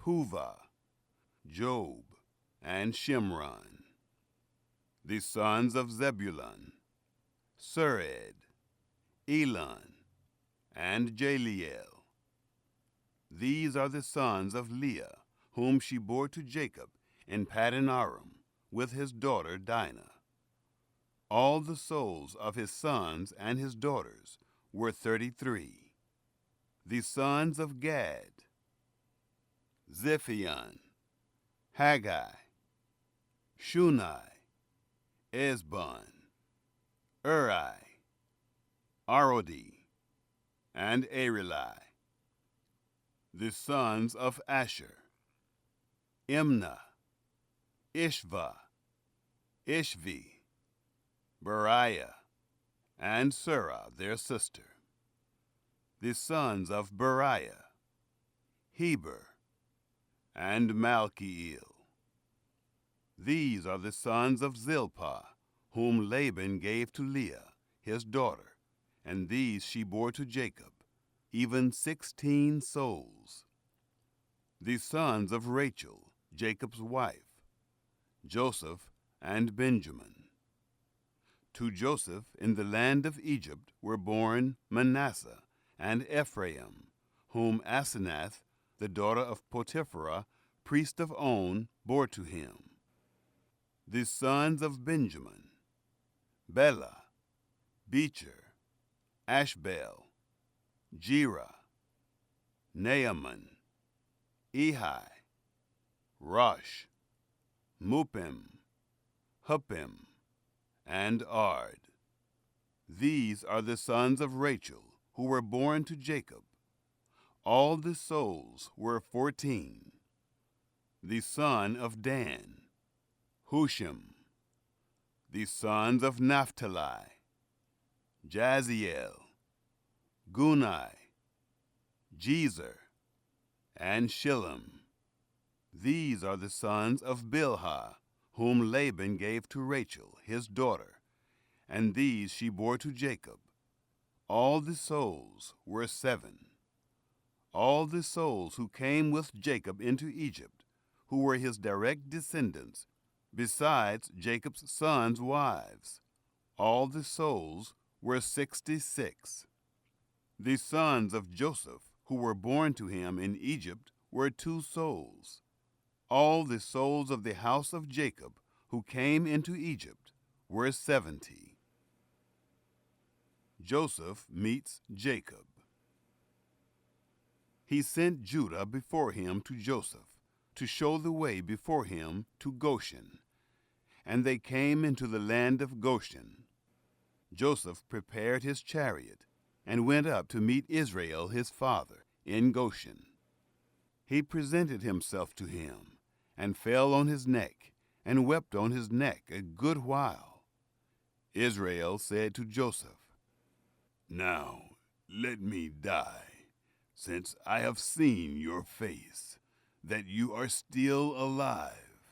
[SPEAKER 1] Puvah, Job, and Shimron. The sons of Zebulun, Sered, Elon, and Jaliel. These are the sons of Leah, whom she bore to Jacob in Paddan Aram with his daughter Dinah. All the souls of his sons and his daughters were 33. The sons of Gad, Ziphion, Haggai, Shunai, Esbon, Uri, Arodi, and Areli. The sons of Asher, Imnah, Ishva, Ishvi, Beriah, and Serah their sister. The sons of Beriah, Heber, and Malkiel. These are the sons of Zilpah, whom Laban gave to Leah, his daughter, and these she bore to Jacob, even 16 souls. The sons of Rachel, Jacob's wife, Joseph and Benjamin. To Joseph in the land of Egypt were born Manasseh and Ephraim, whom Asenath, the daughter of Potipherah, priest of On, bore to him. The sons of Benjamin, Bela, Becher, Ashbel, Jerah, Naaman, Ehi, Rosh, Mupim, Huppim, and Ard. These are the sons of Rachel, who were born to Jacob. All the souls were 14. The son of Dan, Hushim. The sons of Naphtali, Jaziel, Gunai, Jezer, and Shillem. These are the sons of Bilhah, whom Laban gave to Rachel, his daughter, and these she bore to Jacob. All the souls were 7. All the souls who came with Jacob into Egypt, who were his direct descendants, besides Jacob's sons' wives. All the souls were 66. The sons of Joseph, who were born to him in Egypt, were 2 souls. All the souls of the house of Jacob who came into Egypt were 70. Joseph meets Jacob. He sent Judah before him to Joseph, to show the way before him to Goshen. And they came into the land of Goshen. Joseph prepared his chariot, and went up to meet Israel his father in Goshen. He presented himself to him, and fell on his neck, and wept on his neck a good while. Israel said to Joseph, "Now let me die, since I have seen your face, that you are still alive."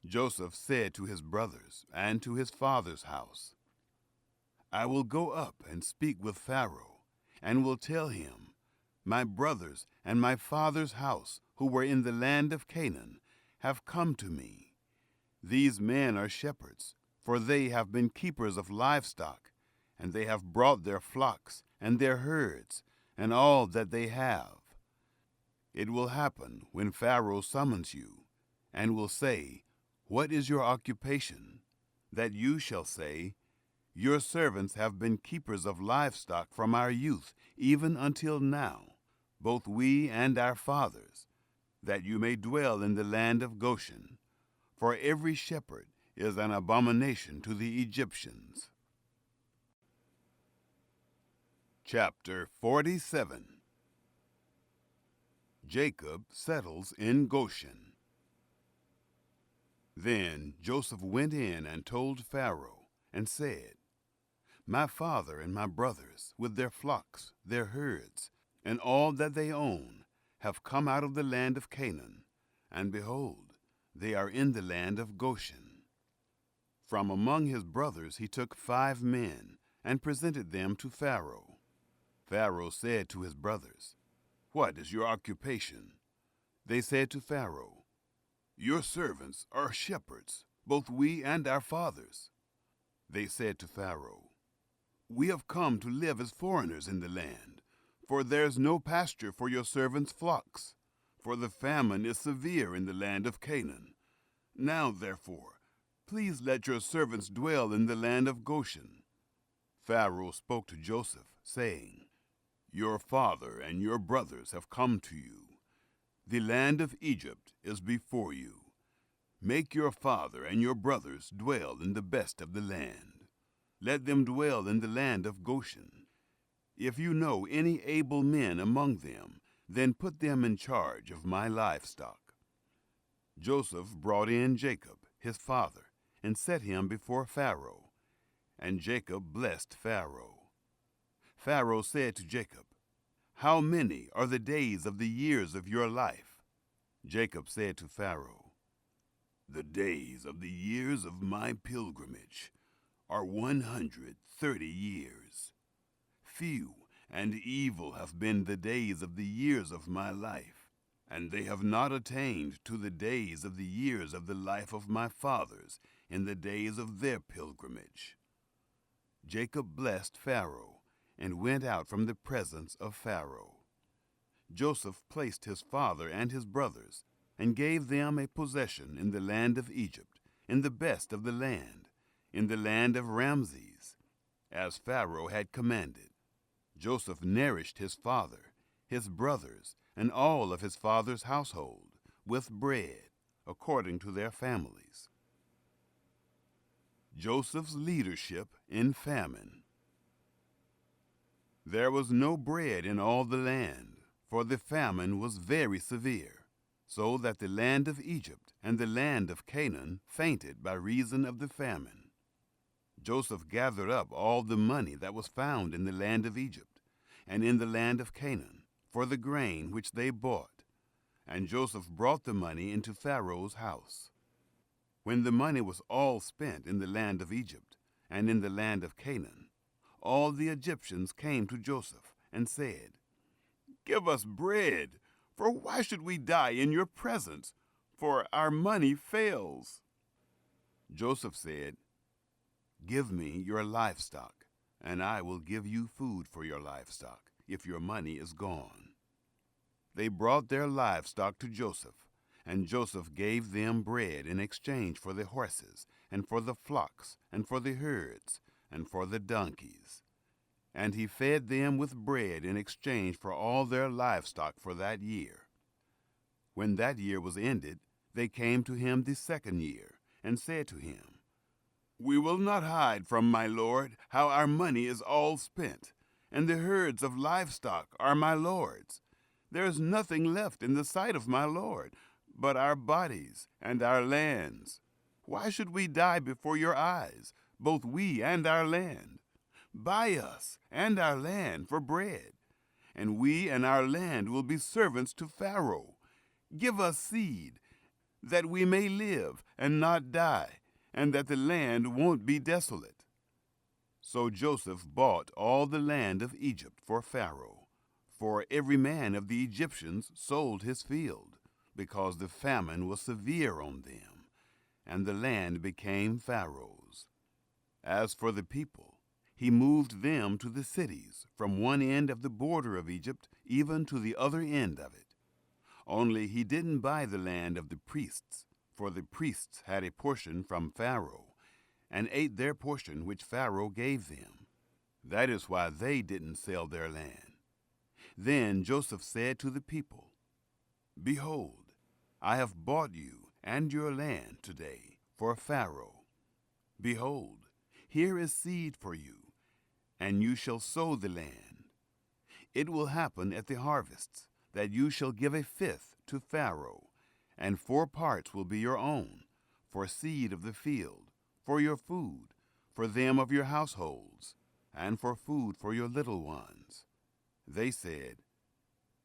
[SPEAKER 1] Joseph said to his brothers and to his father's house, "I will go up and speak with Pharaoh, and will tell him, my brothers and my father's house, who were in the land of Canaan, have come to me. These men are shepherds, for they have been keepers of livestock, and they have brought their flocks and their herds, and all that they have. It will happen when Pharaoh summons you, and will say, 'What is your occupation?' that you shall say, 'Your servants have been keepers of livestock from our youth, even until now, both we and our fathers, that you may dwell in the land of Goshen. For every shepherd is an abomination to the Egyptians." Chapter 47. Jacob settles in Goshen. Then Joseph went in and told Pharaoh, and said, "My father and my brothers, with their flocks, their herds, and all that they own, have come out of the land of Canaan, and behold, they are in the land of Goshen." From among his brothers he took 5 men, and presented them to Pharaoh. Pharaoh said to his brothers, "What is your occupation?" They said to Pharaoh, "Your servants are shepherds, both we and our fathers." They said to Pharaoh, "We have come to live as foreigners in the land, for there is no pasture for your servants' flocks, for the famine is severe in the land of Canaan. Now, therefore, please let your servants dwell in the land of Goshen." Pharaoh spoke to Joseph, saying, "Your father and your brothers have come to you. The land of Egypt is before you. Make your father and your brothers dwell in the best of the land. Let them dwell in the land of Goshen. If you know any able men among them, then put them in charge of my livestock." Joseph brought in Jacob, his father, and set him before Pharaoh. And Jacob blessed Pharaoh. Pharaoh said to Jacob, "How many are the days of the years of your life?" Jacob said to Pharaoh, "The days of the years of my pilgrimage are 130 years. Few and evil have been the days of the years of my life, and they have not attained to the days of the years of the life of my fathers in the days of their pilgrimage." Jacob blessed Pharaoh, and went out from the presence of Pharaoh. Joseph placed his father and his brothers, and gave them a possession in the land of Egypt, in the best of the land, in the land of Ramses, as Pharaoh had commanded. Joseph nourished his father, his brothers, and all of his father's household with bread, according to their families. Joseph's leadership in famine. There was no bread in all the land, for the famine was very severe, so that the land of Egypt and the land of Canaan fainted by reason of the famine. Joseph gathered up all the money that was found in the land of Egypt and in the land of Canaan for the grain which they bought, and Joseph brought the money into Pharaoh's house. When the money was all spent in the land of Egypt and in the land of Canaan, all the Egyptians came to Joseph and said, "Give us bread, for why should we die in your presence? For our money fails." Joseph said, "Give me your livestock, and I will give you food for your livestock, if your money is gone." They brought their livestock to Joseph, And Joseph gave them bread in exchange for the horses, and for the flocks, and for the herds, and for the donkeys. And he fed them with bread in exchange for all their livestock for that year. When that year was ended, they came to him the second year, and said to him, "We will not hide from my lord how our money is all spent, and the herds of livestock are my lord's. There is nothing left in the sight of my lord, but our bodies and our lands. Why should we die before your eyes, both we and our land? Buy us and our land for bread, and we and our land will be servants to Pharaoh. Give us seed, that we may live and not die, and that the land won't be desolate." So Joseph bought all the land of Egypt for Pharaoh, for every man of the Egyptians sold his field, because the famine was severe on them, and the land became Pharaoh's. As for the people, he moved them to the cities, from one end of the border of Egypt even to the other end of it. Only he didn't buy the land of the priests, for the priests had a portion from Pharaoh, and ate their portion which Pharaoh gave them. That is why they didn't sell their land. Then Joseph said to the people, "Behold, I have bought you and your land today for Pharaoh. Behold, here is seed for you, and you shall sow the land. It will happen at the harvests that you shall give a fifth to Pharaoh, and 4 parts will be your own, for seed of the field, for your food, for them of your households, and for food for your little ones." They said,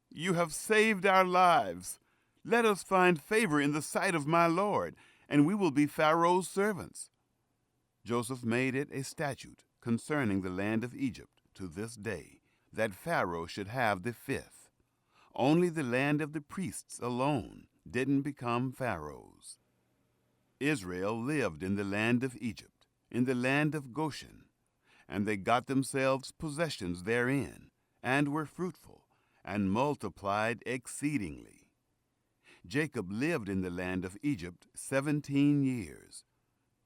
[SPEAKER 1] "You have saved our lives. Let us find favor in the sight of my lord, and we will be Pharaoh's servants." Joseph made it a statute concerning the land of Egypt to this day, that Pharaoh should have the fifth. Only the land of the priests alone didn't become Pharaoh's. Israel lived in the land of Egypt, in the land of Goshen, and they got themselves possessions therein, and were fruitful, and multiplied exceedingly. Jacob lived in the land of Egypt 17 years.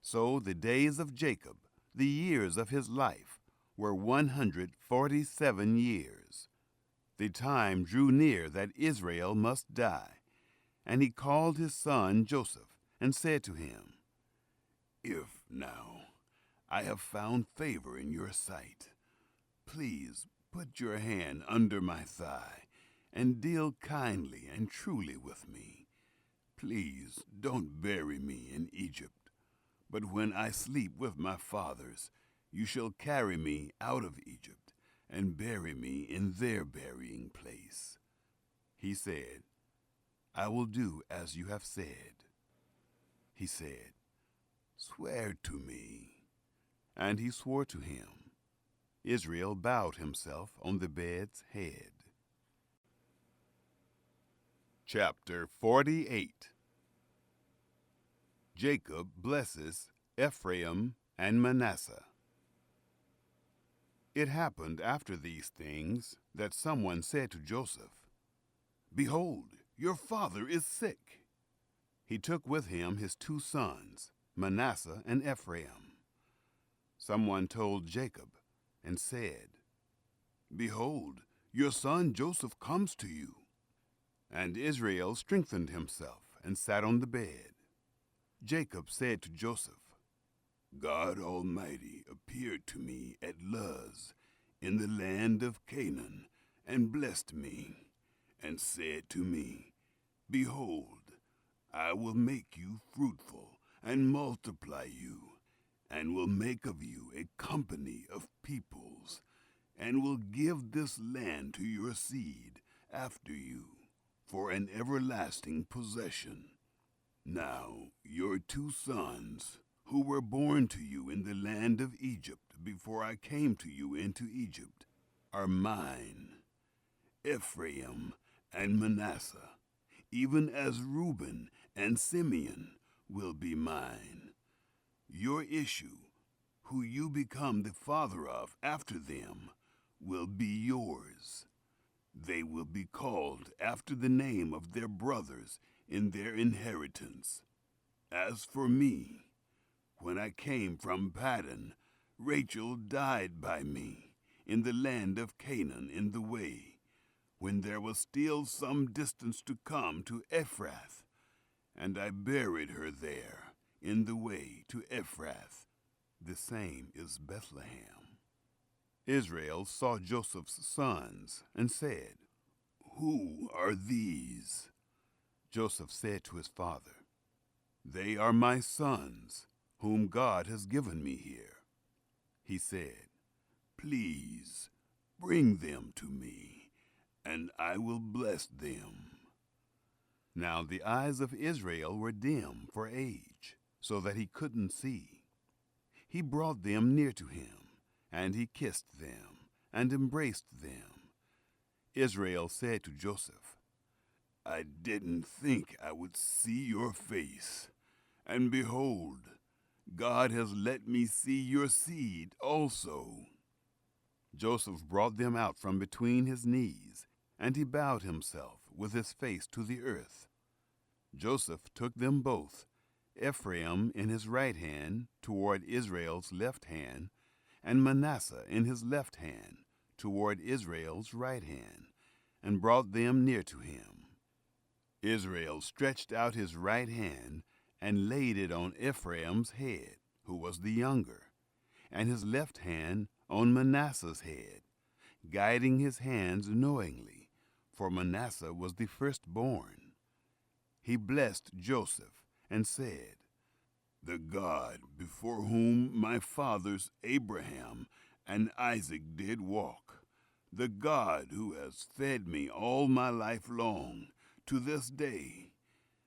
[SPEAKER 1] So the days of Jacob, the years of his life, were 147 years. The time drew near that Israel must die, and he called his son Joseph, and said to him, "If now I have found favor in your sight, please put your hand under my thigh, and deal kindly and truly with me. Please don't bury me in Egypt, but when I sleep with my fathers, you shall carry me out of Egypt and bury me in their burying place." He said, "I will do as you have said." He said, "Swear to me." And he swore to him. Israel bowed himself on the bed's head. Chapter 48. Jacob blesses Ephraim and Manasseh. It happened after these things that someone said to Joseph, "Behold, your father is sick." He took with him his 2 sons, Manasseh and Ephraim. Someone told Jacob and said, "Behold, your son Joseph comes to you." And Israel strengthened himself and sat on the bed. Jacob said to Joseph, "God Almighty appeared to me at Luz in the land of Canaan and blessed me, and said to me, 'Behold, I will make you fruitful and multiply you, and will make of you a company of peoples, and will give this land to your seed after you for an everlasting possession.' Now your 2 sons, who were born to you in the land of Egypt before I came to you into Egypt, are mine, Ephraim and Manasseh, even as Reuben and Simeon will be mine. Your issue, who you become the father of after them, will be yours. They will be called after the name of their brothers in their inheritance. As for me, when I came from Paddan, Rachel died by me in the land of Canaan in the way, when there was still some distance to come to Ephrath, and I buried her there in the way to Ephrath. The same is Bethlehem. Israel saw Joseph's sons and said, "Who are these?" Joseph said to his father, "They are my sons, whom God has given me here." He said, "Please bring them to me, and I will bless them." Now the eyes of Israel were dim for age, so that he couldn't see. He brought them near to him, and he kissed them and embraced them. Israel said to Joseph, "I didn't think I would see your face, and behold, God has let me see your seed also." Joseph brought them out from between his knees, and he bowed himself with his face to the earth. Joseph took them both, Ephraim in his right hand toward Israel's left hand, and Manasseh in his left hand toward Israel's right hand, and brought them near to him. Israel stretched out his right hand and laid it on Ephraim's head, who was the younger, and his left hand on Manasseh's head, guiding his hands knowingly, for Manasseh was the firstborn. He blessed Joseph and said, "The God before whom my fathers Abraham and Isaac did walk, the God who has fed me all my life long, to this day,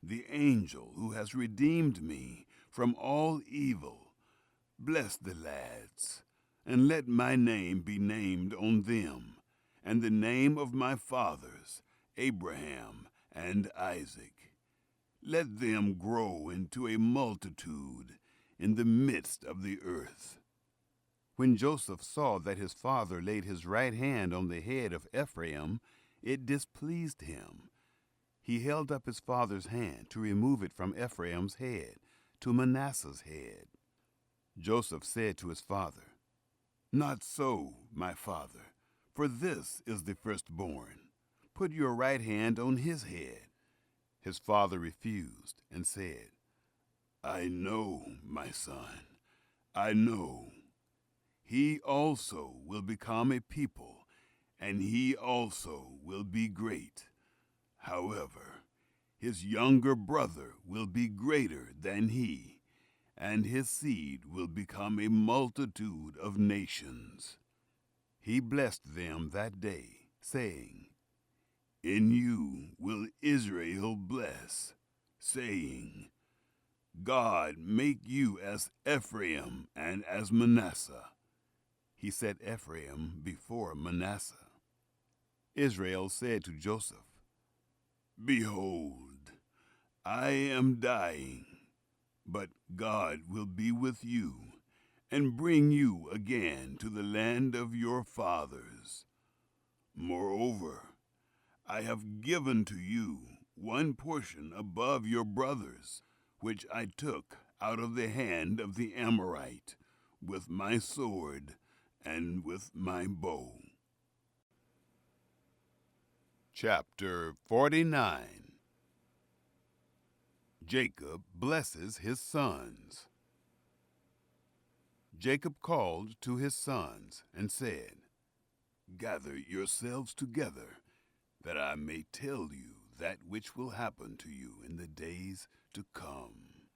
[SPEAKER 1] the angel who has redeemed me from all evil, bless the lads, and let my name be named on them, and the name of my fathers, Abraham and Isaac. Let them grow into a multitude in the midst of the earth." When Joseph saw that his father laid his right hand on the head of Ephraim, it displeased him. He held up his father's hand to remove it from Ephraim's head to Manasseh's head. Joseph said to his father, "Not so, my father, for this is the firstborn. Put your right hand on his head." His father refused and said, "I know, my son, I know. He also will become a people, and he also will be great. However, his younger brother will be greater than he, and his seed will become a multitude of nations." He blessed them that day, saying, "In you will Israel bless," saying, "God make you as Ephraim and as Manasseh." He set Ephraim before Manasseh. Israel said to Joseph, "Behold, I am dying, but God will be with you and bring you again to the land of your fathers. Moreover, I have given to you one portion above your brothers, which I took out of the hand of the Amorite with my sword and with my bow." Chapter 49. Jacob blesses his sons. Jacob called to his sons and said, "Gather yourselves together, that I may tell you that which will happen to you in the days to come.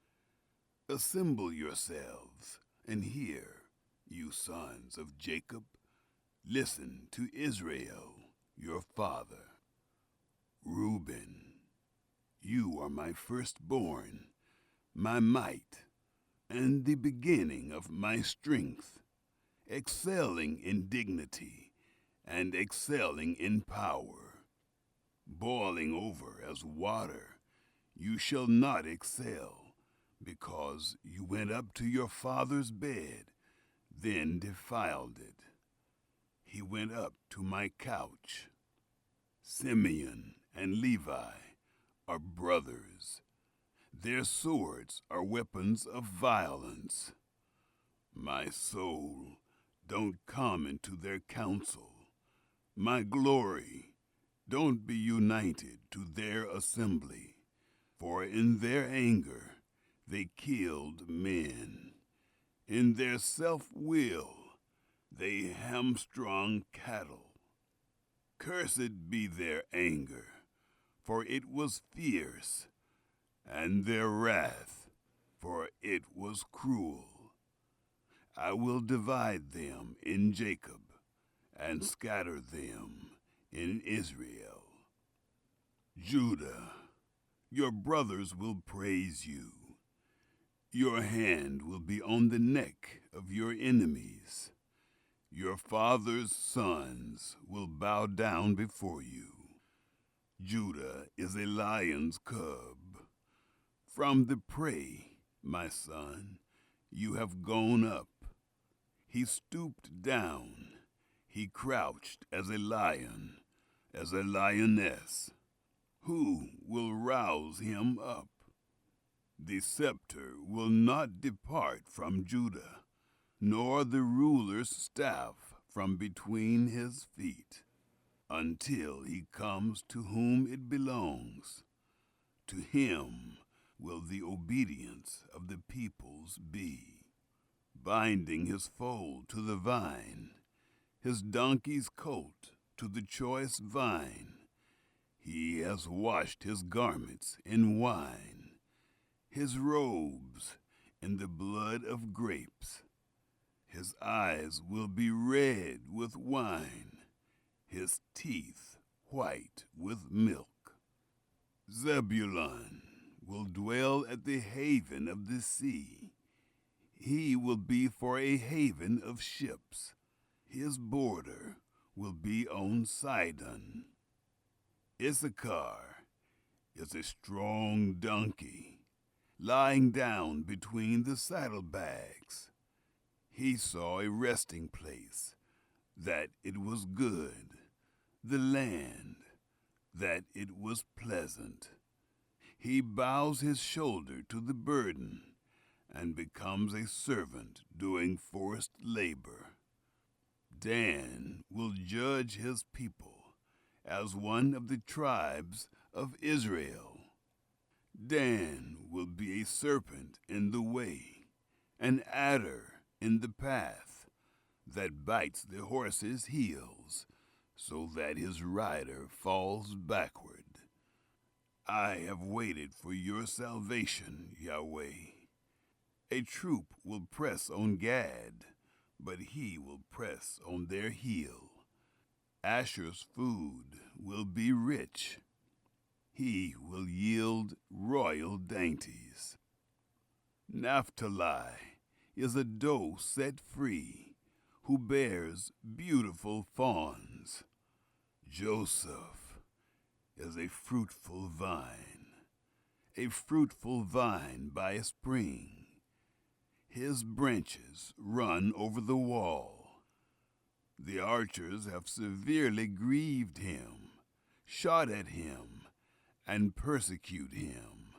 [SPEAKER 1] Assemble yourselves and hear, you sons of Jacob. Listen to Israel, your father. Reuben, you are my firstborn, my might, and the beginning of my strength, excelling in dignity and excelling in power. Boiling over as water, you shall not excel, because you went up to your father's bed, then defiled it. He went up to my couch. Simeon and Levi, are brothers. Their swords are weapons of violence. My soul, don't come into their counsel. My glory, don't be united to their assembly. For in their anger they killed men. In their self-will they hamstrung cattle. Cursed be their anger, for it was fierce, and their wrath, for it was cruel. I will divide them in Jacob, and scatter them in Israel. Judah, your brothers will praise you. Your hand will be on the neck of your enemies. Your father's sons will bow down before you. Judah is a lion's cub. From the prey, my son, you have gone up. He stooped down. He crouched as a lion, as a lioness. Who will rouse him up? The scepter will not depart from Judah, nor the ruler's staff from between his feet, until he comes to whom it belongs. To him will the obedience of the peoples be. Binding his foal to the vine, his donkey's colt to the choice vine, he has washed his garments in wine, his robes in the blood of grapes. His eyes will be red with wine, his teeth white with milk. Zebulun will dwell at the haven of the sea. He will be for a haven of ships. His border will be on Sidon. Issachar is a strong donkey, lying down between the saddlebags. He saw a resting place, that it was good, the land, that it was pleasant. He bows his shoulder to the burden and becomes a servant doing forced labor. Dan will judge his people as one of the tribes of Israel. Dan will be a serpent in the way, an adder in the path, that bites the horse's heels, so that his rider falls backward. I have waited for your salvation, Yahweh. A troop will press on Gad, but he will press on their heel. Asher's food will be rich. He will yield royal dainties. Naphtali is a doe set free, who bears beautiful fawns. Joseph is a fruitful vine by a spring. His branches run over the wall. The archers have severely grieved him, shot at him, and persecute him.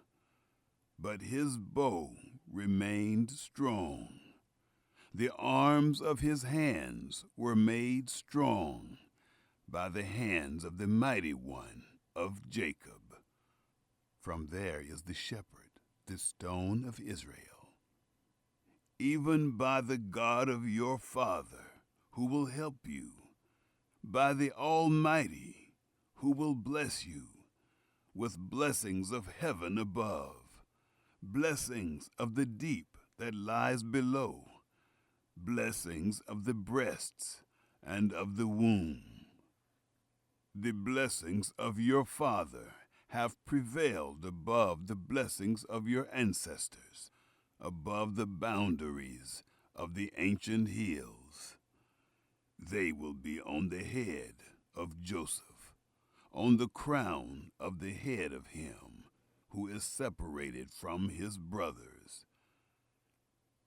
[SPEAKER 1] But his bow remained strong. The arms of his hands were made strong by the hands of the mighty one of Jacob. From there is the shepherd, the stone of Israel. Even by the God of your father, who will help you, by the Almighty, who will bless you, with blessings of heaven above, blessings of the deep that lies below, blessings of the breasts and of the womb. The blessings of your father have prevailed above the blessings of your ancestors, above the boundaries of the ancient hills. They will be on the head of Joseph, on the crown of the head of him who is separated from his brothers.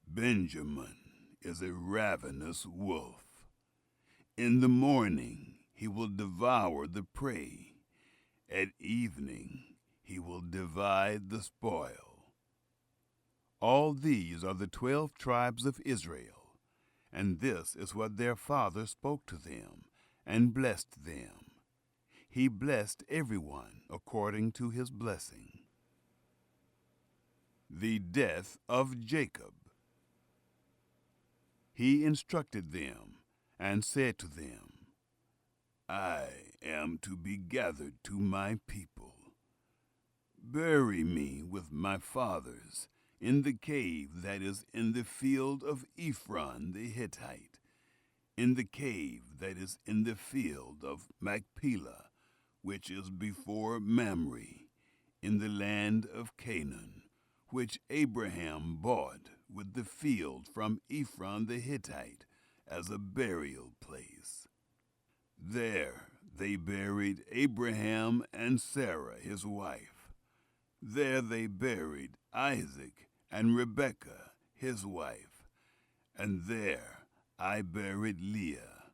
[SPEAKER 1] Benjamin is a ravenous wolf. In the morning he will devour the prey. At evening he will divide the spoil. All these are the 12 tribes of Israel, and this is what their father spoke to them, and blessed them. He blessed everyone according to his blessing. The death of Jacob. He instructed them, and said to them, I am to be gathered to my people. Bury me with my fathers in the cave that is in the field of Ephron the Hittite, in the cave that is in the field of Machpelah, which is before Mamre, in the land of Canaan, which Abraham bought with the field from Ephron the Hittite as a burial place. There they buried Abraham and Sarah his wife. There they buried Isaac and Rebekah his wife. And there I buried Leah.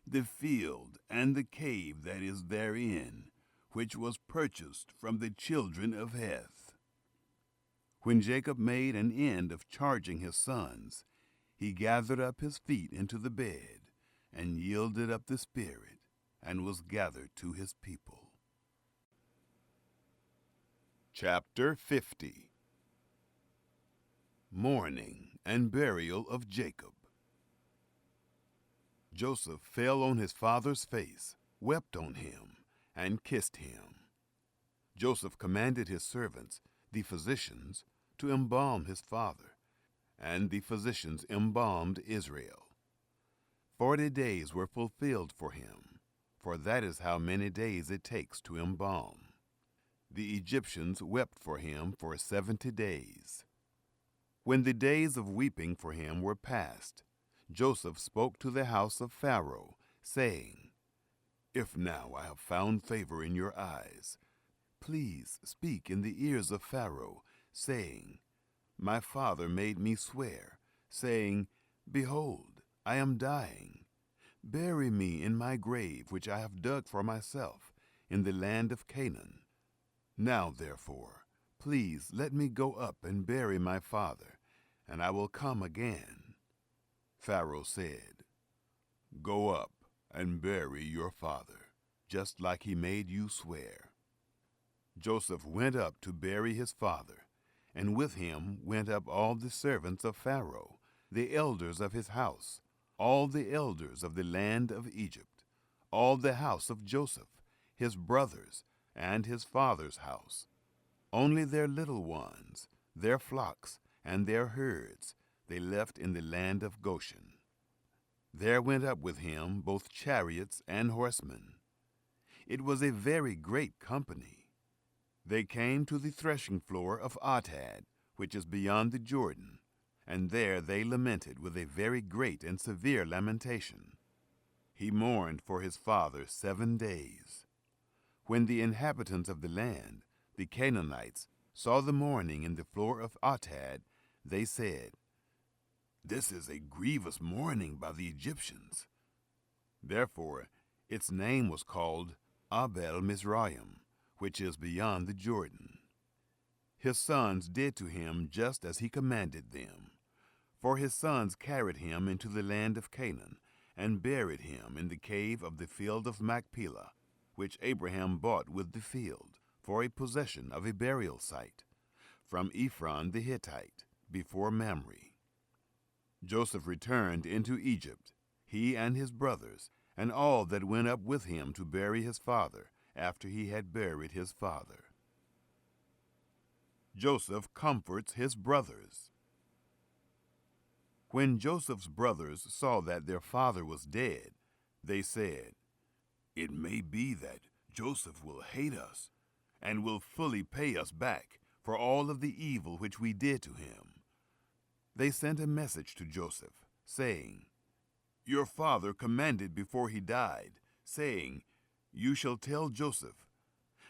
[SPEAKER 1] The field and the cave that is therein, which was purchased from the children of Heth. When Jacob made an end of charging his sons, he gathered up his feet into the bed, and yielded up the spirit, and was gathered to his people. Chapter 50. Mourning and burial of Jacob. Joseph fell on his father's face, wept on him, and kissed him. Joseph commanded his servants, the physicians, to embalm his father, and the physicians embalmed Israel. 40 days were fulfilled for him, for that is how many days it takes to embalm. The Egyptians wept for him for 70 days. When the days of weeping for him were past, Joseph spoke to the house of Pharaoh, saying, If now I have found favor in your eyes, please speak in the ears of Pharaoh, saying, My father made me swear, saying, Behold, I am dying. Bury me in my grave which I have dug for myself in the land of Canaan. Now, therefore, please let me go up and bury my father, and I will come again. Pharaoh said, Go up and bury your father, just like he made you swear. Joseph went up to bury his father, and with him went up all the servants of Pharaoh, the elders of his house, all the elders of the land of Egypt, all the house of Joseph, his brothers, and his father's house. Only their little ones, their flocks, and their herds they left in the land of Goshen. There went up with him both chariots and horsemen. It was a very great company. They came to the threshing floor of Atad, which is beyond the Jordan, and there they lamented with a very great and severe lamentation. He mourned for his father 7 days. When the inhabitants of the land, the Canaanites, saw the mourning in the floor of Atad, they said, This is a grievous mourning by the Egyptians. Therefore its name was called Abel Mizraim, which is beyond the Jordan. His sons did to him just as he commanded them. For his sons carried him into the land of Canaan, and buried him in the cave of the field of Machpelah, which Abraham bought with the field, for a possession of a burial site, from Ephron the Hittite, before Mamre. Joseph returned into Egypt, he and his brothers, and all that went up with him to bury his father, after he had buried his father. Joseph comforts his brothers. When Joseph's brothers saw that their father was dead, they said, It may be that Joseph will hate us, and will fully pay us back for all of the evil which we did to him. They sent a message to Joseph, saying, Your father commanded before he died, saying, You shall tell Joseph,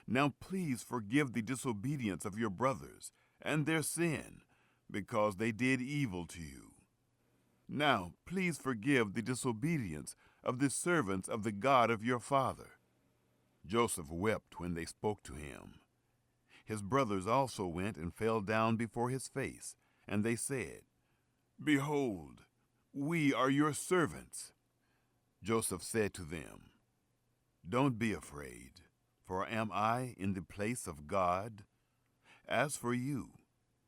[SPEAKER 1] Now please forgive the disobedience of your brothers, and their sin, because they did evil to you. Now please forgive the disobedience of the servants of the God of your father. Joseph wept when they spoke to him. His brothers also went and fell down before his face, and they said, "Behold, we are your servants." Joseph said to them, "Don't be afraid, for am I in the place of God? As for you,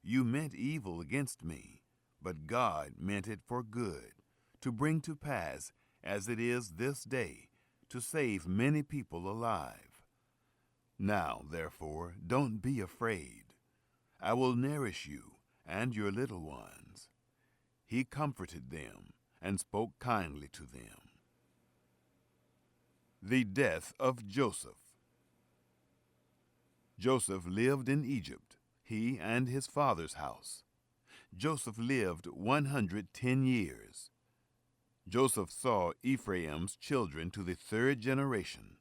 [SPEAKER 1] you meant evil against me, but God meant it for good, to bring to pass, as it is this day, to save many people alive. Now, therefore, don't be afraid. I will nourish you and your little ones." He comforted them and spoke kindly to them. The death of Joseph. Joseph lived in Egypt, he and his father's house. Joseph lived 110 years. Joseph saw Ephraim's children to the third generation.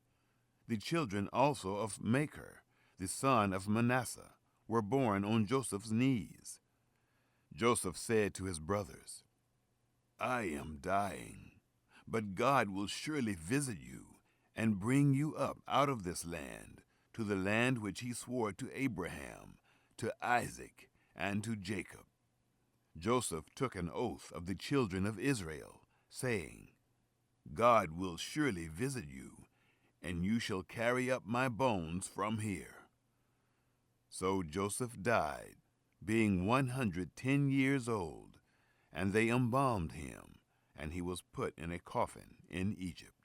[SPEAKER 1] The children also of Machir, the son of Manasseh, were born on Joseph's knees. Joseph said to his brothers, "I am dying, but God will surely visit you and bring you up out of this land, to the land which he swore to Abraham, to Isaac, and to Jacob." Joseph took an oath of the children of Israel, saying, "God will surely visit you, and you shall carry up my bones from here." So Joseph died, being 110 years old, and they embalmed him, and he was put in a coffin in Egypt.